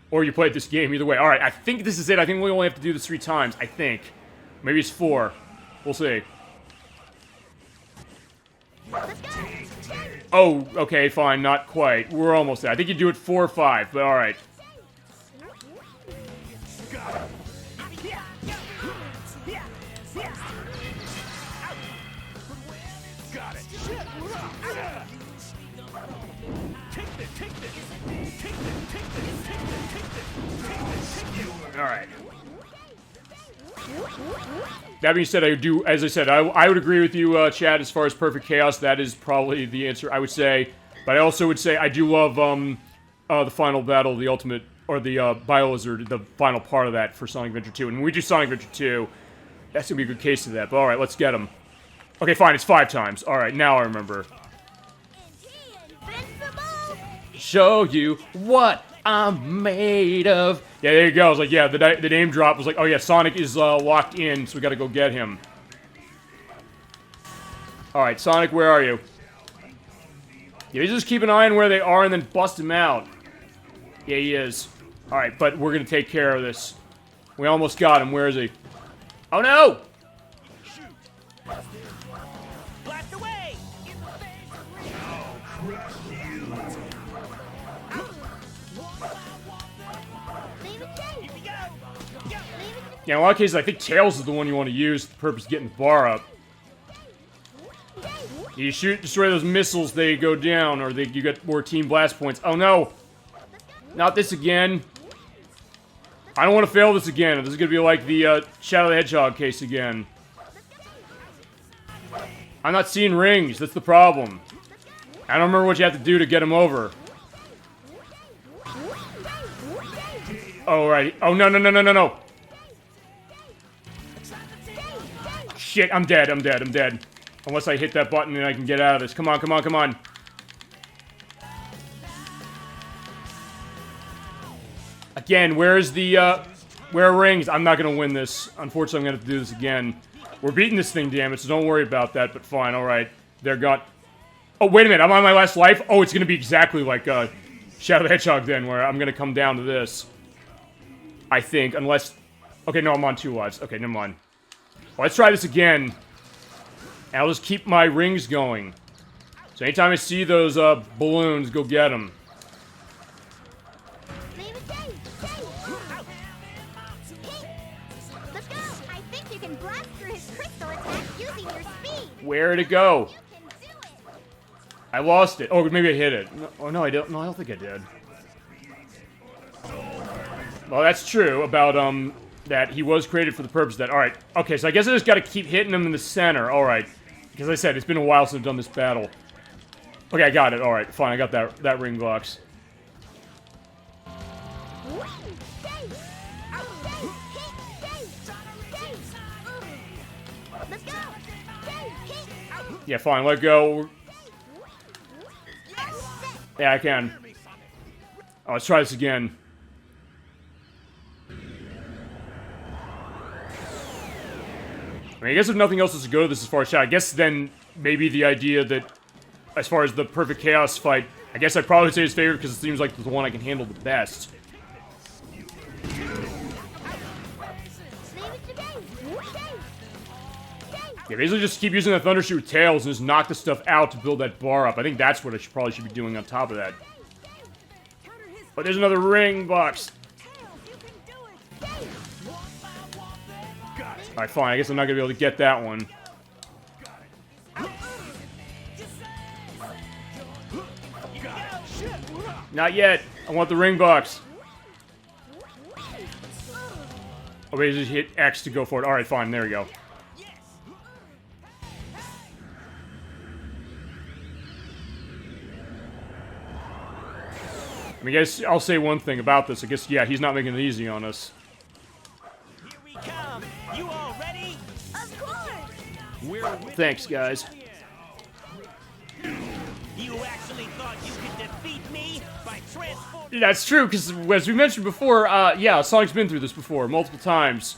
Or you played this game, either way. Alright, I think this is it. I think we only have to do this 3 times, I think. Maybe it's 4. We'll see. Oh, okay, fine, not quite. We're almost there. I think you do it 4 or 5, but alright. Alright. That being said, I do, as I said, I would agree with you, Chad, as far as Perfect Chaos. That is probably the answer, I would say. But I also would say I do love the final battle, the ultimate, or the Biolizard, the final part of that for Sonic Adventure 2. And when we do Sonic Adventure 2, that's going to be a good case of that. But alright, let's get him. Okay, fine, it's 5 times. Alright, now I remember. Show you what I'm made of. Yeah, there you go. I was like, yeah, the name drop was like, oh yeah, Sonic is locked in, so we gotta go get him. Alright, Sonic, where are you? Yeah, you just keep an eye on where they are and then bust him out. Yeah, he is. Alright, but we're gonna take care of this. We almost got him. Where is he? Oh no! Yeah, in a lot of cases, I think Tails is the one you want to use for the purpose of getting the bar up. You destroy those missiles, they go down, or you get more Team Blast points. Oh no! Not this again. I don't want to fail this again. This is going to be like the Shadow the Hedgehog case again. I'm not seeing rings, that's the problem. I don't remember what you have to do to get him over. Oh, right. Oh, no, no, no, no, no, no. Shit, I'm dead, I'm dead, I'm dead. Unless I hit that button and I can get out of this. Come on, come on, come on. Again, where's the, where are rings? I'm not gonna win this. Unfortunately, I'm gonna have to do this again. We're beating this thing, damn it, so don't worry about that, but fine, alright. They're gone. Oh, wait a minute, I'm on my last life? Oh, it's gonna be exactly like, Shadow the Hedgehog then, where I'm gonna come down to this. I think, unless... Okay, no, I'm on 2 lives. Okay, never mind. Well, let's try this again. And I'll just keep my rings going. So anytime I see those, balloons, go get them. Let's go! I think you can blast through his crystal attack using your speed! Where'd it go? You can do it! I lost it. Oh, maybe I hit it. No, oh, no, I don't. No, I don't think I did. Well, that's true about, that he was created for the purpose of that. Alright. Okay, so I guess I just gotta keep hitting him in the center. Alright. Because I said, it's been a while since I've done this battle. Okay, I got it. Alright, fine. I got that ring box. Yeah, fine. Let go. Yeah, I can. Oh, let's try this again. I mean, I guess if nothing else is to go to this as far as shot, I guess then maybe the idea that, as far as the Perfect Chaos fight, I guess I'd probably say his favorite because it seems like the one I can handle the best. Yeah, basically just keep using that Thunder Shoot with Tails and just knock the stuff out to build that bar up. I think that's what I probably should be doing on top of that. But there's another ring box. Alright, fine. I guess I'm not gonna be able to get that one. Not yet. I want the ring box. Oh, wait, just hit X to go for it. Alright, fine. There we go. mean, I guess I'll say one thing about this. I guess, yeah, he's not making it easy on us. Here we come. You all ready? Of course! Thanks, guys. You actually thought you could defeat me by transforming? That's true, because as we mentioned before, yeah, Sonic's been through this before, multiple times.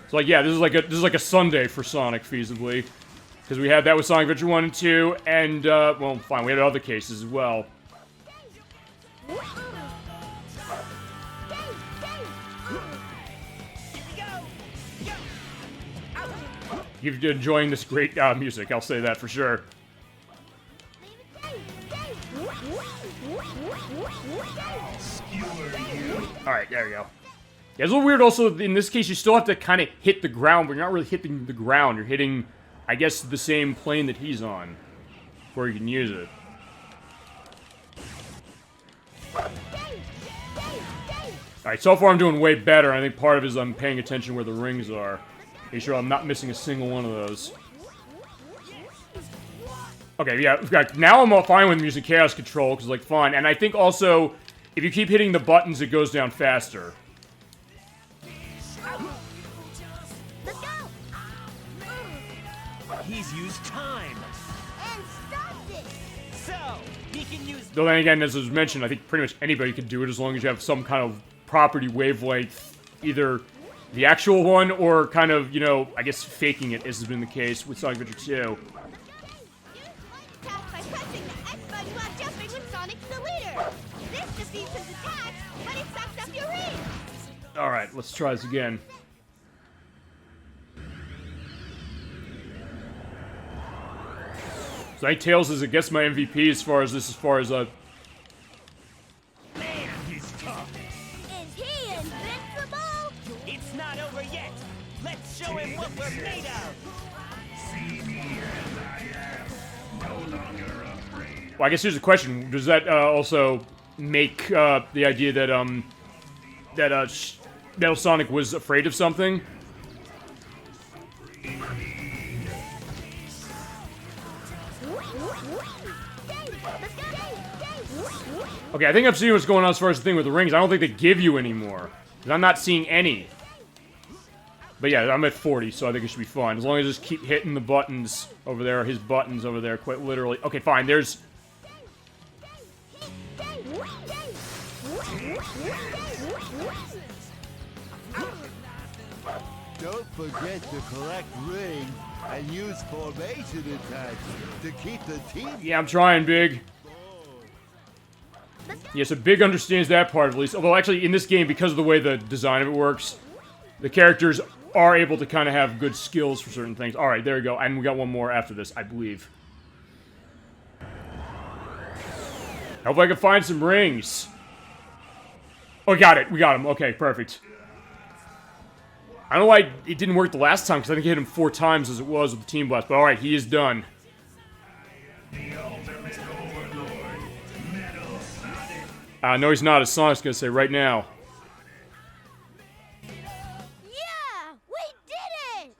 So, like, yeah, this is like a Sunday for Sonic, feasibly. Because we had that with Sonic Adventure 1 and 2, and, well, fine, we had other cases as well. You're enjoying this great music, I'll say that for sure. Alright, there we go. Yeah, it's a little weird also, in this case, you still have to kind of hit the ground, but you're not really hitting the ground. You're hitting, I guess, the same plane that he's on, before you can use it. Alright, so far I'm doing way better. I think part of it is I'm paying attention where the rings are. Make sure I'm not missing a single one of those. Okay, yeah, now I'm all fine with Music Chaos Control, because, like, fine. And I think also, if you keep hitting the buttons, it goes down faster. Let's go! He's used time. And stopped it! So, he can use... Though then again, as was mentioned, I think pretty much anybody can do it as long as you have some kind of property wavelength, either the actual one or kind of, you know, I guess faking it, as has been the case with Sonic Adventure 2. Tap by pressing the X button while jumping when Sonic's the leader. This defeats his attacks, but it sucks up your rings. Alright, let's try this again. So I think Tails is, I guess, my MVP as far as Man, he's tough. Is he invincible? It's not over yet. Let's show him what we're made of. Well, I guess here's a question. Does that also make the idea that Metal Sonic was afraid of something? Okay, I think I'm seeing what's going on as far as the thing with the rings. I don't think they give you any more. 'Cause I'm not seeing any. But yeah, I'm at 40, so I think it should be fine. As long as I just keep hitting the buttons over there, his buttons over there, quite literally. Okay, fine, there's... Don't forget to collect rings and use formation attacks to keep the team. Yeah, I'm trying, Big. Yeah, so Big understands that part at least. Although, actually, in this game, because of the way the design of it works, the characters are able to kind of have good skills for certain things. Alright, there we go. And we got one more after this, I believe. I hope I can find some rings. Oh, got it. We got him. Okay, perfect. I don't know why it didn't work the last time, because I think I hit him 4 times as it was with the Team Blast. But alright, he is done. No, he's not, as Sonic's gonna say right now. Yeah! We did it!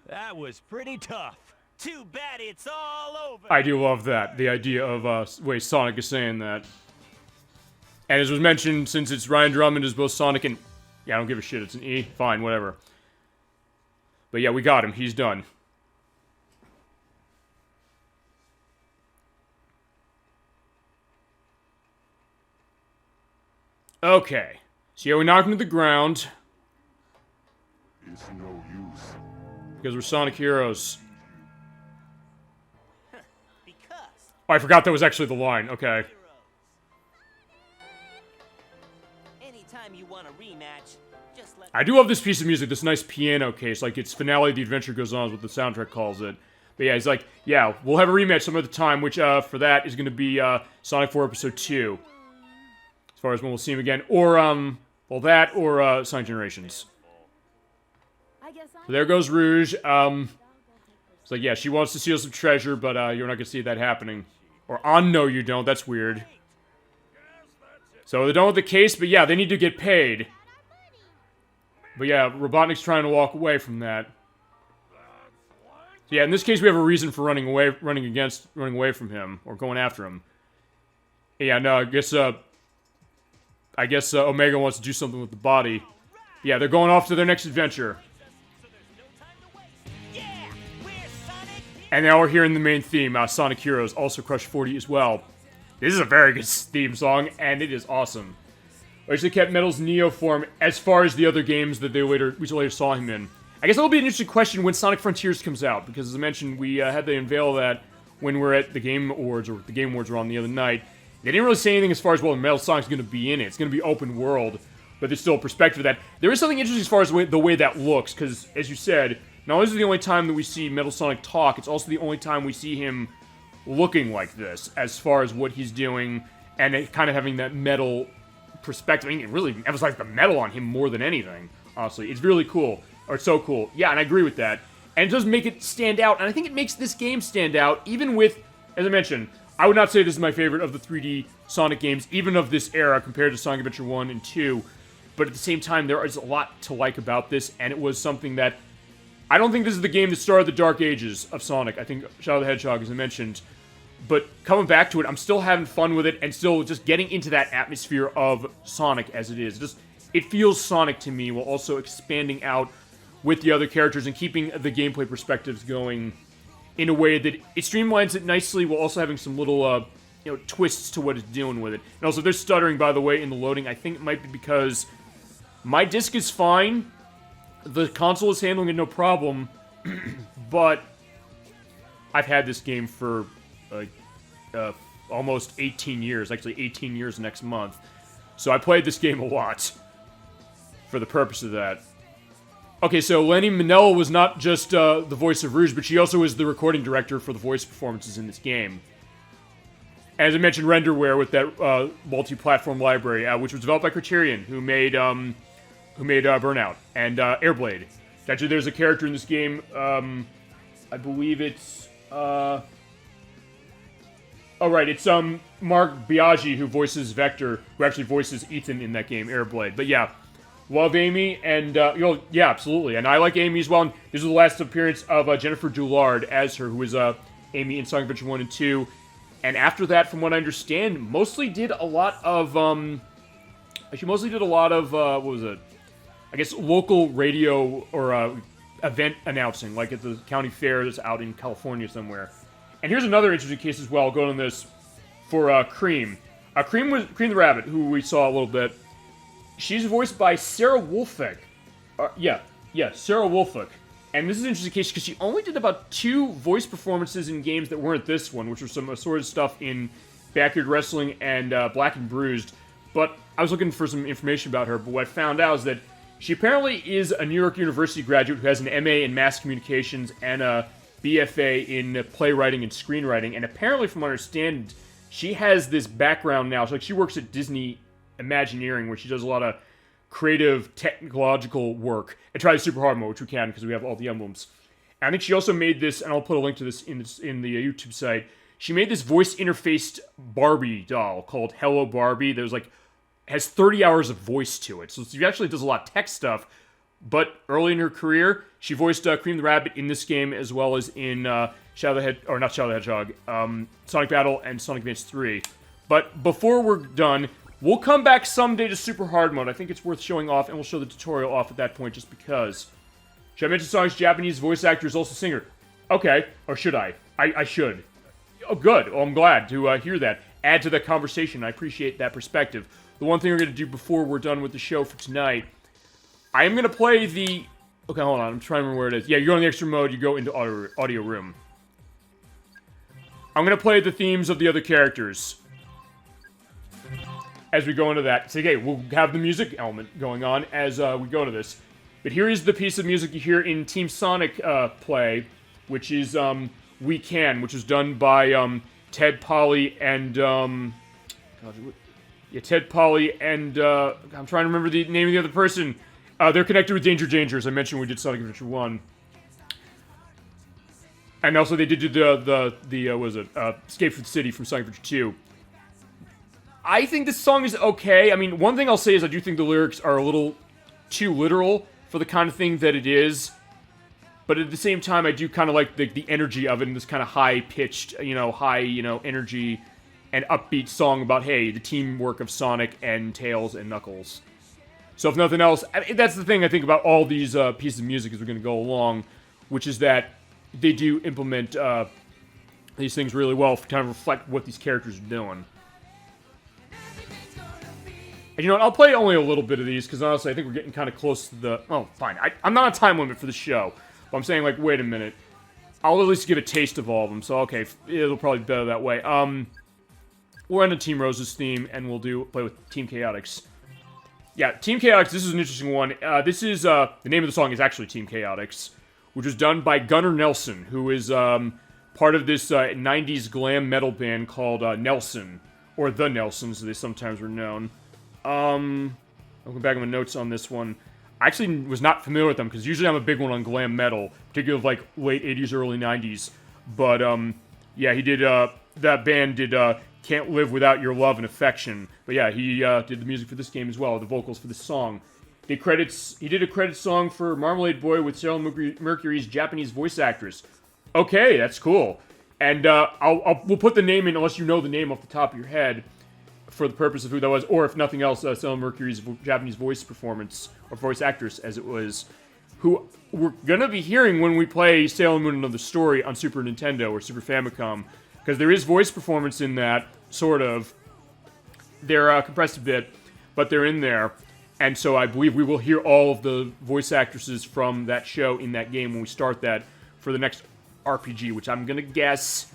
That was pretty tough. Too bad it's all over. I do love that. The idea of, way Sonic is saying that. And as was mentioned, since it's Ryan Drummond as both Sonic and... Yeah, I don't give a shit. It's an E. Fine, whatever. But yeah, we got him. He's done. Okay. So yeah, we knocked him to the ground. It's no use. Because we're Sonic heroes. Because Oh, I forgot that was actually the line. Okay. anytime you want a rematch, just let I do love this piece of music, this nice piano case. Like, it's Finale of the Adventure Goes On is what the soundtrack calls it. But yeah, he's like, yeah, we'll have a rematch some other time, which, for that is gonna be, Sonic 4 Episode 2. As far as when we'll see him again. Or, well, that, or, Sonic Generations. So there goes Rouge. It's like, yeah, she wants to steal some treasure, but, you're not gonna see that happening. Or, no, you don't. That's weird. So they're done with the case, but yeah, they need to get paid. But yeah, Robotnik's trying to walk away from that. So yeah, in this case, we have a reason for running away from him, or going after him. Yeah, no, I guess, I guess Omega wants to do something with the body. Yeah, they're going off to their next adventure. And now we're hearing the main theme, Sonic Heroes, also Crush 40 as well. This is a very good theme song, and it is awesome. We actually kept Metal's Neo form as far as the other games that we later saw him in. I guess that'll be an interesting question when Sonic Frontiers comes out, because as I mentioned, we had to unveil that when we're at the Game Awards, or the Game Awards were on the other night. They didn't really say anything as far as, well, Metal Sonic's going to be in it. It's going to be open world, but there's still a perspective of that. There is something interesting as far as the way that looks, because, as you said, not only is it the only time that we see Metal Sonic talk, it's also the only time we see him looking like this, as far as what he's doing, and it kind of having that metal perspective. I mean, it really emphasizes the metal on him more than anything, honestly. It's really cool. Or it's so cool. Yeah, and I agree with that. And it does make it stand out, and I think it makes this game stand out, even with, as I mentioned, I would not say this is my favorite of the 3D Sonic games, even of this era, compared to Sonic Adventure 1 and 2, but at the same time, there is a lot to like about this, and it was something that, I don't think this is the game that started the dark ages of Sonic. I think Shadow the Hedgehog, as I mentioned, but coming back to it, I'm still having fun with it, and still just getting into that atmosphere of Sonic as it is. It feels Sonic to me, while also expanding out with the other characters and keeping the gameplay perspectives going in a way that it streamlines it nicely, while also having some little, twists to what it's doing with it. And also, there's stuttering, by the way, in the loading. I think it might be because my disc is fine, the console is handling it no problem, but I've had this game for almost 18 years, actually 18 years next month. So I played this game a lot for the purpose of that. Okay, so Lenny Minella was not just the voice of Rouge, but she also is the recording director for the voice performances in this game. As I mentioned, Renderware with that multi-platform library, which was developed by Criterion, who made Burnout and Airblade. Actually, there's a character in this game. I believe it's it's Mark Biaggi who voices Vector, who actually voices Ethan in that game, Airblade. But yeah. Love Amy, and, yeah, absolutely. And I like Amy as well. And this is the last appearance of Jennifer Doulard as her, who was Amy in Sonic Adventure 1 and 2. And after that, from what I understand, mostly did a lot of, what was it? I guess local radio or event announcing, like at the county fair that's out in California somewhere. And here's another interesting case as well, going on this, for Cream. Cream the Rabbit, who we saw a little bit. She's voiced by Sarah Wolfek. Sarah Wolfek. And this is an interesting case because she only did about 2 voice performances in games that weren't this one, which was some assorted stuff in Backyard Wrestling and Black and Bruised. But I was looking for some information about her, but what I found out is that she apparently is a New York University graduate who has an MA in Mass Communications and a BFA in playwriting and screenwriting. And apparently, from what I understand, she has this background now. So, she works at Disney Imagineering, where she does a lot of creative, technological work, and tries super hard mode, which we can because we have all the emblems. And I think she also made this, and I'll put a link to this in the YouTube site. She made this voice interfaced Barbie doll called Hello Barbie that was has 30 hours of voice to it. So she actually does a lot of tech stuff. But early in her career, she voiced Cream the Rabbit in this game, as well as in Sonic Battle and Sonic Advance 3. But before we're done, we'll come back someday to Super Hard Mode. I think it's worth showing off, and we'll show the tutorial off at that point just because. Should I mention Sonic's Japanese voice actor is also singer? Okay. Or should I? I should. Oh, good. Well, I'm glad to hear that. Add to the conversation. I appreciate that perspective. The one thing we're going to do before we're done with the show for tonight, I am going to play the... Okay, hold on. I'm trying to remember where it is. Yeah, you go in the extra mode, you go into audio room. I'm going to play the themes of the other characters as we go into that. So, okay, we'll have the music element going on as we go to this. But here is the piece of music you hear in Team Sonic play, which is We Can, which was done by Ted Polly and... Ted Polly and... I'm trying to remember the name of the other person. They're connected with Danger Danger, as I mentioned when we did Sonic Adventure 1. And also they did the Escape from the City from Sonic Adventure 2. I think this song is okay. I mean, one thing I'll say is I do think the lyrics are a little too literal for the kind of thing that it is. But at the same time, I do kind of like the energy of it and this kind of high-pitched, energy and upbeat song about, hey, the teamwork of Sonic and Tails and Knuckles. So if nothing else, that's the thing I think about all these pieces of music as we're going to go along, which is that they do implement these things really well to kind of reflect what these characters are doing. And you know what, I'll play only a little bit of these, because honestly I think we're getting kind of close to the... Oh, fine, I'm not on time limit for the show, but I'm saying, like, wait a minute. I'll at least get a taste of all of them, so okay, it'll probably be better that way. We're on the Team Rose's theme, and we'll play with Team Chaotix. Yeah, Team Chaotix, this is an interesting one. This is, the name of the song is actually Team Chaotix, which was done by Gunnar Nelson, who is, part of this, 90s glam metal band called, Nelson, or The Nelsons, as they sometimes were known. I'll go back on my notes on this one. I actually was not familiar with them, because usually I'm a big one on glam metal, particularly, like, late 80s, early 90s. But, yeah, he did, that band did, Can't Live Without Your Love and Affection. But yeah, he did the music for this game as well, the vocals for this song. He did a credit song for Marmalade Boy with Sailor Mercury's Japanese voice actress. Okay, that's cool. And we'll put the name in, unless you know the name off the top of your head, for the purpose of who that was, or if nothing else, Sailor Mercury's Japanese voice performance, or voice actress, as it was, who we're gonna be hearing when we play Sailor Moon Another Story on Super Nintendo or Super Famicom, because there is voice performance in that, sort of. They're compressed a bit, but they're in there. And so I believe we will hear all of the voice actresses from that show in that game when we start that for the next RPG, which I'm going to guess...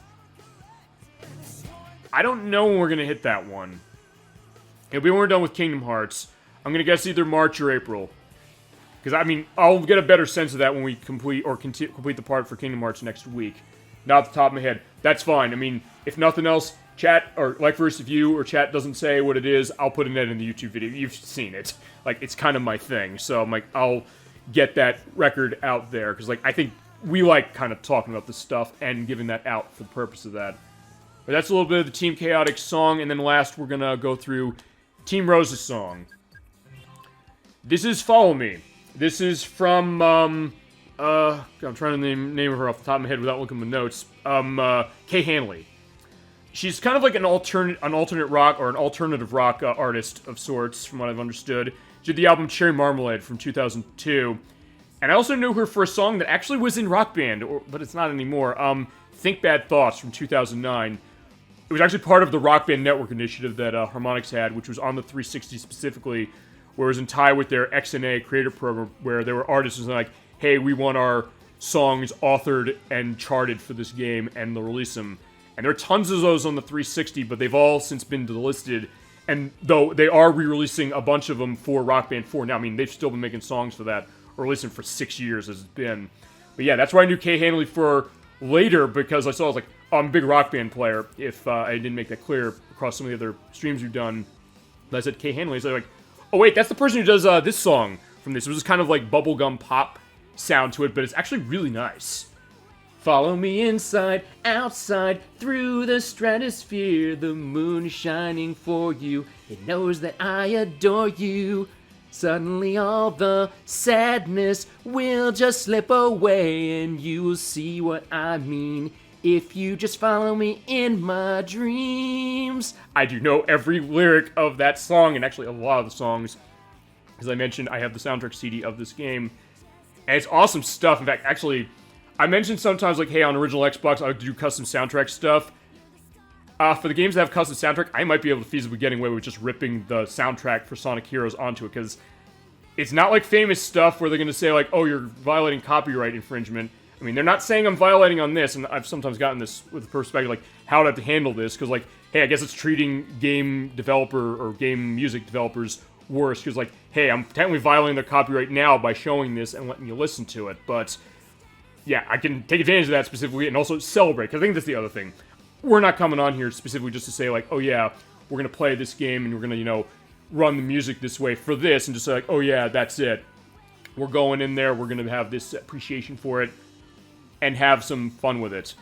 I don't know when we're going to hit that one. It'll be when we're done with Kingdom Hearts. I'm going to guess either March or April. Because, I mean, I'll get a better sense of that when we complete the part for Kingdom Hearts next week. Not off the top of my head. That's fine. I mean, if nothing else, chat, or like versus view, or chat doesn't say what it is, I'll put it in the YouTube video. You've seen it. Like, it's kind of my thing. So, I'm like, I'll get that record out there. Because, like, I think we like kind of talking about this stuff and giving that out for the purpose of that. But that's a little bit of the Team Chaotix song. And then last, we're going to go through Team Rose's song. This is Follow Me. This is from, I'm trying to name her off the top of my head without looking at my notes. Kay Hanley. She's kind of like an alternate rock, or an alternative rock artist of sorts, from what I've understood. She did the album Cherry Marmalade from 2002. And I also knew her for a song that actually was in Rock Band, but it's not anymore. Think Bad Thoughts from 2009. It was actually part of the Rock Band Network initiative that Harmonix had, which was on the 360 specifically, where it was in tie with their XNA creator program, where there were artists who were like, hey, we want our songs authored and charted for this game, and they'll release them. And there are tons of those on the 360, but they've all since been delisted. And though they are re-releasing a bunch of them for Rock Band 4 now, I mean, they've still been making songs for that, or releasing for 6 years as it's been. But yeah, that's why I knew Kay Hanley for later, because I was like, oh, I'm a big Rock Band player, if I didn't make that clear across some of the other streams we've done. And I said Kay Hanley, so like, oh wait, that's the person who does this song from this. It was just kind of like bubblegum pop sound to it, but it's actually really nice. Follow me inside, outside, through the stratosphere. The moon is shining for you. It knows that I adore you. Suddenly all the sadness will just slip away, and you'll see what I mean if you just follow me in my dreams. I do know every lyric of that song, and actually a lot of the songs. As I mentioned, I have the soundtrack CD of this game, and it's awesome stuff. In fact, actually, I mentioned sometimes, like, hey, on original Xbox, I would do custom soundtrack stuff. For the games that have custom soundtrack, I might be able to feasibly get away with just ripping the soundtrack for Sonic Heroes onto it, because it's not like famous stuff where they're going to say, like, oh, you're violating copyright infringement. I mean, they're not saying I'm violating on this, and I've sometimes gotten this with the perspective, like, how do I have to handle this? Because, like, hey, I guess it's treating game developer or game music developers worse, because, like, hey, I'm technically violating their copyright now by showing this and letting you listen to it, but yeah, I can take advantage of that specifically and also celebrate, because I think that's the other thing. We're not coming on here specifically just to say, like, oh yeah, we're going to play this game and we're going to, you know, run the music this way for this, and just say, like, oh yeah, that's it. We're going in there, we're going to have this appreciation for it, and have some fun with it.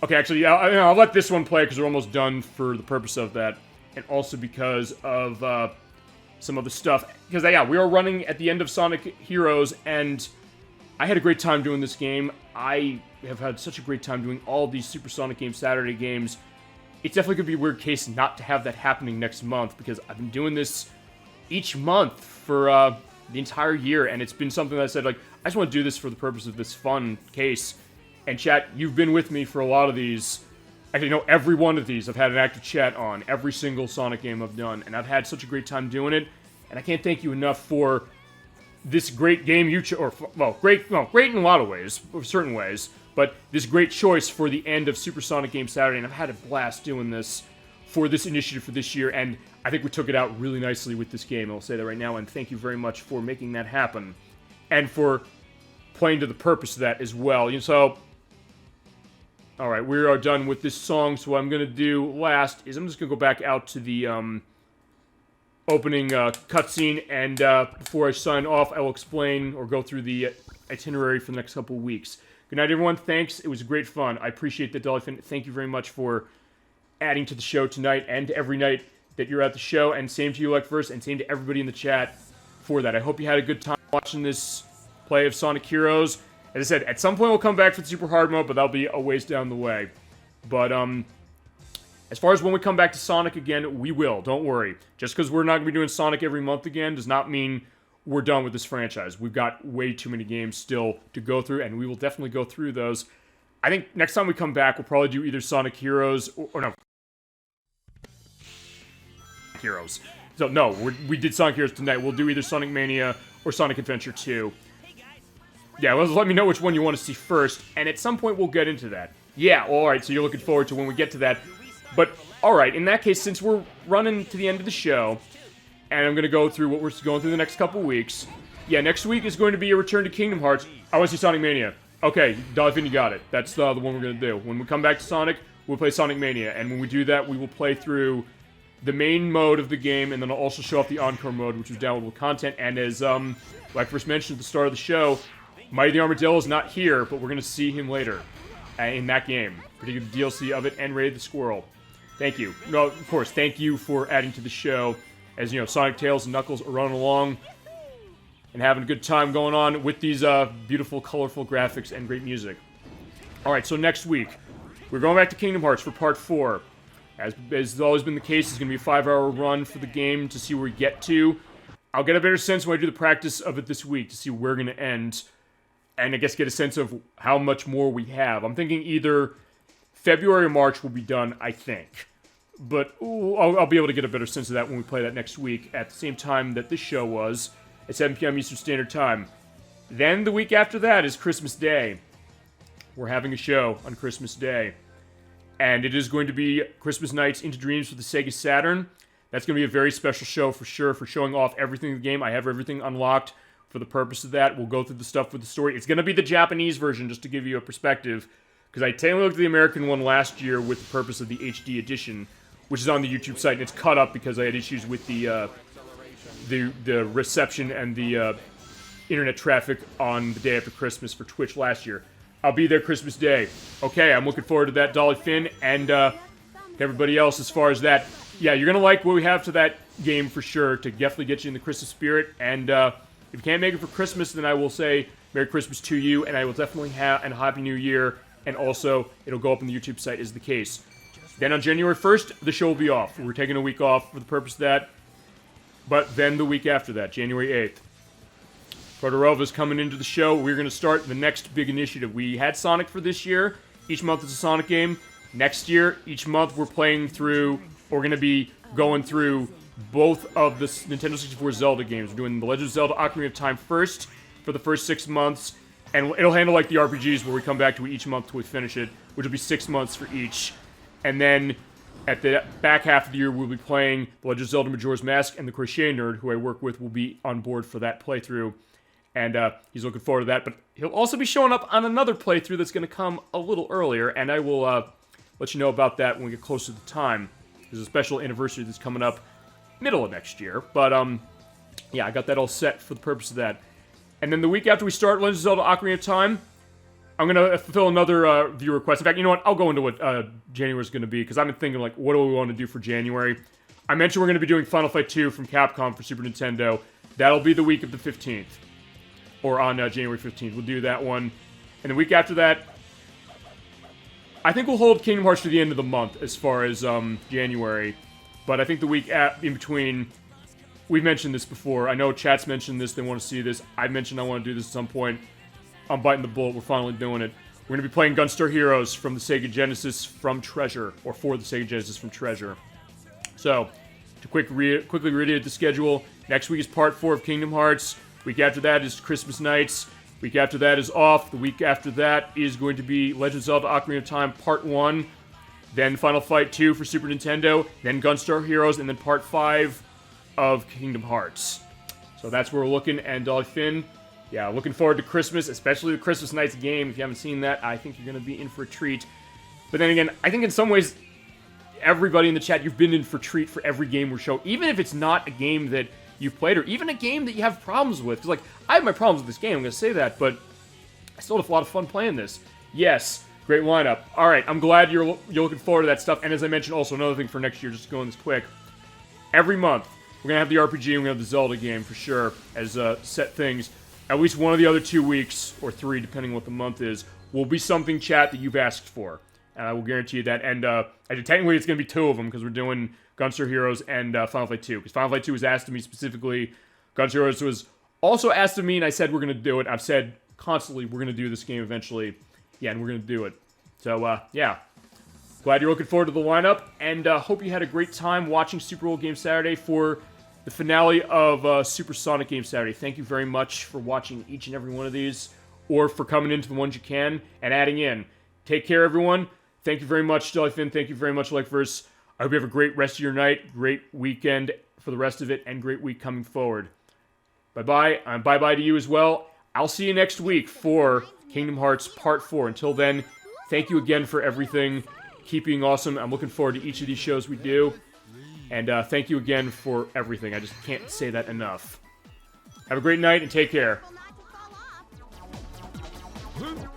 Okay, actually, I'll let this one play because we're almost done for the purpose of that, and also because of some of the stuff. Because, yeah, we are running at the end of Sonic Heroes, and I had a great time doing this game. I have had such a great time doing all these Super Sonic Game Saturday games. it's definitely going to be a weird case not to have that happening next month, because I've been doing this each month for the entire year, and it's been something that I said, like, I just want to do this for the purpose of this fun case. And chat, you've been with me for a lot of these. Actually, no, every one of these I've had an active chat on, every single Sonic game I've done, and I've had such a great time doing it, and I can't thank you enough for this great game you great in a lot of ways, or certain ways, but this great choice for the end of Super Sonic Game Saturday, and I've had a blast doing this for this initiative for this year, and I think we took it out really nicely with this game. I'll say that right now, and thank you very much for making that happen, and for playing to the purpose of that as well. So, alright, we are done with this song, so what I'm going to do last is I'm just going to go back out to the opening cutscene, and before I sign off, I will explain or go through the itinerary for the next couple of weeks. Good night, everyone. Thanks. It was great fun. I appreciate that, Dolphin. Thank you very much for adding to the show tonight and every night that you're at the show, and same to you, Like First, and same to everybody in the chat for that. I hope you had a good time watching this play of Sonic Heroes. As I said, at some point we'll come back for the Super Hard Mode, but that'll be a ways down the way. But, as far as when we come back to Sonic again, we will. Don't worry. Just because we're not going to be doing Sonic every month again does not mean we're done with this franchise. We've got way too many games still to go through, and we will definitely go through those. I think next time we come back, we'll probably do either Sonic Heroes or no. Heroes. So, no, we did Sonic Heroes tonight. We'll do either Sonic Mania or Sonic Adventure 2. Yeah, well, let me know which one you want to see first, and at some point we'll get into that. Yeah, alright, so you're looking forward to when we get to that. But, alright, in that case, since we're running to the end of the show, and I'm going to go through what we're going through the next couple weeks, yeah, next week is going to be a return to Kingdom Hearts. I want to see Sonic Mania. Okay, Dolphin, you got it. That's the one we're going to do. When we come back to Sonic, we'll play Sonic Mania, and when we do that, we will play through the main mode of the game, and then I'll also show off the Encore mode, which is downloadable content, and as, like I first mentioned at the start of the show, Mighty the Armadillo is not here, but we're going to see him later in that game, particularly the DLC of it, and Raid the Squirrel. Thank you. No, of course, thank you for adding to the show, as, you know, Sonic, Tails, and Knuckles are running along and having a good time going on with these beautiful, colorful graphics and great music. Alright, so next week, we're going back to Kingdom Hearts for Part 4. As has always been the case, it's going to be a 5-hour run for the game to see where we get to. I'll get a better sense when I do the practice of it this week to see where we're going to end, and I guess get a sense of how much more we have. I'm thinking either February or March will be done, I think. But I'll be able to get a better sense of that when we play that next week at the same time that this show was, at 7 p.m. Eastern Standard Time. Then the week after that is Christmas Day. We're having a show on Christmas Day. And it is going to be Christmas Nights Into Dreams for the Sega Saturn. That's going to be a very special show for sure, for showing off everything in the game. I have everything unlocked for the purpose of that. We'll go through the stuff with the story. It's going to be the Japanese version, just to give you a perspective, because I technically looked at the American one last year with the purpose of the HD edition, which is on the YouTube site, and it's cut up because I had issues with the reception and the internet traffic on the day after Christmas for Twitch last year. I'll be there Christmas Day. Okay, I'm looking forward to that, Dolly Finn, and everybody else as far as that. Yeah, you're going to like what we have to that game for sure, to definitely get you in the Christmas spirit, and if you can't make it for Christmas, then I will say Merry Christmas to you, and I will definitely have a Happy New Year, and also, it'll go up on the YouTube site as the case. Then on January 1st, the show will be off. We're taking a week off for the purpose of that, but then the week after that, January 8th. Protarova's coming into the show. We're going to start the next big initiative. We had Sonic for this year. Each month is a Sonic game. Next year, each month we're playing through, or we're going to be going through both of the Nintendo 64 Zelda games. We're doing The Legend of Zelda Ocarina of Time first for the first 6 months, and it'll handle like the RPGs where we come back to each month till we finish it, which will be 6 months for each. And then at the back half of the year, we'll be playing The Legend of Zelda Majora's Mask, and the Crochet Nerd, who I work with, will be on board for that playthrough. And he's looking forward to that, but he'll also be showing up on another playthrough that's going to come a little earlier, and I will let you know about that when we get closer to the time. There's a special anniversary that's coming up middle of next year, but yeah, I got that all set for the purpose of that. And then the week after we start Legend of Zelda Ocarina of Time, I'm going to fulfill another viewer request. In fact, you know what? I'll go into what January is going to be, because I've been thinking, like, what do we want to do for January? I mentioned we're going to be doing Final Fight 2 from Capcom for Super Nintendo. That'll be the week of the 15th. Or on January 15th. We'll do that one. And the week after that, I think we'll hold Kingdom Hearts to the end of the month as far as January. But I think the week in between, we've mentioned this before. I know chat's mentioned this. They want to see this. I mentioned I want to do this at some point. I'm biting the bullet. We're finally doing it. We're going to be playing Gunstar Heroes from the Sega Genesis from Treasure, or for the Sega Genesis from Treasure. So, to quickly reiterate the schedule, next week is part 4 of Kingdom Hearts. Week after that is Christmas Nights. Week after that is off. The week after that is going to be Legend of Zelda Ocarina of Time Part 1. Then Final Fight 2 for Super Nintendo. Then Gunstar Heroes. And then Part 5 of Kingdom Hearts. So that's where we're looking. And Dolly Finn, yeah, looking forward to Christmas, especially the Christmas Nights game. If you haven't seen that, I think you're going to be in for a treat. But then again, I think in some ways, everybody in the chat, you've been in for a treat for every game we show. Even if it's not a game that you've played, or even a game that you have problems with. Because, like, I have my problems with this game, I'm going to say that, but I still have a lot of fun playing this. Yes, great lineup. Alright, I'm glad you're looking forward to that stuff. And as I mentioned, also another thing for next year, just going this quick. Every month, we're going to have the RPG and we're going to have the Zelda game for sure as set things. At least one of the other 2 weeks, or 3, depending what the month is, will be something, chat, that you've asked for. And I will guarantee you that. And technically, it's going to be 2 of them, because we're doing Gunstar Heroes and Final Fight 2. Because Final Fight 2 was asked of me specifically. Gunstar Heroes was also asked of me, and I said we're going to do it. I've said constantly we're going to do this game eventually. Yeah, and we're going to do it. So, yeah. Glad you're looking forward to the lineup, and hope you had a great time watching Super Old Game Saturday for the finale of Super Sonic Game Saturday. Thank you very much for watching each and every one of these, or for coming into the ones you can and adding in. Take care, everyone. Thank you very much, Jellyfin. Thank you very much, Likeverse. I hope you have a great rest of your night, great weekend for the rest of it, and great week coming forward. Bye-bye. Bye-bye to you as well. I'll see you next week for Kingdom Hearts Part 4. Until then, thank you again for everything. Keep being awesome. I'm looking forward to each of these shows we do. And thank you again for everything. I just can't say that enough. Have a great night and take care. Not to fall off.